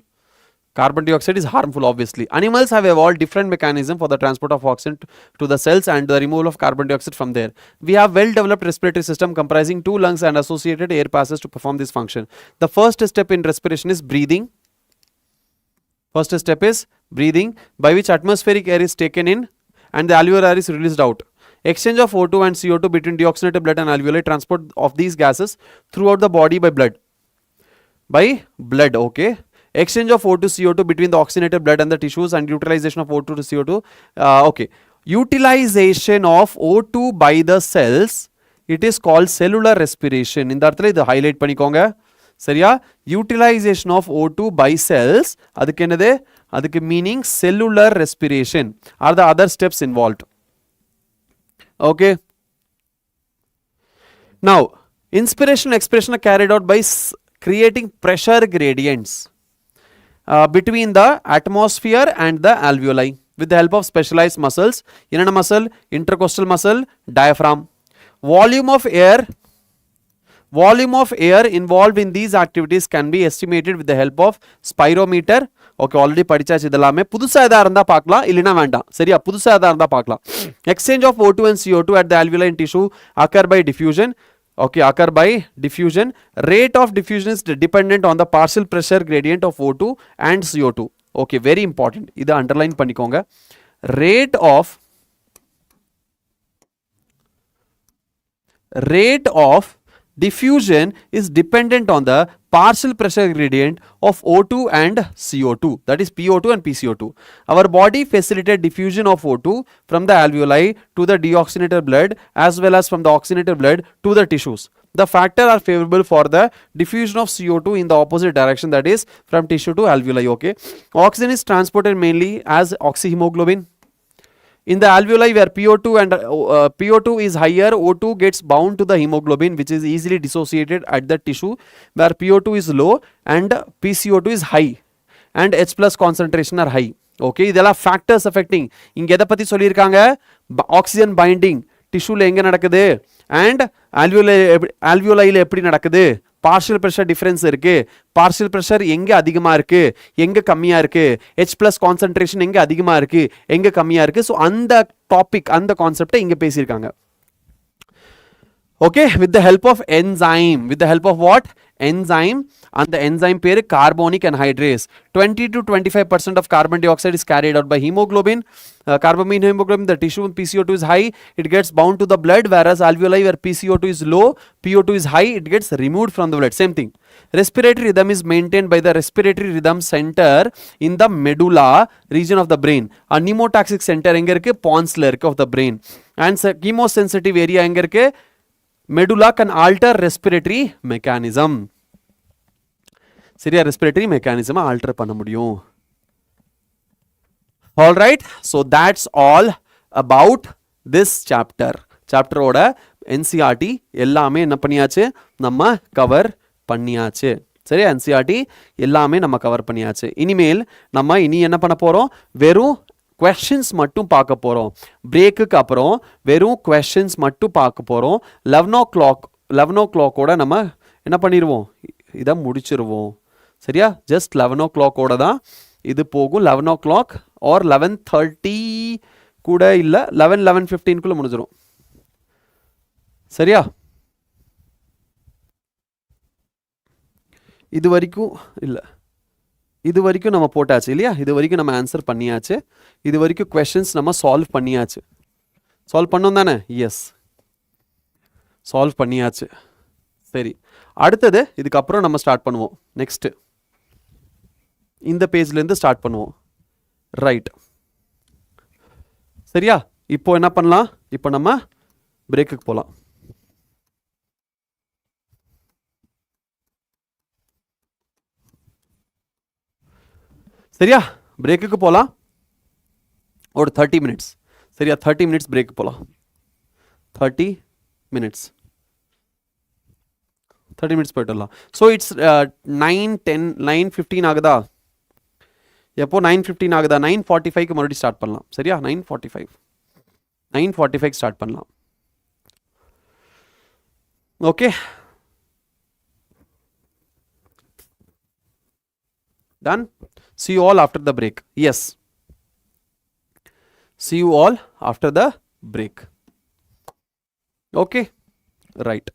Carbon dioxide is harmful, obviously. Animals have evolved different mechanism for the transport of oxygen to the cells and the removal of carbon dioxide from there. We have well developed respiratory system comprising 2 lungs and associated air passes to perform this function. The first step in respiration is breathing. First step is breathing, by which atmospheric air is taken in and the alveolar is released out. Exchange of O2 and CO2 between deoxygenated blood and alveoli, transport of these gases throughout the body by blood. Okay. Exchange of O2 CO2 between the oxygenated blood and the tissues and utilization of O2 to CO2. Okay. Utilization of O2 by the cells, it is called cellular respiration. இந்த இடத்துல இது highlight பண்ணிக்கோங்க. சரியா? Utilization of O2 by cells, அதுக்கு என்னது? அதுக்கு meaning cellular respiration are the other steps involved. Okay. Now, inspiration and expiration are carried out by creating pressure gradients between the atmosphere and the alveoli with the help of specialized muscles. Inner muscle, intercostal muscle, diaphragm. Volume of air involved in these activities can be estimated with the help of spirometer. Okay, already படிச்சாச்சு இதெல்லாமே. புதுசாக எதாக இருந்தால் பார்க்கலாம், இல்லைனா வேண்டாம். சரியா? புதுசாக எதாக இருந்தால் பார்க்கலாம். Exchange of O2 and CO2 at the alveoli and tissue occur by diffusion. Okay, occur by diffusion. Rate of diffusion is dependent on the partial pressure gradient of O2 and CO2. Okay, very important. இதை underline பண்ணிக்கோங்க. Rate of diffusion is dependent on the partial pressure gradient of O2 and CO2, that is PO2 and PCO2. Our body facilitates diffusion of O2 from the alveoli to the deoxygenated blood as well as from the oxygenated blood to the tissues. The factors are favorable for the diffusion of CO2 in the opposite direction, that is from tissue to alveoli. Okay, oxygen is transported mainly as oxyhemoglobin. In the alveoli where PO2 is higher, O2 gets bound to the hemoglobin, which is easily dissociated at the tissue where PO2 is low and PCO2 is high and H plus concentration are high. Okay, இதெல்லாம் factors affecting. இங்க எதை பத்தி சொல்லியிருக்காங்க? Oxygen binding டிஷ்யூல எங்க நடக்குது and alveoli எப்படி நடக்குது? Partial pressure difference இருக்கு. பார்ஷியல் ப்ரெஷர் எங்க அதிகமா இருக்கு, எங்க கம்மியா இருக்கு, H பிளஸ் கான்சென்ட்ரேஷன் எங்க அதிகமா இருக்கு, எங்க கம்மியா இருக்கு. ஸோ அந்த டாபிக், அந்த கான்செப்டை இங்க பேசியிருக்காங்க. Okay, with the help of enzyme. With the help of what? Enzyme. And the enzyme pair carbonic anhydrase. 20 to 25% of carbon dioxide is carried out by hemoglobin. Carbamine hemoglobin, the tissue PCO2 is high, it gets bound to the blood, whereas alveoli where PCO2 is low, PO2 is high, it gets removed from the blood. Same thing. Respiratory rhythm is maintained by the respiratory rhythm center in the medulla region of the brain. A pneumotaxic center எங்க இருக்கு? Pons ல இருக்கு of the brain. And chemosensitive area எங்க இருக்கு? Medulla can alter respiratory mechanism. சரியா? respiratory mechanism alter பண்ண முடியும். All right, so that's all about this chapter. Chapter ஓட NCERT எல்லாமே என்ன பண்ணியாச்சு? நம்ம கவர் பண்ணியாச்சு. சரியா? NCERT எல்லாமே நம்ம கவர் பண்ணியாச்சு. இனிமேல் நம்ம என்ன பண்ண போறோம்? வெறும் questions மட்டும் பார்க்க போறோம். பிரேக்குக்கு அப்புறம் வெறும் questions மட்டும் பார்க்க போறோம். 11 o'clock ஓட நம்ம என்ன பண்ணிடுவோம்? இதை முடிச்சிருவோம். சரியா? ஜஸ்ட் 11 o'clock ஓட தான் இது போகும். 11 o'clock or 11:30 கூட இல்லை, 11:15 முடிஞ்சிடும். சரியா? இது வரைக்கும் இல்லை, இது வரைக்கும் நம்ம போட்டாச்சு இல்லையா? இது வரைக்கும் நம்ம ஆன்சர் பண்ணியாச்சு. இது வரைக்கும் கொஸ்டின்ஸ் நம்ம சால்வ் பண்ணியாச்சு. சால்வ் பண்ணோம் தானே? எஸ், சால்வ் பண்ணியாச்சு. சரி, அடுத்தது இதுக்கப்புறம் நம்ம ஸ்டார்ட் பண்ணுவோம். நெக்ஸ்ட்டு இந்த பேஜ்லேருந்து ஸ்டார்ட் பண்ணுவோம். ரைட், சரியா? இப்போ என்ன பண்ணலாம்? இப்போ நம்ம பிரேக்குக்கு போகலாம். சரியா? பிரேக்குக்கு போகலாம். ஒரு 30 மினிட்ஸ். சரியா? 30 மினிட்ஸ் பிரேக் போகலாம். 30 மினிட்ஸ் 30 மினிட்ஸ் போயிட்டு வரலாம். ஸோ இட்ஸ் 9:10 9:15 ஆகுதா? எப்போ 9:15 ஆகுதா? 9:45க்கு மறுபடியும் ஸ்டார்ட் பண்ணலாம். சரியா? 9:45 ஸ்டார்ட் பண்ணலாம். Okay, done. See you all after the break. Yes, see you all after the break. Okay, right.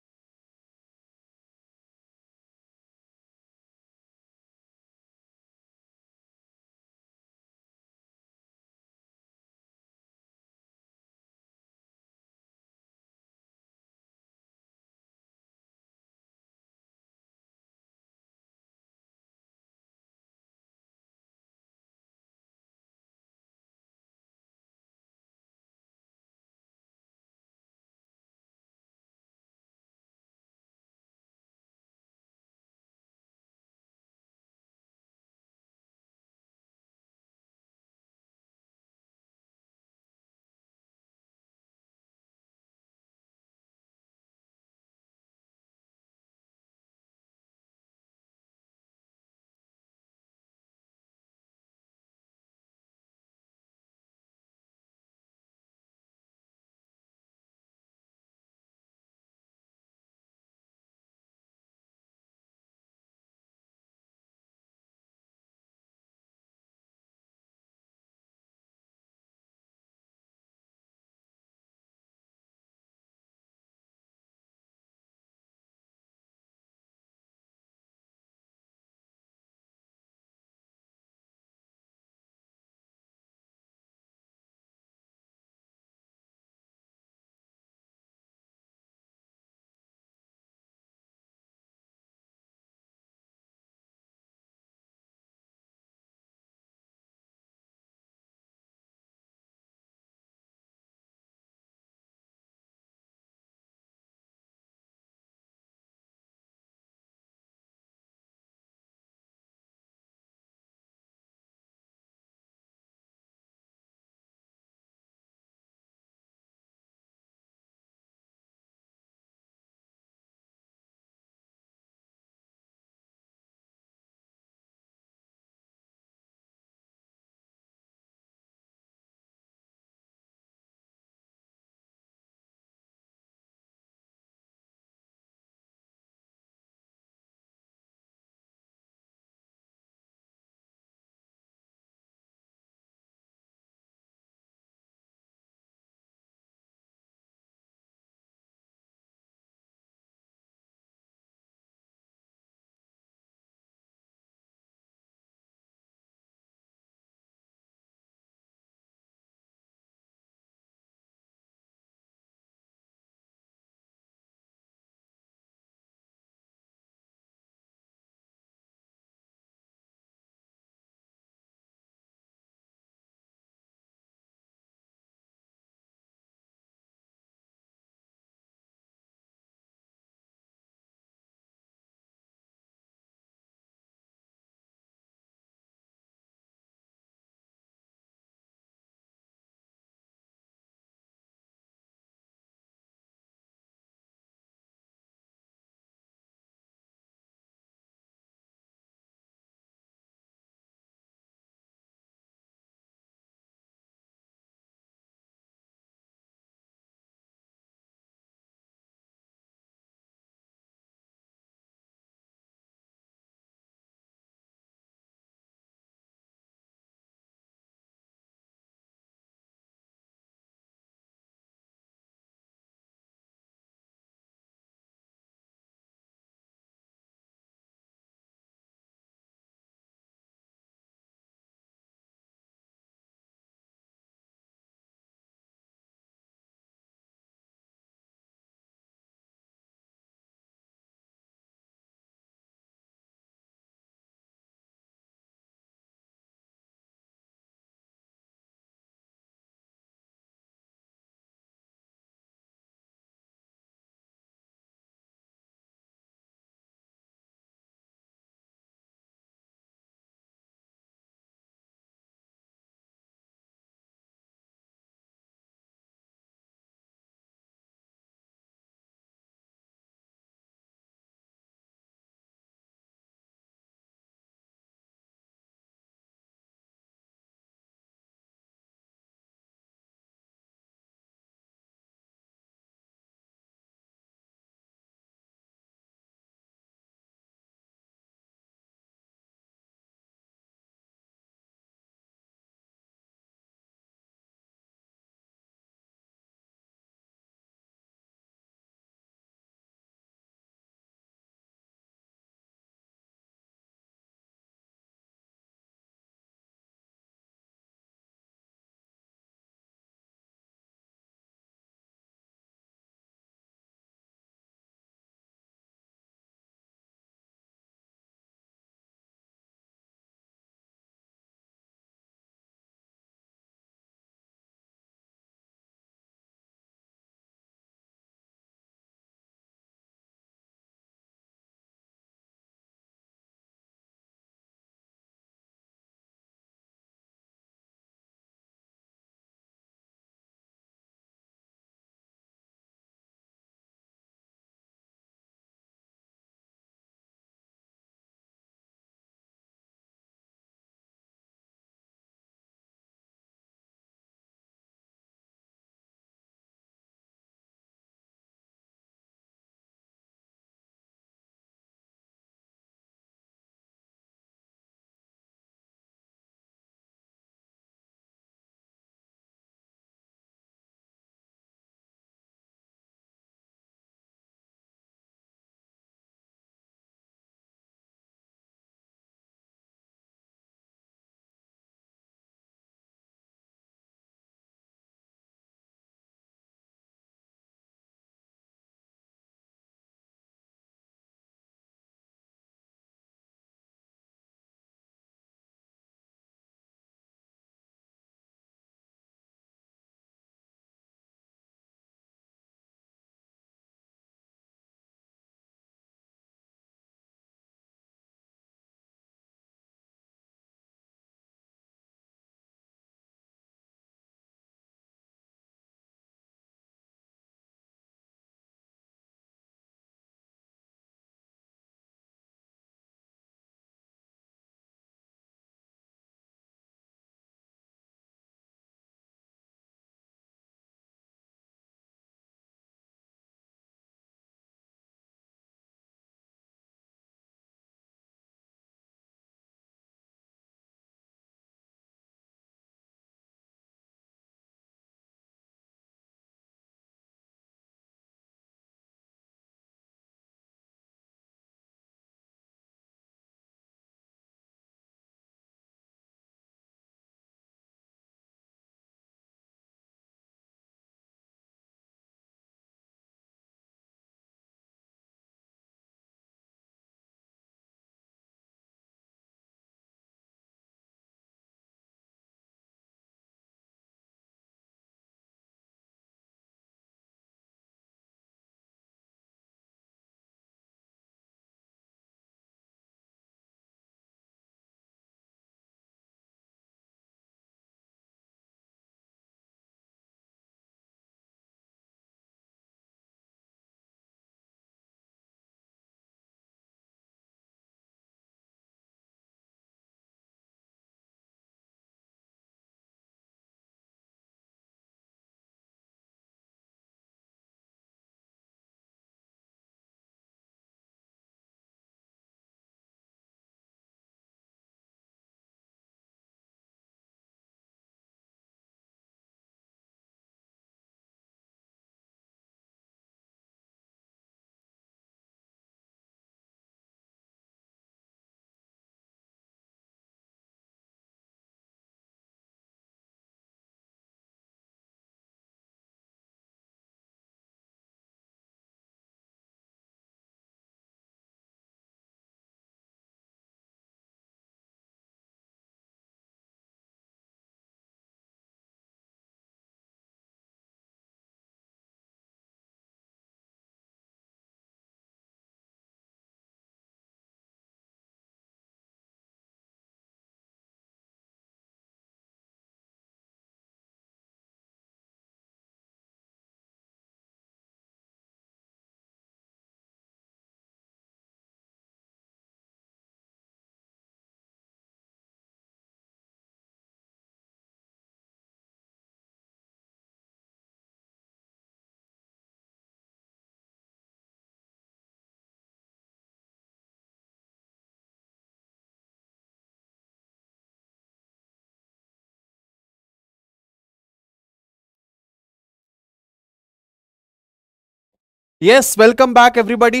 Yes, welcome back everybody.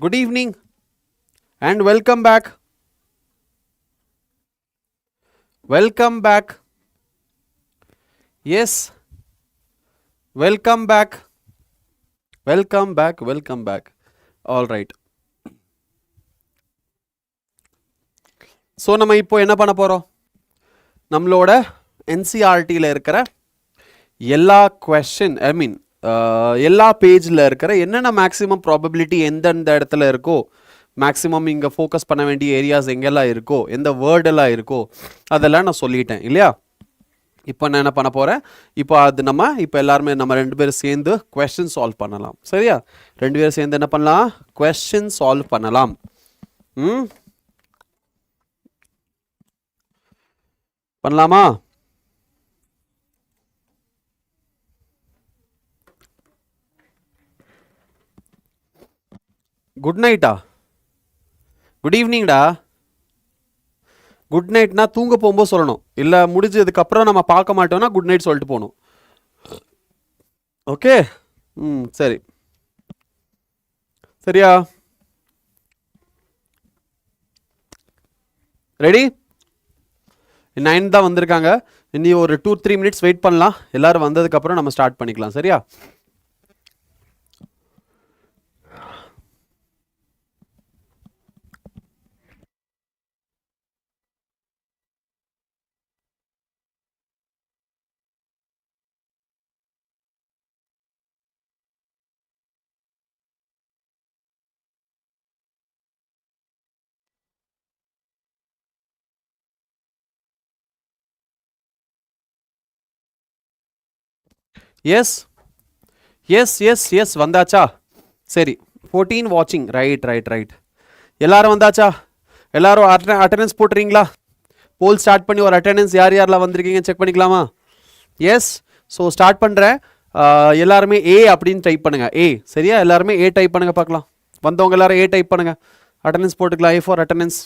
Good evening and welcome back. Welcome back. Yes, welcome back. Welcome back. Welcome back. All right. So நம்ம இப்போ என்ன பண்ண போகிறோம், நம்மளோட என்சிஆர்டியில் இருக்கிற எல்லா question எல்லா பேஜில் இருக்கிற என்னென்ன மேக்ஸிமம் ப்ராபபிலிட்டி எந்தெந்த இடத்துல இருக்கோ, மேக்ஸிமம் இங்கே ஃபோக்கஸ் பண்ண வேண்டிய ஏரியாஸ் எங்கெல்லாம் இருக்கோ, எந்த வேர்டெல்லாம் இருக்கோ அதெல்லாம் நான் சொல்லிட்டேன் இல்லையா. இப்போ நான் என்ன பண்ண போகிறேன், இப்போ அது இப்போ எல்லாருமே நம்ம 2 பேரும் சேர்ந்து கொஸ்டின் சால்வ் பண்ணலாம். சரியா, 2 பேரும் சேர்ந்து என்ன பண்ணலாம், கொஸ்டின் சால்வ் பண்ணலாம். பண்ணலாமா? குட் நைட்டா? குட் ஈவினிங்டா. குட் நைட்னா தூங்க போகும்போது சொல்லணும், இல்லை முடிஞ்சதுக்கப்புறம் நம்ம பார்க்க மாட்டோம்னா குட் நைட் சொல்லிட்டு போகணும். ஓகே, சரி சரியா, ரெடி? 9 தான் வந்திருக்காங்க. இனி ஒரு 2-3 மினிட்ஸ் வெயிட் பண்ணலாம், எல்லாரும் வந்ததுக்கப்புறம் நம்ம ஸ்டார்ட் பண்ணிக்கலாம். சரியா, எஸ் எஸ் எஸ் எஸ் வந்தாச்சா? சரி, 14 வாட்சிங். ரைட் ரைட் ரைட், எல்லாரும் வந்தாச்சா? எல்லாரும் அட்டெண்டன்ஸ் போட்டுறீங்களா? போல் ஸ்டார்ட் பண்ணி ஒரு அட்டெண்டன்ஸ் யார் யாரெல்லாம் வந்திருக்கீங்க செக் பண்ணிக்கலாமா? எஸ், ஸோ ஸ்டார்ட் பண்ணுறேன். எல்லாருமே ஏ அப்படின்னு டைப் பண்ணுங்க. ஏ, சரியா? எல்லாருமே ஏ டைப் பண்ணுங்க பார்க்கலாம். வந்தவங்க எல்லாரும் ஏ டைப் பண்ணுங்க, அட்டெண்டன்ஸ் போட்டுக்கலாம். A for attendance.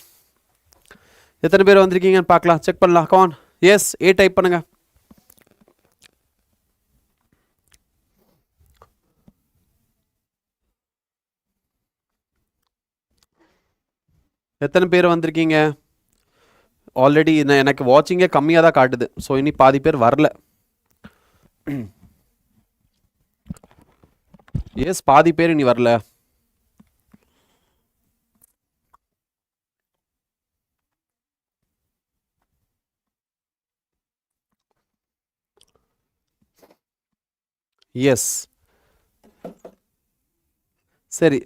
எத்தனை பேர் வந்திருக்கீங்கன்னு பார்க்கலாம், செக் பண்ணலாம். கமான், எஸ், ஏ டைப் பண்ணுங்க. எத்தனை பேர் வந்திருக்கீங்க? ஆல்ரெடி எனக்கு வாட்சிங்கே கம்மியாக தான் காட்டுது, ஸோ இனி பாதி பேர் வரல. எஸ், பாதி பேர் இனி வரல. எஸ், சரி,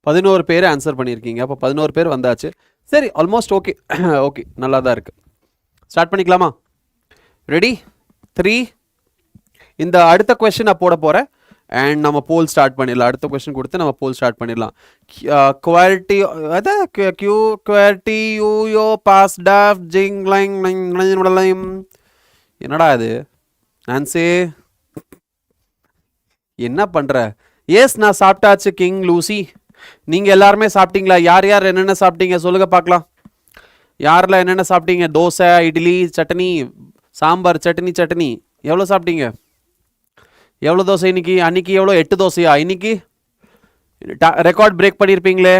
11 பேர் ஆன்சர் பண்ணியிருக்கீங்க. அப்போ 11 பேர் வந்தாச்சு. சரி, ஆல்மோஸ்ட் ஓகே. ஓகே, நல்லா தான் இருக்கு. ஸ்டார்ட் பண்ணிக்கலாமா? ரெடி? 3. இந்த அடுத்த கொஸ்டின் நான் போட போகிறேன் அண்ட் நம்ம போல் ஸ்டார்ட் பண்ணிடலாம். அடுத்த கொஸ்டின் கொடுத்து நம்ம போல் ஸ்டார்ட் பண்ணிடலாம். குவாலிட்டி அதான் கியூ குவாலிட்டி யூ பாஸ் டாஃப் ஜிங் லைங் என்னடா இது நான்சி, என்ன பண்ணுற? எஸ், நான் சாப்பிட்டாச்சு கிங் லூசி. நீங்கள் எல்லாருமே சாப்பிட்டீங்களா? யார் யார் என்னென்ன சாப்பிட்டீங்க சொல்லுங்க பார்க்கலாம். யாரெல்லாம் என்னென்ன சாப்பிட்டீங்க? தோசை, இட்லி, சட்னி, சாம்பார், சட்னி. எவ்வளோ சாப்பிட்டீங்க? எவ்வளோ தோசை இன்னைக்கு? அன்னைக்கு எவ்வளோ? 8 தோசையா? இன்னைக்கு ரெக்கார்ட் பிரேக் பண்ணியிருப்பீங்களே.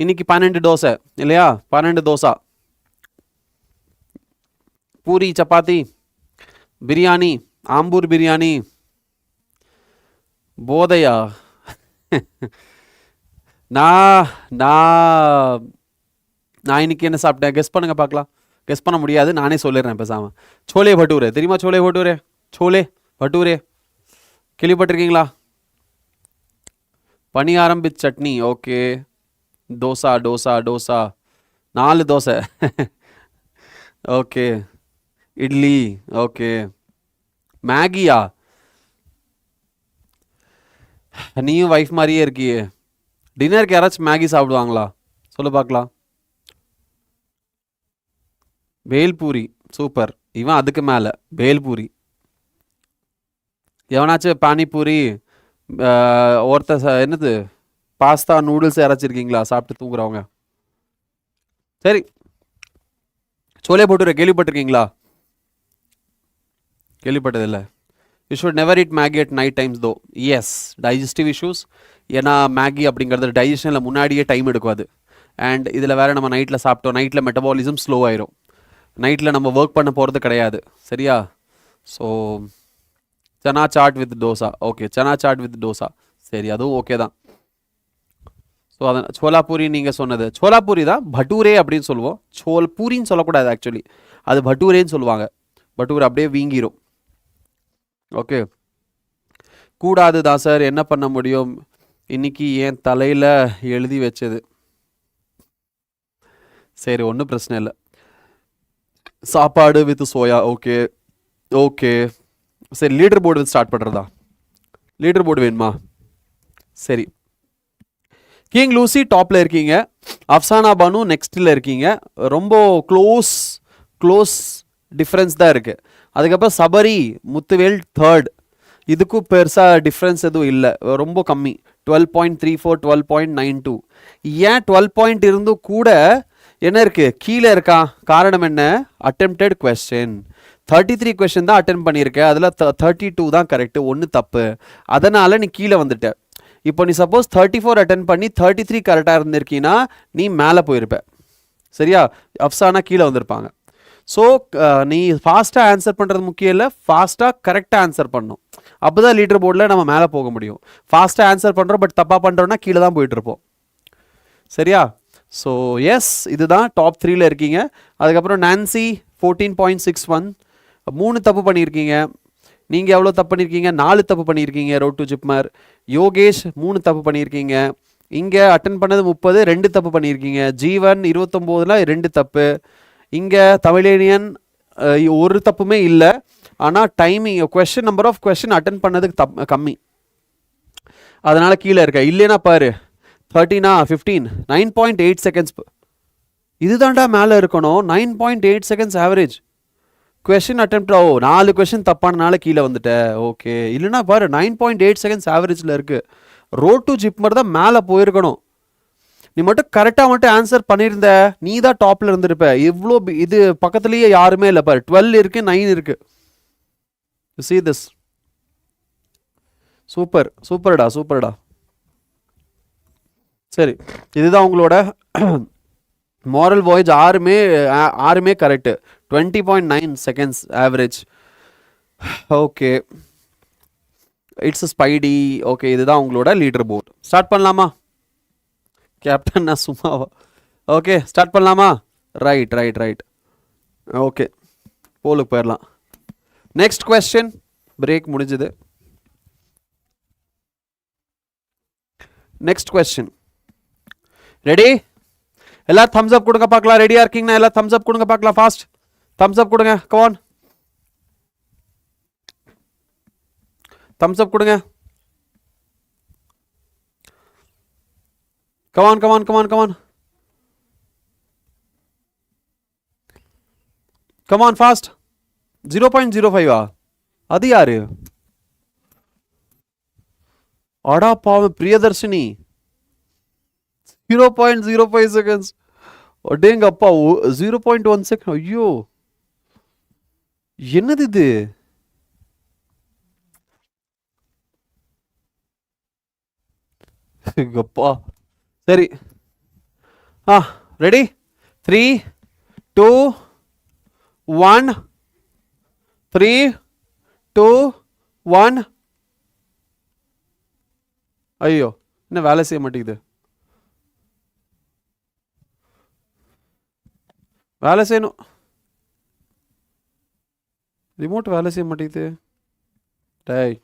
இன்னைக்கு 12 தோசை இல்லையா? 12 தோசை, பூரி, சப்பாத்தி, பிரியாணி, ஆம்பூர் பிரியாணி, போதையா? நான் இன்னைக்கு என்ன சாப்பிட்டேன் கெஸ் பண்ணுங்க பார்க்கலாம். கெஸ் பண்ண முடியாது, நானே சொல்லிடுறேன் பேசாம. சோலே பட்டூரே தெரியுமா? சோலே பட்டூரே கேள்விப்பட்டிருக்கீங்களா? Paniyaram with chutney. Okay, dosa 4 dosa. Okay, idli. Okay, மேகியா? நீயும் வைஃப் மாதிரியே இருக்கியே. டின்னருக்கு யாராச்சும் மேகி சாப்பிடுவாங்களா? சொல்ல பார்க்கலாம். பேல்பூரி, சூப்பர். இவன் அதுக்கு மேலே பேல்பூரி. எவனாச்சும் பானிபூரி, என்னது பாஸ்தா, நூடுல்ஸ் யாராச்சும் இருக்கீங்களா சாப்பிட்டு தூங்குறவங்க? சரி, சோலே பட்டூரே கேள்விப்பட்டிருக்கீங்களா? கேள்விப்பட்டதில்லை. You should never it Maggi at night times தோ. S, digestive issues. ஏன்னா மேகி அப்படிங்கிறது டைஜஷனில் முன்னாடியே டைம் எடுக்கும் அது. அண்ட் இதில் வேறு நம்ம நைட்டில் சாப்பிட்டோம், நைட்டில் மெட்டபாலிசம் ஸ்லோ ஆயிரும், நைட்டில் நம்ம ஒர்க் பண்ண போகிறது கிடையாது. சரியா? So chana chaat with dosa. Okay, chana chaat with dosa. சரி, அதுவும் ஓகே தான். ஸோ அதான் சோலாப்பூரி நீங்கள் சொன்னது சோலாப்பூரி தான். பட்டூரே அப்படின்னு சொல்லுவோம், பூரின்னு சொல்லக்கூடாது. ஆக்சுவலி அது பட்டூரேன்னு சொல்லுவாங்க. பட்டூர் அப்படியே வீங்கிரும். ஓகே, கூடாது தான் சார், என்ன பண்ண முடியும், இன்னைக்கு என் தலையில் எழுதி வச்சது. சரி, ஒன்றும் பிரச்சனை இல்லை. சாப்பாடு வித் சோயா. ஓகே ஓகே, சரி. லீடர் போர்டு வித் ஸ்டார்ட் பண்ணுறதா? லீடர் போர்டு வேணுமா? சரி, கிங் லூசி டாப்பில் இருக்கீங்க, அஃப்சானா பானு நெக்ஸ்ட்டில் இருக்கீங்க. ரொம்ப க்ளோஸ் டிஃப்ரென்ஸ் தான் இருக்குது. அதுக்கப்புறம் சபரி முத்துவேல் தேர்ட். இதுக்கும் பெருசாக டிஃப்ரென்ஸ் எதுவும் இல்லை, ரொம்ப கம்மி. 12.34, 12.92. ஏன் 12 பாயிண்ட் இருந்தும் கூட என்ன இருக்குது, கீழே இருக்கா? காரணம் என்ன? அட்டெம்ப்டட் கொஸ்டின் 33 கொஸ்டின் தான் அட்டெம்ப்ட் பண்ணியிருக்கேன், அதில் 32 தான் கரெக்டு, ஒன்று தப்பு. அதனால் நீ கீழே வந்துட்ட. இப்போ நீ சப்போஸ் 34 அட்டெம்ப்ட் பண்ணி 33 கரெக்டாக இருந்திருக்கீன்னா நீ மேலே போயிருப்ப. சரியா? அஃப்சானா கீழே வந்திருப்பாங்க. ஸோ நீ ஃபாஸ்ட்டாக ஆன்சர் பண்ணுறது முக்கியம் இல்லை, ஃபாஸ்ட்டாக கரெக்டாக ஆன்சர் பண்ணணும். அப்போ தான் லீடர் போர்டில் நம்ம மேலே போக முடியும். ஃபாஸ்ட்டாக ஆன்சர் பண்ணுறோம் பட் தப்பாக பண்ணுறோன்னா கீழே தான் போயிட்டுருப்போம். சரியா? ஸோ எஸ், இதுதான் டாப் 3ல இருக்கீங்க. அதுக்கப்புறம் நான்சி 14.61, 3 தப்பு பண்ணியிருக்கீங்க. நீங்கள் எவ்வளோ தப்பு பண்ணியிருக்கீங்க? 4 தப்பு பண்ணியிருக்கீங்க. Road to JIPMER. யோகேஷ் 3 தப்பு பண்ணியிருக்கீங்க. இங்கே அட்டன் பண்ணது 30, 2 தப்பு பண்ணியிருக்கீங்க. ஜீவன் 29ல் 2 தப்பு. இங்கே தமிழேனியன் 1 தப்புமே இல்லை. ஆனால் timing question number of question attend பண்ணதுக்கு கம்மி, அதனால் கீழே இருக்க. இல்லைன்னா பாரு 13, 15, 9.8 செகண்ட்ஸ். இதுதான்டா மேலே இருக்கணும். 9.8 seconds average question attempt. 4 question தப்பானனால கீழே வந்துட்ட. ஓகே, இல்லைன்னா பாரு 9.8 செகண்ட்ஸ் ஆவரேஜில் இருக்குது. ரோட் டு ஜிப்மர் தான் மேலே போயிருக்கணும். நீ மட்டும் கரெக்டாக மட்டும் ஆன்சர் பண்ணியிருந்த நீ தான் டாப்பில் இருந்திருப்ப. இவ்வளோ இது பக்கத்துலேயே யாருமே இல்லை பாரு. 12 இருக்கு, 9 இருக்கு. see this. சூப்பர்டா. சரி, இதுதான் உங்களோட மாரல் வாய்ஸ். ஆறுமே correct. 20.9 seconds average. Okay, it's Spidey. Okay, இதுதான் உங்களோட லீடர் போர்டு. ஸ்டார்ட் பண்ணலாமா? கேப்டன் நான் சும்மாவா? ஓகே, ஸ்டார்ட் பண்ணலாமா? ரைட். ஓகே, போலுக்கு போயிடலாம். Next question. பிரேக் முடிஞ்சது. Next question. ரெடி? எல்லாரும் தம்ஸ் அப் கொடுங்க பார்க்கலாம். ரெடியா இருக்கீங்கன்னா எல்லாம் தம்ஸ் அப் கொடுங்க பார்க்கலாம். ஃபாஸ்ட் தம்ஸ் அப் கொடுங்க. கமான், தம்ஸ் அப் கொடுங்க. Come on fast. 0.05 அது யாரு? அடா பாவம், பிரியதர்ஷினி 0.05 செகண்ட்ஸ். அடேங்க அப்பா, 0.1 செகண்ட். ஐயோ, என்னது இது? அப்பா. சரி, ரெடி? 3, 2, 1. 3, 2, 1. ஐயோ, என்ன வேலை செய்ய மாட்டேங்குது? வேலை செய்யணும். ரிமோட் வேலை செய்ய மாட்டேங்குது. டேய்,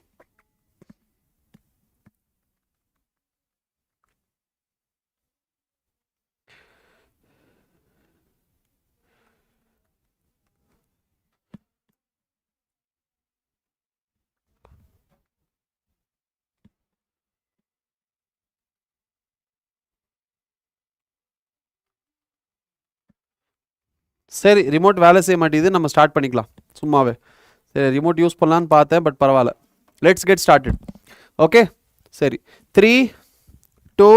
சரி, ரிமோட் வேலை செய்ய மாட்டேங்குது. நம்ம ஸ்டார்ட் பண்ணிக்கலாம் சும்மாவே. சரி, ரிமோட் யூஸ் பண்ணலான்னு பார்த்தேன், பட் பரவாயில்ல. Let's get started. ஓகே, சரி. 3, 2,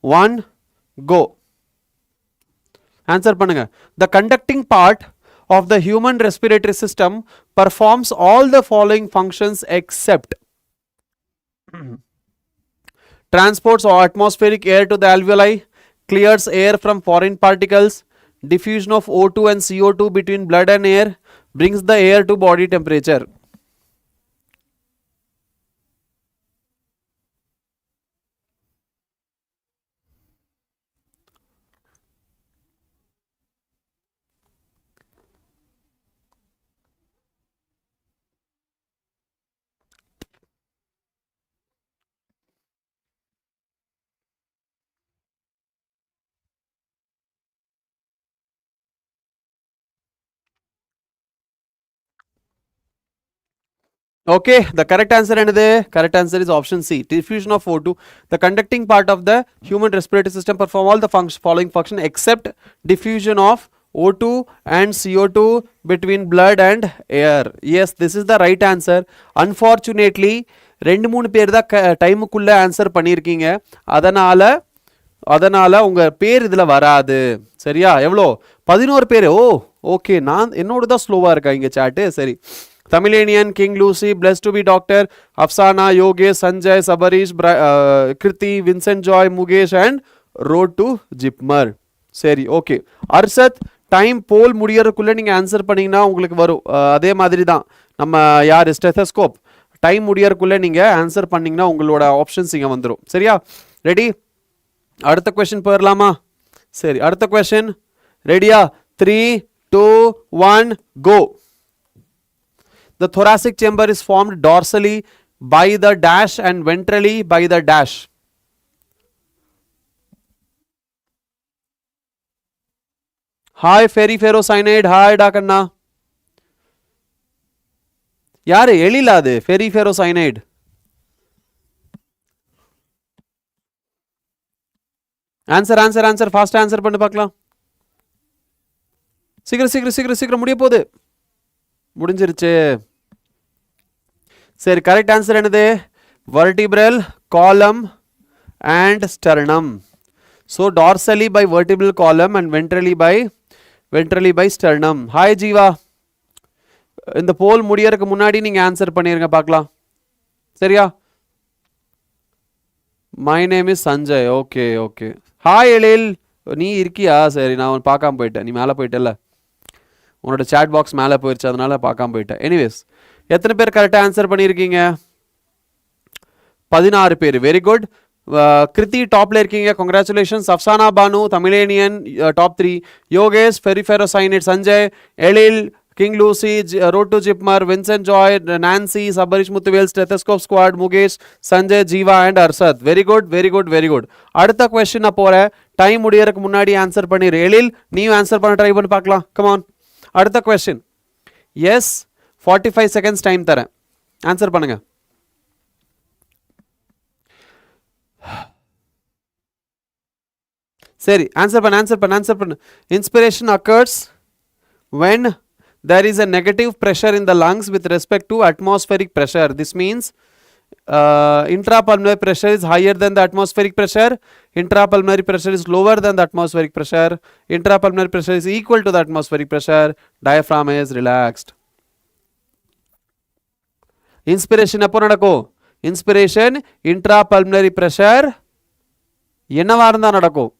1 கோ. ஆன்சர் பண்ணுங்க. The conducting part of the human respiratory system performs all the following functions except transports atmospheric air to the alveoli, clears air from foreign particles, diffusion of O2 and CO2 between blood and air, brings the air to body temperature. Okay, the correct answer and the correct answer is option C, diffusion of O2. The conducting part of the human respiratory system perform all the following function except diffusion of O2 and CO2 between blood and air. Yes, this is the right answer. Unfortunately, ரெண்டு மூணு பேர் தான் டைமுக்குள்ள answer பண்ணியிருக்கீங்க. அதனால உங்க பேர் இதுல வராது. சரியா? எவ்வளோ? 11 பேர். ஓ ஓகே, நான் என்னோட தான் ஸ்லோவா இருக்கா இங்க சாட்டு. சரி, Tamilanian, King Lucy, Blessed to be Doctor, Afsana, Yogesh, Sanjay, Sabarish, Kriti, Vincent Joy, Mugesh and Road to Jipmer. சரி, ஓகே. அர்ஷத், டைம் போல் முடியறதுக்குள்ள நீங்க ஆன்சர் பண்ணீங்கன்னா உங்களுக்கு வரும். அதே மாதிரி தான் நம்ம யார் ஸ்டெத்தஸ்கோப் டைம் முடியறதுக்குள்ள நீங்க ஆன்சர் பண்ணீங்கன்னா உங்களோட ஆப்ஷன்ஸ் இங்க வந்துடும். சரியா? ரெடி? அடுத்த கொஸ்டின் போயிடலாமா? சரி, அடுத்த கொஸ்டின் ரெடியா? 3, 2, 1 go. The thoracic chamber is formed dorsally by the dash and ventrally by the dash. Hi ferriferocyanide. Hi Dakanna. யாரு எழிலா? அது ferriferocyanide. ஆன்சர் ஃபாஸ்ட் ஆன்சர் பண்ணி பார்க்கலாம். சீக்கிரம் முடிய போகுது. முடிஞ்சிருச்சு. சரி, கரெக்ட் ஆன்சர் என்னது? vertebral column and sternum. So dorsally by vertebral column and ventrally by sternum. Hi Jeeva, இந்த போல் முடியறதுக்கு முன்னாடி நீங்க ஆன்சர் பண்ணிருங்க பார்க்கலாம். சரியா? My name is Sanjay. Okay okay. Hi Ezhil, நீ இருக்கியா? சரி, நான் பார்க்காம போயிட்டேன். நீ மேலே போயிட்டல, உன்னோட சாட் பாக்ஸ் மேலே போயிடுச்சு, அதனால பார்க்காம போயிட்டேன். எனிவேஸ், எத்தனை பேர் கரெக்டாக ஆன்சர் பண்ணியிருக்கீங்க? 16 பேர். Very good. கிருத்தி டாப்ல இருக்கீங்க, கங்க்ராச்சுலேஷன்ஸ். அப்சானா பானு, தமிழேனியன் டாப் 3, யோகேஷ், ஃபெரிஃபெரோசைனேட், Sanjay, Ezhil, king Lucy, road to JIPMER, Vincent Joy, Nancy, Sabarish Muthuvel, stethoscope squad, Mukesh, Sanjay, Jeeva and Arshad. Very good. அடுத்த கொஸ்டின் நான் போறேன். டைம் முடியறதுக்கு முன்னாடி ஆன்சர் பண்ணிடு. எழில், நீயும் ஆன்சர் பண்ண ட்ரை பண்ணி பார்க்கலாம். கமான். அடுத்த கொஸ்டின். எஸ், 45 செகண்ட்ஸ் டைம் தரேன், ஆன்சர் பண்ணுங்க. சரி, ஆன்சர் பண்ணு. Inspiration occurs when there is a negative pressure in the lungs with respect to atmospheric pressure. This means intrapulmonary pressure is higher than the atmospheric pressure, intrapulmonary pressure is lower than the atmospheric pressure, intrapulmonary pressure is equal to the atmospheric pressure, diaphragm is relaxed. Inspiration எப்போ நடக்கும்? Inspiration intrapulmonary pressure என்னவா இருந்தா நடக்கும்?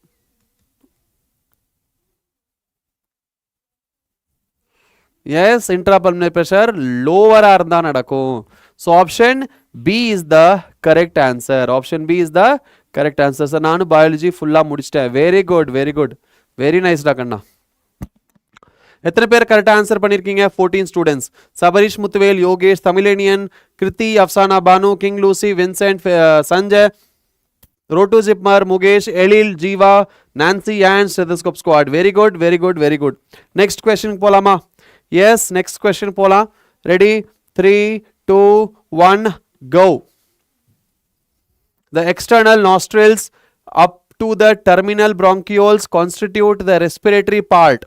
Yes, intrapulmonary pressure lower இருந்தா நடக்கும். So option B is the correct answer. Option B is the correct answer. So நானும் biology ஃபுல்லா முடிச்சிட்டேன். Very good. Very nice டாக்கண்ணா. எத்தனை பேர் கரெக்டாக ஆன்சர் பண்ணியிருக்கீங்க? 14 students. Sabarish Muthuvel, Yogesh, Tamizhenian, Kriti, Afsana Banu, king Lucy, Vincent, Sanjay, road JIPMER, Mukesh, Ezhil, Jeeva, Nancy and stethoscope squad. Very good. Next question போலாமா? Yes, next question போலாம். Ready? 3, 2, 1 go. The external nostrils up to the terminal bronchioles constitute the respiratory part.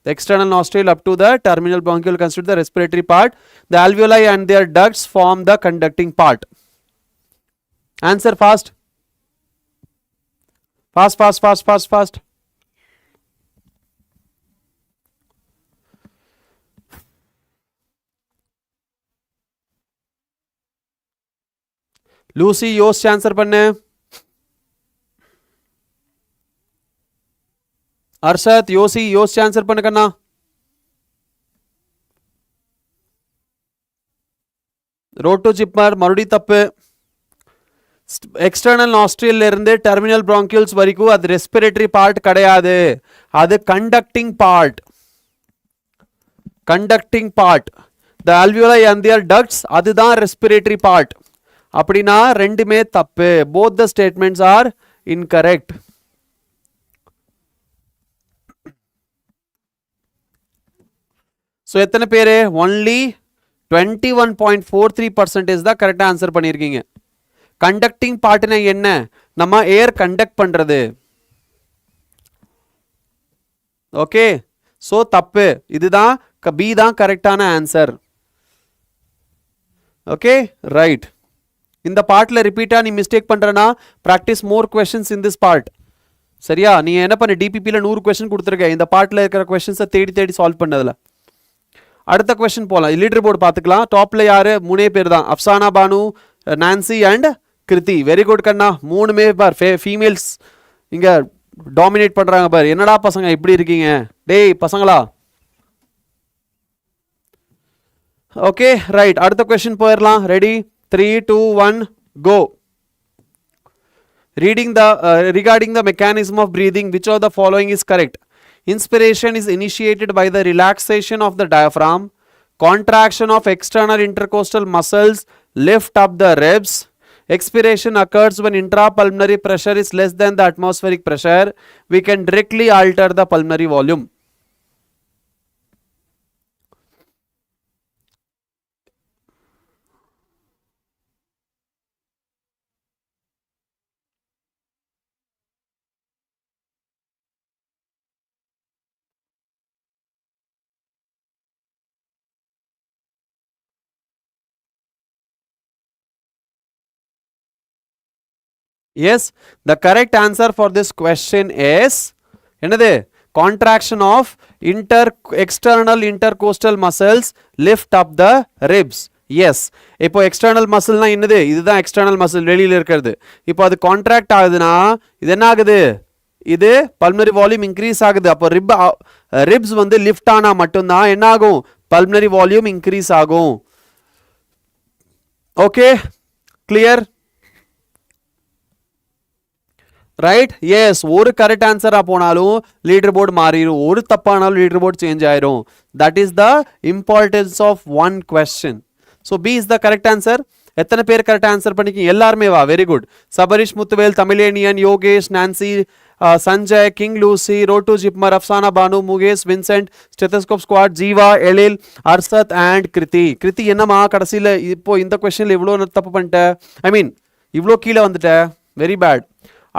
The external nostril up to the terminal bronchiole constitute the respiratory part. The alveoli and their ducts form the conducting part. Answer fast. Fast. Lucy யோசிச்சு answer பண்ணு. அர்ஷத் யோசிச்சு answer பண்ணு கண்ணா. Roto JIPMER மறுபடியும் தப்பு. External நாஸ்ட்ரியல்ல இருந்து terminal bronchioles வரைக்கும் அது respiratory part கிடையாது, அது conducting part. Conducting part the alveoli and their ducts அதுதான் ரெஸ்பிரேட்டரி பார்ட். அப்படின்னா ரெண்டுமே தப்பு. both the statements are incorrect. So எத்தனை பேர்? ஒன்லி 21.43% தான் கரெக்டாக ஆன்சர் பண்ணியிருக்கீங்க. கண்டக்டிங் பார்ட்னா என்ன? நம்ம ஏர் கண்டக்ட் பண்றது. ஓகே, ஸோ தப்பு. இதுதான் பி தான் கரெக்டான ஆன்சர். Okay right. இந்த பார்ட்ல ரிப்பீட்டா நீ மிஸ்டேக் பண்றனா practice more questions in this part. சரியா? நீ என்ன பண்ண, டிபிபியில் 100 கொஸ்டின் கொடுத்துருக்க, இந்த பார்ட்ல இருக்கிற கொஸ்டின்ஸை தேடி தேடி சால்வ் பண்ணதில்ல. அடுத்த கொஸ்டின் போகலாம். லீடர் போர்டு பார்த்துக்கலாம். டாப்ல யாரு? 3 பேர் தான், Afsana Banu, Nancy and Kriti. Very good கண்ணா. 3மே பார் ஃபீமேல்ஸ் இங்க டாமினேட் பண்றாங்க பார். என்னடா பசங்க இப்படி இருக்கீங்க? டேய் பசங்களா. Okay right. அடுத்த கொஸ்டின் போயிடலாம். Ready? 3, 2, 1 go. Regarding the mechanism of breathing, which of the following is correct? Inspiration is initiated by the relaxation of the diaphragm. Contraction of external intercostal muscles lift up the ribs. Expiration occurs when intrapulmonary pressure is less than the atmospheric pressure. We can directly alter the pulmonary volume. Yes, the correct answer for this question is என்னது? Contraction of external intercostal muscles lift up the ribs. Yes. இப்போ external மசில்னா என்னது? இதுதான் external muscle, வெளியில இருக்கிறது. இப்போ அது contract ஆகுதுன்னா இது என்ன ஆகுது? இது பல்மனரி வால்யூம் இன்க்ரீஸ் ஆகுது. அப்போ ரிப்ஸ் வந்து லிஃப்ட் ஆனா மட்டும்தான் என்ன ஆகும்? பல்மனரி வால்யூம் இன்க்ரீஸ் ஆகும். Okay clear? ரைட்? எஸ். ஒரு கரெக்ட் ஆன்சரா போனாலும் லீடர் போர்டு மாறிடும், ஒரு தப்பானாலும் லீடர் போர்டு சேஞ்ச் ஆயிரும். That is the importance of one question. So B is the correct answer. எத்தனை பேர் கரெக்ட் ஆன்சர் பண்ணிக்கிங்க? எல்லாருமே வா. Very good. Sabarish Muthuvel, Tamizhenian, Yogesh, Nancy, Sanjay, king Lucy, road JIPMER, Afsana Banu, Mukesh, Vincent, stethoscope squad, Jeeva, Ezhil, Arshad and Kriti. Kriti என்னம்மா கடைசியில் இப்போ இந்த கொஸ்டின்ல இவ்வளோ தப்பு பண்ணிட்ட? ஐ மீன் இவ்வளோ கீழே வந்துட்ட. Very bad.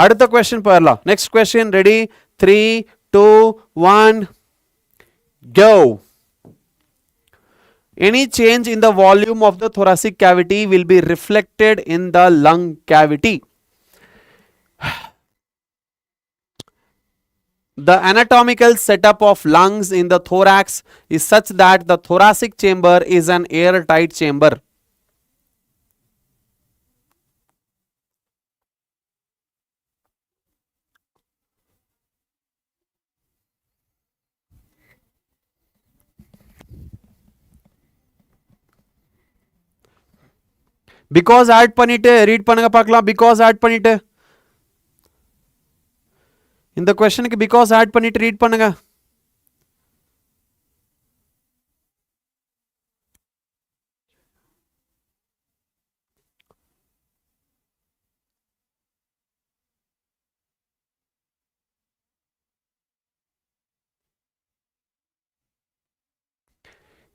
அடுத்த கொஸ்டின் போயிடலாம். Next question. Ready? 3, 2, 1 go. Any change in the volume of the thoracic cavity will be reflected in the lung cavity. The anatomical setup of lungs in the thorax is such that the thoracic chamber is an airtight chamber. Because add பண்ணிட்டு read பண்ணுங்க பார்க்கலாம். Because add பண்ணிட்டு இந்த question because add பண்ணிட்டு read பண்ணுங்க.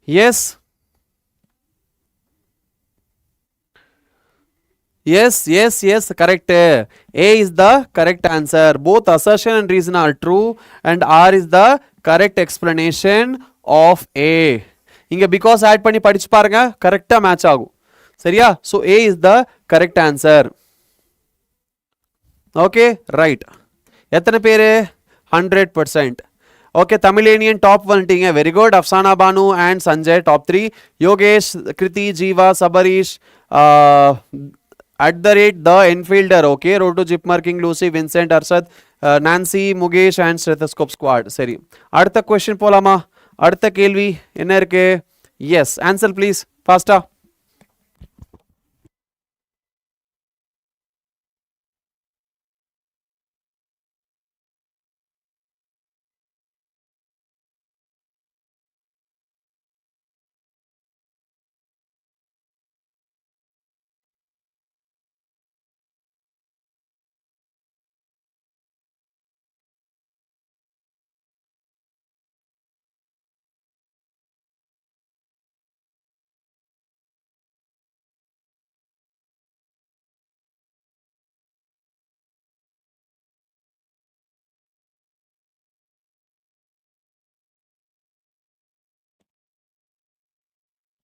Yes Yes, yes, yes, correct. A is the correct answer. Both assertion and reason are true and R is the correct explanation of A. இங்க because add பண்ணி படிச்சு பாருங்க, கரெக்டா match ஆகும். சரியா? So A is the correct answer. Okay, right. எத்தனை பேரு? 100%. Okay, தமிழேனியன் டாப் வந்துட்டீங்க. Very good. Afsana Banu and Sanjay top 3. Yogesh, Kriti, Jeeva, Sabareesh, @ the infielder. Okay, Roto, Jipmer, King, Lucy, Vincent, Arshad, Nancy, Mugesh and stethoscope squad. சரி, அடுத்த question போலாமா? அடுத்த கேள்வி என்ன இருக்கு? Yes, answer please faster.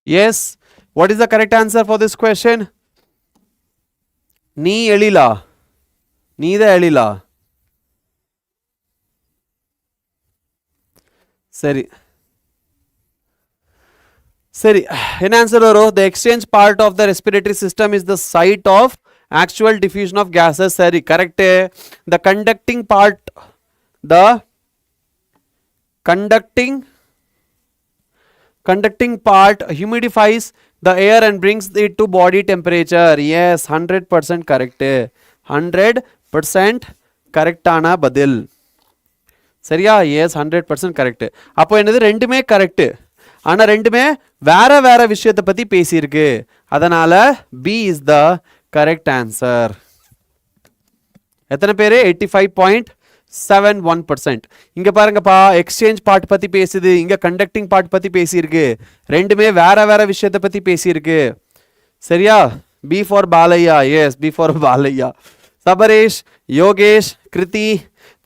Yes, what is the correct answer for this question? நீ எழிலா, நீத எழிலா. சரி சரி, என்ன ஆன்சர் வரும்? The exchange part of the respiratory system is the site of actual diffusion of gases. சரி, correct. The conducting part, the conducting part humidifies the air and brings it to body temperature. Yes, 100% correct. 100% correct ஆன பதில். சரியா? Yes, 100% correct. அப்போ என்னது? ரெண்டுமே correct. ஆனா ரெண்டுமே வேற வேற விஷயத்தை பத்தி பேசியிருக்கு. அதனால B is the correct answer. எத்தனை பேரு? 85.71%. இங்க பாருங்கப்பா, எக்ஸ்சேஞ்ச் பார்ட் பத்தி பேசுது, இங்க கண்டக்டிங் பார்ட் பத்தி பேசியிருக்கு. ரெண்டுமே வேற வேற விஷயத்தை பத்தி பேசியிருக்கு. சரியா? B for Balaiah. Yes, B for Balaiah. Sabaresh, Yogesh, Kriti,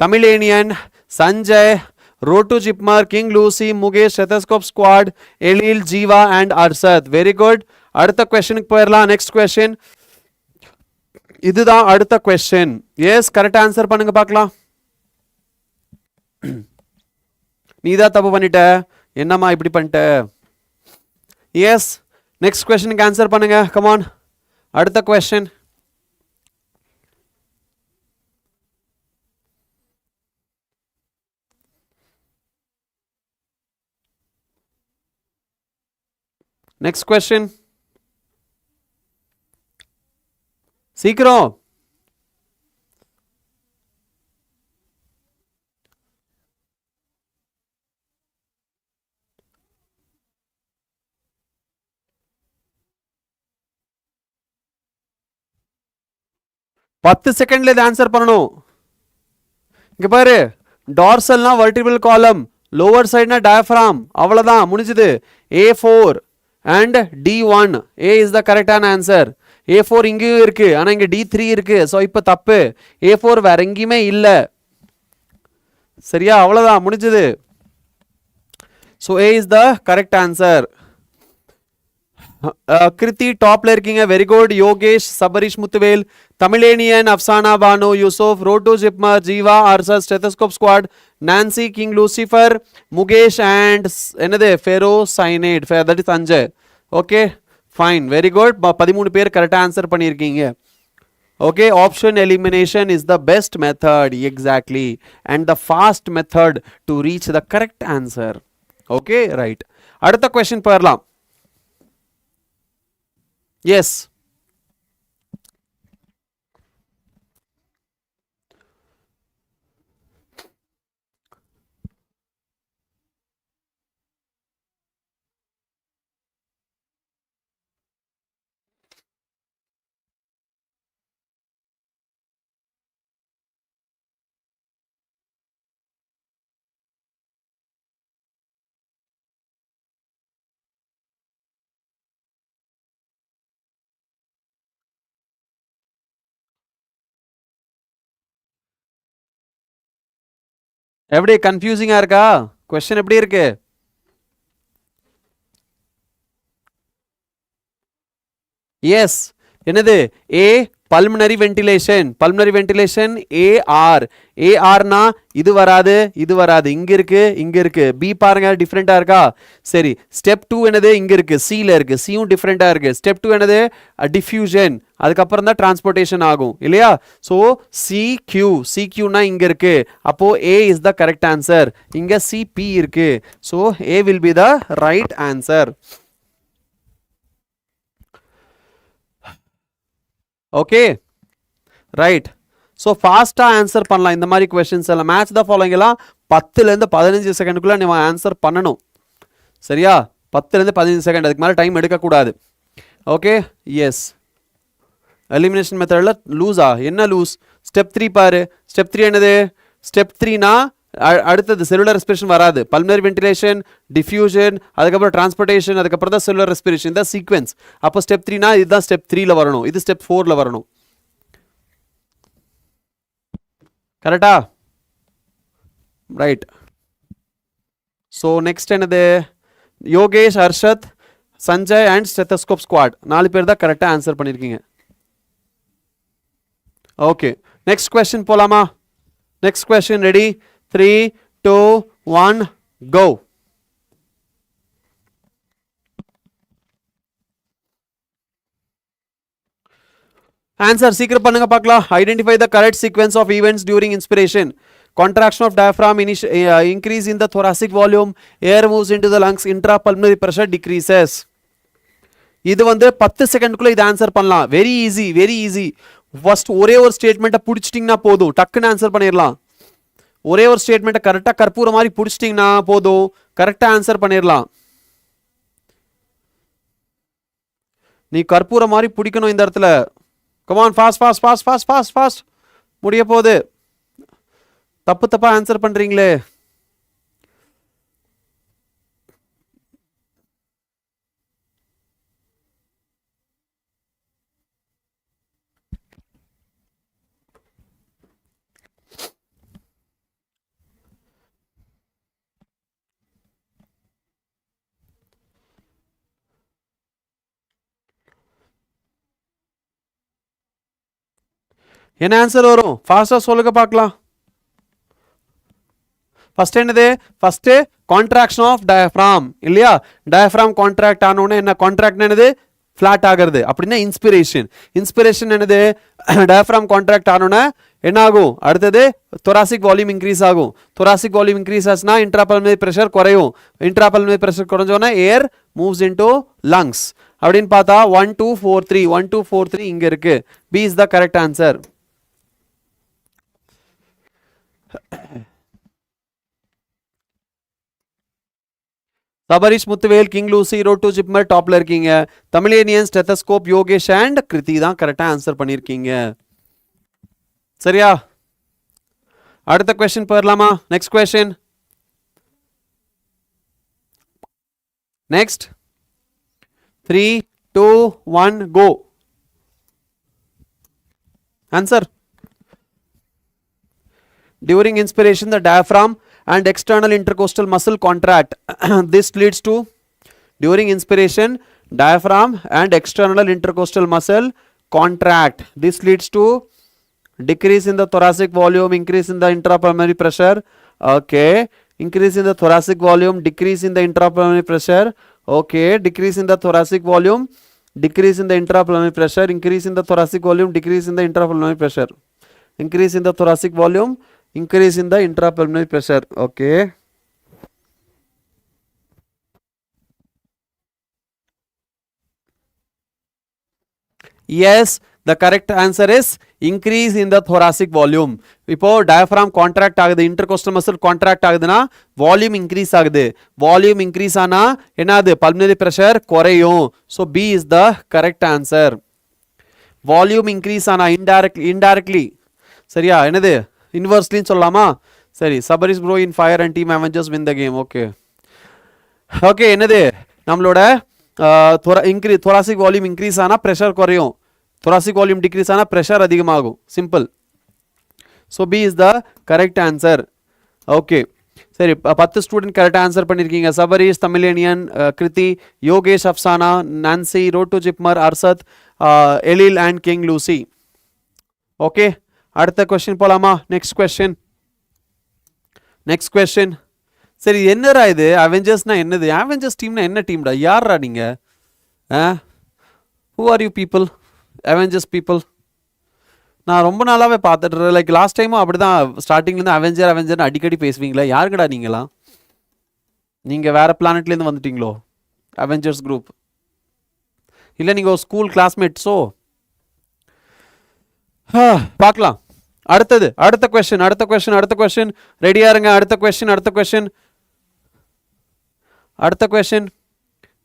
தமிழேனியன், Sanjay, Roto, Jipmer, King, Lucy, Mugesh, stethoscope squad, Elil, Jiva and Arshad. Very good. அடுத்த கொஸ்டினுக்கு போயிடலாம். நெக்ஸ்ட் கொஸ்டின் இதுதான். அடுத்த கொஸ்டின். எஸ், கரெக்ட் ஆன்சர் பண்ணுங்க பார்க்கலாம். நீதான் தப்பு பண்ணிட்ட. என்னம்மா இப்படி பண்ணிட்ட? எஸ், நெக்ஸ்ட் கொஸ்டினுக்கு ஆன்சர் பண்ணுங்க. கமான், அடுத்த கொஸ்டின். நெக்ஸ்ட் கொஸ்டின், சீக்கிரம். பத்து செகண்ட்ல இது ஆன்சர் பண்ணணும். இங்க பாரு, டார்சல்னா வெர்டிபிள் காலம், லோவர் சைட்னா டயஃப்ராம். அவ்வளவுதான், முடிஞ்சது. A4 and D1. A is the correct answer. A4 இங்கேயும் இருக்கு, ஆனா இங்க D3 இருக்கு. ஸோ இப்போ தப்பு. A4 வேற எங்கேயுமே இல்ல. சரியா? அவ்வளவுதான், முடிஞ்சது. So A is the correct answer. Kriti டாப்ல இருக்கீங்க. Very good. Yogesh, Sabarish Muthuvel, Tamizhenian, Afsana Banu, Yusuf, road to, JIPMER, Jeeva, ஆர்சஸ், stethoscope squad, Nancy, king, Lucifer, Mukesh and என்னது ஃபெரோசைனேட், that is Sanjay. Okay, fine, very good. 13 பேர் கரெக்டாக ஆன்சர் பண்ணியிருக்கீங்க. Okay, option elimination is the best method. Exactly, and the fast method to reach the correct answer. Okay, right. அடுத்த question போயிடலாம். S, எப்படி கன்ஃபியூசிங்கா இருக்கா? Question எப்படி இருக்கு? எஸ், என்னது? A pulmonary ventilation AR னா இது வராது இங்க இருக்கு B பாருங்க டிஃபரெண்டா இருக்கா சரி ஸ்டெப் 2 என்னது இங்க இருக்கு C ல இருக்கு C யும் டிஃபரெண்டா இருக்கு ஸ்டெப் 2 என்னது டிஃப்யூஷன் அதுக்கு அப்புறம் தான் டிரான்ஸ்போர்ட்டேஷன் ஆகும் இல்லையா சோ CQ னா இங்க இருக்கு அப்போ A is the correct answer இங்க CP இருக்கு so A will be the right answer okay right so ஃபாஸ்டா ஆன்சர் பண்ணலாம் இந்த மாதிரி क्वेश्चंस எல்லாம் மேட்ச் தி ஃபாலோயிங் எல்லாம் 10 ல இருந்து 15 செகண்டுக்குள்ள நீங்க ஆன்சர் பண்ணனும் சரியா 10 ல இருந்து 15 செகண்ட் அதுக்கு மேல டைம் எடுக்க கூடாது ஓகே எஸ் எலிமினேஷன் மெத்தட்ல லூஸா என்ன லூஸ் ஸ்டெப் 3 பாரு ஸ்டெப் 3 என்னது ஸ்டெப் 3 னா அடுத்து செல்லுலர் ரெஸ்பிரேஷன் வராது பல்மனரி வென்டிலேஷன் டிஃப்யூஷன் அதுக்கு அப்புறம் டிரான்ஸ்போர்ட்டேஷன் அதுக்கு அப்புறம் தான் செல்லுலர் ரெஸ்பிரேஷன் இந்த சீக்வென்ஸ் அப்போ ஸ்டெப் 3 னா இதுதான் ஸ்டெப் 3 ல வரணும் இது ஸ்டெப் 4 ல வரணும் கரெக்ட்டா ரைட் சோ நெக்ஸ்ட் என்னது Yogesh Harshad Sanjay and stethoscope squad நாலு பேர் தான் கரெக்ட்டா ஆன்சர் பண்ணிருக்கீங்க ஓகே நெக்ஸ்ட் क्वेश्चन போலாமா next question ready 3 2 1 go answer சீக்கிரம் பண்ணுங்க பார்க்கலாம் identify the correct sequence of events during inspiration contraction of diaphragm increase in the thoracic volume air moves into the lungs intrapulmonary pressure decreases இது வந்து 10 செகண்டுக்குள்ள இது answer பண்ணலாம் very easy first ஒரே ஒரு ஸ்டேட்மெண்ட்டை புடிச்சிட்டீங்கன்னா போதும் டக்குன்னு ஆன்சர் பண்ணிரலாம் ஒரே ஒரு ஸ்டேட்மெண்ட்டை கரெக்ட்டா கற்பூர மாதிரி புடிச்சிட்டீங்கன்னா போதும் கரெக்ட்டா ஆன்சர் பண்ணிரலாம் நீ கற்பூர மாதிரி புடிக்கணும் இந்த இடத்துல கம் ஆன் ஃபாஸ்ட் முடிய போகுது தப்பா ஆன்சர் பண்றீங்களே என்ன ஆன்சர் வரும் ஃபாஸ்டா சொல்லுங்க பார்க்கலாம் ஃபர்ஸ்ட் என்னது ஃபர்ஸ்ட் கான்ட்ராக்ஷன் ஆஃப் டயஃப்ராம் இல்லையா டயஃப்ராம் கான்ட்ராக்ட் ஆனோனே என்ன கான்ட்ராக்ட் என்னது ஃபிளாட் ஆகிறது அப்படினா இன்ஸ்பிரேஷன் என்னது டயஃப்ராம் கான்ட்ராக்ட் ஆனோனே என்ன ஆகும் அடுத்து thoracic volume increase ஆகும் thoracic volume increase ஆச்சுனா intrapulmonary pressure குறையும் intrapulmonary pressure குறைஞ்சோனா air moves into lungs அப்படினு பார்த்தா 1 2 4 3 இங்க இருக்கு B is the correct answer Sabarish Muthuvel King Lucy road to JIPMER டாப்ல இருக்கீங்க தமிழேனியன் ஸ்டெத்தஸ்கோப் யோகேஷ் அண்ட் கிருதி தான் கரெக்டா ஆன்சர் பண்ணிருக்கீங்க சரியா அடுத்த question போறலாமா next question next 3 2 1 go answer during inspiration the diaphragm and external intercostal muscle contract this leads to during inspiration diaphragm and external intercostal muscle contract this leads to decrease in the thoracic volume increase in the intrapulmonary pressure okay increase in the thoracic volume decrease in the intrapulmonary pressure okay decrease in the thoracic volume decrease in the intrapulmonary pressure increase in the thoracic volume decrease in the intrapulmonary pressure increase in the thoracic volume increase in the intrapulmonary pressure okay yes the correct answer is increase in the thoracic volume இப்போ diaphragm contract ஆகுது intercostal muscle contract ஆகுதுனா volume increase ஆகுது volume increase ஆனா என்னது pulmonary pressure குறையும் so B is the correct answer volume increase ஆனா indirectly சரியா என்னது inversely சொல்லலாமா சரி Sabarish bro in fire and team Avengers win the game okay என்னது நம்மளோட thoracic volume increase ஆனா pressure குறையும் thoracic volume decrease ஆனா pressure அதிகமாகும் simple so B is the correct answer okay சரி 10 ஸ்டூடண்ட் கரெக்ட்டா ஆன்சர் பண்ணிருக்கீங்க Sabarish Tamizhenian Kriti Yogesh Afsana Nancy road to JIPMER Arshad Ezhil and king Lucy okay, அடுத்த கொஸ்டின் போலாமா? Next question, next question. சரி, என்னடா இது அவெஞ்சர்ஸ்னா என்னது? அவெஞ்சர்ஸ் டீம்னா என்ன டீம்டா? யாரா நீங்க? Who are you people? Avengers people நான் ரொம்ப நாளாகவே பார்த்துட்டு, லைக் லாஸ்ட் டைமும் அப்படி தான் ஸ்டார்டிங்லேருந்து அவெஞ்சர்னு அடிக்கடி பேசுவீங்களே, யாருங்கடா நீங்களாம்? நீங்கள் வேறு பிளானட்லேருந்து வந்துட்டீங்களோ? அவெஞ்சர்ஸ் குரூப் இல்லை, நீங்கள் ஒரு ஸ்கூல் கிளாஸ்மேட்ஸோ? பார்க்கலாம். அடுத்தது, அடுத்த கொஸ்டின், அடுத்த கொஸ்டின், அடுத்த கொஸ்டின். ரெடியா இருங்க. அடுத்த கொஸ்டின், அடுத்த கொஸ்டின், அடுத்த question.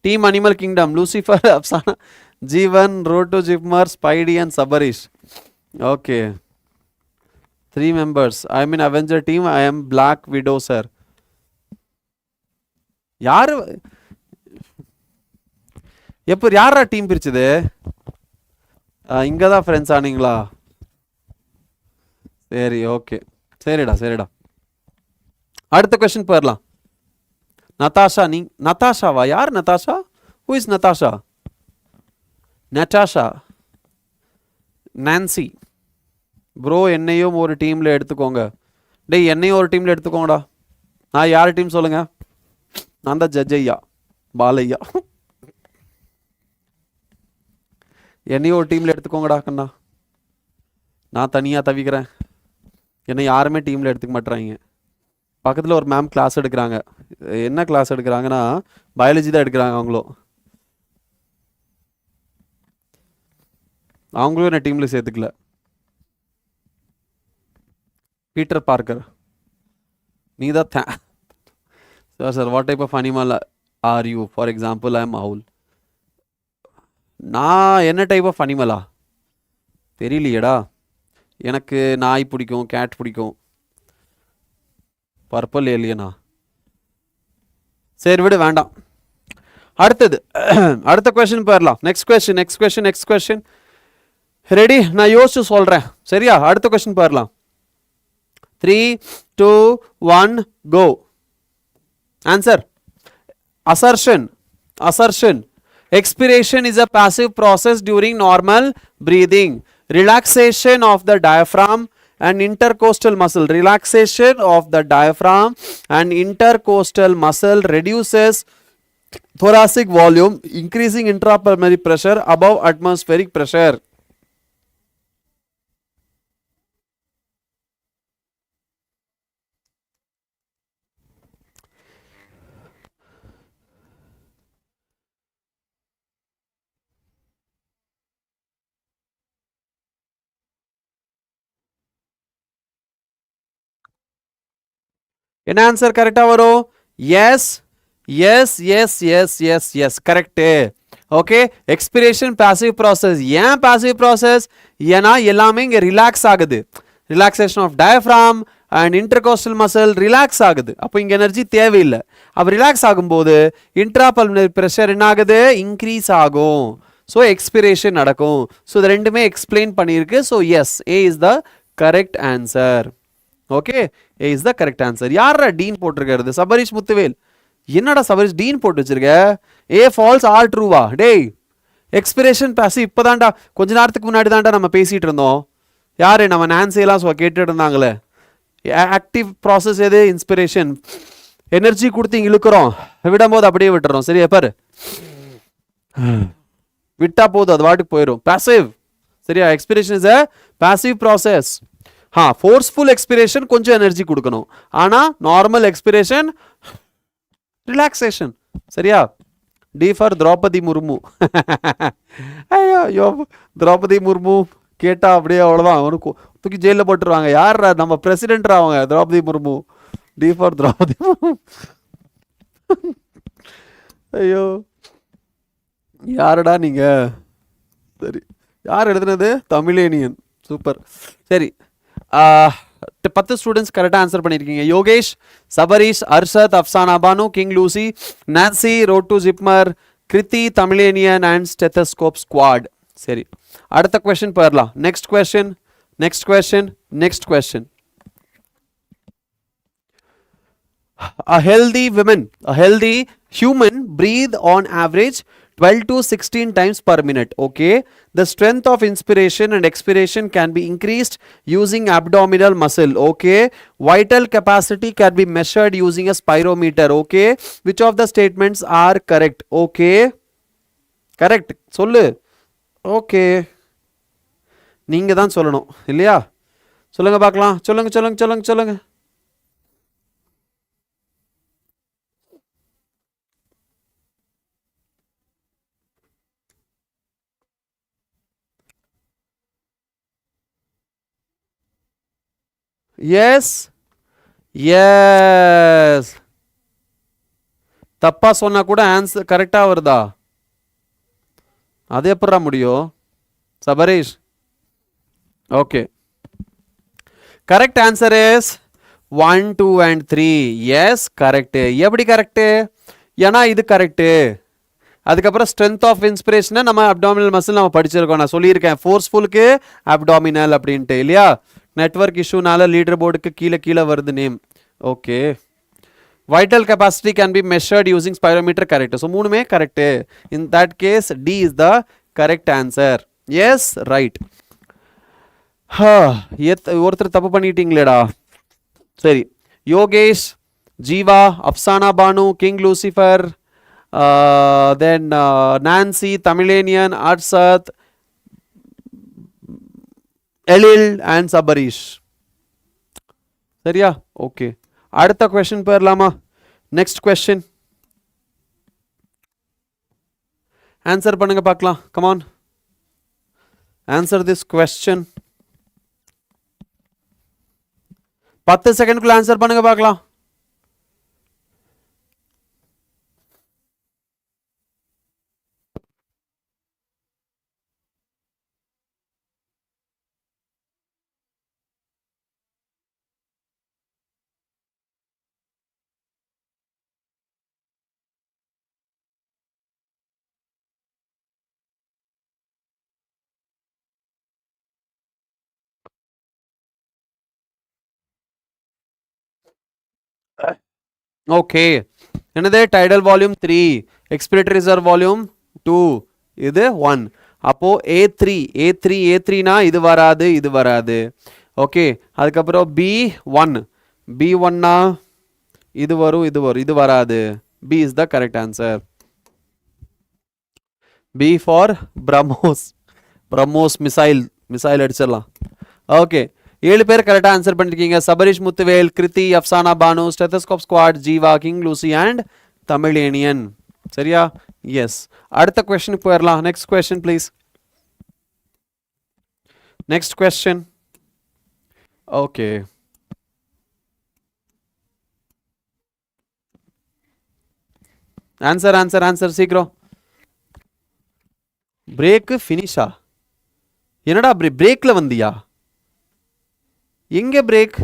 Team animal kingdom, Lucifer, Afsana, Jeevan, road, JIPMER, Spidey and Sabarish. Okay, 3 members. I am in Avenger team. I am Black Widow, sir. யாரு எப்போ யாரா டீம் பிரிச்சது? இங்கே தான் ஃப்ரெண்ட்ஸ் ஆனீங்களா? சரி, ஓகே, சரிடா சரிடா. அடுத்த கொஸ்டின் போயிடலாம். நதாஷா, நதாஷாவா? யார் Natasha? Who is Natasha? Natasha, Nancy. Bro, என்னையும் ஒரு டீமில் எடுத்துக்கோங்க. டேய், என்னையும் ஒரு டீமில் எடுத்துக்கோங்கடா. நான் யார் டீம் சொல்லுங்க? நான் தான் ஜட்ஜ் ஐயா, பாலையா. என்னையும் ஒரு டீமில் எடுத்துக்கோங்கடா கண்ணா. நான் தனியாக தவிக்கிறேன். என்னை யாருமே டீமில் எடுத்துக்க மாட்டுறாங்க. பக்கத்தில் ஒரு மேம் கிளாஸ் எடுக்கிறாங்க. என்ன கிளாஸ் எடுக்கிறாங்கன்னா பயாலஜி தான் எடுக்கிறாங்க. அவங்களும் என்ன டீமில் சேர்த்துக்கல. பீட்டர் பார்க்கர், நீ தான் sir. Sir, what type of animal are you? For example, I am owl. நான் என்ன டைப் ஆஃப் அனிமலா தெரியலையேடா. எனக்கு நாய் பிடிக்கும், கேட் பிடிக்கும். பர்பிள் ஏலியனா? சரி விடு, வேண்டாம். அடுத்தது, அடுத்த கொஸ்டின் போயிடலாம். Next question, next question, next question. Ready? நான் யோசிச்சு சொல்கிறேன், சரியா? அடுத்த கொஸ்டின் போயிடலாம். 3, 2, 1, go. Answer. Assertion. Assertion. Expiration is a passive process during normal breathing. Relaxation of the diaphragm and intercostal muscle. Relaxation of the diaphragm and intercostal muscle reduces thoracic volume, increasing intrapulmonary pressure above atmospheric pressure. என்ன answer கரெக்டா வரும்? Yes, yes, yes, yes, yes, yes, correct. Okay, expiration passive process. ஏன் passive process? ஏன்னா எல்லாமே இங்கே relax ஆகுது. Relaxation of diaphragm and intercostal muscle relax ஆகுது. அப்போ இங்கே எனர்ஜி தேவையில்லை. அப்போ ரிலாக்ஸ் ஆகும்போது இன்ட்ராபல்மனரி ப்ரெஷர் என்ன ஆகுது? இன்க்ரீஸ் ஆகும். ஸோ எக்ஸ்பிரேஷன் நடக்கும். ஸோ இது ரெண்டுமே எக்ஸ்பிளைன் பண்ணியிருக்கு. So yes, A is the correct answer. Okay, A is the correct answer. யாரா டீன் போட்டிருக்கிறது? சபரிஷ் முத்துவேல். என்னடா சபரிஷ் டீன் போட்டு வச்சிருக்க? ஏ ஃபால்ஸ், ஆர் ட்ரூவா? டேய், எக்ஸ்பிரேஷன் பாசிவ் இப்போதான்டா, கொஞ்ச நேரத்துக்கு முன்னாடி தான்டா நம்ம பேசிகிட்டு இருந்தோம். யார்? நம்ம நான்சியெல்லாம் கேட்டுட்டு இருந்தாங்களே. ஆக்டிவ் ப்ராசஸ் எது? இன்ஸ்பிரேஷன். எனர்ஜி கொடுத்து இங்கே இழுக்கிறோம், விடும்போது அப்படியே விட்டுறோம். சரியா பாரு, விட்டா போதும், அது வாட்டுக்கு போயிடும். பாசிவ். சரியா? Expiration is a passive process. Forceful expiration கொஞ்சம் எனர்ஜி கொடுக்கணும். ஆனால் நார்மல் எக்ஸ்பிரேஷன் ரிலாக்ஸேஷன். சரியா? D for Droupadi Murmu. ஐயோ, திரௌபதி முர்மு கேட்டா அப்படியே அவ்வளோதான், அவனுக்கு தூக்கி ஜெயிலில் போட்டுருவாங்க. யார்? நம்ம பிரசிடென்ட் அவங்க, திரௌபதி முர்மு. D for Droupadi Murmu. ஐயோ, யாருடா நீங்க? சரி, யார் எழுதுனது? தமிழேனியன். சூப்பர். சரி, 10 ஸ்டூடெண்ட்ஸ் கரெக்டாக ஆன்சர் பண்ணியிருக்கீங்க. Yogesh, Sabarish, Arshad, Afsana Banu, king Lucy, Nancy, road to JIPMER, Kriti, Tamizhenian and stethoscope squad. சரி, அடுத்த கொஸ்டின் போயிடலாம். Next question, next question, next question. A healthy human breathe on average 12 to 16 times per minute. Okay, the strength of inspiration and expiration can be increased using abdominal muscle. Okay, vital capacity can be measured using a spirometer. Okay, which of the statements are correct? Okay, correct சொல்லு. Okay, நீங்க தான் சொல்லணும் இல்லையா? சொல்லுங்க பார்க்கலாம். சொல்லுங்க சொல்லுங்க சொல்லுங்க சொல்லுங்க. எஸ் எஸ், தப்பா சொன்னா கூட ஆன்சர் கரெக்டா வருதா? அது எப்படா முடியும் Sabareesh? Okay, correct answer is 1 2 and 3. Yes correct. எப்படி கரெக்ட்? ஏன்னா இது கரெக்ட். அதுக்கப்புறம் ஸ்ட்ரென்த் ஆஃப் இன்ஸ்பிரேஷனை நம்ம அப்டாமினல் மசில் நம்ம படிச்சிருக்கோம். நான் சொல்லியிருக்கேன் ஃபோர்ஸ்ஃபுல்க்கு அப்டாமினல் அப்படின்ட்டு இல்லையா? நெட்வொர்க் இஷ்யூனால லீடர் போர்டுக்கு கீழே கீழே வருது name. Okay, vital capacity can be measured using spirometer. correct. so மூணுமே correct. in that case D is the correct answer. yes, right. ஒருத்தர் தப்பு பண்ணிட்டீங்களேடா. சரி, Yogesh, Jeeva, Afsana Banu, king Lucifer, then Nancy, Tamizhenian, Arshad, Ezhil and Sabarish. சரியா? ஓகே, அடுத்த क्वेश्चन போயிடலாமா? நெக்ஸ்ட் क्वेश्चन ஆன்சர் பண்ணுங்க பார்க்கலாம். Come on, answer this question. 10 செகண்ட்குள்ள ஆன்சர் பண்ணுங்க பார்க்கலாம். ஓகே, என்னது? Tidal volume 3, expiratory reserve volume 2, இது 1. அப்போ A3 A3 A3னா இது வராது, இது வராது. ஓகே, அதுக்கப்புறம் B1 B1னா இது வரும், இது வரும், இது வராது. B is the correct answer. B for BrahMos. BrahMos missile, missile அடிச்சிடலாம். ஓகே, 7 பேர் கரெக்டாக ஆன்சர் பண்ணிருக்கீங்க. சபரிஷ் முத்துவேல், கிருதி, Afsana Banu, stethoscope squad, Jeeva, king Lucy and Tamizhenian. சரியா? எஸ். அடுத்த क्वेश्चन போயிடலாம். Next question please. Next question. Okay, answer answer answer சீக்கிரம். பிரேக் ஃபினிஷா? என்னடா பிரேக்ல வந்தியா? எங்க break?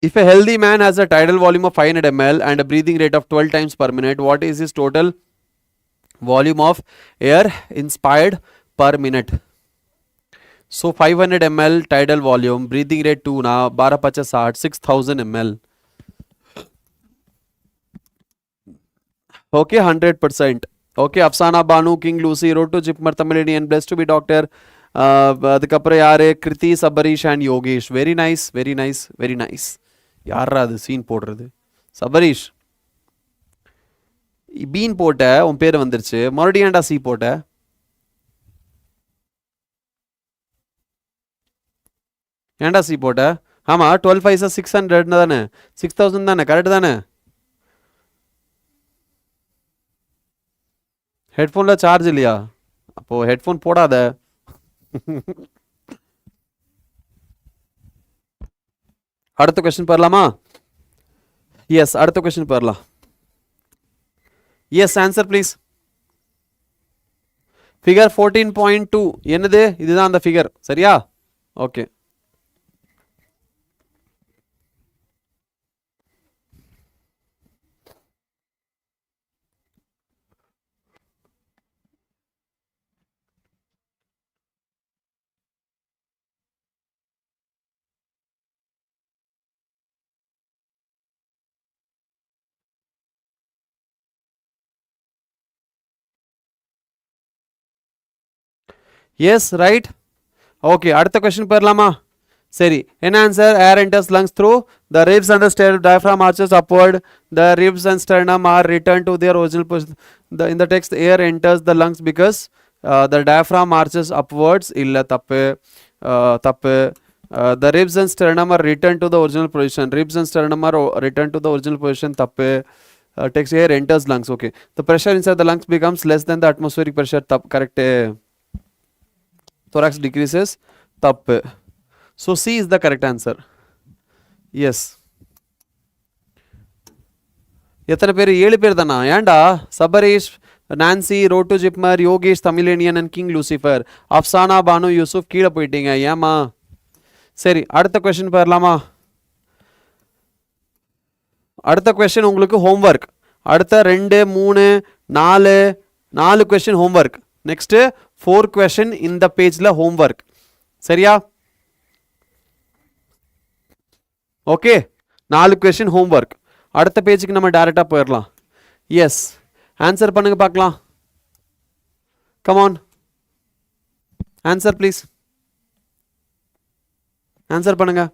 If a healthy man has a tidal volume of 500 ml and a breathing rate of 12 times per minute, what is his total volume of air inspired per minute? So 500 ml tidal volume, breathing rate 2 na 12 50 60 6000 ml. Okay, 100%. Okay, Afsana Banu, King Lucy, Road to Jipmar, Tamilinian, blessed to be doctor. அதுக்கப்புறம் யாரு? Kriti, Sabarish and Yogesh. Very nice, very nice, very nice. யாரா அது scene போடுறது? Sabareesh, been போட்ட, உன் பேர் வந்துருச்சு. மறுபடியும் ஏன்டா சி போட்ட? ஏன்டா சி போட்ட? ஆமா, 12 5 600 தானே, 6000 தானே, கரெக்ட் தானே? ஹெட்ஃபோன்ல சார்ஜ் இல்லையா? அப்போ ஹெட்ஃபோன் போடாத. அடுத்த क्वेश्चन போறலாமா? எஸ், அடுத்த क्वेश्चन போறலாம். Yes, answer please. ஃபிகர் 14.2 என்னது? இதுதான் அந்த ஃபிகர். சரியா? Okay, yes right. ஓகே, அடுத்த கொஸ்டின் போயிடலாமா? சரி, என்ன answer? Air enters lungs through the ribs and the diaphragm arches upward, the ribs and sternum are returned to their original position. In the text air enters the lungs because the diaphragm arches upwards. இல்ல தப்பு, தப்பு. The ribs and sternum are returned to the original position. Ribs and sternum are returned to the original position. தப்பு. Text air enters lungs. Okay, the pressure inside the lungs becomes less than the atmospheric pressure. Correct. Thorax decreases. தப்பு. So C is the correct answer. Yes. எத்தனை பேர்? 7 பேர் தானா? ஏண்டா? Sabareesh, Nancy, road JIPMER, Yogesh, Tamizheniyan and king Lucifer, Afsana, Banu, Yusuf கீழே போயிட்டீங்க. ஏமா? சரி, அடுத்த கொஸ்டின் போயிடலாமா? அடுத்த கொஸ்டின் உங்களுக்கு ஹோம்ஒர்க். அடுத்த 2, 3, 4 கொஸ்டின் ஹோம்ஒர்க். நெக்ஸ்ட் 4 கொஸ்டின் இந்த பேஜ்ல ஹோம்ஒர்க். சரியா? Okay, 4 question homework. அடுத்த பேஜுக்கு நம்ம டைரக்டா போயிடலாம். எஸ், ஆன்சர் பண்ணுங்க பார்க்கலாம். Come on, answer please. ஆன்சர் பண்ணுங்க.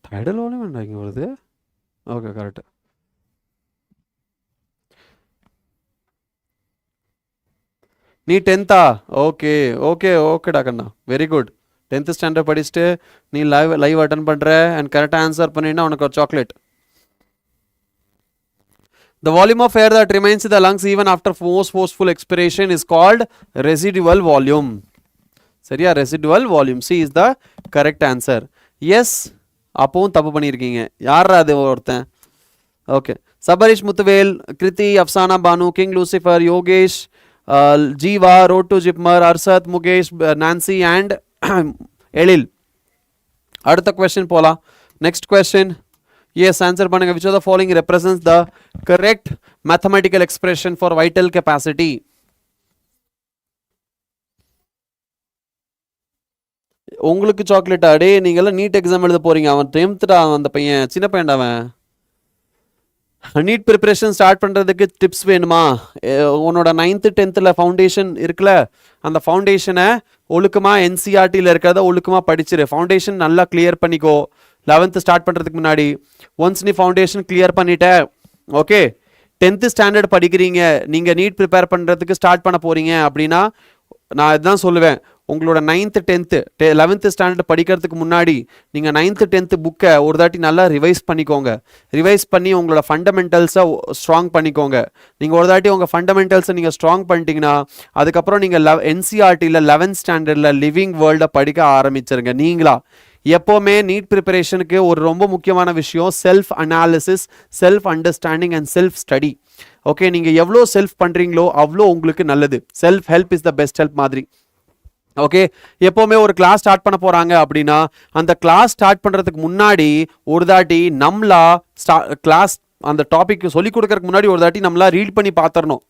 டைடல் ஓனே வேண்டாம் இங்கே வருது. Okay, correct. நீ 10th? ஓகே ஓகே ஓகேடா கண்ணா, வெரி குட். 10th ஸ்டாண்டர்ட் படிச்சுட்டு நீ லைவ் அட்டன் பண்ணுற அண்ட் கரெக்டாக ஆன்சர் பண்ணினா உனக்கு ஒரு chocolate. The volume of air that remains in the lungs even after most forceful expiration is called residual volume. சரியா? residual volume. C is the correct answer. Yes, அப்பவும் தப்பு பண்ணியிருக்கீங்க. யாரா அது ஒருத்தன்? Okay, Sabarish, Muthuvel, Kriti, Afsana, Banu, king Lucifer, Yogesh, Jeeva, road JIPMER, Arshad, Mukesh, Nancy and Ezhil. அடுத்த question போலாம். Next question. Yes, answer பண்ணுங்க. which of the following represents the correct mathematical expression for vital capacity? உங்களுக்கு சாக்லேட் அடே, நீங்களாம் நீட் எக்ஸாம் எழுத போறீங்க. அவன் 10th அந்த பையன், சின்ன பையன்டா அவன். நீட் ப்ரிப்பரேஷன் ஸ்டார்ட் பண்ணுறதுக்கு டிப்ஸ் வேணுமா? உன்னோட 9th 10th ஃபவுண்டேஷன் இருக்குல்ல, அந்த ஃபவுண்டேஷனை ஒழுக்கமாக என்சிஆர்டியில் இருக்கிறத ஒழுக்கமாக படிச்சிரு. ஃபவுண்டேஷன் நல்லா கிளியர் பண்ணிக்கோ 11th ஸ்டார்ட் பண்ணுறதுக்கு முன்னாடி. ஒன்ஸ் நீ ஃபவுண்டேஷன் கிளியர் பண்ணிட்ட, ஓகே, 10th ஸ்டாண்டர்ட் படிக்கிறீங்க, நீங்கள் நீட் ப்ரிப்பேர் பண்ணுறதுக்கு ஸ்டார்ட் பண்ண போகிறீங்க அப்படின்னா நான் இதுதான் சொல்லுவேன். உங்களோட 9th 10th 11th ஸ்டாண்டர்ட் படிக்கிறதுக்கு முன்னாடி நீங்கள் 9th 10th புக்கை ஒரு தாட்டி நல்லா ரிவைஸ் பண்ணிக்கோங்க. ரிவைஸ் பண்ணி உங்களோட ஃபண்டமெண்டல்ஸை ஸ்ட்ராங் பண்ணிக்கோங்க. நீங்கள் ஒரு தாட்டி உங்கள் ஃபண்டமெண்டல்ஸை நீங்கள் ஸ்ட்ராங் பண்ணிட்டீங்கன்னா அதுக்கப்புறம் நீங்கள் என்சிஆர்டியில் 11th ஸ்டாண்டர்டில் லிவிங் வேர்ல்டை படிக்க ஆரம்பிச்சிருங்க. நீங்களா எப்போவுமே நீட் ப்ரிப்பரேஷனுக்கு ஒரு ரொம்ப முக்கியமான விஷயம் self analysis, self understanding and self study. Okay, நீங்கள் எவ்வளோ செல்ஃப் பண்ணுறீங்களோ அவ்வளோ உங்களுக்கு நல்லது. Self help is the best help மாதிரி. ஓகே, எப்போவுமே ஒரு கிளாஸ் ஸ்டார்ட் பண்ண போகிறாங்க அப்படின்னா அந்த கிளாஸ் ஸ்டார்ட் பண்ணுறதுக்கு முன்னாடி ஒரு தாட்டி நம்மளா கிளாஸ் அந்த டாபிக் சொல்லிக் கொடுக்கறதுக்கு முன்னாடி ஒரு தாட்டி நம்மளா ரீட் பண்ணி பார்த்துடணும்.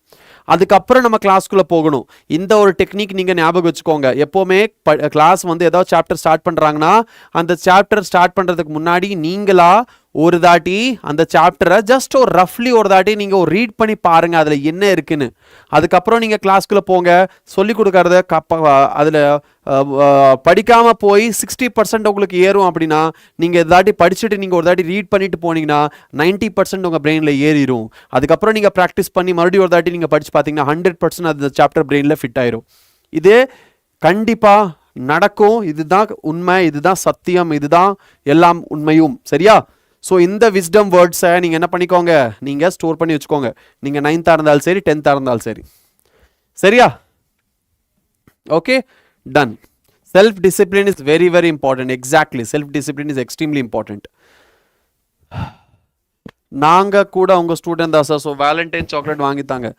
அதுக்கப்புறம் நம்ம கிளாஸ்க்குள்ளே போகணும். இந்த ஒரு டெக்னிக் நீங்கள் ஞாபகம் வச்சுக்கோங்க. எப்போவுமே கிளாஸ் வந்து ஏதாவது சாப்டர் ஸ்டார்ட் பண்ணுறாங்கன்னா அந்த சாப்டர் ஸ்டார்ட் பண்ணுறதுக்கு முன்னாடி நீங்களா ஒரு தாட்டி அந்த சாப்டரை ஜஸ்ட் ஒரு ரஃப்லி ஒரு தாட்டி நீங்கள் ஒரு ரீட் பண்ணி பாருங்கள் அதில் என்ன இருக்குன்னு. அதுக்கப்புறம் நீங்கள் கிளாஸ்க்குள்ளே போங்க. சொல்லி கொடுக்கறத அதில் படிக்காமல் போய் 60% உங்களுக்கு ஏறும் அப்படின்னா நீங்கள் இதாட்டி படிச்சுட்டு நீங்கள் ஒரு தாட்டி ரீட் பண்ணிட்டு போனீங்கன்னா 90% உங்கள் பிரெயினில் ஏறிடும். அதுக்கப்புறம் நீங்கள் ப்ராக்டிஸ் பண்ணி மறுபடியும் ஒரு தாட்டி நீங்கள் படித்து பார்த்தீங்கன்னா 100% அந்த சாப்டர் பிரெயினில் ஃபிட் ஆயிரும். இது கண்டிப்பாக நடக்கும். இதுதான் உண்மை, இதுதான் சத்தியம், இதுதான் எல்லாம் உண்மையும். சரியா? ஸோ இந்த விஸ்டம் வேர்ட்ஸை நீங்கள் என்ன பண்ணிக்கோங்க, நீங்கள் ஸ்டோர் பண்ணி வச்சுக்கோங்க. நீங்கள் 9th இருந்தாலும் சரி 10th இருந்தாலும் சரி. சரியா? Okay, done. Self discipline is very very important. Exactly, self discipline is extremely important. நாங்கள் கூட உங்கள் ஸ்டூடெண்ட் தான் சார். ஸோ வேலண்டைன் சாக்லேட் வாங்கித்தாங்க.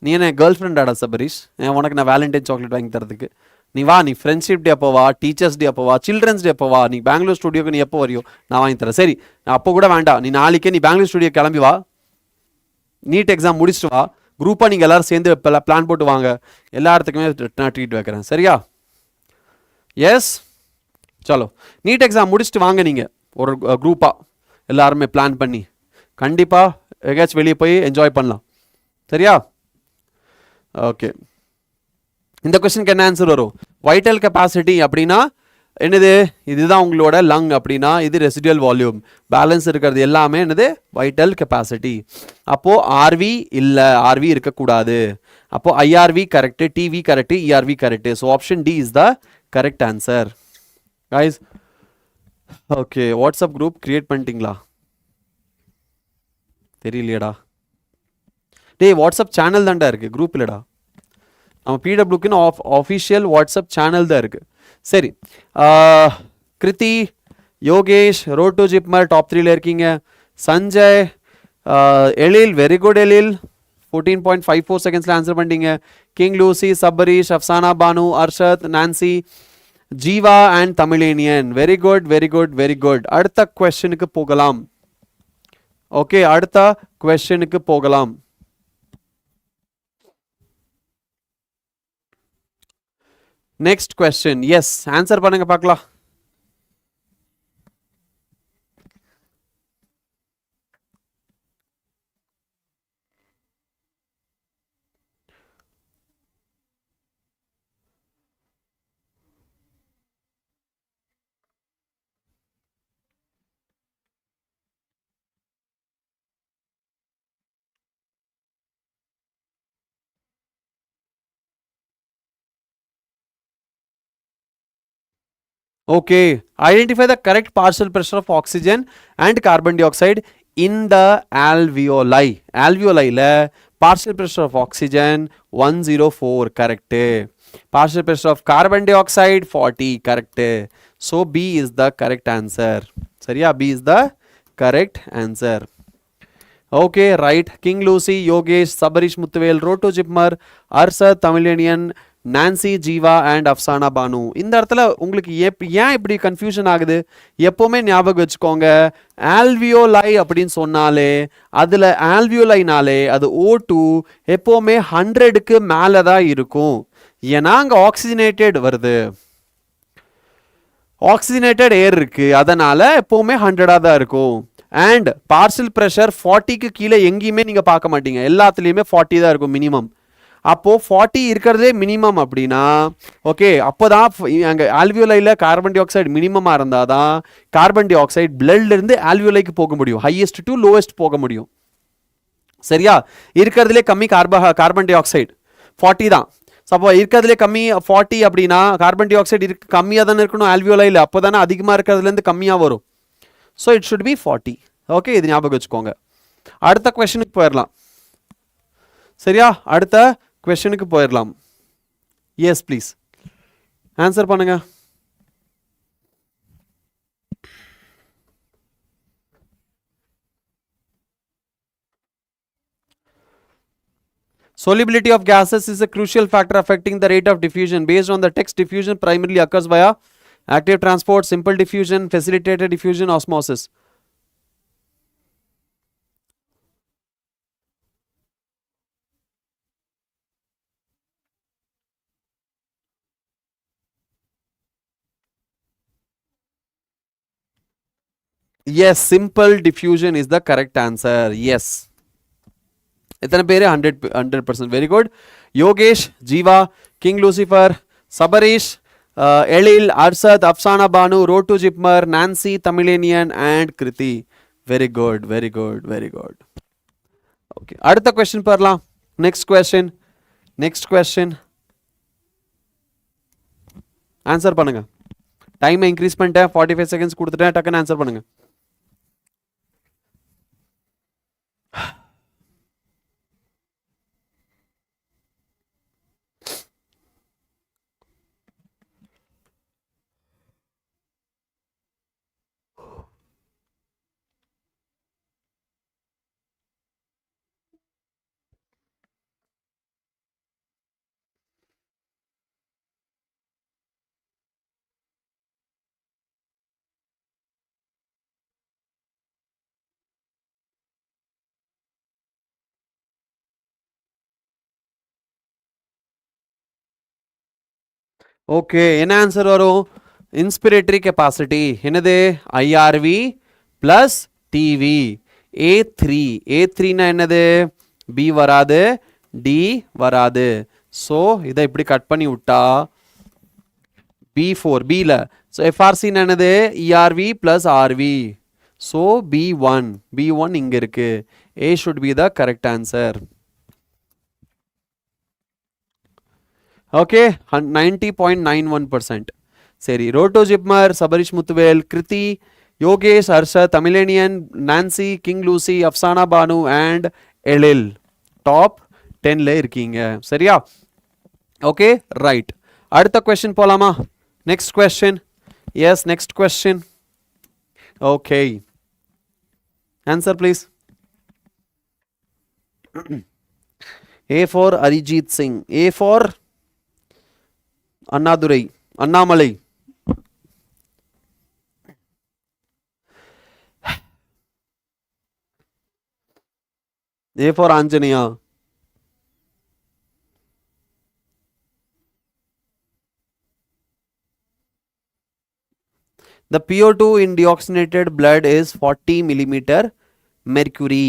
நீ என்ன கேர்ள் ஃப்ரெண்டாடா சபரீஷ்? உனக்கு நான் வேலண்டைன் சாக்லேட் வாங்கி தரதுக்கு? நீ வா, நீ ஃப்ரெண்ட்ஷிப் டே அப்போ வா, டீச்சர்ஸ் டே அப்போ வா, சில்ட்ரன்ஸ் டே அப்போ வா. நீ பெங்களூர் ஸ்டுடியோக்கு நீ எப்போ வரையோ நான் வாங்கி தரேன். சரி, அப்போ கூட வேண்டாம், நீ நாளைக்கே நீ பெங்களூர் ஸ்டுடியோ கிளம்பி வா, நீட் எக்ஸாம் முடிச்சுட்டு வா, குரூப்பாக நீங்கள் எல்லோரும் சேர்ந்து பிளான் போட்டு வாங்க. எல்லா இடத்துக்குமே நான் ட்ரீட் வைக்கிறேன். சரியா? எஸ், சலோ, நீட் எக்ஸாம் முடிச்சுட்டு வாங்க. நீங்கள் ஒரு குரூப்பாக எல்லாருமே பிளான் பண்ணி கண்டிப்பாக எங்கேயாச்சும் வெளியே போய் என்ஜாய் பண்ணலாம். சரியா? ஓகே, இந்த கொஸ்டினுக்கு என்ன ஆன்சர் வரும்? வைட்டல் கெப்பாசிட்டி அப்படின்னா என்னது? இதுதான் உங்களோட லங் அப்படின்னா இது ரெசிடுவல் வால்யூம். பேலன்ஸ் இருக்கிறது எல்லாமே என்னது? Vital capacity. அப்போ ஆர்வி இல்லை, ஆர்வி இருக்கக்கூடாது. அப்போ IRV correct, TV correct, ERV correct. So option D is the correct answer. Guys okay, WhatsApp group create பண்ணிட்டீங்களா? தெரியலையடா. டேய் வாட்ஸ்அப் சேனல் தான்டா இருக்கு, குரூப் இல்லடா. நம்ம பிடபிள்யூக்குன்னு ஆஃபிஷியல் வாட்ஸ்அப் சேனல் தான் இருக்கு. சரி, Kruthi, Yogesh, road to JIPMER top 3ல இருக்கீங்க. சஞ்சய், எழில், வெரி குட் எழில், 14.54 செகண்ட்ஸில் ஆன்சர் பண்ணிட்டீங்க. King Lucy, Sabareesh, Afsana Banu, Arshad, Nancy, Jeeva and Tamizheniyan. Very good very good very good. அடுத்த கொஸ்டினுக்கு போகலாம். ஓகே, அடுத்த கொஸ்டினுக்கு போகலாம். Next question. எஸ், ஆன்சர் பண்ணுங்க பார்க்கலாம். Okay, identify the correct partial pressure of oxygen and carbon dioxide in the alveoli. Alveoli la partial pressure of oxygen 104, correct. Partial pressure of carbon dioxide 40, correct. So B is the correct answer. Sariya, B is the correct answer. Okay, right. King Lucy, Yogesh, Sabarish Muttuvel, Roto Jipmar, Arsa, Tamilianian, Nancy, Jeeva and Afsana Banu. இந்த இடத்துல உங்களுக்கு ஏன் இப்படி confusion ஆகுது? எப்போவுமே ஞாபகம் வச்சுக்கோங்க, alveoli அப்படின்னு சொன்னாலே அதில் ஆல்வியோலைனாலே அது O2 எப்போவுமே 100க்கு மேலே தான் இருக்கும். ஏன்னா அங்கே ஆக்சிஜனேட்டட் வருது, ஆக்சிஜனேட்டட் ஏர் இருக்கு, அதனால எப்போவுமே 100ஆக தான் இருக்கும். அண்ட் பார்ஷியல் ப்ரெஷர் 40க்கு கீழே எங்கேயுமே நீங்கள் பார்க்க மாட்டீங்க, எல்லாத்துலேயுமே 40 தான் இருக்கும் மினிமம். அப்போது 40 இருக்கிறதே மினிமம் அப்படின்னா ஓகே, அப்போ தான் அங்கே ஆல்வியோலையில் கார்பன் டை ஆக்சைடு மினிமமாக இருந்தால் தான் கார்பன் டை ஆக்சைடு பிளட்லேருந்து ஆல்வியோலைக்கு போக முடியும், ஹையஸ்ட் டு லோவஸ்ட் போக முடியும். சரியா? இருக்கிறதுலே கம்மி கார்பன் டை ஆக்சைடு 40 தான். அப்போ இருக்கிறதுலே கம்மி 40 அப்படின்னா கார்பன் டை ஆக்சைடு கம்மியாக தானே இருக்கணும் ஆல்வியோலையில், அப்போ தானே அதிகமாக இருக்கிறதுலேருந்து கம்மியாக வரும். So it should be 40. Okay, இது ஞாபகம் வச்சுக்கோங்க. அடுத்த கொஸ்டினுக்கு போயிடலாம். சரியா? அடுத்த கொஸ்டினுக்கு போயிடலாம். எஸ் ப்ளீஸ் ஆன்சர் பண்ணுங்க. Solubility of gases is a crucial factor affecting the rate of diffusion. Based on the text, diffusion primarily occurs via active transport, simple diffusion, facilitated diffusion, osmosis. Yes, simple diffusion is the correct answer. Yes. इतने पेरे 100%. Very good. Yogesh, Jiva, King Lucifer, Sabarish, Elil, Arsad, Afsana Banu, Rotu Jipmar, Nancy, Tamilanian and Kriti. Very good, very good, very good. Okay. அடுத்த question பார்க்கலாம். Next question. Next question. Answer பண்ணுங்க. டைமை increase பண்ணிட்டேன், 45 seconds கொடுத்துட்டேன், டக்குன்னு answer பண்ணுங்க. Okay, என்ன answer வரும்? இன்ஸ்பிரேட்டரி கெப்பாசிட்டி என்னது? IRV plus TV. A3 A3னா என்னது? பி வராது, டி வராது. ஸோ இதை இப்படி கட் பண்ணி விட்டா B4 Bல ஸோ எஃப்ஆர்சி என்னது ERV plus RV. So B1 இங்கே இருக்கு. A should be the correct answer. Okay 90.91%. சரி road JIPMER, Sabarish Muthuvel, Kruthi, Yogesh, Harshad, Tamizheniyan, Nancy, king Lucy, Afsana Banu and Ezhil top 10ல இருக்கீங்க. சரியா? Okay right. அடுத்த கொஸ்டின் போலாமா? Next question. Yes next question. Okay answer please. A for Arijit Singh. A for Annadurai, Annamalai. A for Anjaneya. The PO2 in deoxygenated blood is 40 millimeter mercury.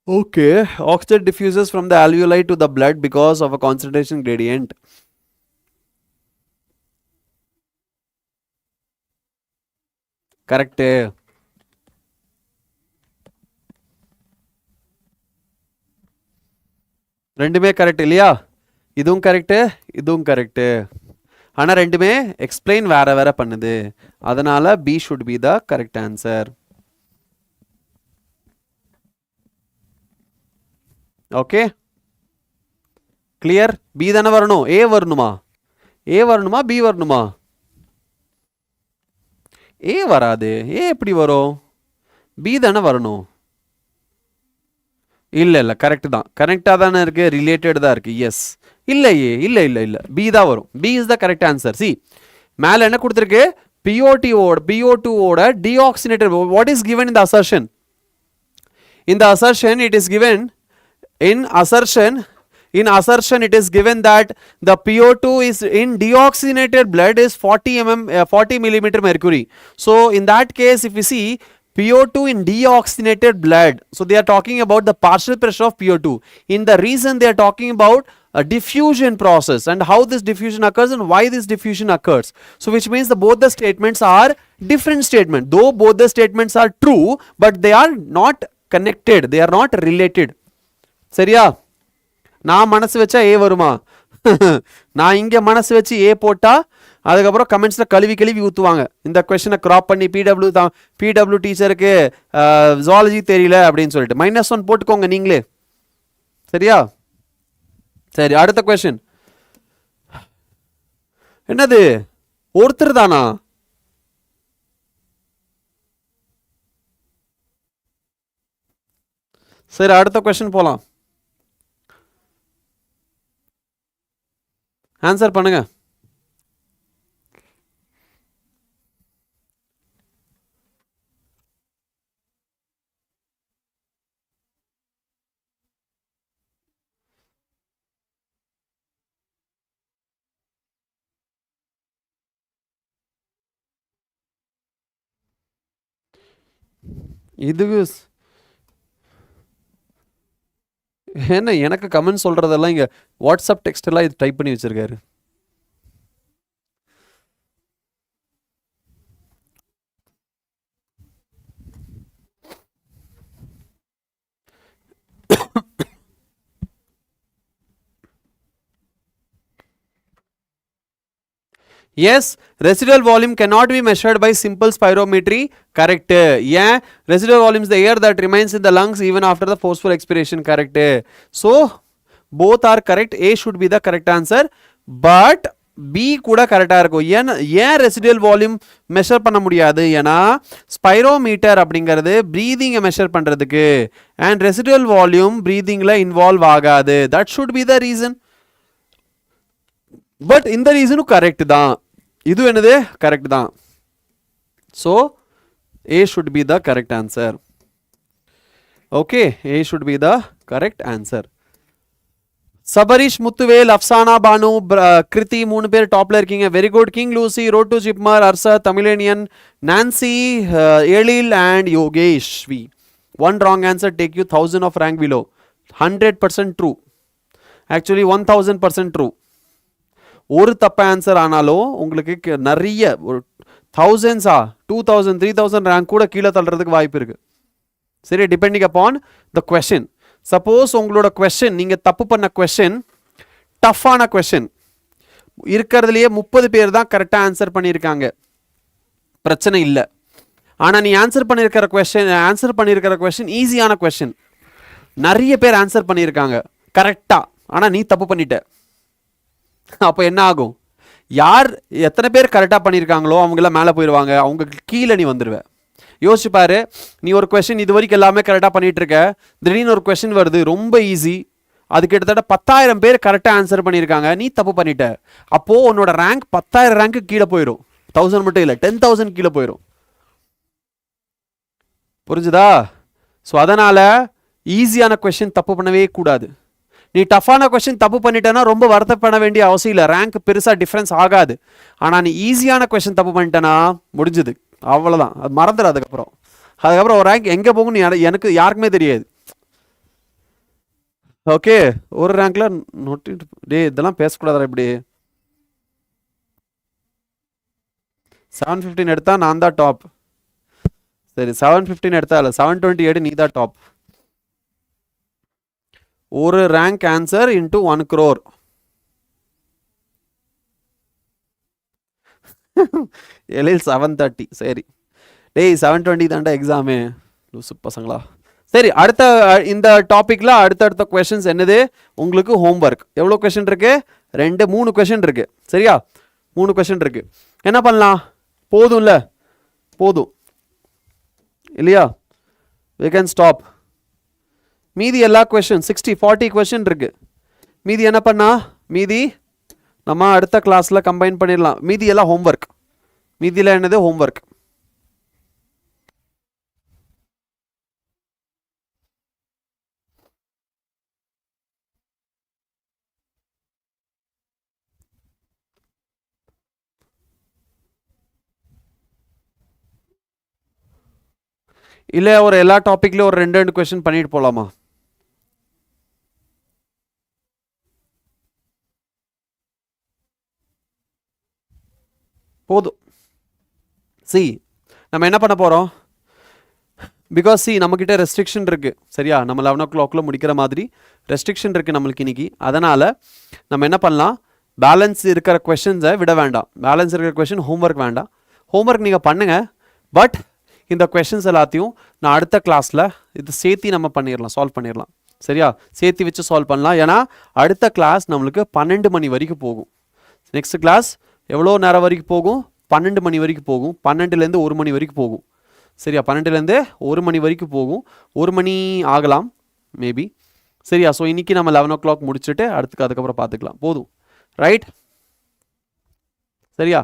Okay, oxygen diffuses from the alveoli to the blood because of a concentration gradient. Correct. ரெண்டுமே correct இல்லையா? இதுவும் correct, இதுவும் correct. ஆனால் ரெண்டுமே explain வேற வேற பண்ணுது. அதனால B should be the correct answer. Okay clear? B தானே வரணும்? ஏ வரணுமா? ஏ வரணுமா பி வரணுமா? ஏ வராது. ஏ எப்படி வரும்? பி தானே வரணும். இல்லை இல்லை கரெக்ட் தான். கரெக்டாக தானே இருக்கு, ரிலேட்டட் தான் இருக்கு. எஸ் இல்லையே, இல்லை இல்லை இல்லை பி தான் வரும். B is the correct answer. C மேலே என்ன கொடுத்துருக்கு? PO2ஓட deoxygenated. What is given in the assertion? In the assertion it is given. In assertion it is given that the PO2 is in deoxygenated blood is 40 millimeter mercury. So in that case if we see PO2 in deoxygenated blood, so they are talking about the partial pressure of PO2. In the reason they are talking about a diffusion process and how this diffusion occurs and why this diffusion occurs. So which means both the statements are different statements. Though both the statements are true, but they are not connected, they are not related. சரியா? நான் மனசு வச்சா ஏ வருமா? நான் இங்கே மனசு வச்சு ஏ போட்டா அதுக்கப்புறம் கமெண்ட்ஸில் கழுவி ஊற்றுவாங்க. இந்த கொஸ்டினை க்ராப் பண்ணி பிடபிள்யூ டீச்சருக்கு ஜுவாலஜி தெரியல அப்படின்னு சொல்லிட்டு -1 போட்டுக்கோங்க நீங்களே. சரியா? சரி அடுத்த கொஸ்டின். என்னது ஒருத்தர் தானா? சரி அடுத்த கொஸ்டின் போலாம். ஆன்சர் பண்ணுங்க. இது என்ன எனக்கு கமெண்ட் சொல்றதெல்லாம் இங்க வாட்ஸ்அப் டெக்ஸ்ட் எல்லாம் இது டைப் பண்ணி வச்சிருக்காரு. Yes, residual volume cannot be measured by simple spirometry. Correct. Yeah, residual volume is the air that remains in the lungs even after the forceful expiration. Correct. So both are correct. A should be the correct answer, but B கூட கரெக்டா இருக்கும். ஏன் residual volume measure பண்ண முடியாது? ஏன்னா spirometer அப்படிங்கிறது பிரீதிங்கை measure பண்றதுக்கு, and residual volume பிரீதிங்ல involve ஆகாது. That should be the reason. But இந்த ரீசனும் கரெக்ட் தான். இது என்னது கரெக்ட் தான். So A should be the correct answer. Okay, A should be the correct answer. Sabarish Muthuvel Afsana Banu Kruthi 3 பேர் டாப்ல இருக்கீங்க. Very good. King Lucy, road to JIPMER, Arsha, Tamizheniyan, Nancy, Ezhil and Yogesh V. One wrong answer take you 1000 of rank below. 100% true. Actually 1000% true. ஒரு தப்ப answer ஆனாலும் உங்களுக்கு நிறைய thousands 2000 3000 rank கூட கீழே தள்ளுறதுக்கு வாய்ப்பு இருக்கு. சரி, depending upon the question. Suppose உங்களோட கொஸ்டின், நீங்க தப்பு பண்ண கொஸ்டின் டஃப்பான கொஸ்டின், இருக்கிறதுலையே 30 பேர் தான் கரெக்டாக ஆன்சர் பண்ணியிருக்காங்க, பிரச்சனை இல்லை. ஆனால் நீ ஆன்சர் பண்ணியிருக்கிற கொஸ்டின் ஈஸியான கொஸ்டின், நிறைய பேர் ஆன்சர் பண்ணியிருக்காங்க கரெக்டாக, ஆனால் நீ தப்பு பண்ணிட்ட. அப்போ என்ன ஆகும்? யார் எத்தனை பேர் கரெக்டாக பண்ணியிருக்காங்களோ அவங்களாம் மேலே போயிடுவாங்க, அவங்க கீழே நீ வந்துடுவேன். யோசிச்சு பாரு, நீ ஒரு கொஸ்டின் இது வரைக்கும் எல்லாமே கரெக்டாக பண்ணிட்டு இருக்க, திடீர்னு ஒரு கொஸ்டின் வருது ரொம்ப ஈஸி, அது கிட்டத்தட்ட 10,000 பேர் கரெக்டாக ஆன்சர் பண்ணியிருக்காங்க, நீ தப்பு பண்ணிட்ட. அப்போது உன்னோட ரேங்க் 10,000 ரேங்க்கு கீழே போயிடும். 1000 மட்டும் இல்லை, 10,000 கீழே போயிடும். புரிஞ்சுதா? ஸோ அதனால் ஈஸியான கொஸ்டின் தப்பு பண்ணவே கூடாது. நீ டஃப்பான கொஸ்டின் தப்பு பண்ணிட்டேன்னா ரொம்ப வருத்தப்பட வேண்டிய அவசியம் இல்லை, ரேங்க் பெருசாக டிஃப்ரென்ஸ் ஆகாது. ஆனால் நீ ஈஸியான கொஸ்டின் தப்பு பண்ணிட்டேன்னா முடிஞ்சுது, அவ்வளோதான், அது மறந்துடு. அதுக்கப்புறம் ஒரு ரேங்க் எங்கே போகும்னு எனக்கு யாருக்குமே தெரியாது. ஓகே, ஒரு ரேங்க்ல டே இதெல்லாம் பேசக்கூடாதா இப்படி? 715 எடுத்தா நான் தான் டாப். சரி, 715 எடுத்தா இல்லை, 728 நீ தான் டாப். ஒரு ரேங்க் ஆன்சர் இன்டூ 1 crore. எழில் 730. சரி டேய், 720 தாண்டா எக்ஸாமு, லூசு பசங்களா. சரி, அடுத்த இந்த டாப்பிக்கில் அடுத்தடுத்த கொஷின்ஸ் என்னது? உங்களுக்கு ஹோம்ஒர்க். எவ்வளோ கொஷின் இருக்கு? 3 கொஷின் இருக்கு. சரியா? 3 கொஷின் இருக்கு. என்ன பண்ணலாம்? போதும்ல? போதும் இல்லையா? we can stop. மீதி எல்லா கொஷின் 40 கொஷின் இருக்கு. மீதி என்ன பண்ணா? மீதி நம்ம அடுத்த கிளாஸில் கம்பைன் பண்ணிடலாம். மீதி எல்லாம் ஹோம்ஒர்க். மீதியில் என்னது? ஹோம்ஒர்க். இல்லை ஒரு எல்லா டாப்பிக்லையும் ஒரு 2 கொஷின் பண்ணிட்டு போகலாமா? போதும். சி நம்ம என்ன பண்ண போகிறோம்? பிகாஸ் நம்மக்கிட்ட ரெஸ்ட்ரிக்ஷன் இருக்குது. சரியா? நம்ம 11 o'clock முடிக்கிற மாதிரி ரெஸ்ட்ரிக்ஷன் இருக்குது நம்மளுக்கு இன்னைக்கு. அதனால் நம்ம என்ன பண்ணலாம்? பேலன்ஸ் இருக்கிற கொஷின்ஸை விட வேண்டாம். பேலன்ஸ் இருக்கிற கொஷின் ஹோம்ஒர்க் வேண்டாம். ஹோம்ஒர்க் நீங்கள் பண்ணுங்கள். பட் இந்த கொஷின்ஸ் எல்லாத்தையும் நான் அடுத்த கிளாஸில் இது சேர்த்து நம்ம பண்ணிடலாம், சால்வ் பண்ணிடலாம். சரியா? சேர்த்து வச்சு சால்வ் பண்ணலாம். ஏன்னா அடுத்த கிளாஸ் நம்மளுக்கு 12 மணி வரைக்கும் போகும். நெக்ஸ்ட் கிளாஸ் எவ்வளோ நேரம் வரைக்கும் போகும்? 12 மணி வரைக்கும் போகும். 12லேருந்து 1 மணி வரைக்கும் போகும். சரியா? 12லேருந்து 1 மணி வரைக்கும் போகும். 1 மணி ஆகலாம் மேபி. சரியா? ஸோ இன்றைக்கி நம்ம 11 o'clock முடிச்சுட்டு அதுக்கப்புறம் பார்த்துக்கலாம். போதும், ரைட்? சரியா?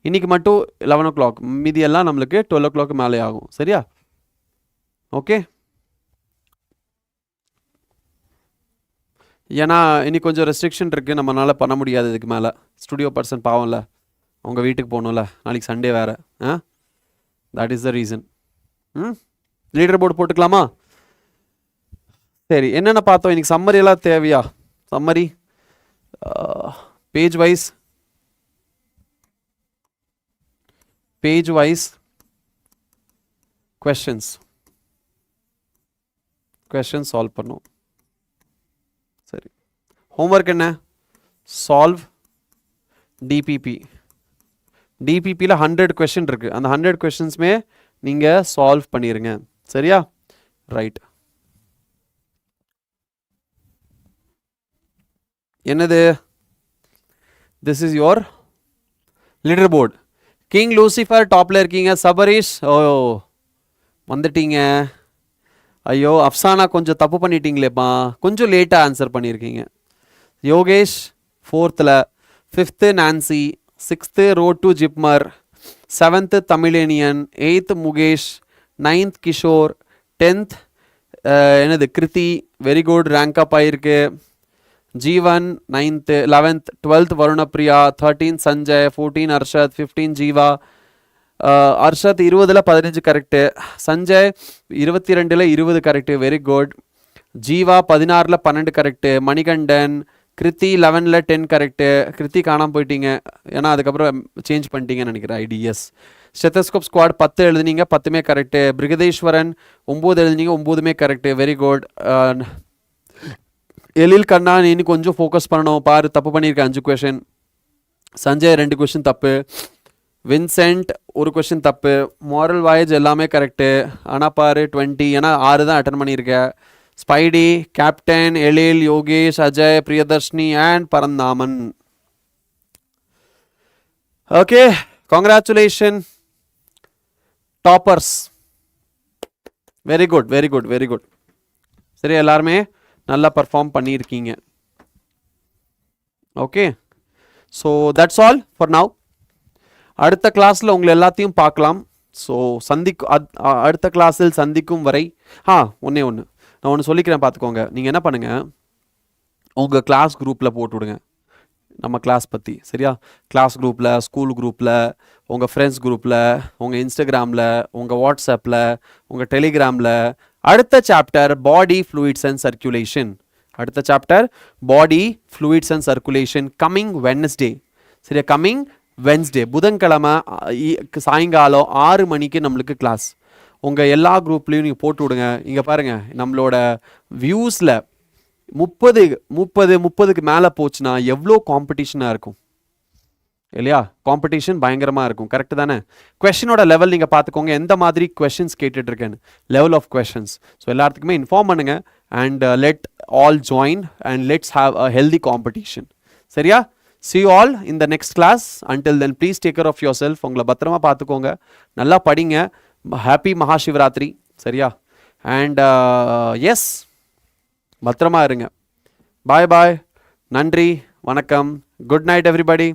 இன்றைக்கி மட்டும் 11 o'clock, மீதி எல்லாம் நம்மளுக்கு 12 o'clock மேலே ஆகும். சரியா? ஓகே. ஏன்னா இன்னைக்கு கொஞ்சம் ரெஸ்ட்ரிக்ஷன் இருக்குது, நம்மளால் பண்ண முடியாது இதுக்கு மேலே. ஸ்டுடியோ பர்சன் பாவம்ல, அவங்க வீட்டுக்கு போகணும்ல, நாளைக்கு சண்டே வேறு. That is the reason. Leader board போட்டுக்கலாமா? சரி, என்னென்ன பார்த்தோம் இன்னைக்கு? சம்மரி எல்லாம் தேவையா? Summary page wise questions solve பண்ணும். சரி, ஹோம்ஒர்க் என்ன? சால்வ் டிபிபியில் 100 கொஷின் இருக்குது. அந்த 100 கொஷின்ஸுமே நீங்கள் சால்வ் பண்ணிடுங்க. சரியா? ரைட். என்னது? This is your leader board. King Lucifer டாப்பில் இருக்கீங்க. சபரீஷ் வந்துட்டீங்க. ஐயோ, அப்சானா கொஞ்சம் தப்பு பண்ணிட்டீங்களேப்பா, கொஞ்சம் லேட்டாக ஆன்சர் பண்ணியிருக்கீங்க. Yogesh 4th, 5th Nancy, 6th road to JIPMER, 7th Tamizheniyan, 8th Mukesh, 9th Kishore, 10th என்னது Kruthi very good rank up ஆயிருக்கு. Jeevan 9th 11th 12th Varunapriya, 13 Sanjay, 14 Arshad, 15 Jeeva. Arshad 20ல் 15 கரெக்டு, சஞ்சய் 22ல் 20 கரெக்டு, வெரி குட். ஜீவா 16ல் 12 கரெக்டு, மணிகண்டன், கிருத்தி 11ல் 10 கரெக்டு. கிருத்தி காணாமல் போயிட்டீங்க, ஏன்னா அதுக்கப்புறம் சேஞ்ச் பண்ணிட்டீங்கன்னு நினைக்கிறேன் ஐடிஎஸ். ஸ்டெத்தஸ்கோப் ஸ்குவாட் 10 எழுதுனீங்க, 10மே கரெக்டு. பிரிகதேஸ்வரன் 9 எழுதுனீங்க, 9மே கரெக்டு, வெரி குட். எழில் கண்ணா நீ இன்னும் கொஞ்சம் ஃபோக்கஸ் பண்ணணும் பாரு, தப்பு பண்ணியிருக்கேன் 5 கொஷின். சஞ்சய் 2 கொஷின் தப்பு. வின்சென்ட் 1 கொஷின் தப்பு. மாரல் வாயேஜ் எல்லாமே கரெக்டு, ஆனால் பாரு 20, ஏன்னா 6 தான் அட்டன் பண்ணியிருக்கேன். Spidey, captain, Ezhil, Yogesh, Ajay, Priyadharshini and Paranthaman. Okay, congratulation toppers. Very good very good very good. சரி, எல்லாருமே நல்லா பர்ஃபார்ம் பண்ணியிருக்கீங்க. Okay, so that's all for now. அடுத்த கிளாஸில் உங்களை எல்லாத்தையும் பார்க்கலாம். ஸோ அடுத்த கிளாஸில் சந்திக்கும் வரை ஒன்றே ஒன்று நான் ஒன்று சொல்லிக்கிறேன், பார்த்துக்கோங்க. நீங்கள் என்ன பண்ணுங்கள், உங்கள் கிளாஸ் குரூப்பில் போட்டு விடுங்க நம்ம கிளாஸ் பற்றி, சரியா? கிளாஸ் குரூப்பில், ஸ்கூல் குரூப்பில், உங்கள் ஃப்ரெண்ட்ஸ் குரூப்பில், உங்கள் இன்ஸ்டாகிராமில், உங்கள் வாட்ஸ்அப்பில், உங்கள் டெலிகிராமில். அடுத்த chapter body fluids and circulation. அடுத்த chapter body fluids and circulation coming Wednesday. சரியா? கம்மிங் வென்ஸ்டே, புதன்கிழமை சாயங்காலம் 6 மணிக்கு நம்மளுக்கு கிளாஸ். உங்கள் எல்லா குரூப்லேயும் நீங்கள் போட்டு விடுங்க. இங்கே பாருங்கள், நம்மளோட வியூஸில் 30க்கு மேலே போச்சுன்னா எவ்வளோ காம்படிஷனாக இருக்கும் இல்லையா? காம்படிஷன் பயங்கரமாக இருக்கும், கரெக்டு தானே? கொஷினோட லெவல் நீங்கள் பார்த்துக்கோங்க, எந்த மாதிரி கொஷின்ஸ் கேட்டுட்ருக்கேன்னு, லெவல் ஆஃப் கொஷின்ஸ். ஸோ எல்லாத்துக்குமே இன்ஃபார்ம் பண்ணுங்கள் and let all join and let's have a healthy competition. சரியா? see you all in the next class. Until then, please take care of yourself. உங்களை பத்திரமா பார்த்துக்கோங்க, நல்லா படிங்க. ஹாப்பி மகாசிவராத்திரி. சரியா? அண்ட் எஸ், பத்திரமா இருங்க. பாய் பாய், நன்றி, வணக்கம், குட் நைட் எவ்ரிபடி.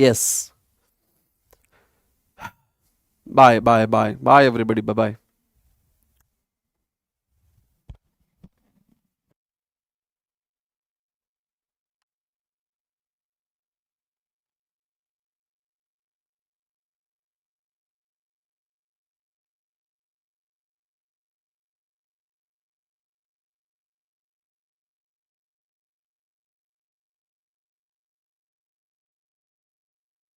எஸ், பாய் பாய் பாய் பாய் எவ்ரிபடி, பாய்.